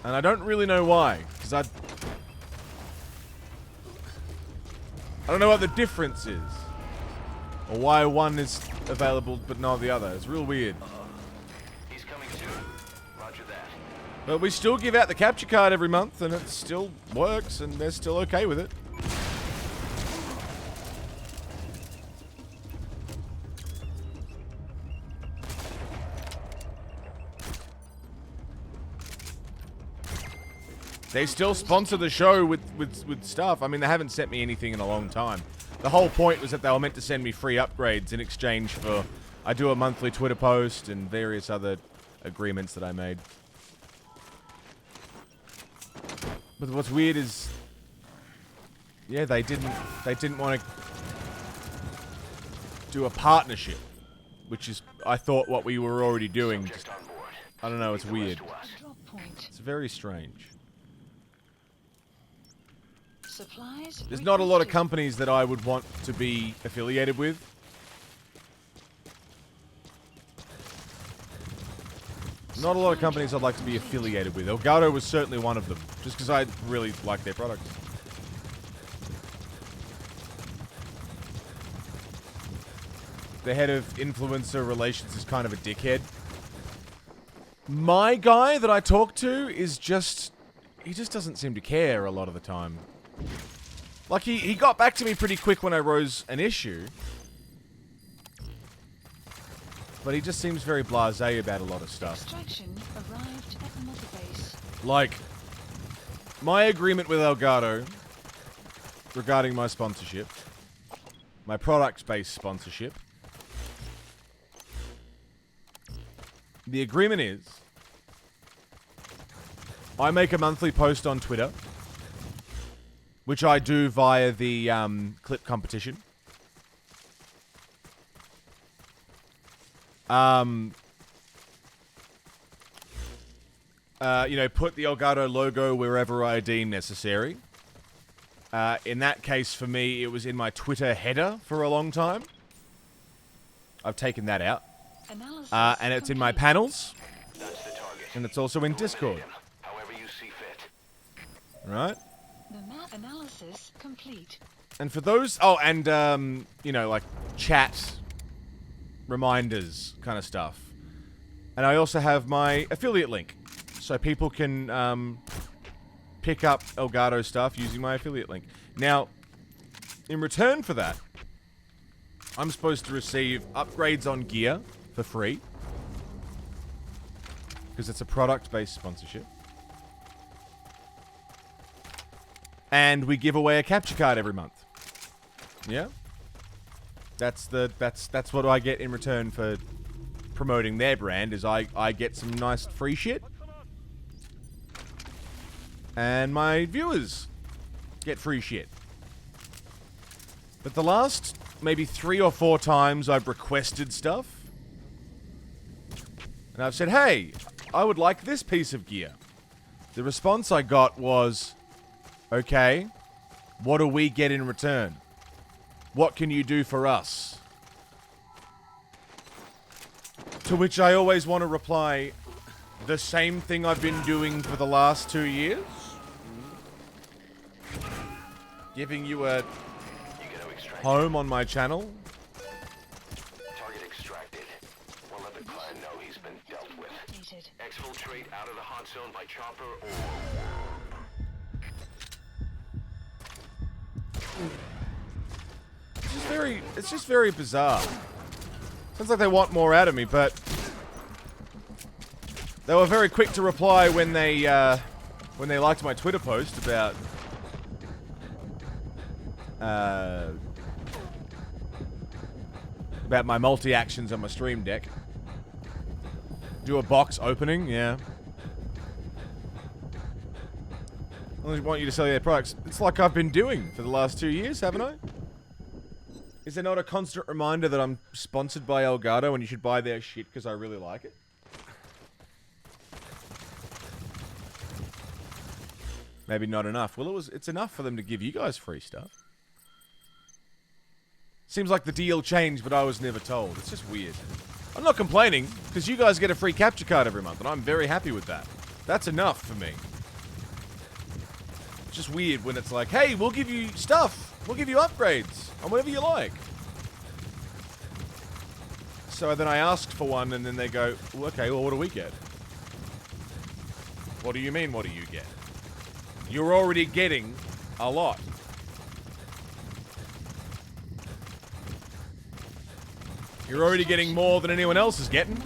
And I don't really know why. Because I don't know what the difference is. Or why one is available but not the other. It's real weird. He's coming soon. Roger that. But we still give out the capture card every month, and it still works, and they're still okay with it. They still sponsor the show with stuff. I mean, they haven't sent me anything in a long time. The whole point was that they were meant to send me free upgrades in exchange for... I do a monthly Twitter post and various other agreements that I made. But what's weird is... Yeah, they didn't want to do a partnership. Which is, I thought, what we were already doing. Just, I don't know, it's weird. It's very strange. There's not a lot of companies that I would want to be affiliated with. Not a lot of companies I'd like to be affiliated with. Elgato was certainly one of them, just because I really like their products. The head of influencer relations is kind of a dickhead. My guy that I talk to is just... He just doesn't seem to care a lot of the time. Like, he got back to me pretty quick when I rose an issue. But he just seems very blasé about a lot of stuff. Extraction arrived at the mother base. Like, my agreement with Elgato regarding my sponsorship, my product-based sponsorship, the agreement is, I make a monthly post on Twitter, which I do via the clip competition. You know, put the Elgato logo wherever I deem necessary. In that case, for me, it was in my Twitter header for a long time. I've taken that out. And it's in my panels. That's the target. And it's also in Discord. However you see fit. Right? The map analysis complete. And for those... Oh, and, you know, like, chat reminders kind of stuff. And I also have my affiliate link. So people can pick up Elgato stuff using my affiliate link. Now, in return for that, I'm supposed to receive upgrades on gear for free. Because it's a product-based sponsorship. And we give away a capture card every month. Yeah? That's what I get in return for promoting their brand, is I get some nice free shit. And my viewers get free shit. But the last maybe 3 or 4 times I've requested stuff, and I've said, hey, I would like this piece of gear. The response I got was, okay, what do we get in return? What can you do for us? To which I always want to reply, the same thing I've been doing for the last 2 years? Giving you a home on my channel. Target extracted. We'll let the client know he's been dealt with. Exfiltrate out of the hot zone by chopper or... It's just very bizarre. Sounds like they want more out of me, but they were very quick to reply when they liked my Twitter post about my multi-actions on my stream deck. Do a box opening, yeah. I only want you to sell your products. It's like I've been doing for the last 2 years, haven't I? Is there not a constant reminder that I'm sponsored by Elgato and you should buy their shit because I really like it? Maybe not enough. Well, it's enough for them to give you guys free stuff. Seems like the deal changed, but I was never told. It's just weird. I'm not complaining, because you guys get a free capture card every month, and I'm very happy with that. That's enough for me. It's just weird when it's like, hey, we'll give you stuff. We'll give you upgrades on whatever you like. So then I asked for one, and then they go, well, okay, well, what do we get? What do you mean, what do you get? You're already getting a lot. You're already getting more than anyone else is getting.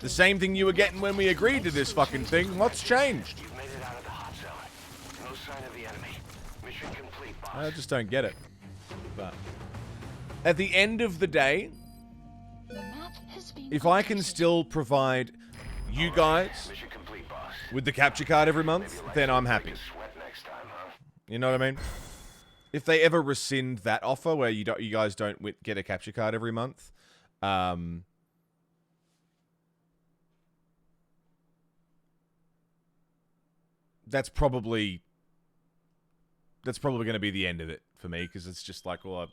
The same thing you were getting when we agreed to this fucking thing. What's changed? You've made it out of the hot zone. No sign of the enemy. Mission complete, boss. I just don't get it. But at the end of the day, if I can still provide you guys with the capture card every month, then I'm happy. You know what I mean? If they ever rescind that offer where you guys don't get a capture card every month, that's probably going to be the end of it for me, because it's just like, well,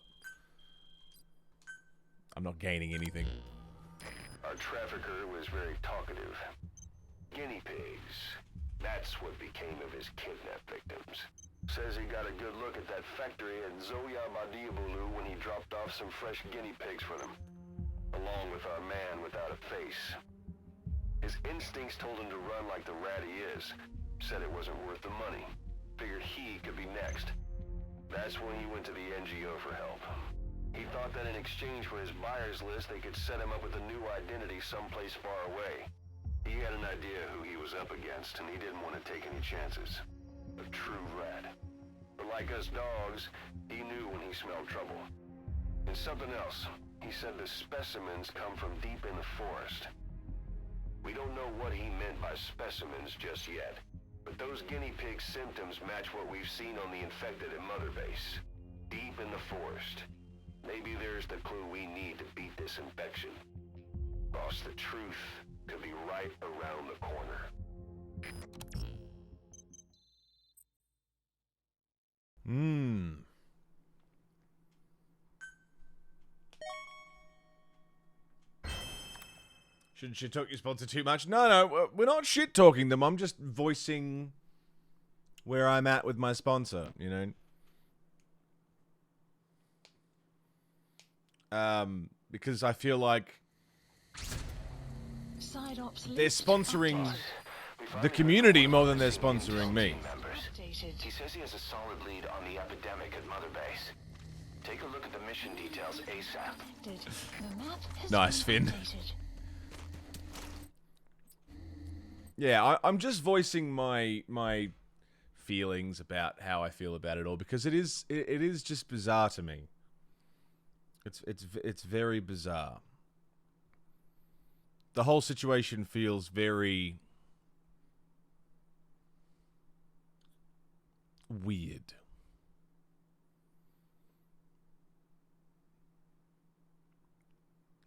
I'm not gaining anything. Our trafficker was very talkative. Guinea pigs. That's what became of his kidnapped victims. Says he got a good look at that factory at Zoya Badiabulu when he dropped off some fresh guinea pigs for them, along with our man without a face. His instincts told him to run like the rat he is. Said it wasn't worth the money. Figured he could be next. That's when he went to the NGO for help. He thought that in exchange for his buyer's list, they could set him up with a new identity someplace far away. He had an idea who he was up against, and he didn't want to take any chances. A true rat. But like us dogs, he knew when he smelled trouble. And something else. He said the specimens come from deep in the forest. We don't know what he meant by specimens just yet, but those guinea pig symptoms match what we've seen on the infected at Mother Base. Deep in the forest. Maybe there's the clue we need to beat this infection. Boss, the truth could be right around the corner. Shouldn't shit talk your sponsor too much? No, we're not shit talking them. I'm just voicing where I'm at with my sponsor, you know? Because I feel like they're sponsoring the community more than they're sponsoring me. He says he has a solid lead on the epidemic at Mother Base. Take a look at the mission details ASAP. Nice, Finn. Yeah, I'm just voicing my feelings about how I feel about it all, because it is just bizarre to me. It's very bizarre. The whole situation feels very weird.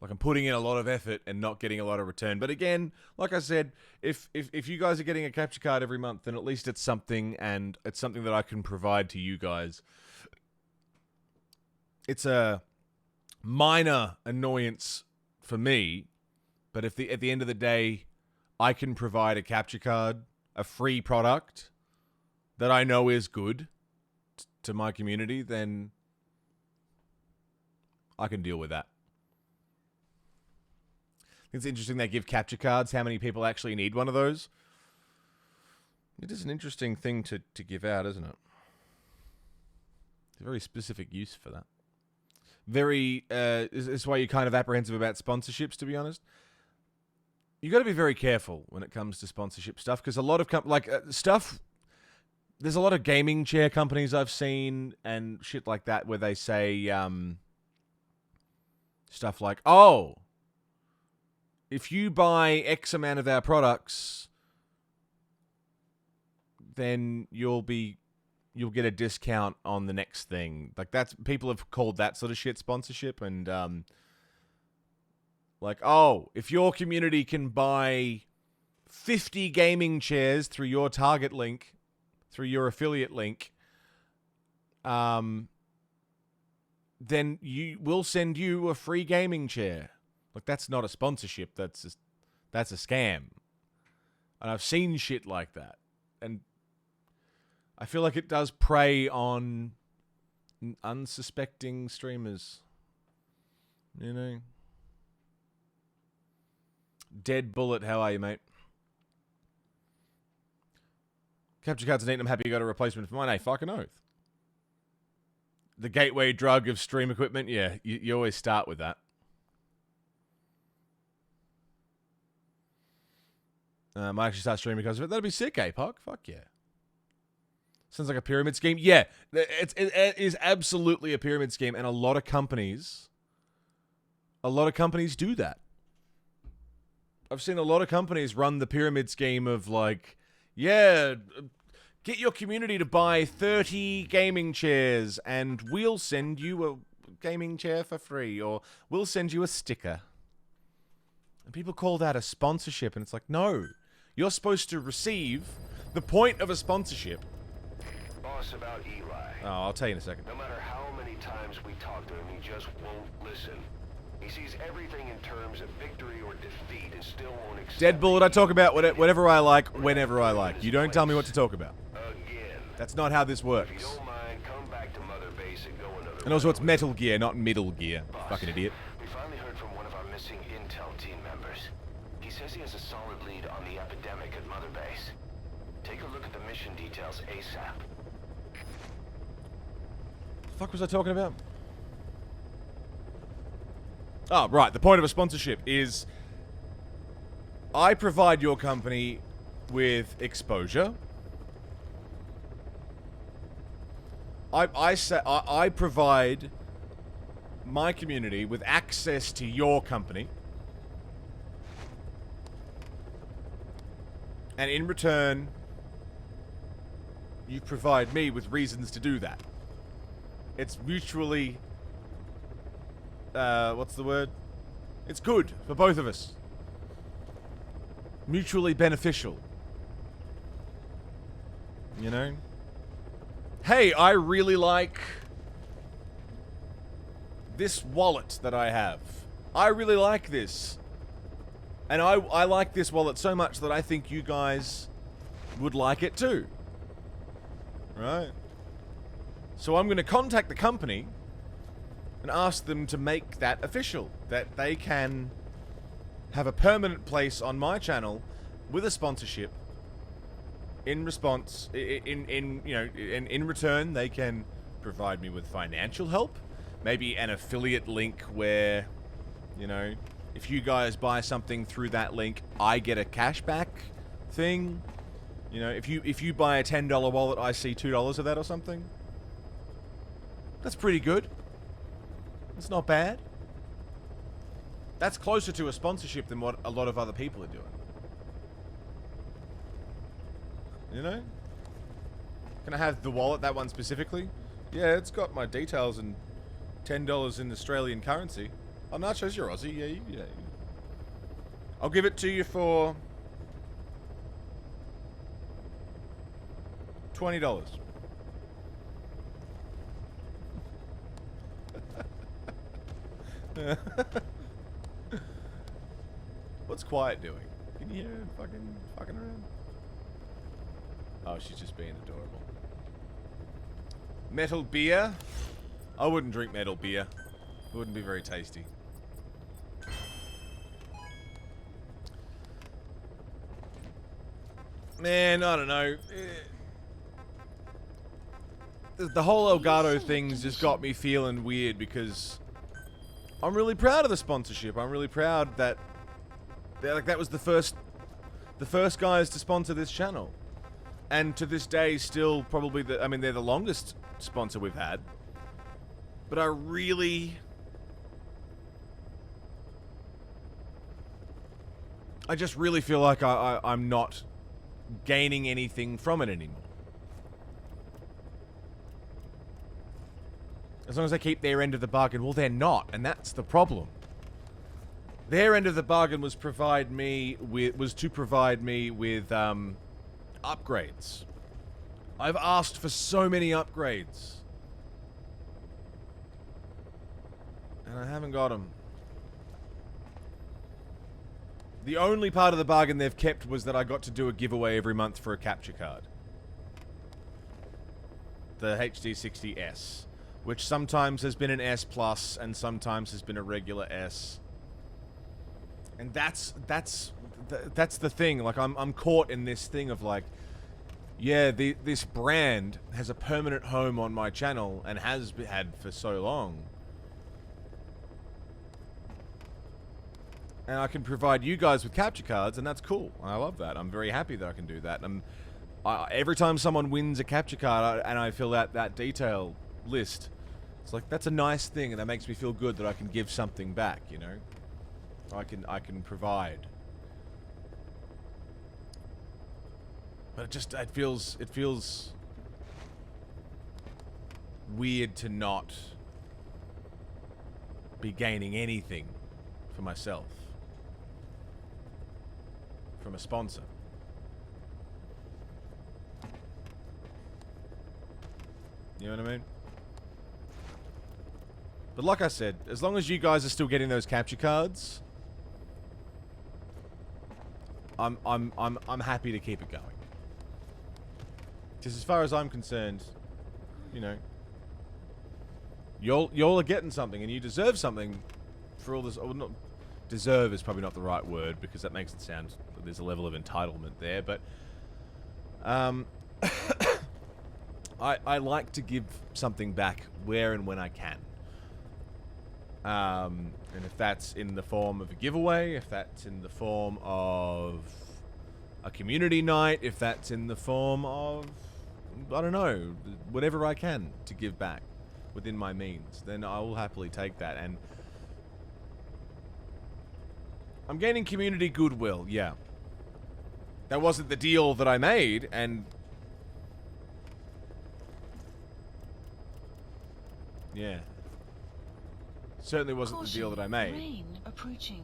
Like I'm putting in a lot of effort and not getting a lot of return. But again, like I said, if you guys are getting a capture card every month, then at least it's something, and it's something that I can provide to you guys. It's a minor annoyance for me, but if at the end of the day, I can provide a capture card, a free product that I know is good to my community, then I can deal with that. It's interesting they give capture cards. How many people actually need one of those? It is an interesting thing to give out, isn't it? It's a very specific use for that. Very, is why you're kind of apprehensive about sponsorships, to be honest. You got to be very careful when it comes to sponsorship stuff, because a lot of stuff. There's a lot of gaming chair companies I've seen and shit like that where they say stuff like, "Oh, if you buy X amount of our products, then you'll get a discount on the next thing." Like, that's, people have called that sort of shit sponsorship, and like, "Oh, if your community can buy 50 gaming chairs through your target link, through your affiliate link, then we'll send you a free gaming chair." Like, that's not a sponsorship. That's a scam. And I've seen shit like that, and I feel like it does prey on unsuspecting streamers. You know? Dead Bullet, how are you, mate? Capture cards are neat. I'm happy you got a replacement for mine. Hey, fucking oath. The gateway drug of stream equipment. Yeah, you always start with that. Might actually start streaming because of it. That'd be sick, Puck? Fuck yeah. Sounds like a pyramid scheme. Yeah, it is absolutely a pyramid scheme, and a lot of companies do that. I've seen a lot of companies run the pyramid scheme of like, yeah, get your community to buy 30 gaming chairs and we'll send you a gaming chair for free, or we'll send you a sticker. And people call that a sponsorship, and it's like, no, you're supposed to receive the point of a sponsorship. Boss, about Eli. Oh, I'll tell you in a second. No matter how many times we talk to him, he just won't listen. He sees everything in terms of victory or defeat and still won't accept. Dead Bullet, I talk about whatever I like, whenever I like. You don't tell me what to talk about. Again. That's not how this works. If you don't mind, come back to Mother Base and go another And also, it's Metal Gear, not Middle Gear. Boss, Fucking idiot. We finally heard from one of our missing intel team members. He says he has a solid lead on the epidemic at Mother Base. Take a look at the mission details ASAP. The fuck was I talking about? Oh, right. The point of a sponsorship is I provide your company with exposure. I provide my community with access to your company. And in return, you provide me with reasons to do that. It's mutually... what's the word? It's good for both of us. Mutually beneficial. You know? Hey, I really like this wallet that I have. I really like this. And I like this wallet so much that I think you guys would like it too. Right? So I'm going to contact the company and ask them to make that official, that they can have a permanent place on my channel with a sponsorship. In response, in return, they can provide me with financial help, maybe an affiliate link where, you know, if you guys buy something through that link, I get a cashback thing. You know, if you buy a $10 wallet, I see $2 of that or something. That's pretty good. It's not bad. That's closer to a sponsorship than what a lot of other people are doing. You know? Can I have the wallet, that one specifically? Yeah, it's got my details and $10 in Australian currency. Oh, no, it shows you're Aussie. Yeah. I'll give it to you for $20. What's Quiet doing? Can you hear her fucking around? Oh, she's just being adorable. Metal beer? I wouldn't drink metal beer. It wouldn't be very tasty. Man, I don't know. The whole Elgato thing's just got me feeling weird because I'm really proud of the sponsorship. I'm really proud that that was the first guys to sponsor this channel. And to this day, still probably I mean, they're the longest sponsor we've had. But I just really feel like I'm not gaining anything from it anymore. As long as they keep their end of the bargain. Well, they're not, and that's the problem. Their end of the bargain was to provide me with upgrades. I've asked for so many upgrades. And I haven't got them. The only part of the bargain they've kept was that I got to do a giveaway every month for a capture card. The HD60S. Which sometimes has been an S Plus and sometimes has been a regular S. And that's the thing. Like, I'm caught in this thing of like, yeah, this brand has a permanent home on my channel and has had for so long. And I can provide you guys with capture cards, and that's cool. I love that. I'm very happy that I can do that. Every time someone wins a capture card and I fill out that detail list, it's like, that's a nice thing, and that makes me feel good that I can give something back, you know? I can provide. But it feels weird to not be gaining anything for myself from a sponsor. You know what I mean? But like I said, as long as you guys are still getting those capture cards, I'm happy to keep it going. Because as far as I'm concerned, you know, y'all are getting something, and you deserve something for all this. Or not, deserve is probably not the right word, because that makes it sound there's a level of entitlement there. But I like to give something back where and when I can. And if that's in the form of a giveaway, if that's in the form of a community night, if that's in the form of, I don't know, whatever I can to give back within my means, then I will happily take that. And I'm gaining community goodwill, yeah. That wasn't the deal that I made, and yeah. Certainly wasn't the deal that I made. Rain approaching.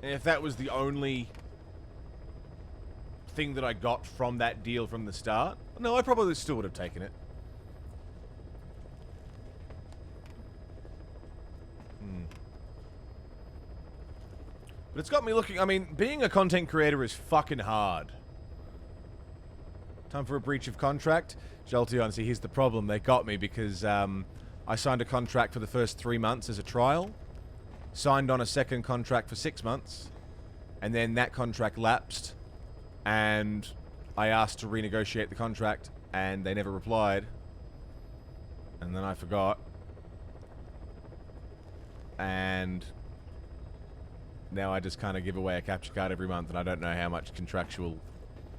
And if that was the only thing that I got from that deal from the start, no, I probably still would have taken it. But it's got me looking. I mean, being a content creator is fucking hard. Time for a breach of contract. Jolteon, see, here's the problem. They got me because I signed a contract for the first 3 months as a trial, signed on a second contract for 6 months, and then that contract lapsed, and I asked to renegotiate the contract, and they never replied, and then I forgot, and now I just kind of give away a capture card every month, and I don't know how much contractual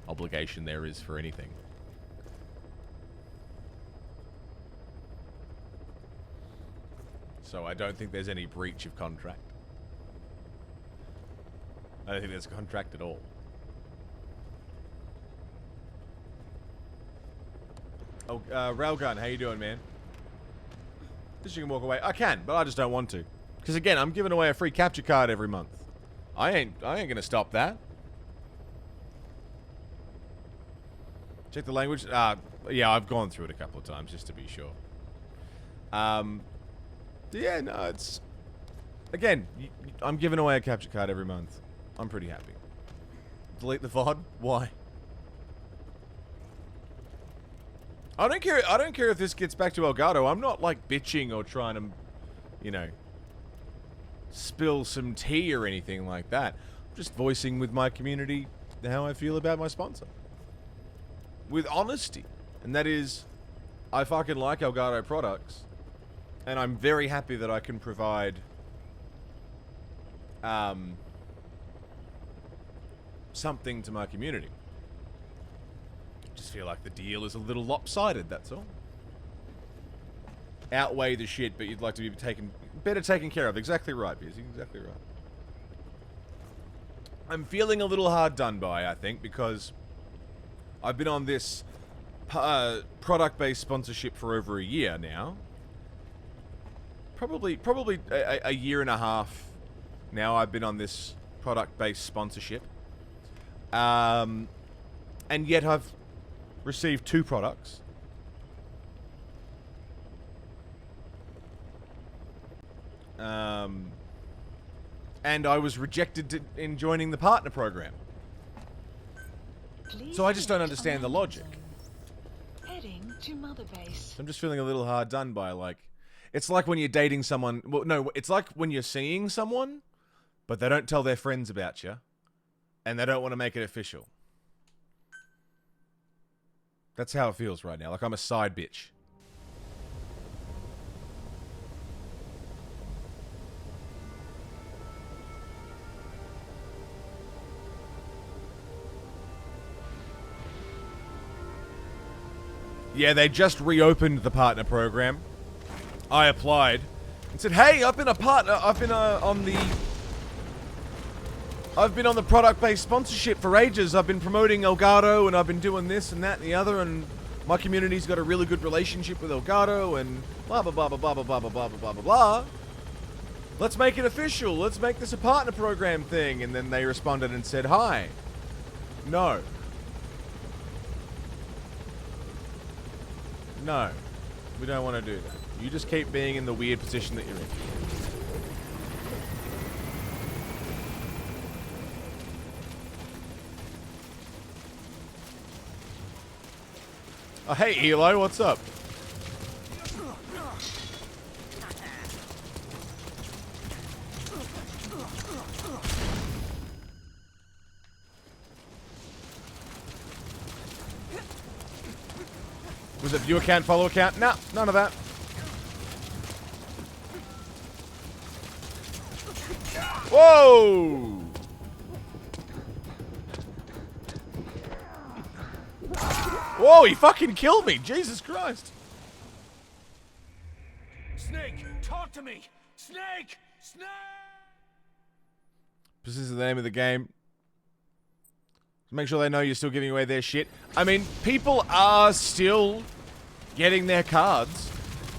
obligation there is for anything. So I don't think there's any breach of contract. I don't think there's a contract at all. Oh, Railgun, how you doing, man? Guess you can walk away. I can, but I just don't want to. Because again, I'm giving away a free capture card every month. I ain't gonna stop that. Check the language. Yeah, I've gone through it a couple of times just to be sure. Yeah, no, it's... Again, I'm giving away a capture card every month. I'm pretty happy. Delete the VOD? Why? I don't care if this gets back to Elgato. I'm not, like, bitching or trying to you know, spill some tea or anything like that. I'm just voicing with my community how I feel about my sponsor. With honesty. And that is, I fucking like Elgato products. And I'm very happy that I can provide something to my community. Just feel like the deal is a little lopsided, that's all. Outweigh the shit, but you'd like to be better taken care of. Exactly right, Beers. Exactly right. I'm feeling a little hard done by, I think, because I've been on this product-based sponsorship for over a year now. Probably a year and a half now I've been on this product-based sponsorship. And yet I've received 2 products. And I was rejected in joining the partner program. So I just don't understand the logic. Heading to Mother Base. I'm just feeling a little hard done by, like... It's like when you're dating someone... Well, no, it's like when you're seeing someone, but they don't tell their friends about you, and they don't want to make it official. That's how it feels right now. Like I'm a side bitch. Yeah, they just reopened the partner program. I applied and said, "Hey, I've been a partner. I've been on the product-based sponsorship for ages. I've been promoting Elgato, and I've been doing this and that and the other, and my community's got a really good relationship with Elgato, and blah blah blah blah blah blah blah blah blah blah blah blah. Let's make it official. Let's make this a partner program thing." And then they responded and said, "Hi, no, no, we don't want to do that. You just keep being in the weird position that you're in." Oh, hey, Eli, what's up? Was it view account, follow account? Nah, none of that. Whoa! Whoa, he fucking killed me! Jesus Christ! Snake, talk to me! Snake! Snake! This is the name of the game. Make sure they know you're still giving away their shit. I mean, people are still getting their cards.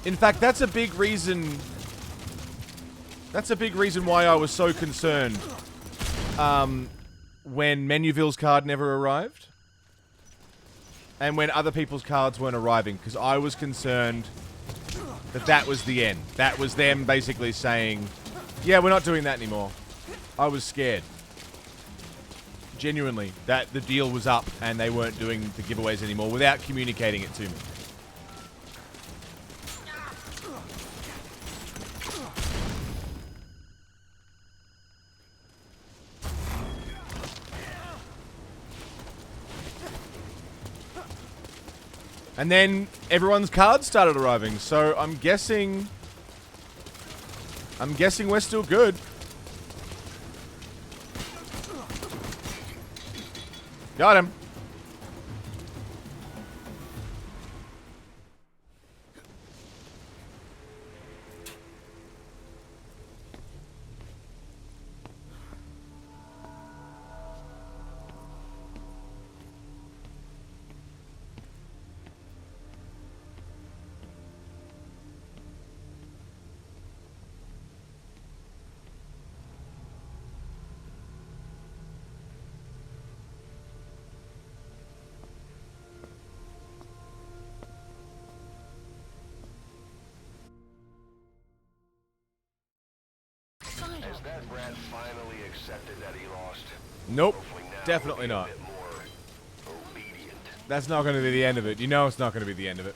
In fact, that's a big reason... That's a big reason why I was so concerned when Menuville's card never arrived. And when other people's cards weren't arriving. Because I was concerned that that was the end. That was them basically saying, yeah, we're not doing that anymore. I was scared. Genuinely, that the deal was up and they weren't doing the giveaways anymore without communicating it to me. And then everyone's cards started arriving, so I'm guessing we're still good. Got him. Has that brat finally accepted that he lost? Nope, definitely not. That's not going to be the end of it. You know it's not going to be the end of it.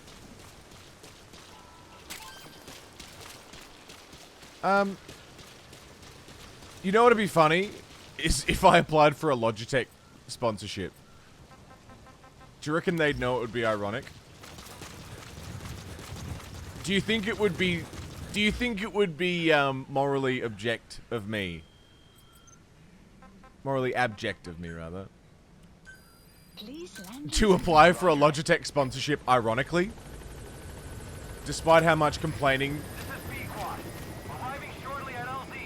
You know what'd be funny? Is if I applied for a Logitech sponsorship. Do you reckon they'd know it would be ironic? Do you think it would be... Do you think it would be, morally abject of me? Morally abject of me, rather. Please land To apply for a Logitech sponsorship, ironically? Despite how much complaining... This is Pequod. Arriving shortly at LZ.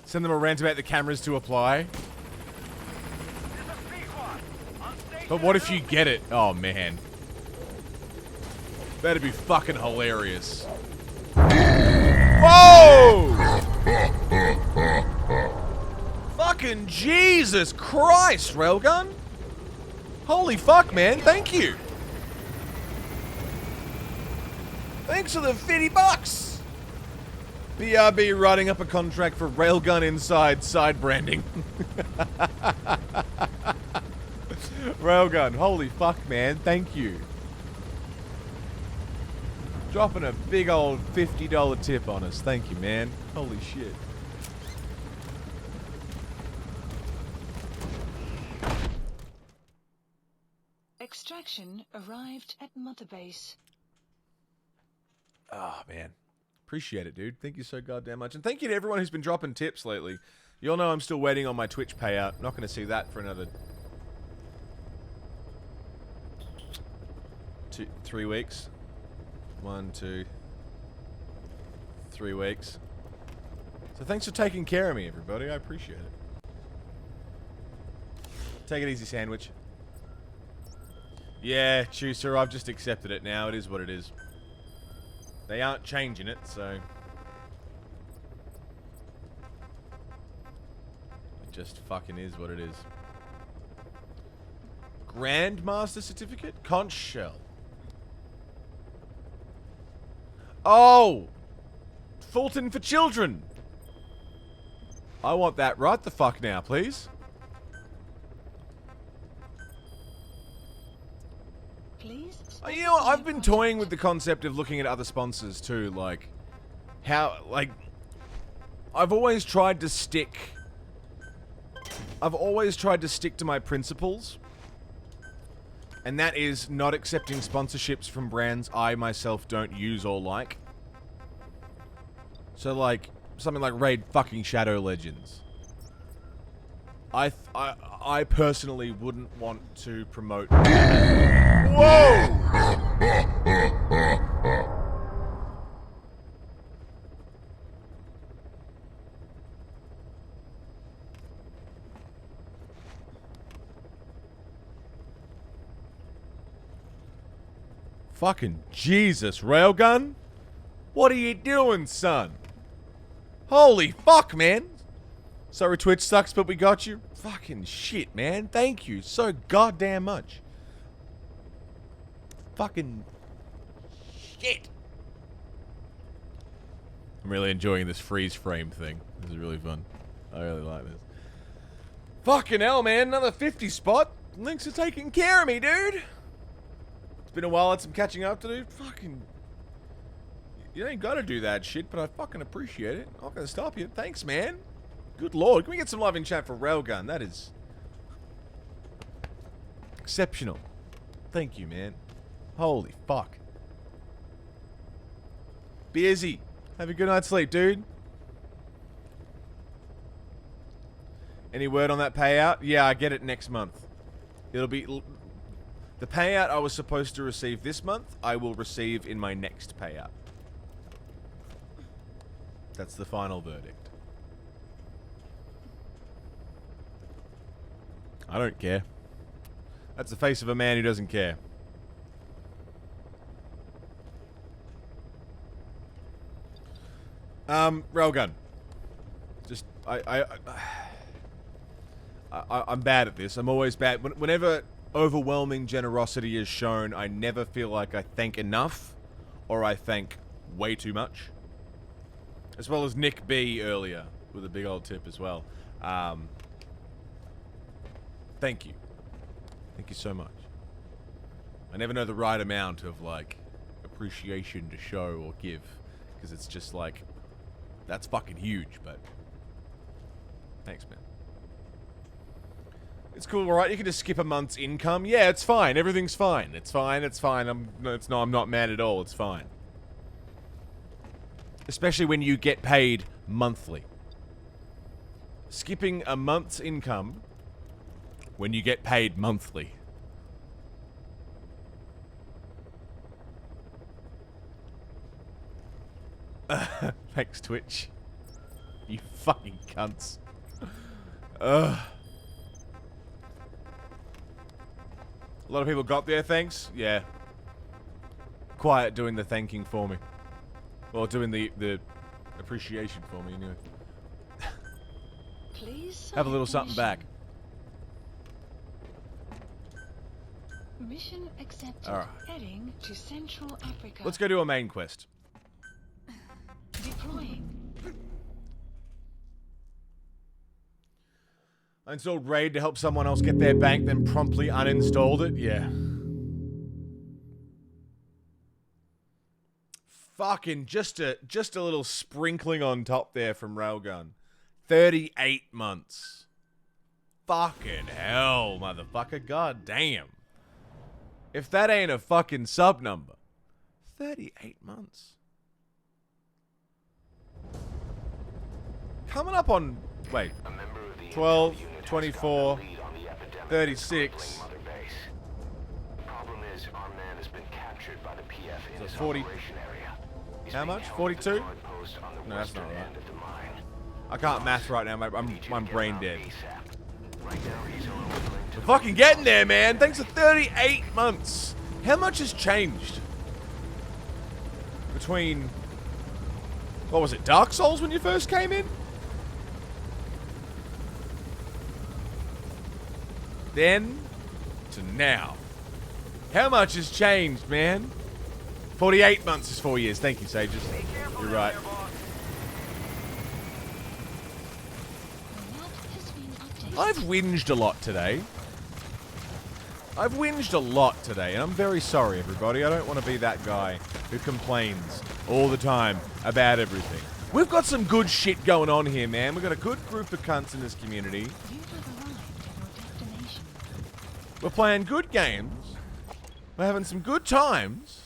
Send them a rant about the cameras to apply. This is Pequod. On station. But what if you get it? Oh, man. That'd be fucking hilarious. Whoa! Fucking Jesus Christ, Railgun! Holy fuck, man. Thank you. Thanks for the $50. BRB writing up a contract for Railgun Inside side branding. Railgun, holy fuck, man. Thank you. Dropping a big old $50 tip on us. Thank you, man. Holy shit. Extraction arrived at Mother Base. Oh, man. Appreciate it, dude. Thank you so goddamn much. And thank you to everyone who's been dropping tips lately. You all know I'm still waiting on my Twitch payout. Not going to see that for another 3 weeks. 1, 2, 3 weeks. So thanks for taking care of me, everybody. I appreciate it. Take it easy, sandwich. Yeah, Chooser, I've just accepted it now. It is what it is. They aren't changing it, so... It just fucking is what it is. Grandmaster certificate? Conch shell. Oh! Fulton for children! I want that right the fuck now, please. Please. You know, I've been toying with the concept of looking at other sponsors too, like... How, like... I've always tried to stick to my principles. And that is not accepting sponsorships from brands I myself don't use or like. So like, something like Raid fucking Shadow Legends. I personally wouldn't want to promote... Whoa! Fucking Jesus, Railgun? What are you doing, son? Holy fuck, man. Sorry Twitch sucks, but we got you. Fucking shit, man. Thank you so goddamn much. Fucking shit. I'm really enjoying this freeze frame thing. This is really fun. I really like this. Fucking hell, man. Another 50 spot. Thanks for taking care of me, dude. It's been a while. I had some catching up to do. Fucking... You ain't gotta do that shit, but I fucking appreciate it. I'm not gonna stop you. Thanks, man. Good lord. Can we get some love in chat for Railgun? That is... exceptional. Thank you, man. Holy fuck. Be easy. Have a good night's sleep, dude. Any word on that payout? Yeah, I get it next month. It'll be... The payout I was supposed to receive this month, I will receive in my next payout. That's the final verdict. I don't care. That's the face of a man who doesn't care. Railgun. Just, I'm bad at this. I'm always bad. Whenever overwhelming generosity is shown, I never feel like I thank enough, or I thank way too much. As well as Nick B earlier, with a big old tip as well. Thank you. Thank you so much. I never know the right amount of, like, appreciation to show or give. Because it's just like, that's fucking huge, but... Thanks, man. It's cool, alright? You can just skip a month's income. Yeah, it's fine. Everything's fine. It's fine, it's fine. I'm not mad at all. It's fine. Especially when you get paid monthly. Skipping a month's income when you get paid monthly. Thanks, Twitch. You fucking cunts. Ugh. A lot of people got there, thanks? Yeah. Quiet doing the thanking for me. Well, doing the appreciation for me, anyway. Please Have a little something back. Mission accepted. Alright. Heading to Central Africa. Let's go do a main quest. Deploying. I installed Raid to help someone else get their bank, then promptly uninstalled it. Yeah. Fucking just a little sprinkling on top there from Railgun. 38 months. Fucking hell, motherfucker. God damn. If that ain't a fucking sub number. 38 months. Coming up on... Wait. 12, 24, 36. The problem is our man has been captured by the PF in his 40. operation area. How much? 42? No, that's not right. I can't math right now. I'm brain dead. We're fucking getting there, man. Thanks for 38 months. How much has changed between... What was it? Dark Souls when you first came in? Then to now. How much has changed, man? 48 months is 4 years. Thank you, Sages. You're right. I've whinged a lot today. And I'm very sorry, everybody. I don't want to be that guy who complains all the time about everything. We've got some good shit going on here, man. We've got a good group of cunts in this community. We're playing good games. We're having some good times.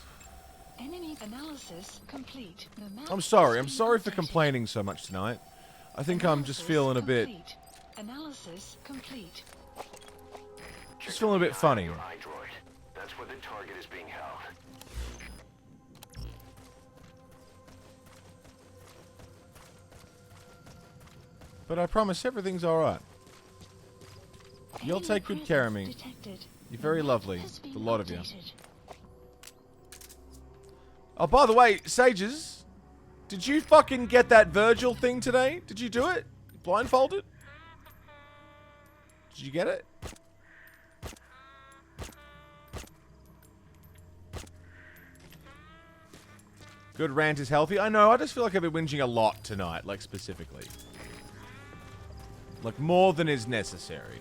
Enemy analysis complete. I'm sorry. I'm sorry for complaining so much tonight. I think I'm just feeling a bit... Analysis complete. Just feeling a bit funny. That's where the target is being held. But I promise everything's alright. You'll take good care of me. You're very lovely. The lot of you. Oh, by the way, Sages, did you fucking get that Virgil thing today? Did you do it? Blindfolded? Did you get it? Good rant is healthy. I know, I just feel like I've been whinging a lot tonight, like specifically. Like more than is necessary.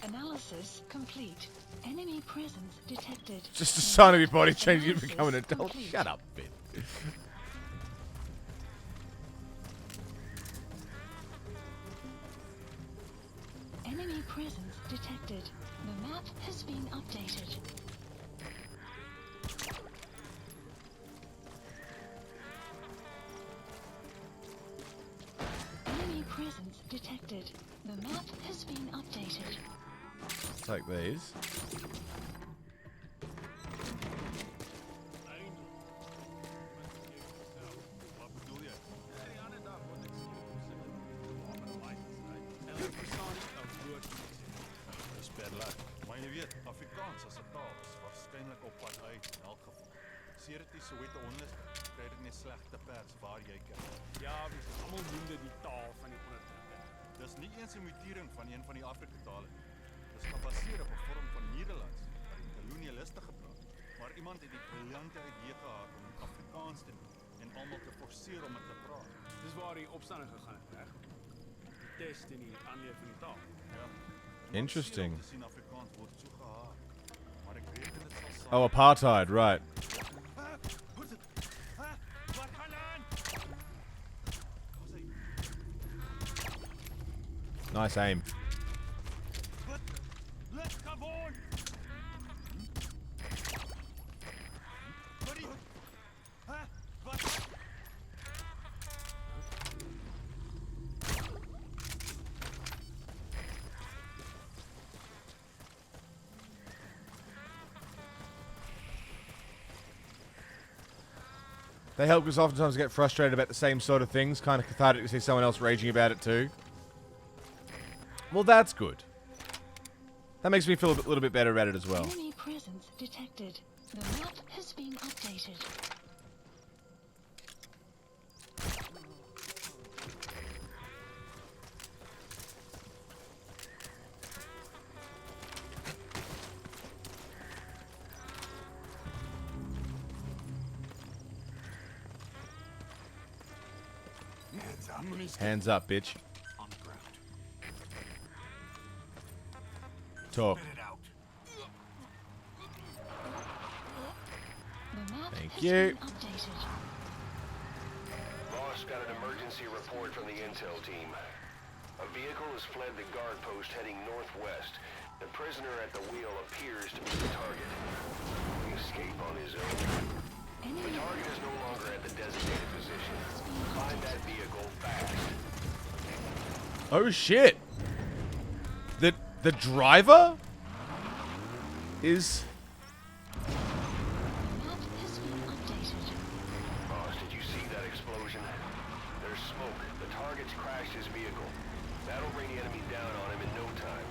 Analysis complete. Enemy presence detected. Just a sign of your body changing to become an adult. Shut up, bitch. Enemy presence detected. The map has been updated. Enemy presence detected. The map has been updated. Take these. Dis nie eens 'n mutering van een van die Afrika-tale. Dis gebaseer op 'n vorm van Nederlands wat die kolonialiste gepraat. Maar iemand het die briljante idee gehad om dit Afrikaans te doen en almal te forceer om dit te praat. Dis waar die opstanding gegaan het, reg? Die test en die aanleer van die taal. Ja. Interesting. Oh, apartheid, right. Nice aim. They help us oftentimes get frustrated about the same sort of things. Kind of cathartic to see someone else raging about it too. Well, that's good. That makes me feel a little bit better about it as well. Enemy presence detected. The map has been updated. Hands up, bitch. Talk. Thank you. Boss got an emergency report from the intel team. A vehicle has fled the guard post heading northwest. The prisoner at the wheel appears to be the target. He escaped on his own. The target is no longer at the designated position. Find that vehicle fast. Oh shit! The driver is. Boss, did you see that explosion? There's smoke. The target's crashed his vehicle. That'll bring the enemy down on him in no time.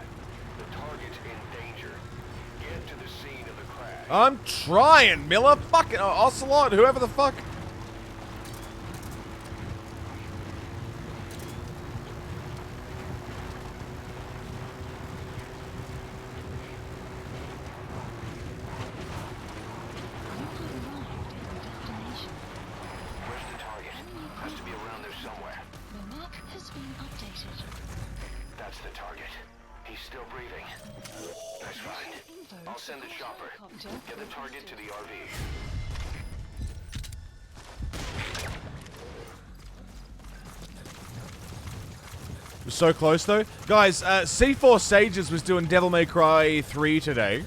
The target's in danger. Get to the scene of the crash. I'm trying, Miller. Fucking Ocelot, whoever the fuck. Where's the target? Has to be around there somewhere. The map has been updated. That's the target. He's still breathing. That's fine. I'll send the chopper. Get the target to the RV. We're so close though. Guys, C4 Sages was doing Devil May Cry 3 today.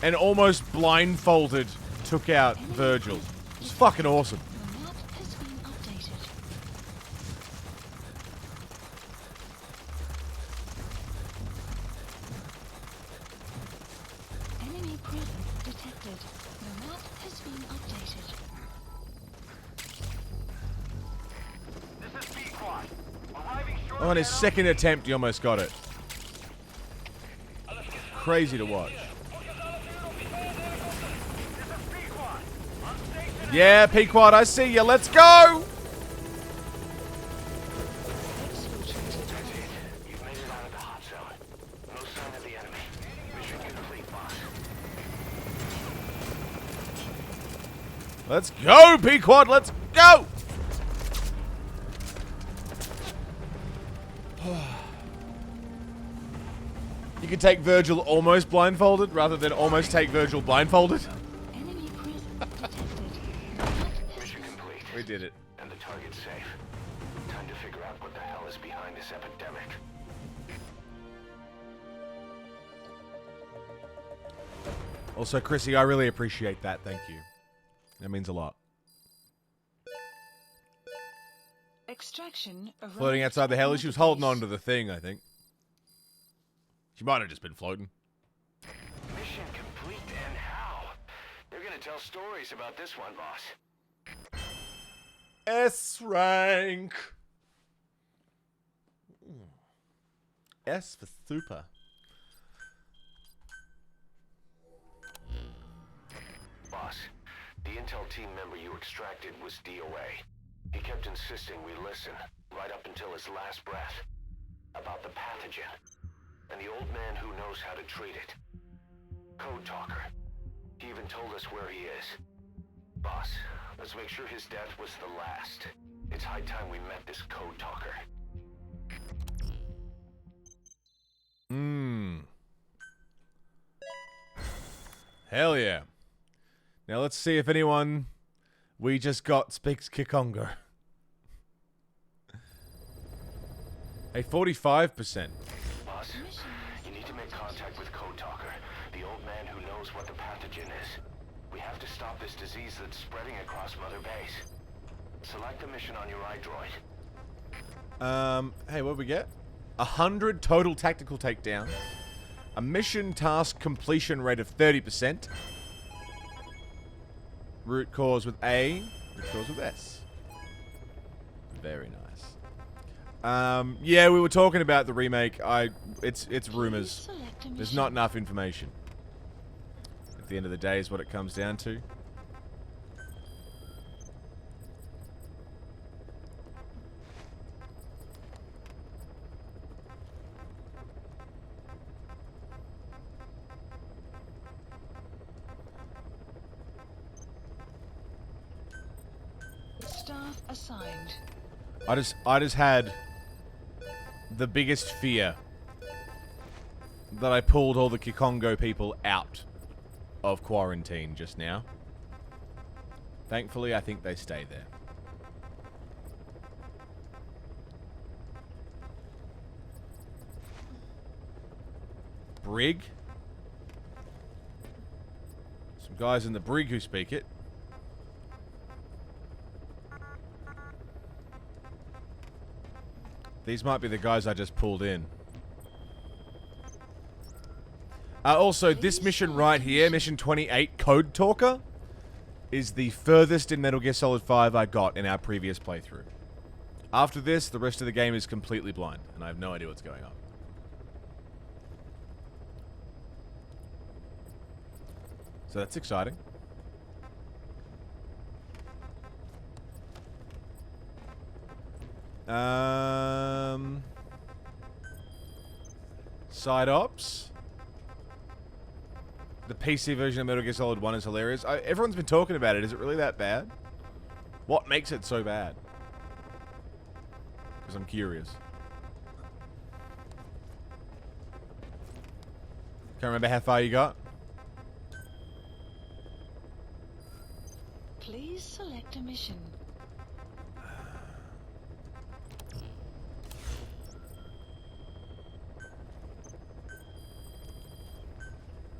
And almost blindfolded took out Virgil. It was fucking awesome. The map has been updated. Enemy presence detected. The map has been updated. This is B-Quad. Arriving shortly. On his second attempt, he almost got it. Crazy to watch. Yeah, Pequod, I see you. Let's go! You've made it out of the hot zone. No sign of the enemy. Mission complete, boss. Let's go, Pequod, let's go! You could take Virgil almost blindfolded rather than almost take Virgil blindfolded. Enemy presence detected. Mission complete. We did it. And the target's safe. Time to figure out what the hell is behind this epidemic. Also, Chrissy, I really appreciate that. Thank you. That means a lot. Extraction Floating outside the heli, she was holding on to the thing, I think. She might have just been floating. Mission complete, and how? They're gonna tell stories about this one, boss. S rank. S for super. Boss, the intel team member you extracted was DOA. He kept insisting we listen, right up until his last breath, about the pathogen, and the old man who knows how to treat it. Code talker. He even told us where he is. Boss, let's make sure his death was the last. It's high time we met this code talker. Hell yeah. Now let's see if anyone we just got speaks Kikongo. Hey, 45%. Boss, you need to make contact with Code Talker, the old man who knows what the pathogen is. We have to stop this disease that's spreading across Mother Base. Select the mission on your iDroid. Hey, what we get? 100 total tactical takedown. A mission task completion rate of 30%. Root cause with A, root cause with S. Very nice. Yeah, we were talking about the remake. It's rumors. There's not enough information. At the end of the day is what it comes down to. Staff assigned. I just had the biggest fear that I pulled all the Kikongo people out of quarantine just now. Thankfully, I think they stay there. Brig. Some guys in the brig who speak it. These might be the guys I just pulled in. Also, this mission right here, mission 28, Code Talker, is the furthest in Metal Gear Solid 5 I got in our previous playthrough. After this, the rest of the game is completely blind, and I have no idea what's going on. So that's exciting. Side ops. The PC version of Metal Gear Solid 1 is hilarious. Everyone's been talking about it. Is it really that bad? What makes it so bad? Because I'm curious. Can't remember how far you got. Please select a mission.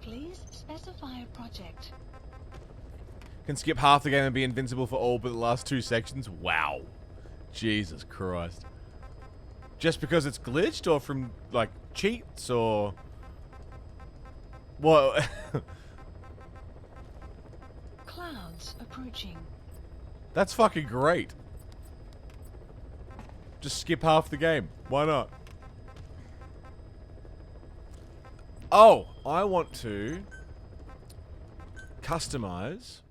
Please specify a project. Can skip half the game and be invincible for all but the last 2 sections. Wow. Jesus Christ. Just because it's glitched, or from, like, cheats, or... What? Clouds approaching. That's fucking great. Just skip half the game. Why not? Oh, I want to customize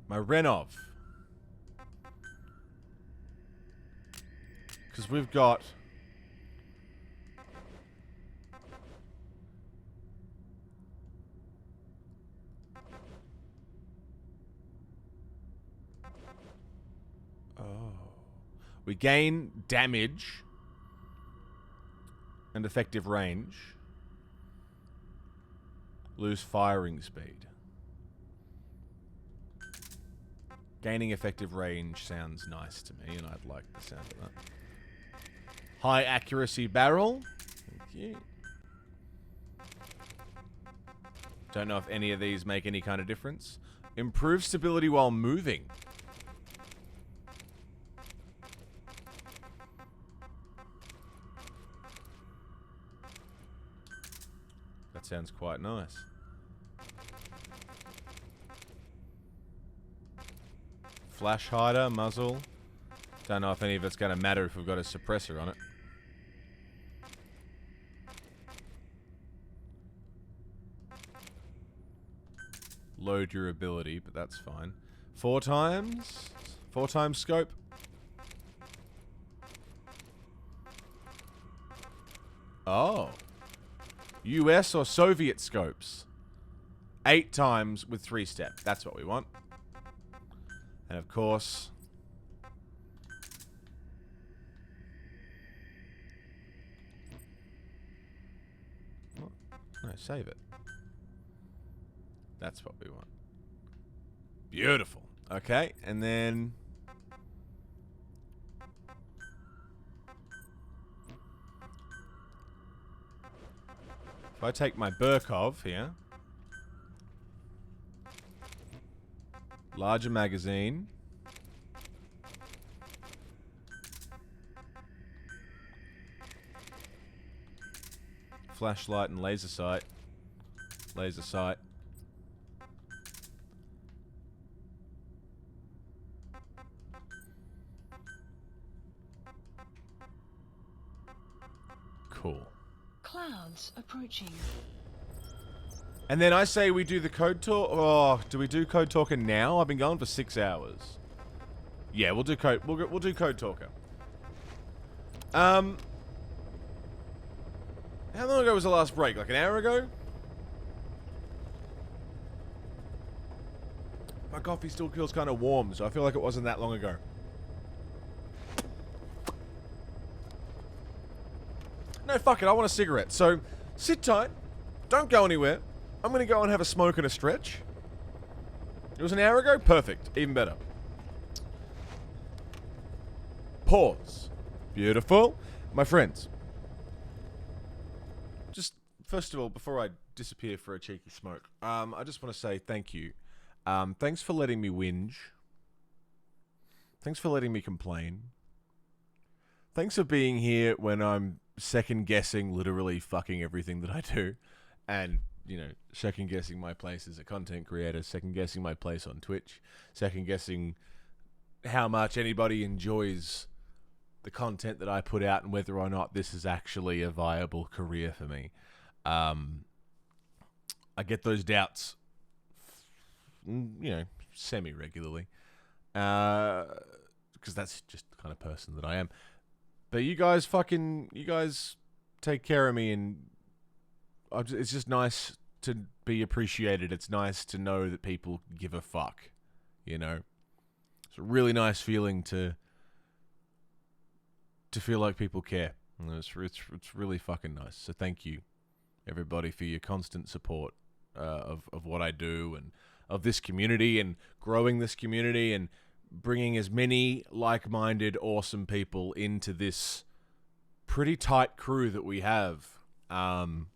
my Renov. Because we've got... Oh. We gain damage and effective range. Lose firing speed. Gaining effective range sounds nice to me, and I'd like the sound of that. High accuracy barrel. Thank you. Don't know if any of these make any kind of difference. Improve stability while moving. That sounds quite nice. Flash hider, muzzle. Don't know if any of it's going to matter if we've got a suppressor on it. Low durability, but that's fine. 4 times? 4 times scope? Oh. US or Soviet scopes. 8 times with 3-step. That's what we want. And of course... Oh, no, save it. That's what we want. Beautiful. Okay, and then... if I take my Burkov here... larger magazine... flashlight and laser sight. Laser sight. Cool. Clouds approaching. And then I say we do the code talk. Oh, do we do code talker now? I've been going for 6 hours. Yeah, we'll do code. We'll do code talker. How long ago was the last break? Like an hour ago? My coffee still feels kind of warm, so I feel like it wasn't that long ago. No, fuck it. I want a cigarette. So, sit tight. Don't go anywhere. I'm going to go and have a smoke and a stretch. It was an hour ago? Perfect. Even better. Pause. Beautiful. My friends. Just, first of all, before I disappear for a cheeky smoke, I just want to say thank you. Thanks for letting me whinge. Thanks for letting me complain. Thanks for being here when I'm second-guessing literally fucking everything that I do. And, you know, second-guessing my place as a content creator, second-guessing my place on Twitch, second-guessing how much anybody enjoys the content that I put out and whether or not this is actually a viable career for me. I get those doubts, you know, semi-regularly. Because that's just the kind of person that I am. But you guys take care of me, and it's just nice to be appreciated. It's nice to know that people give a fuck, you know? It's a really nice feeling to feel like people care. And it's really fucking nice. So thank you, everybody, for your constant support of what I do and of this community and growing this community and bringing as many like-minded, awesome people into this pretty tight crew that we have. Let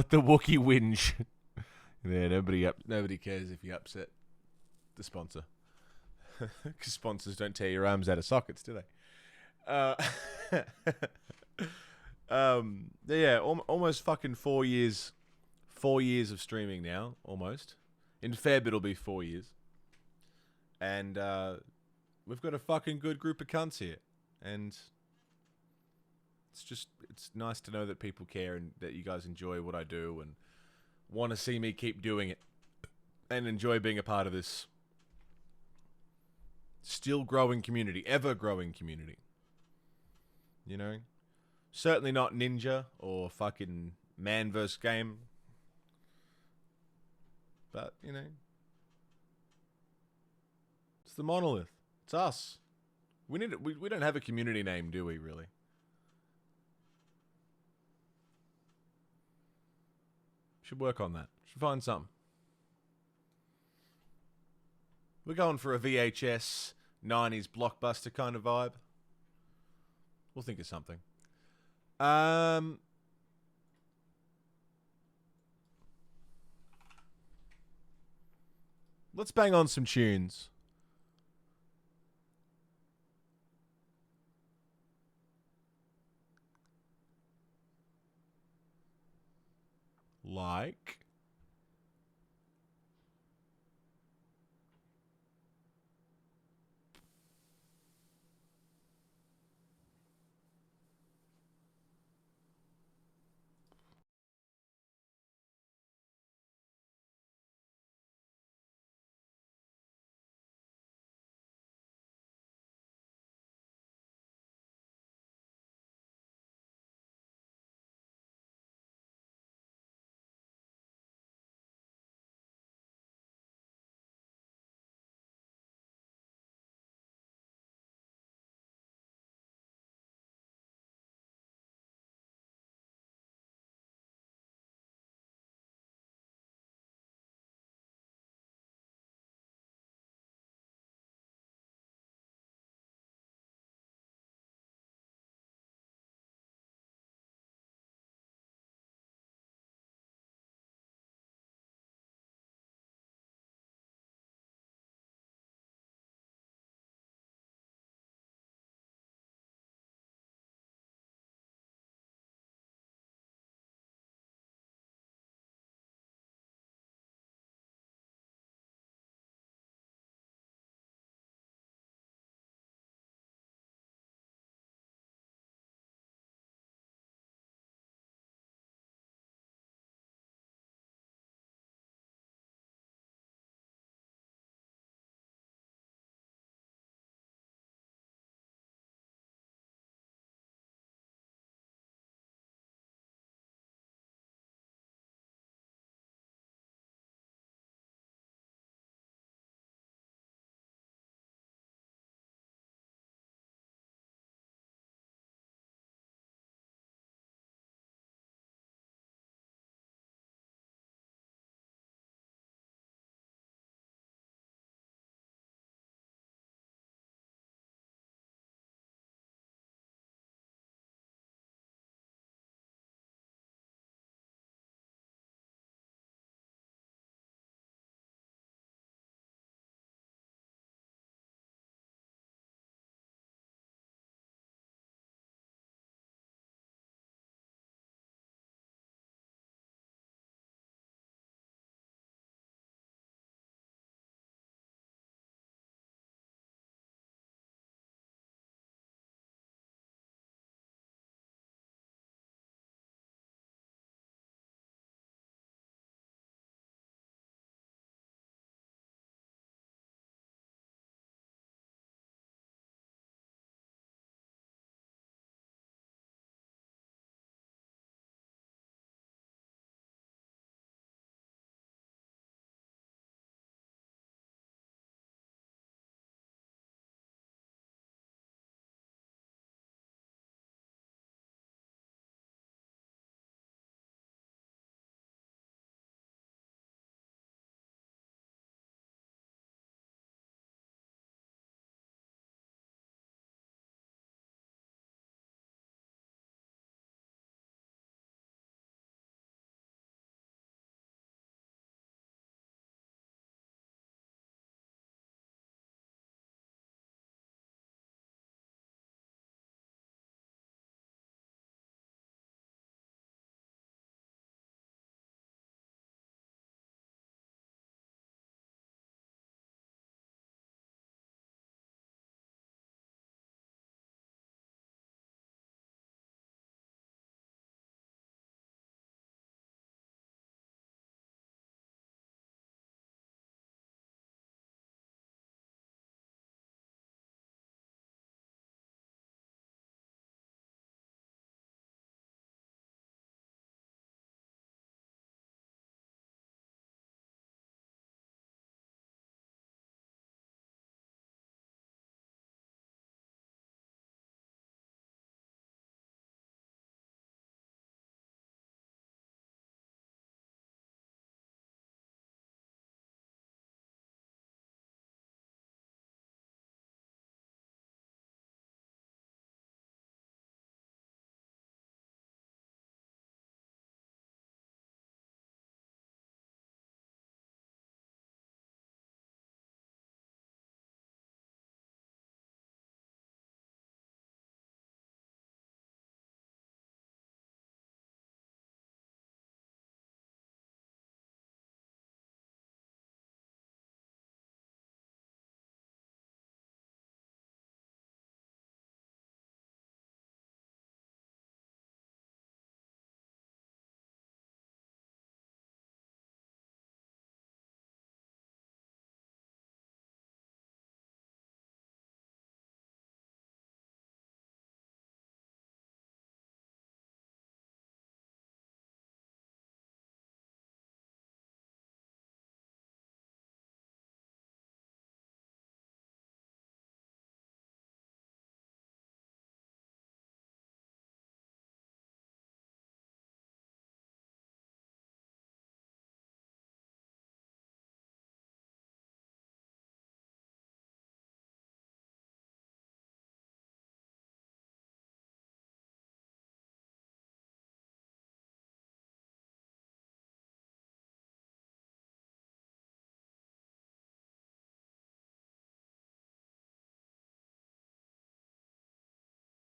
the Wookiee whinge. Yeah, nobody cares if you upset the sponsor. Because sponsors don't tear your arms out of sockets, do they? Yeah, almost fucking 4 years. 4 years of streaming now, almost. In Feb, it'll be 4 years. And we've got a fucking good group of cunts here. And it's nice to know that people care and that you guys enjoy what I do and want to see me keep doing it and enjoy being a part of this still growing community, ever growing community. You know? Certainly not Ninja or fucking Man vs. Game. But, you know, it's the Monolith. It's us. We don't have a community name, do we, really? Should work on that. Should find something. We're going for a VHS 90s blockbuster kind of vibe. We'll think of something. Let's bang on some tunes. Like...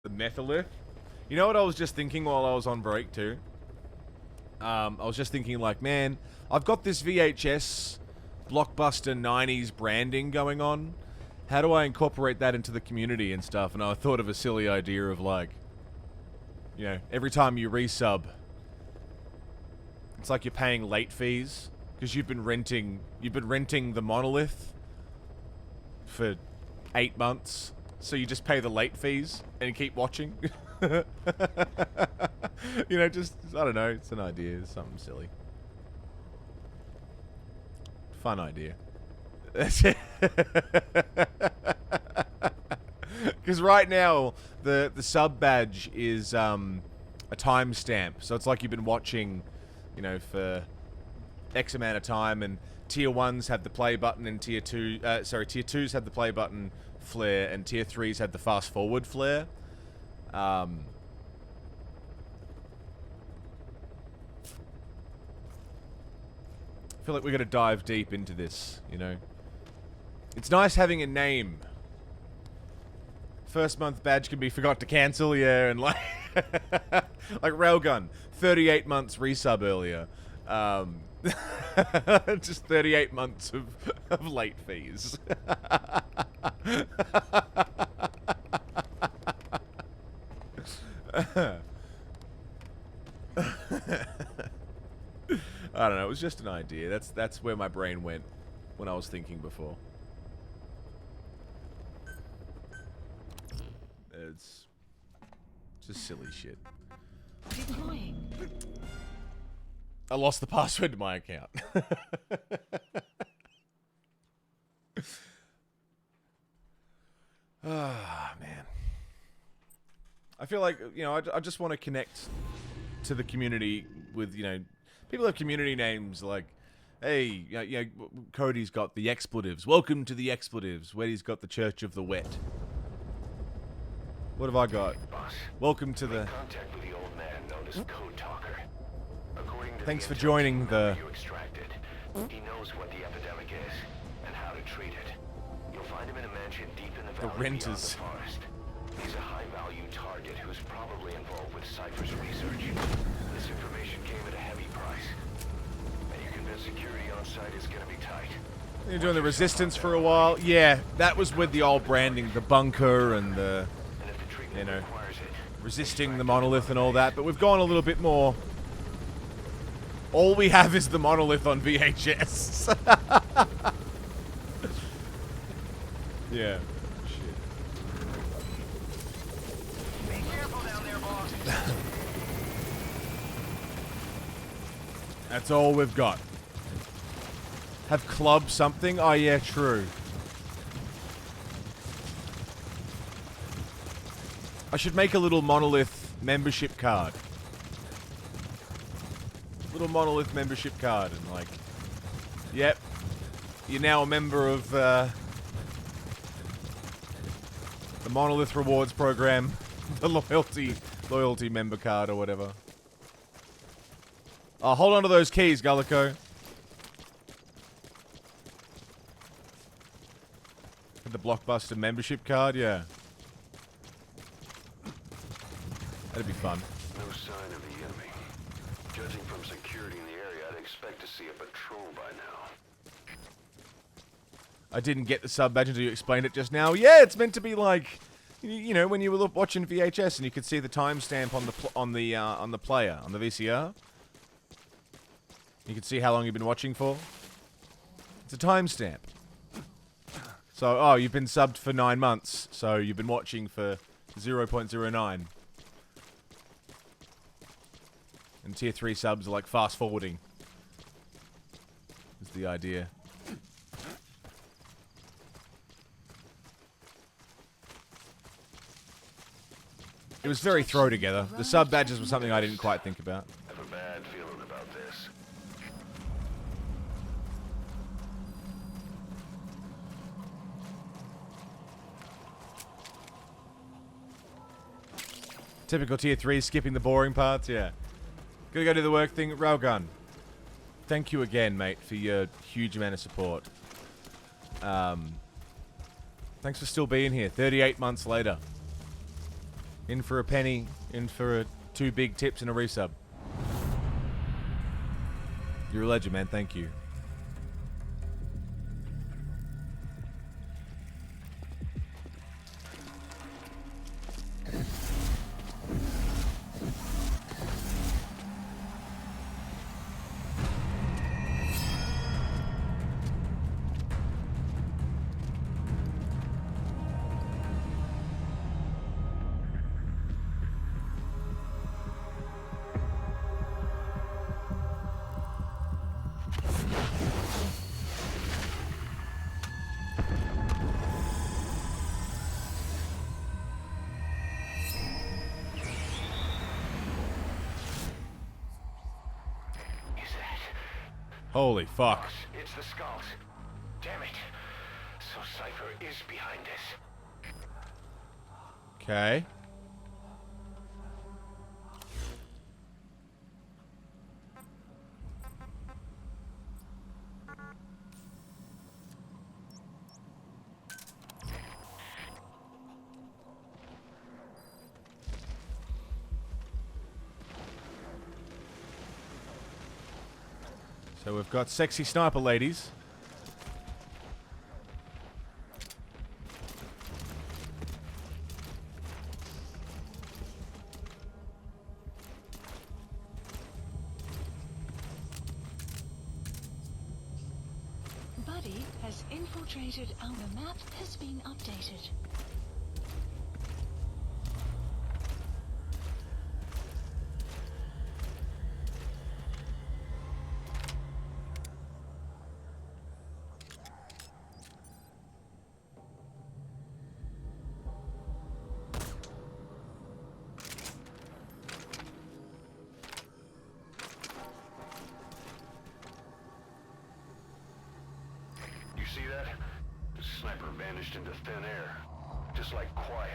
The Metholith. You know what I was just thinking while I was on break too? I was just thinking like, man, I've got this VHS blockbuster 90s branding going on. How do I incorporate that into the community and stuff? And I thought of a silly idea of like, you know, every time you resub, it's like you're paying late fees because you've been renting the Monolith for 8 months. So you just pay the late fees and you keep watching. You know, just, I don't know, it's an idea, it's something silly. Fun idea. Because right now, the sub badge is a timestamp. So it's like you've been watching, you know, for X amount of time, and tier 1s had the play button and tier 2s had the play button flare, and tier 3s had the fast forward flare. I feel like we're gonna dive deep into this, you know. It's nice having a name. First month badge can be forgot to cancel, yeah, and like like Railgun, 38 months resub earlier. Just 38 months of late fees. I don't know, it was just an idea. That's where my brain went when I was thinking before. It's just silly shit. Deploying. I lost the password to my account. Ah, man. I feel like, you know, I just want to connect to the community with, you know, people have community names like, hey, you know, Cody's got the Expletives. Welcome to the Expletives. Weddy's got the Church of the Wet. What have I got? Boss, welcome to the... contact with the old man known as Code Talker. According to Thanks the for joining the... you extracted, he knows what the epidemic is and how to treat it. You'll find him in a mansion deep in the valley beyond the forest. He's a high-value target who's probably involved with Cypher's research. This information came at a heavy price. And you convinced security on site is gonna be tight. You're doing the Resistance for a while? Yeah, that was with the old branding, the bunker and the... you know, resisting the monolith and all that, but we've gone a little bit more. All we have is the monolith on VHS. Yeah. Shit. Be careful down there, boss. That's all we've got. Have club something? Oh yeah, true. I should make a little Monolith membership card. Little Monolith membership card and like, yep, you're now a member of the Monolith Rewards program, the loyalty member card or whatever. Oh, hold on to those keys, Gallico. The Blockbuster membership card, yeah. That'd be fun. No sign of the enemy. Judging from security in the area, I'd expect to see a patrol by now. I didn't get the sub badge until you explained it just now. Yeah, it's meant to be like, you know, when you were watching VHS and you could see the timestamp on the player, on the VCR. You could see how long you've been watching for. It's a timestamp. So, oh, you've been subbed for 9 months, so you've been watching for 0.09. And tier 3 subs are like fast forwarding. Is the idea. It was very throw together. The sub badges were something I didn't quite think about. I have a bad feeling about this. Typical tier 3, skipping the boring parts, yeah. Gotta go do the work thing. Railgun, thank you again, mate, for your huge amount of support. Thanks for still being here, 38 months later. In for a penny. In for 2 big tips and a resub. You're a legend, man. Thank you. Holy fuck. It's the skulls. Damn it. So Cypher is behind this. Okay. So we've got sexy sniper ladies. Buddy has infiltrated our map has been updated. You see that? The sniper vanished into thin air. Just like quiet.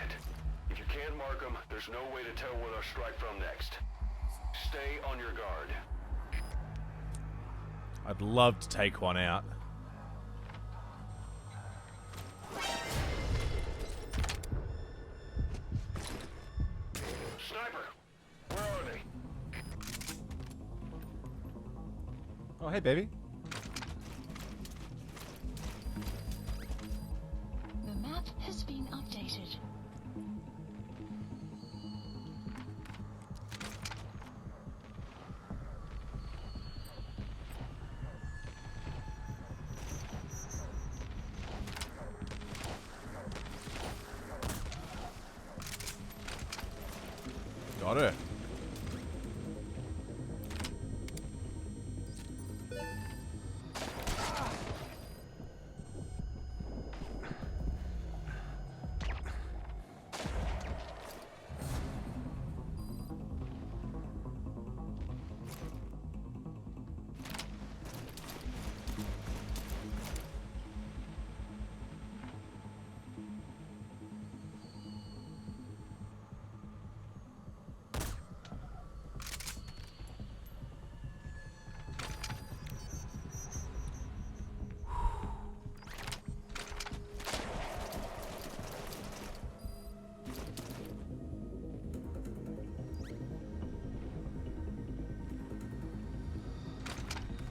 If you can't mark them, there's no way to tell where they'll strike from next. Stay on your guard. I'd love to take one out. Sniper! Where are they? Oh, hey, baby. The map has been updated. Got her.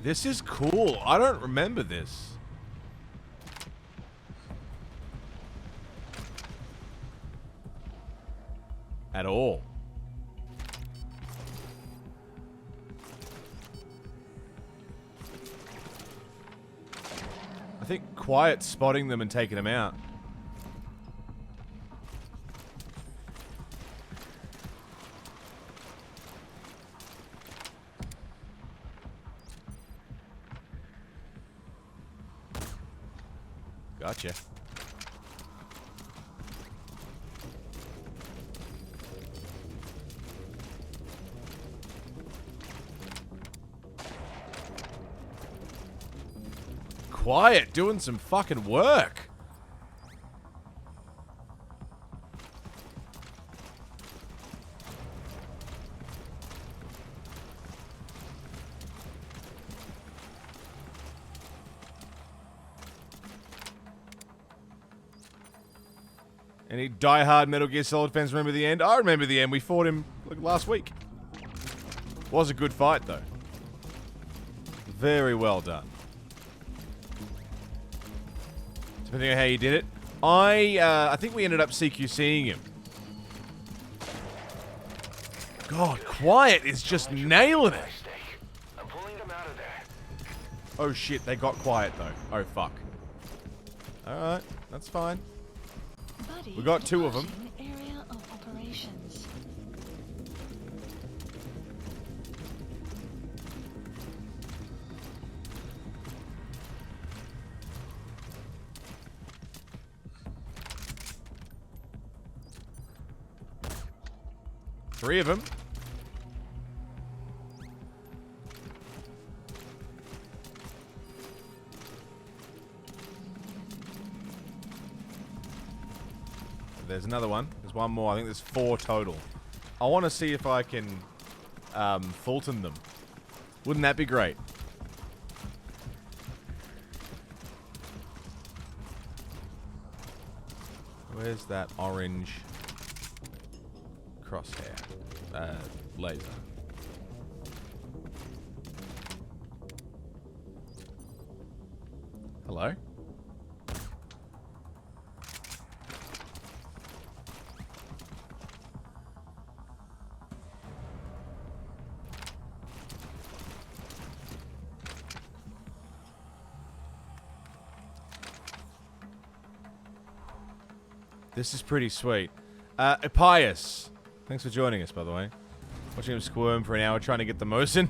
This is cool. I don't remember this. At all. I think Quiet's spotting them and taking them out. Gotcha. Quiet, doing some fucking work. Any die-hard Metal Gear Solid fans remember the end? I remember the end. We fought him like last week. Was a good fight, though. Very well done. Depending on how you did it. I think we ended up CQCing him. God, Quiet is just nailing it. I'm pulling them out of there. Oh shit, they got Quiet though. Oh fuck. Alright, that's fine. Buddy, We got 2 of them. area of operations. Three of them. There's another one. There's one more. I think there's 4 total. I want to see if I can Fulton them. Wouldn't that be great? Where's that orange crosshair? Laser. Hello? This is pretty sweet. Epius. Thanks for joining us, by the way. Watching him squirm for an hour trying to get the Mosin.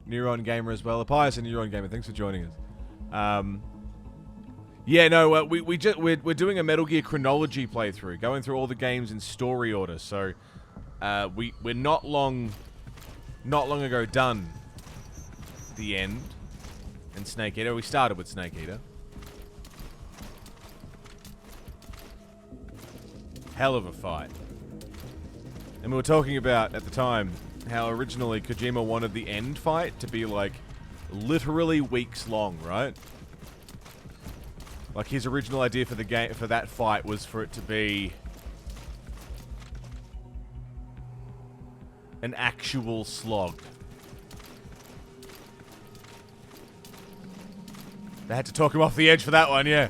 Neuron Gamer as well. Epius and Neuron Gamer, thanks for joining us. Yeah, no, we're doing a Metal Gear chronology playthrough, going through all the games in story order. So we're not long ago done the end and Snake Eater. We started with Snake Eater. Hell of a fight. And we were talking about, at the time, how originally Kojima wanted the end fight to be, like, literally weeks long, right? Like, his original idea for the game, for that fight was for it to be an actual slog. They had to talk him off the edge for that one, yeah.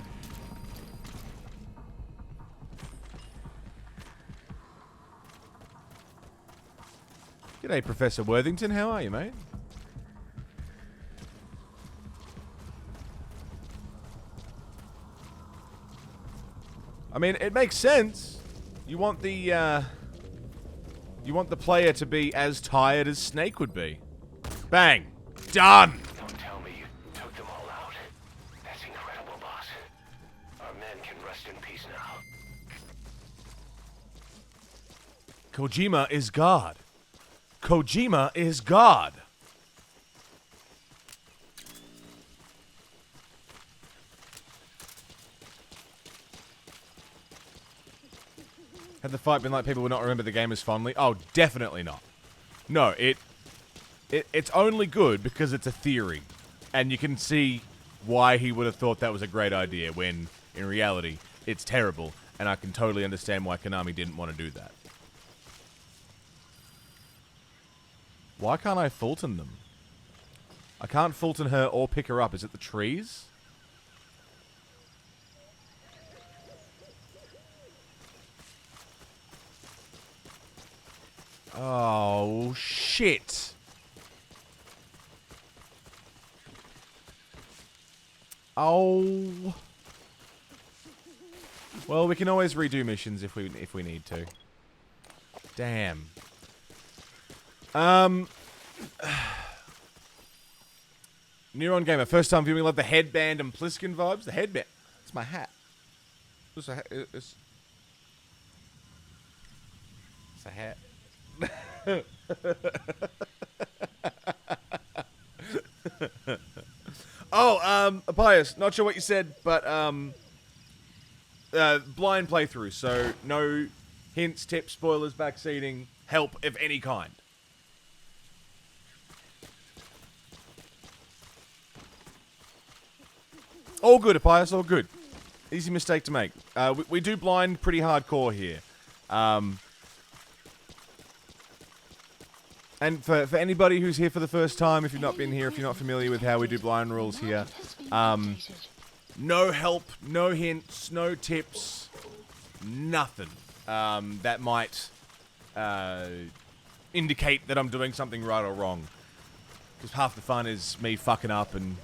G'day, Professor Worthington. How are you, mate? I mean, it makes sense. You want the player to be as tired as Snake would be. Bang. Done. Don't tell me you took them all out. That's incredible, boss. Our men can rest in peace now. Kojima is God. Kojima is God. Had the fight been like people would not remember the game as fondly? Oh, definitely not. No, it's only good because it's a theory. And you can see why he would have thought that was a great idea when, in reality, it's terrible. And I can totally understand why Konami didn't want to do that. Why can't I Fulton them? I can't Fulton her or pick her up. Is it the trees? Oh, shit. Oh. Well, we can always redo missions if we need to. Damn. Neuron Gamer, first time viewing, love the headband and Pliskin vibes. The headband. It's my hat. It's a hat. Oh, Apius, not sure what you said, but, blind playthrough, so no hints, tips, spoilers, backseating, help of any kind. All good, Appius, all good. Easy mistake to make. We do blind pretty hardcore here. And for anybody who's here for the first time, if you've not been here, if you're not familiar with how we do blind rules here, no help, no hints, no tips, nothing that might indicate that I'm doing something right or wrong. Because half the fun is me fucking up, and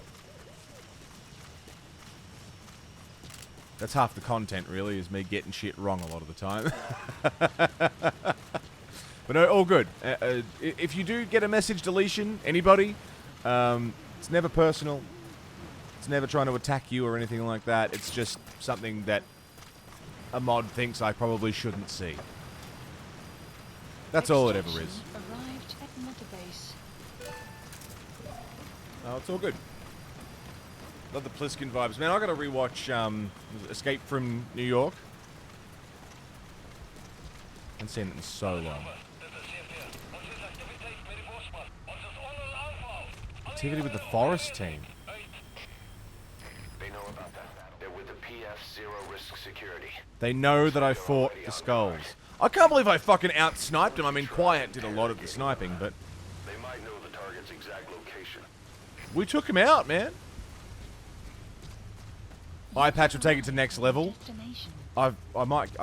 that's half the content, really, is me getting shit wrong a lot of the time. But no, all good. If you do get a message deletion, anybody, it's never personal. It's never trying to attack you or anything like that. It's just something that a mod thinks I probably shouldn't see. That's all it ever is. Arrived at Mother Base. Oh, it's all good. Love the Pliskin vibes. Man, I gotta rewatch Escape from New York. I haven't seen it in so long. Activity with the Forest team. They know about that. They're with the PF Zero Risk Security. They know that I fought the Skulls. I can't believe I fucking out-sniped them. I mean, Quiet did a lot of the sniping, but They might know the target's exact location. we took him out, man. Eye patch will take it to next level. I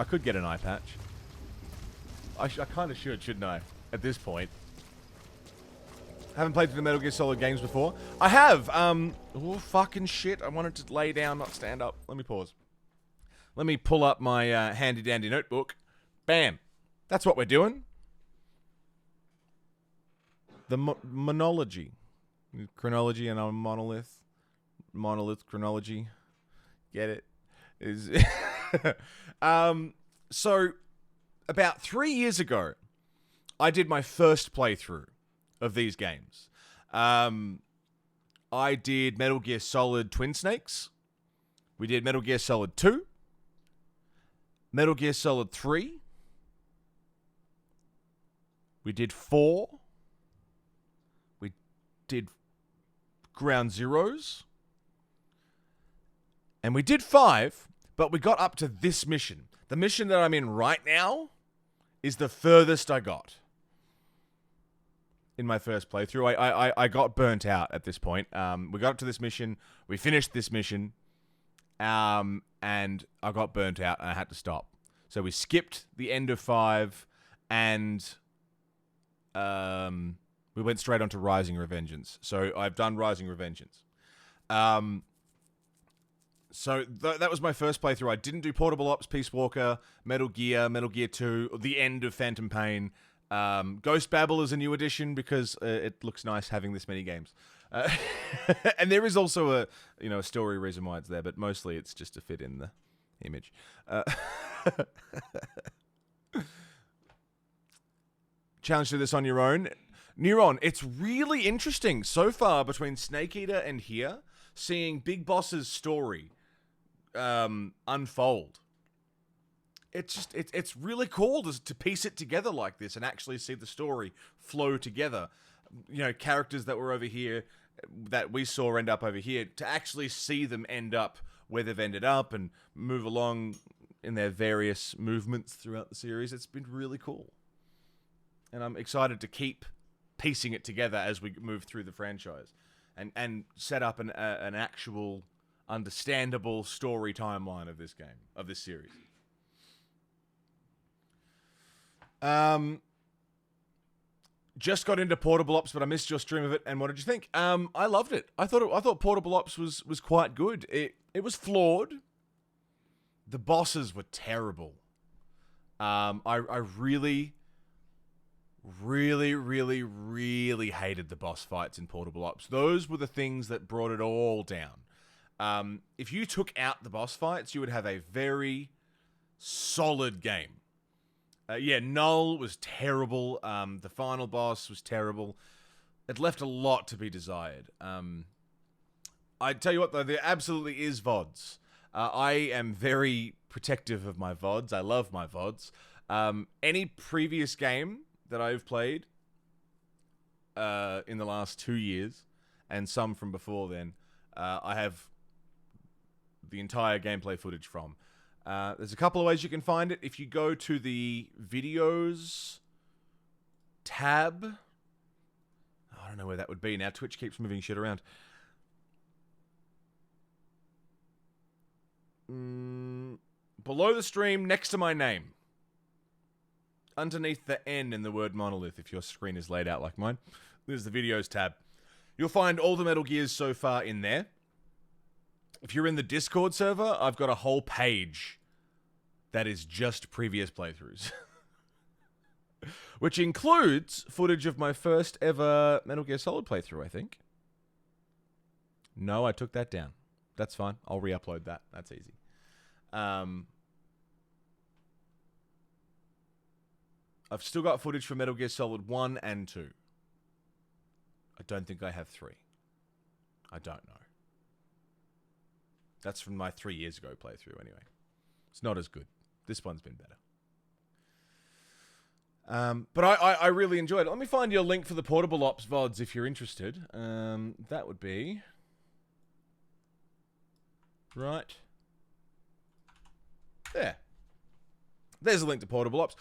could get an eye patch. I kind of should, shouldn't I? At this point. Haven't played through the Metal Gear Solid games before. I have. Oh, fucking shit. I wanted to lay down, not stand up. Let me pause. Let me pull up my handy-dandy notebook. Bam. That's what we're doing. The monology. Chronology and a monolith. Monolith chronology. Get it? Is So, about 3 years ago, I did my first playthrough of these games. I did Metal Gear Solid Twin Snakes. We did Metal Gear Solid 2. Metal Gear Solid 3. We did 4. We did Ground Zeroes. And we did 5, but we got up to this mission. The mission that I'm in right now is the furthest I got in my first playthrough. I got burnt out at this point. We got up to this mission. We finished this mission. And I got burnt out and I had to stop. So we skipped the end of 5 and we went straight on to Rising Revengeance. So I've done Rising Revengeance. So that was my first playthrough. I didn't do Portable Ops, Peace Walker, Metal Gear 2, the end of Phantom Pain. Ghost Babel is a new addition because it looks nice having this many games. And there is also a story reason why it's there, but mostly it's just to fit in the image. Challenge to this on your own. Neuron, it's really interesting so far between Snake Eater and here, seeing Big Boss's story unfold. It's really cool to piece it together like this and actually see the story flow together. You know, characters that were over here that we saw end up over here, to actually see them end up where they've ended up and move along in their various movements throughout the series. It's been really cool. And I'm excited to keep piecing it together as we move through the franchise and set up an actual understandable story timeline of this game, of this series. Just got into Portable Ops, but I missed your stream of it. And what did you think? I loved it. I thought Portable Ops was quite good. It was flawed. The bosses were terrible. I really hated the boss fights in Portable Ops. Those were the things that brought it all down. If you took out the boss fights, you would have a very solid game. Null was terrible. The final boss was terrible. It left a lot to be desired. I tell you what, though, there absolutely is VODs. I am very protective of my VODs. I love my VODs. Any previous game that I've played in the last 2 years, and some from before then, I have the entire gameplay footage from. There's a couple of ways you can find it. If you go to the videos tab, I don't know where that would be now. Twitch keeps moving shit around. Below the stream, next to my name. Underneath the N in the word monolith, if your screen is laid out like mine. There's the videos tab. You'll find all the Metal Gears so far in there. If you're in the Discord server, I've got a whole page that is just previous playthroughs. Which includes footage of my first ever Metal Gear Solid playthrough, I think. No, I took that down. That's fine. I'll re-upload that. That's easy. I've still got footage from Metal Gear Solid 1 and 2. I don't think I have 3. I don't know. That's from my 3 years ago playthrough anyway. It's not as good. This one's been better. But I really enjoyed it. Let me find you a link for the Portable Ops VODs if you're interested. That would be... right. There. There's a link to Portable Ops.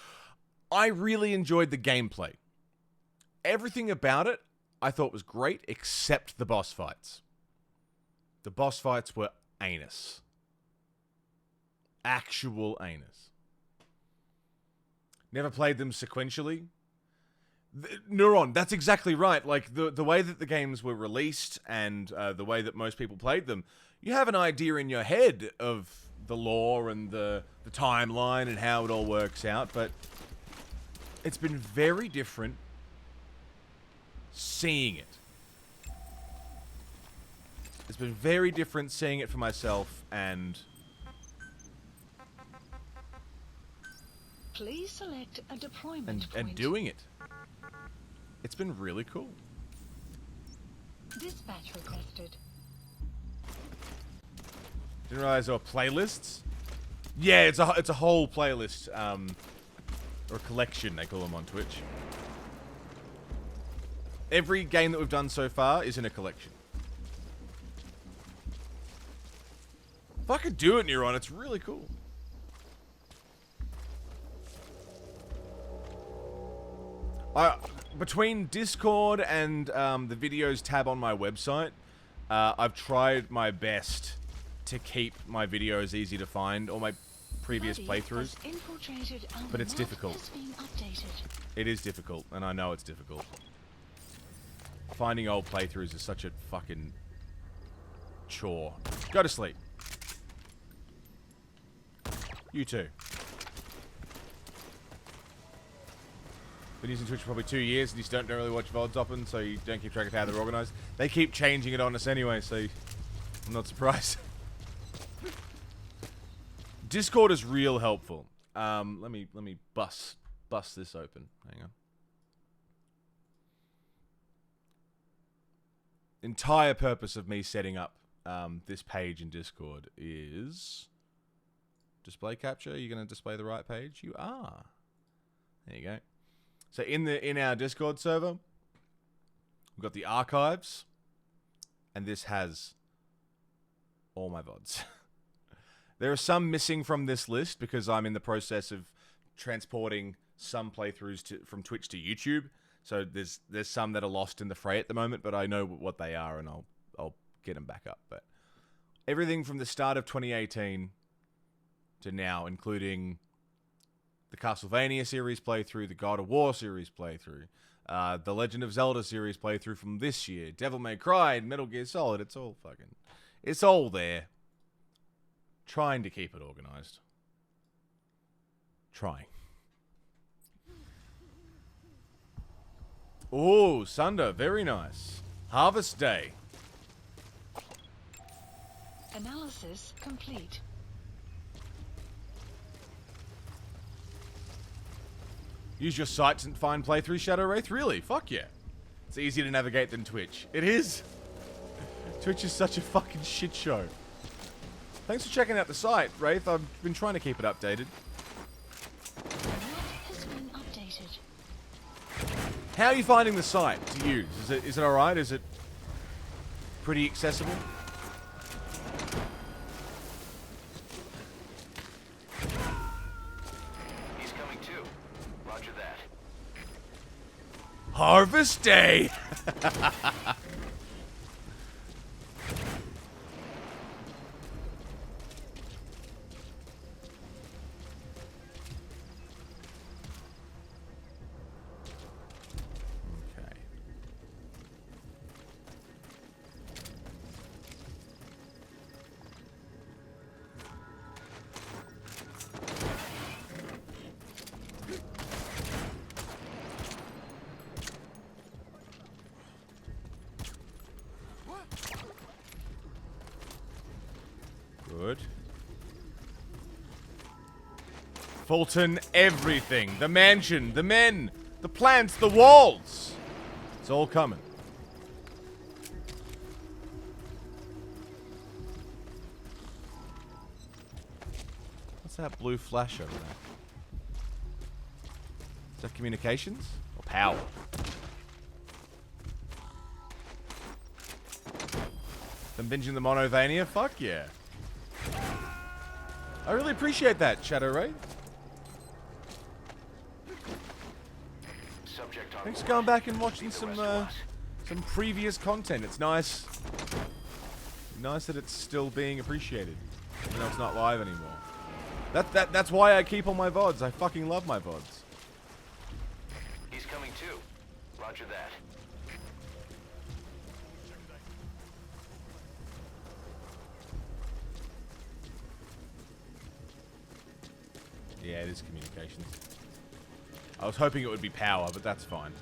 I really enjoyed the gameplay. Everything about it I thought was great, except the boss fights. The boss fights were anus. Actual anus. Never played them sequentially. Neuron, that's exactly right. Like, the way that the games were released and the way that most people played them, you have an idea in your head of the lore and the timeline and how it all works out, but it's been very different seeing it. It's been very different seeing it for myself and... Please select a deployment point. And doing it. It's been really cool. Dispatch requested. Didn't realize there were playlists. Yeah, it's a whole playlist, or collection they call them on Twitch. Every game that we've done so far is in a collection. If I could do it, Neuron, it's really cool. Between Discord and the videos tab on my website, I've tried my best to keep my videos easy to find, or my previous playthroughs, but it's difficult. It is difficult, and I know it's difficult. Finding old playthroughs is such a fucking chore. Go to sleep. You too. Been using Twitch for probably 2 years, and you don't really watch VODs often, so you don't keep track of how they're organized. They keep changing it on us anyway, so I'm not surprised. Discord is real helpful. Let me bust this open. Hang on. Entire purpose of me setting up this page in Discord is display capture. Are you going to display the right page? You are. There you go. So in our Discord server, we've got the archives, and this has all my VODs. There are some missing from this list because I'm in the process of transporting some playthroughs from Twitch to YouTube. So there's some that are lost in the fray at the moment, but I know what they are, and I'll get them back up. But everything from the start of 2018 to now, including the Castlevania series playthrough, the God of War series playthrough, the Legend of Zelda series playthrough from this year, Devil May Cry, and Metal Gear Solid. It's all there. Trying to keep it organized. Trying. Oh, Sunder, very nice. Harvest Day. Analysis complete. Use your site to find playthrough Shadow Wraith? Really? Fuck yeah. It's easier to navigate than Twitch. It is. Twitch is such a fucking shit show. Thanks for checking out the site, Wraith. I've been trying to keep it updated. What has been updated? How are you finding the site to use? Is it alright? Is it pretty accessible? Harvest Day! Okay. Good. Fulton, everything. The mansion, the men, the plants, the walls. It's all coming. What's that blue flash over there? Is that communications? Or power? Them binging the Monovania? Fuck yeah. I really appreciate that, Shadow Ray. Thanks for going back and watching some previous content. It's nice. Nice that it's still being appreciated. Even though it's not live anymore. That's why I keep on my VODs. I fucking love my VODs. He's coming too. Roger that. Yeah, it is communications. I was hoping it would be power, but that's fine.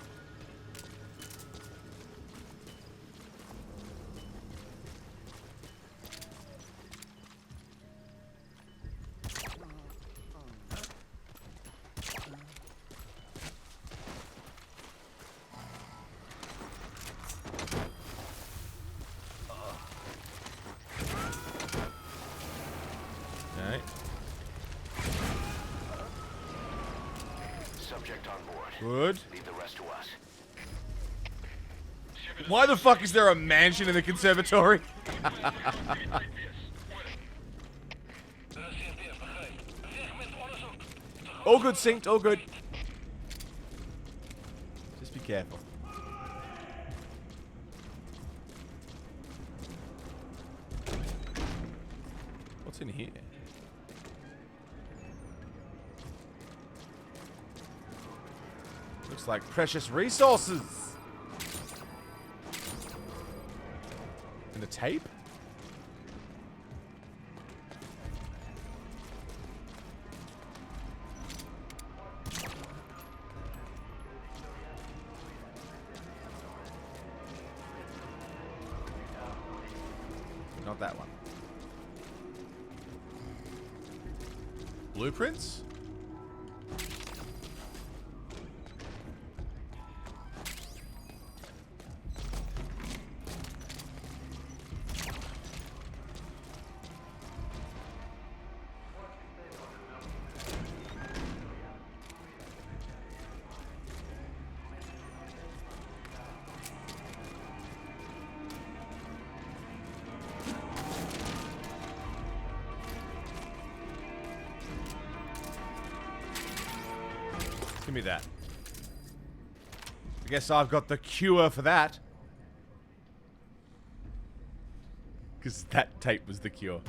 Okay. Subject on board. Good. Leave the rest to us. Why the fuck is there a mansion in the conservatory? All good, synced, all good. Just be careful. What's in here? Looks like precious resources. And the tape? Not that one. Blueprints? Give me that. I guess I've got the cure for that. Because that tape was the cure.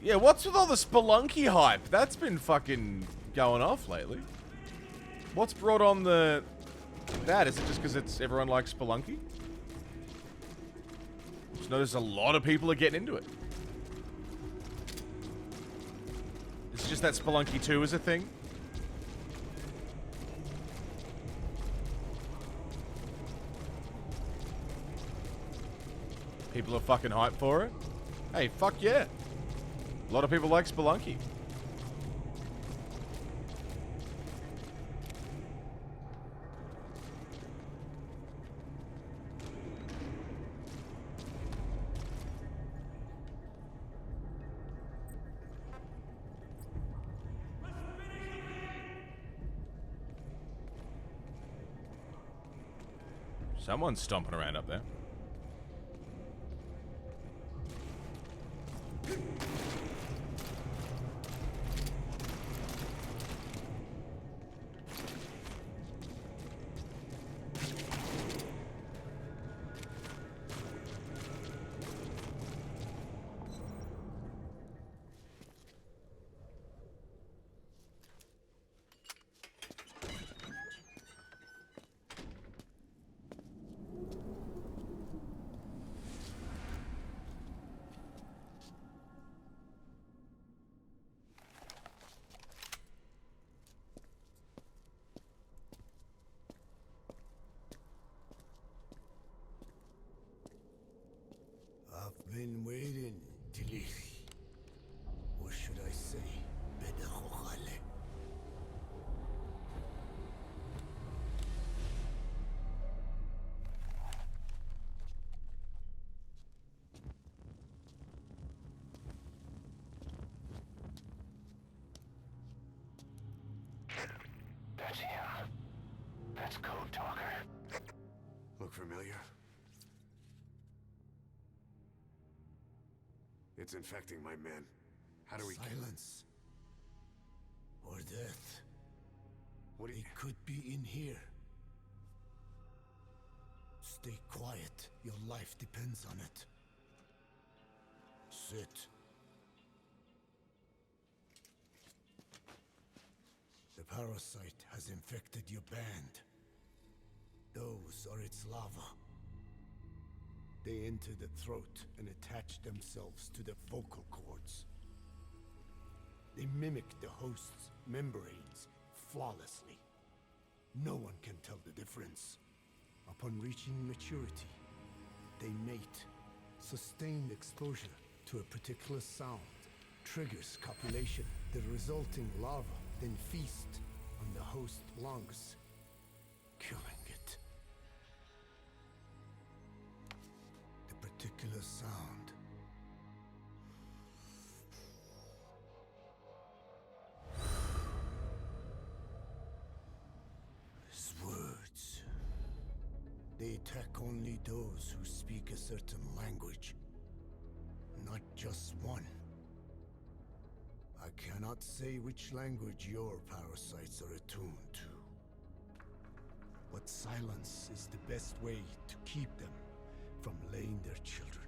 Yeah, what's with all the Spelunky hype? That's been fucking going off lately. What's brought on that? Is it just because everyone likes Spelunky? Just noticed a lot of people are getting into it. It's just that Spelunky 2 is a thing. People are fucking hyped for it. Hey, fuck yeah. A lot of people like Spelunky. Someone's stomping around up there. I've been waiting, Tilly. Or should I say, Bedachochale. That's him. That's Code Talker. Look familiar? It's infecting my men. How do we... Silence. Or death. What do you... It could be in here. Stay quiet. Your life depends on it. Sit. The parasite has infected your band. Those are its larvae. They enter the throat and attach themselves to the vocal cords. They mimic the host's membranes flawlessly. No one can tell the difference. Upon reaching maturity, they mate. Sustained exposure to a particular sound triggers copulation. The resulting larva then feast on the host lungs, killing it. The particular sound is words. They attack only those who speak a certain language, not just one. I cannot say which language your parasites are attuned to. But silence is the best way to keep them from laying their children.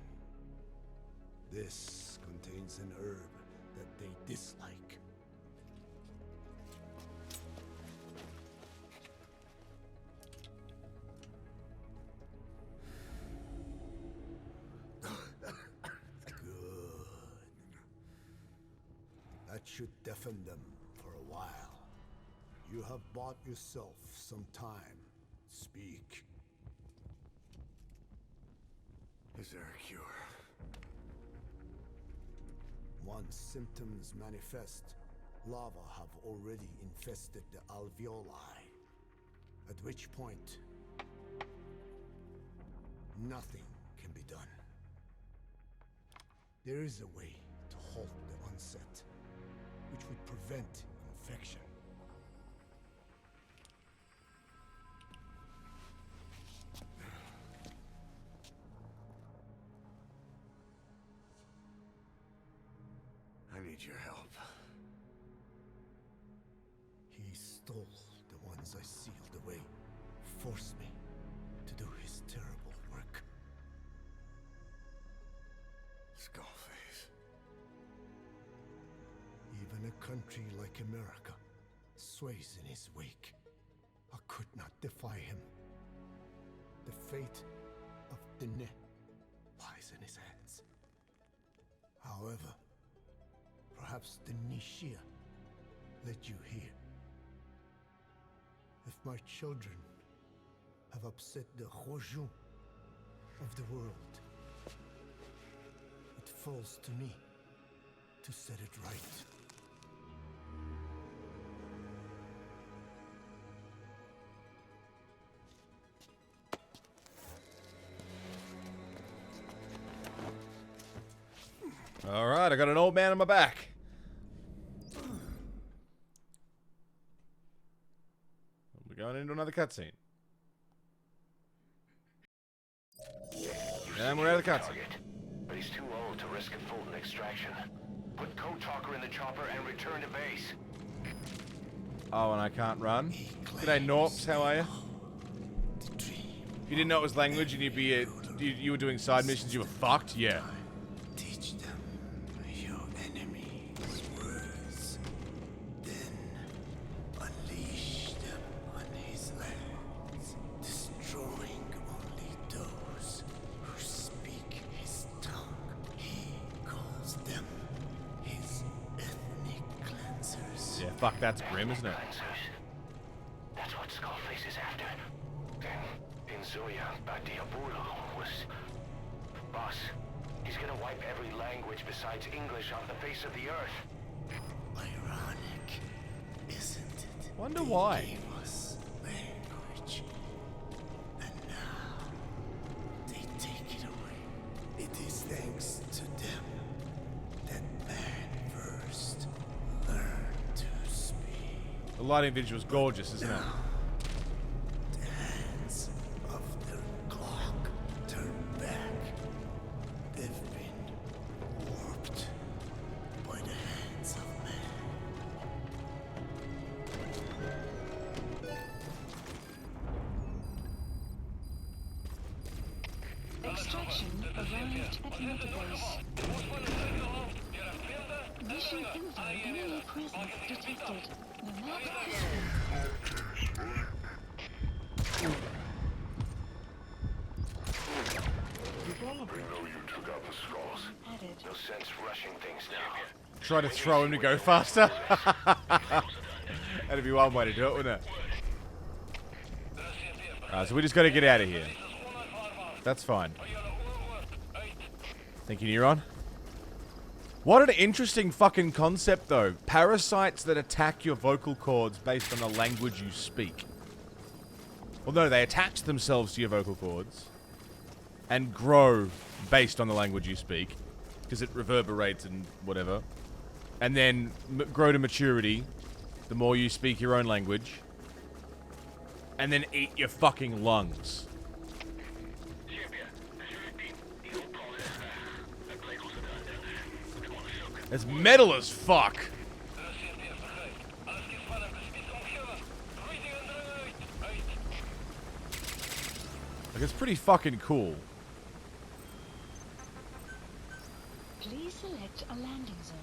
This contains an herb that they dislike. That should deafen them for a while. You have bought yourself some time. Speak. Is there a cure? Once symptoms manifest, larvae have already infested the alveoli. At which point, nothing can be done. There is a way to halt the onset, which would prevent infection. I need your help. He stole the ones I sealed away, forced me to do his terrible work. Skullface. Even a country like America sways in his wake. I could not defy him. The fate of Dene lies in his hands. However, perhaps the Nishia led you here. If my children have upset the Rojun of the world, it falls to me to set it right. All right, I got an old man on my back. We're going into another cutscene. And we're out of the cutscene. target, but he's too old to risk a Fulton extraction. Put Code Talker in the chopper and return to base. Oh, and I can't run? G'day, Norps, how are you? If you didn't know it was language and you were doing side missions, you were fucked? Yeah. Teach them your enemy's words. Then unleash them on his lands, destroying only those who speak his tongue. He calls them his ethnic cleansers. Yeah, fuck, that's grim, isn't it? That's what Skullface is after. In Zoya, Badiaburo was... Boss, he's gonna wipe every language besides English off the face of the earth. Ironic, isn't it? Wonder why. They gave us language, and now they take it away. It is thanks to them that man first learned to speak. The lighting visual is gorgeous, isn't it? The hands of their clock turn back. They've been warped by the hands of man. Extraction arrived at Motorbase. Mission info enemy presence detected. The map history. We know you took out the skulls. Added. No sense rushing things now. Try to throw him to go faster. That'd be one way to do it, wouldn't it? Alright, so we just gotta get out of here. That's fine. Thank you, Neuron. What an interesting fucking concept, though. Parasites that attack your vocal cords based on the language you speak. Well, no, they attach themselves to your vocal cords and grow based on the language you speak, because it reverberates and whatever. And then grow to maturity the more you speak your own language. And then eat your fucking lungs. It's metal as fuck. Like, it's pretty fucking cool. Please select a landing zone.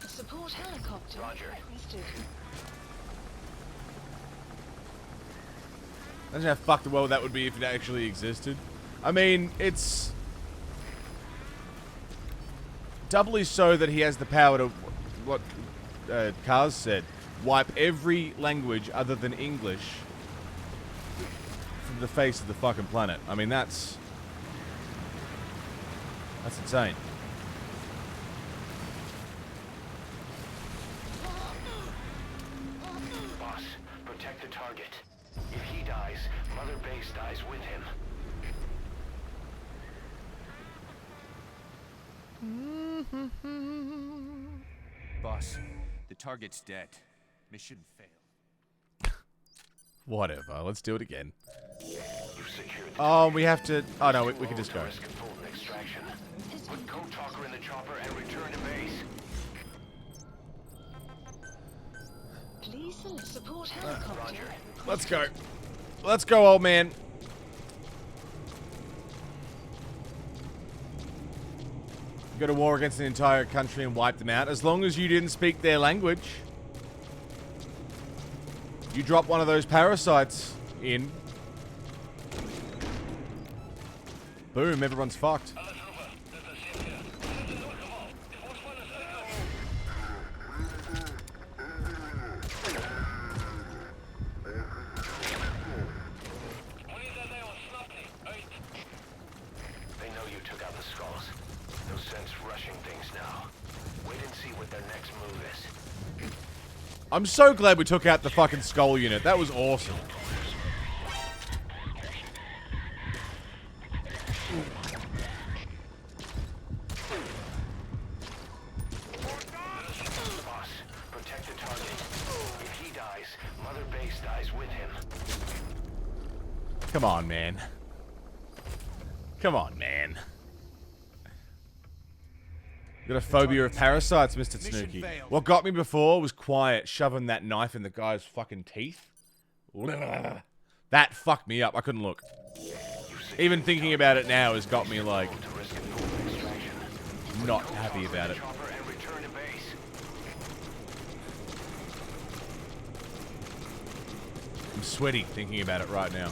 A support helicopter requested. Imagine how fucked the world that would be if it actually existed. I mean, it's doubly so that he has the power to, what Kaz said, wipe every language other than English from the face of the fucking planet. I mean, that's insane. Boss, protect the target. If he dies, Mother Base dies with him. Boss, the target's dead. Mission failed. Whatever, let's do it again. You've secured the Oh, we have to... Oh, no, we can just go. risk of Fulton extraction. Put Code Talker in the chopper and return to base. Please select support helicopter. Let's go. Let's go, old man. Go to war against an entire country and wipe them out. As long as you didn't speak their language. You drop one of those parasites in. Boom, everyone's fucked. They know you took out the skulls. No sense rushing things now. Wait and see what their next move is. I'm so glad we took out the fucking skull unit. That was awesome. Boss, protect the target. If he dies, Mother Base dies with him. Come on, man. Come on, man. Got a phobia of parasites, Mr. Tanuki. What got me before was quiet, shoving that knife in the guy's fucking teeth. That fucked me up. I couldn't look. Even thinking about it now has got me, like, not happy about it. I'm sweaty thinking about it right now.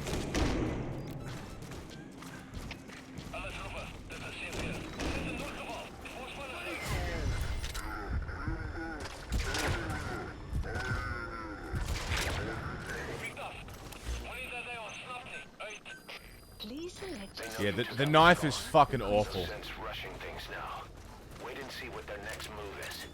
Yeah, the knife is fucking awful. Rushing things now. Wait and see what their next move is.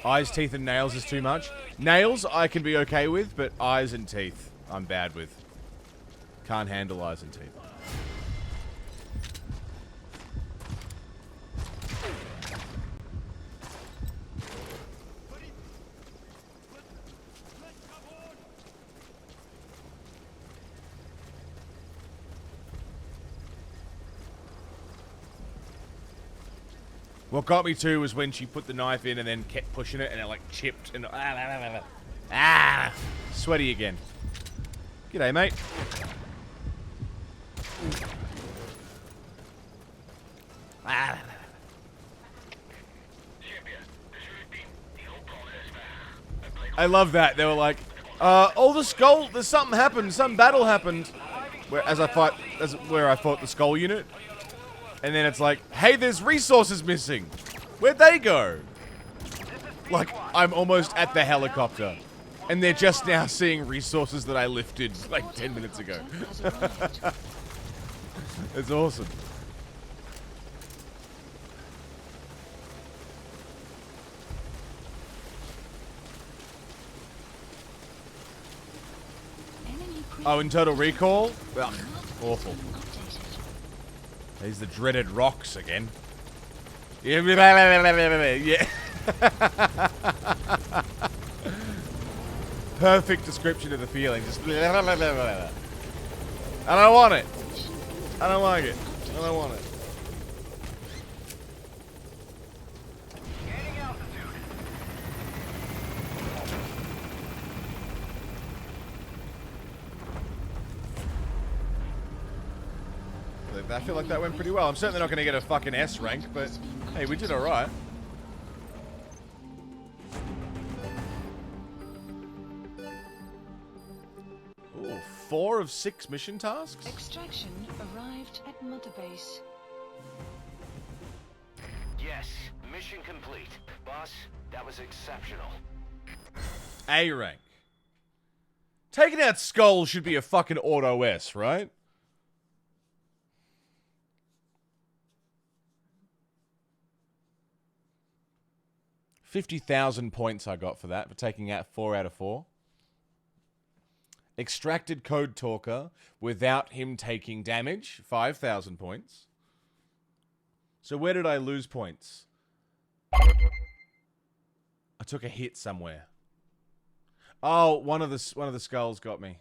Eyes, teeth, and nails is too much. Nails I can be okay with, but eyes and teeth I'm bad with. Can't handle eyes and teeth. What got me too was when she put the knife in and then kept pushing it and it like chipped and sweaty again. G'day, mate. I love that. They were like, oh, the skull, there's something happened, some battle happened. Where I fought the skull unit. And then it's like, hey, there's resources missing. Where'd they go? Like, I'm almost at the helicopter. And they're just now seeing resources that I lifted like 10 minutes ago. It's awesome. Oh, in Total Recall? Ugh, awful. These the dreaded rocks again. Yeah. Perfect description of the feeling. Just I don't want it. I don't like it. I don't want it. I feel like that went pretty well. I'm certainly not going to get a fucking S rank, but hey, we did alright. Ooh, 4 of 6 mission tasks? Extraction arrived at Mother Base. Yes, mission complete. Boss, that was exceptional. A rank. Taking out skulls should be a fucking auto S, right? $50,000 points I got for that, for taking out 4 out of 4. Extracted Code Talker without him taking damage, 5,000 points. So where did I lose points? I took a hit somewhere. Oh, one of the skulls got me.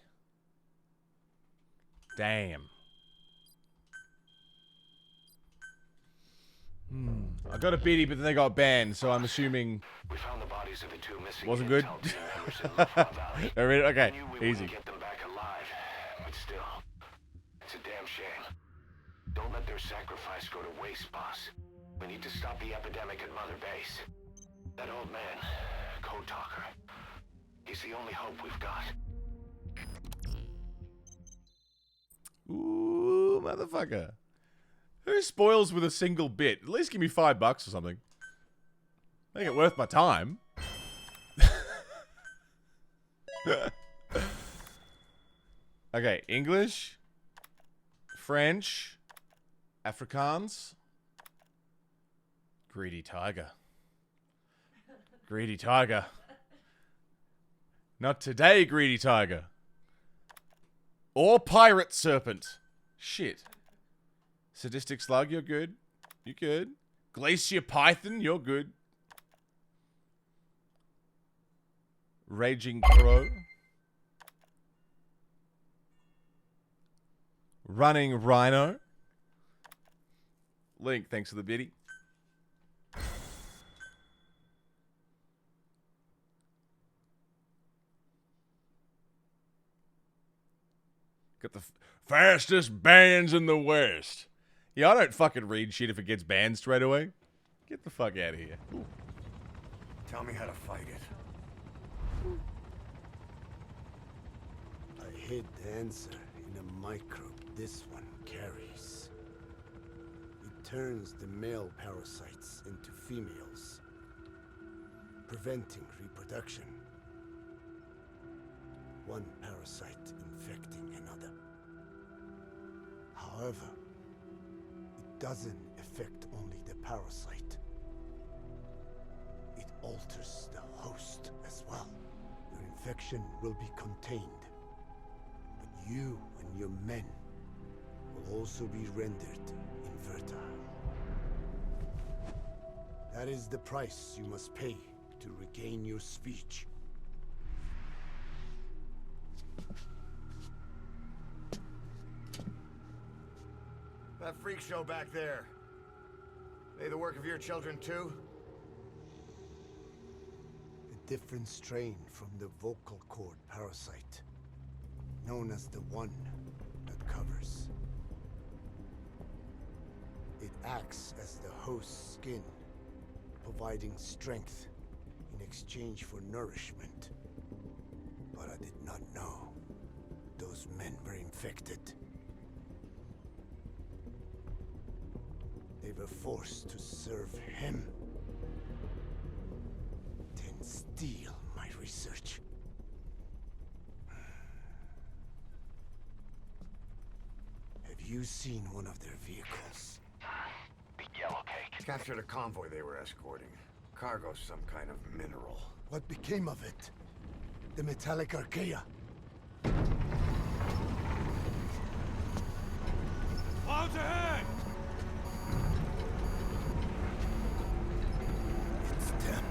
Damn. I got a biddy, but then they got banned, so I'm assuming We found the bodies of the 2 missing wasn't good. intel team members in Lafayette Valley. Okay, We knew we easy. wouldn't get them back alive, but still, it's a damn shame. Don't let their sacrifice go to waste, boss. We need to stop the epidemic at Mother Base. That old man, Code Talker, he's the only hope we've got. Ooh, motherfucker. Who spoils with a single bit? At least give me $5 or something. Make it worth my time. Okay, English, French, Afrikaans, Greedy Tiger. Greedy Tiger. Not today, Greedy Tiger. Or Pirate Serpent. Shit. Sadistic Slug, you're good. You're good. Glacier Python, you're good. Raging Crow. Running Rhino. Link, thanks for the biddy. Got the fastest bands in the West. Yeah, I don't fucking read shit if it gets banned straight away. Get the fuck out of here. Ooh. Tell me how to fight it. I hid the answer in a microbe this one carries. It turns the male parasites into females, preventing reproduction. One parasite infecting another. However, it doesn't affect only the parasite. It alters the host as well. Your infection will be contained, but you and your men will also be rendered infertile. That is the price you must pay to regain your speech. That freak show back there. They the work of your children too? A different strain from the vocal cord parasite, known as the one that covers. It acts as the host's skin, providing strength in exchange for nourishment. But I did not know those men were infected. They were forced to serve him, then steal my research. Have you seen one of their vehicles? The yellow cake. Captured a convoy they were escorting. Cargo, some kind of mineral. What became of it? The metallic archaea. Clouds ahead! It's them.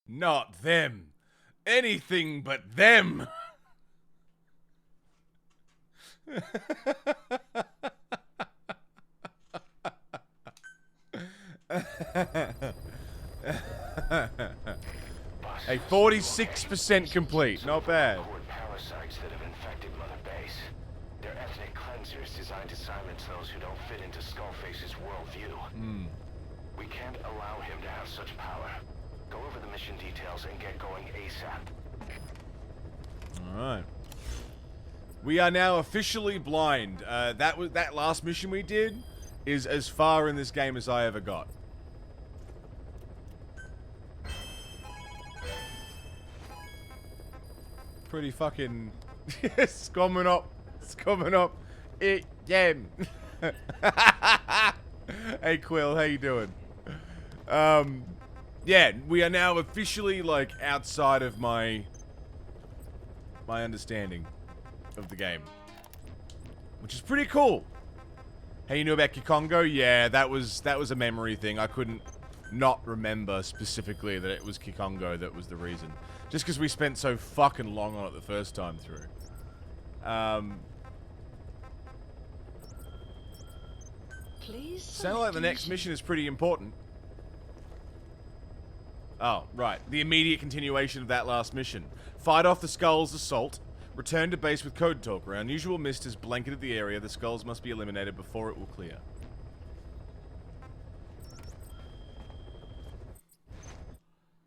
Not them. Anything but them. A 46% complete. Not bad. Parasites that have infected Mother Base. They're ethnic cleansers designed to silence those who don't fit into Skullface's worldview. We can't allow him to have such power. Go over the mission details and get going ASAP. Alright. We are now officially blind. That last mission we did is as far in this game as I ever got. Pretty fucking... It's coming up. It's coming up. Again. Hey Quill, how you doing? Yeah, we are now officially, like, outside of my understanding of the game. Which is pretty cool. Hey, you knew about Kikongo? Yeah, that was a memory thing. I couldn't not remember specifically that it was Kikongo that was the reason. Just because we spent so fucking long on it the first time through. Please. Sounds like the next mission is pretty important. Oh, right. The immediate continuation of that last mission. Fight off the Skull's assault. Return to base with Code Talker. Unusual mist has blanketed the area. The Skulls must be eliminated before it will clear.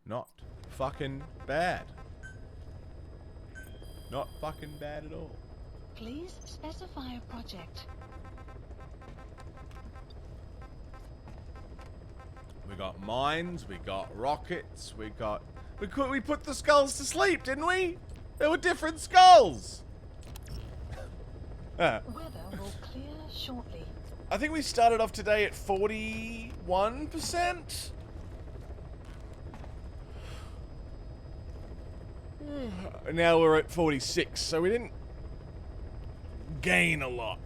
Not fucking bad. Not fucking bad at all. Please specify a project. We got mines, we got rockets, we put the skulls to sleep, didn't we? There were different skulls. Weather will clear shortly. I think we started off today at 41%. Now we're at 46, so we didn't gain a lot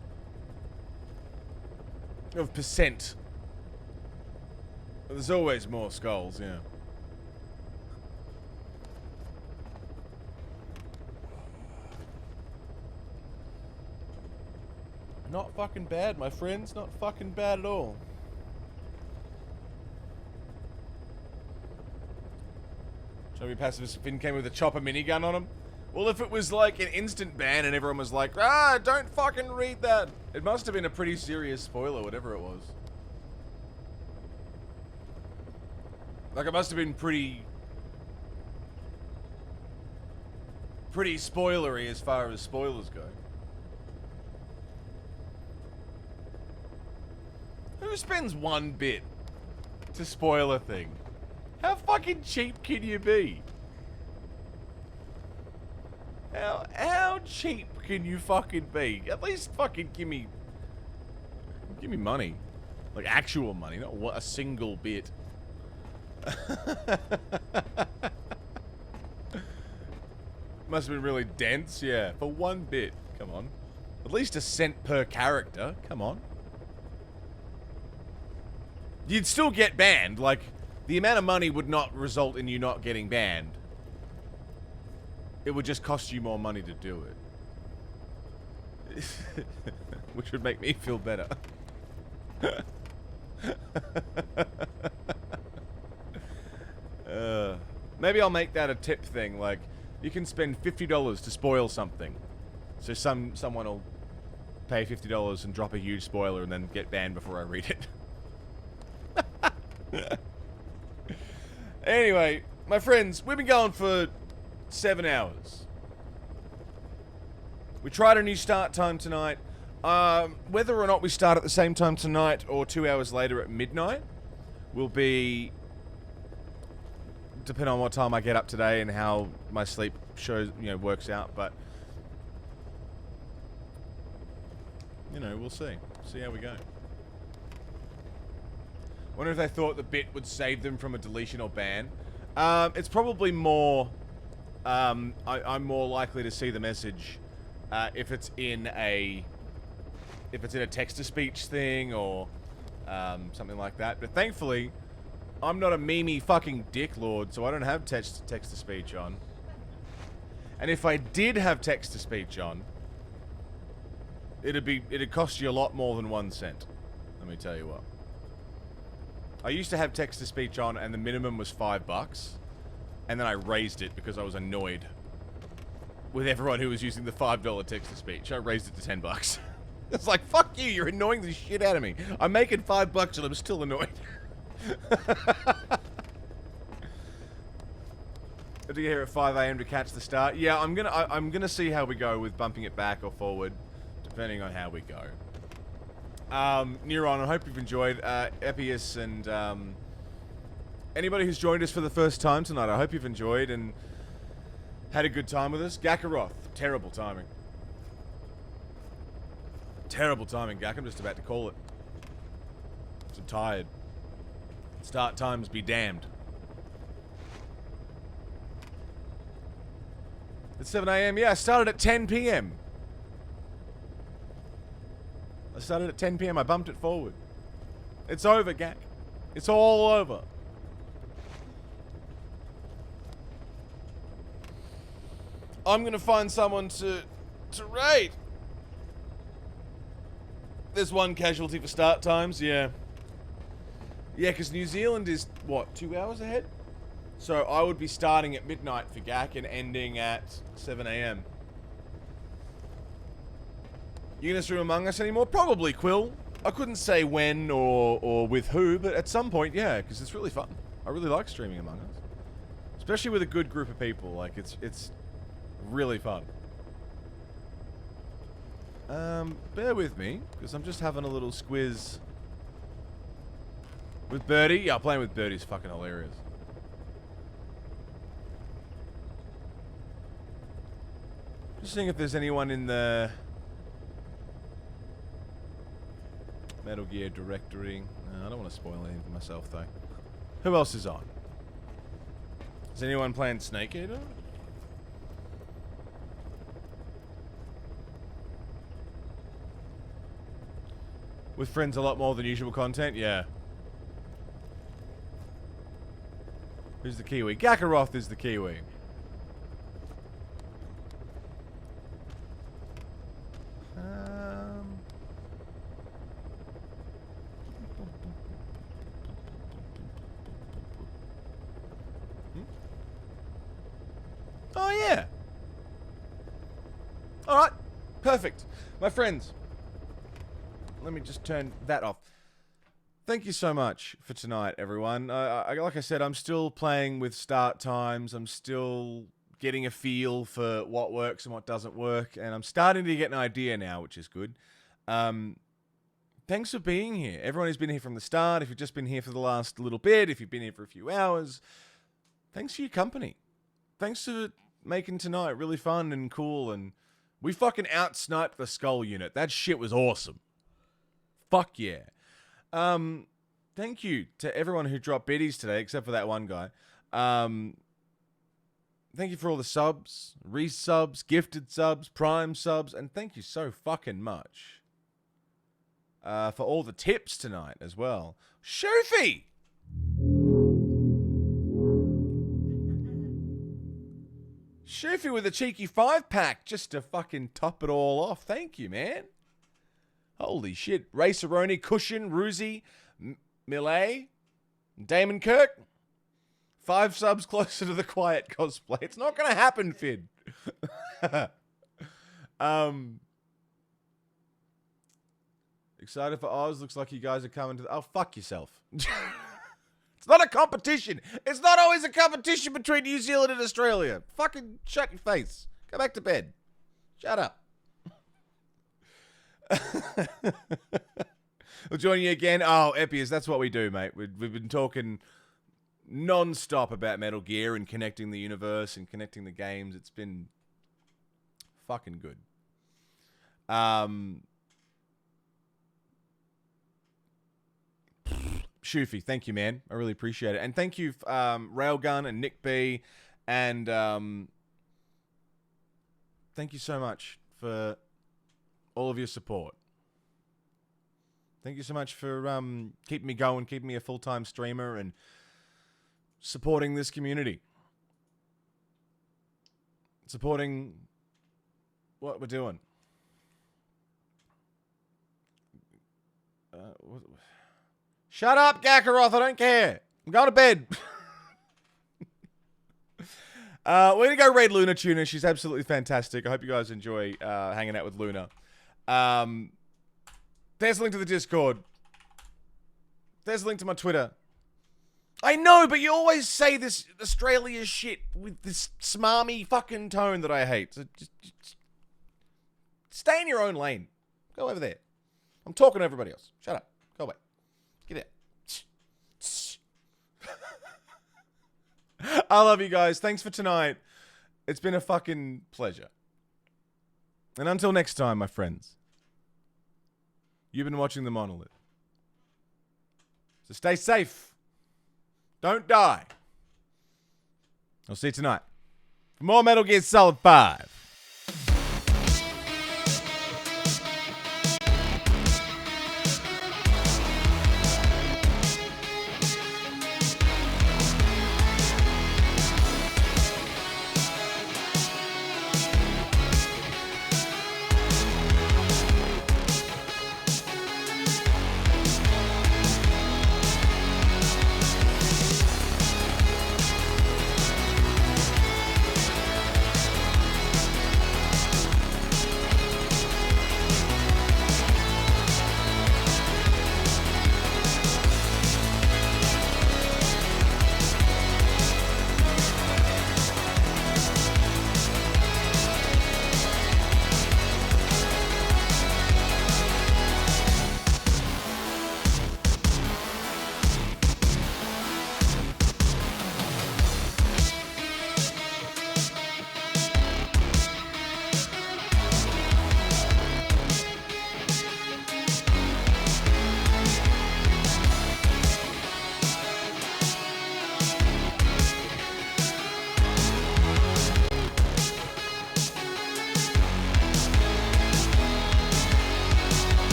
of percent. There's always more skulls, yeah. Not fucking bad, my friends. Not fucking bad at all. Shall we passive if Finn came with a chopper minigun on him? Well, if it was like an instant ban and everyone was like, ah, don't fucking read that. It must have been a pretty serious spoiler, whatever it was. Like, it must have been pretty spoilery as far as spoilers go. Who spends 1 bit to spoil a thing? How fucking cheap can you be? How cheap can you fucking be? At least fucking give me money. Like actual money, not a single bit. Must have been really dense, yeah. For 1 bit, come on. At least a cent per character, come on. You'd still get banned, like, the amount of money would not result in you not getting banned. It would just cost you more money to do it. Which would make me feel better. Maybe I'll make that a tip thing, like, you can spend $50 to spoil something. So someone will pay $50 and drop a huge spoiler and then get banned before I read it. Anyway, my friends, we've been going for 7 hours. We tried a new start time tonight. Whether or not we start at the same time tonight or 2 hours later at midnight will be depending on what time I get up today and how my sleep works out, but we'll see. See how we go. Wonder if they thought the bit would save them from a deletion or ban. It's probably more... I'm more likely to see the message if it's in a text-to-speech thing or something like that. But thankfully, I'm not a memey fucking dicklord, so I don't have text-to-speech on. And if I did have text-to-speech on, it'd cost you a lot more than 1 cent. Let me tell you what. I used to have text-to-speech on, and the minimum was $5. And then I raised it because I was annoyed with everyone who was using the $5 text-to-speech. I raised it to $10. It's like, fuck you, you're annoying the shit out of me. I'm making $5 and I'm still annoyed. Did you hear at 5 AM to catch the start? Yeah, I'm gonna see how we go with bumping it back or forward, depending on how we go. Neuron, I hope you've enjoyed. Epius and anybody who's joined us for the first time tonight, I hope you've enjoyed and had a good time with us. Gakaroth, terrible timing. Terrible timing, Gak. I'm just about to call it. I'm tired. Start times be damned. It's 7 AM. Yeah, I started at 10 PM. I started at 10 PM. I bumped it forward. It's over, Gak. It's all over. I'm gonna find someone to raid. There's one casualty for start times, yeah. Yeah, because New Zealand is, what, 2 hours ahead? So I would be starting at midnight for Gak and ending at 7 AM. You gonna stream Among Us anymore? Probably, Quill. I couldn't say when or with who, but at some point, yeah, because it's really fun. I really like streaming Among Us. Especially with a good group of people. Like, it's really fun. Bear with me, because I'm just having a little squiz with Birdie. Yeah, playing with Birdie's fucking hilarious. Just seeing if there's anyone in the Metal Gear directory. No, I don't want to spoil anything for myself, though. Who else is on? Is anyone playing Snake Eater? With friends a lot more than usual content, yeah. Who's the Kiwi? Gakaroth is the Kiwi. Oh, yeah. Alright. Perfect. My friends. Let me just turn that off. Thank you so much for tonight, everyone. Like I said, I'm still playing with start times. I'm still getting a feel for what works and what doesn't work. And I'm starting to get an idea now, which is good. Thanks for being here. Everyone who's been here from the start. If you've just been here for the last little bit. If you've been here for a few hours. Thanks for your company. Thanks for making tonight really fun and cool. And we fucking out-sniped the Skull unit. That shit was awesome. Fuck yeah. Thank you to everyone who dropped biddies today, except for that one guy. Thank you for all the subs, resubs, gifted subs, prime subs, and thank you so fucking much for all the tips tonight as well. Shoofy! Shoofy with a cheeky 5-pack just to fucking top it all off. Thank you, man. Holy shit. Raceroni, Cushion, Ruzi, Millet, Damon Kirk. 5 subs closer to the quiet cosplay. It's not going to happen, Fid. Excited for Oz. Looks like you guys are coming to the... Oh, fuck yourself. It's not a competition. It's not always a competition between New Zealand and Australia. Fucking shut your face. Go back to bed. Shut up. We'll join you again. Oh, Epius, that's what we do, mate. We've been talking non-stop about Metal Gear and connecting the universe and connecting the games. It's been fucking good. Shoofy, thank you, man. I really appreciate it. And thank you, Railgun and Nick B. And thank you so much for all of your support. Thank you so much for keeping me going, keeping me a full-time streamer, and supporting this community. Supporting what we're doing. Shut up, Gakaroth. I don't care. I'm going to bed. We're going to go raid Luna Tuna. She's absolutely fantastic. I hope you guys enjoy hanging out with Luna. There's a link to the Discord. There's a link to my Twitter. I know, but you always say this Australia shit with this smarmy fucking tone that I hate. So just stay in your own lane. Go over there. I'm talking to everybody else. Shut up. Go away. Get out. I love you guys. Thanks for tonight. It's been a fucking pleasure. And until next time, my friends, you've been watching The Monolith. So stay safe. Don't die. I'll see you tonight for more Metal Gear Solid 5.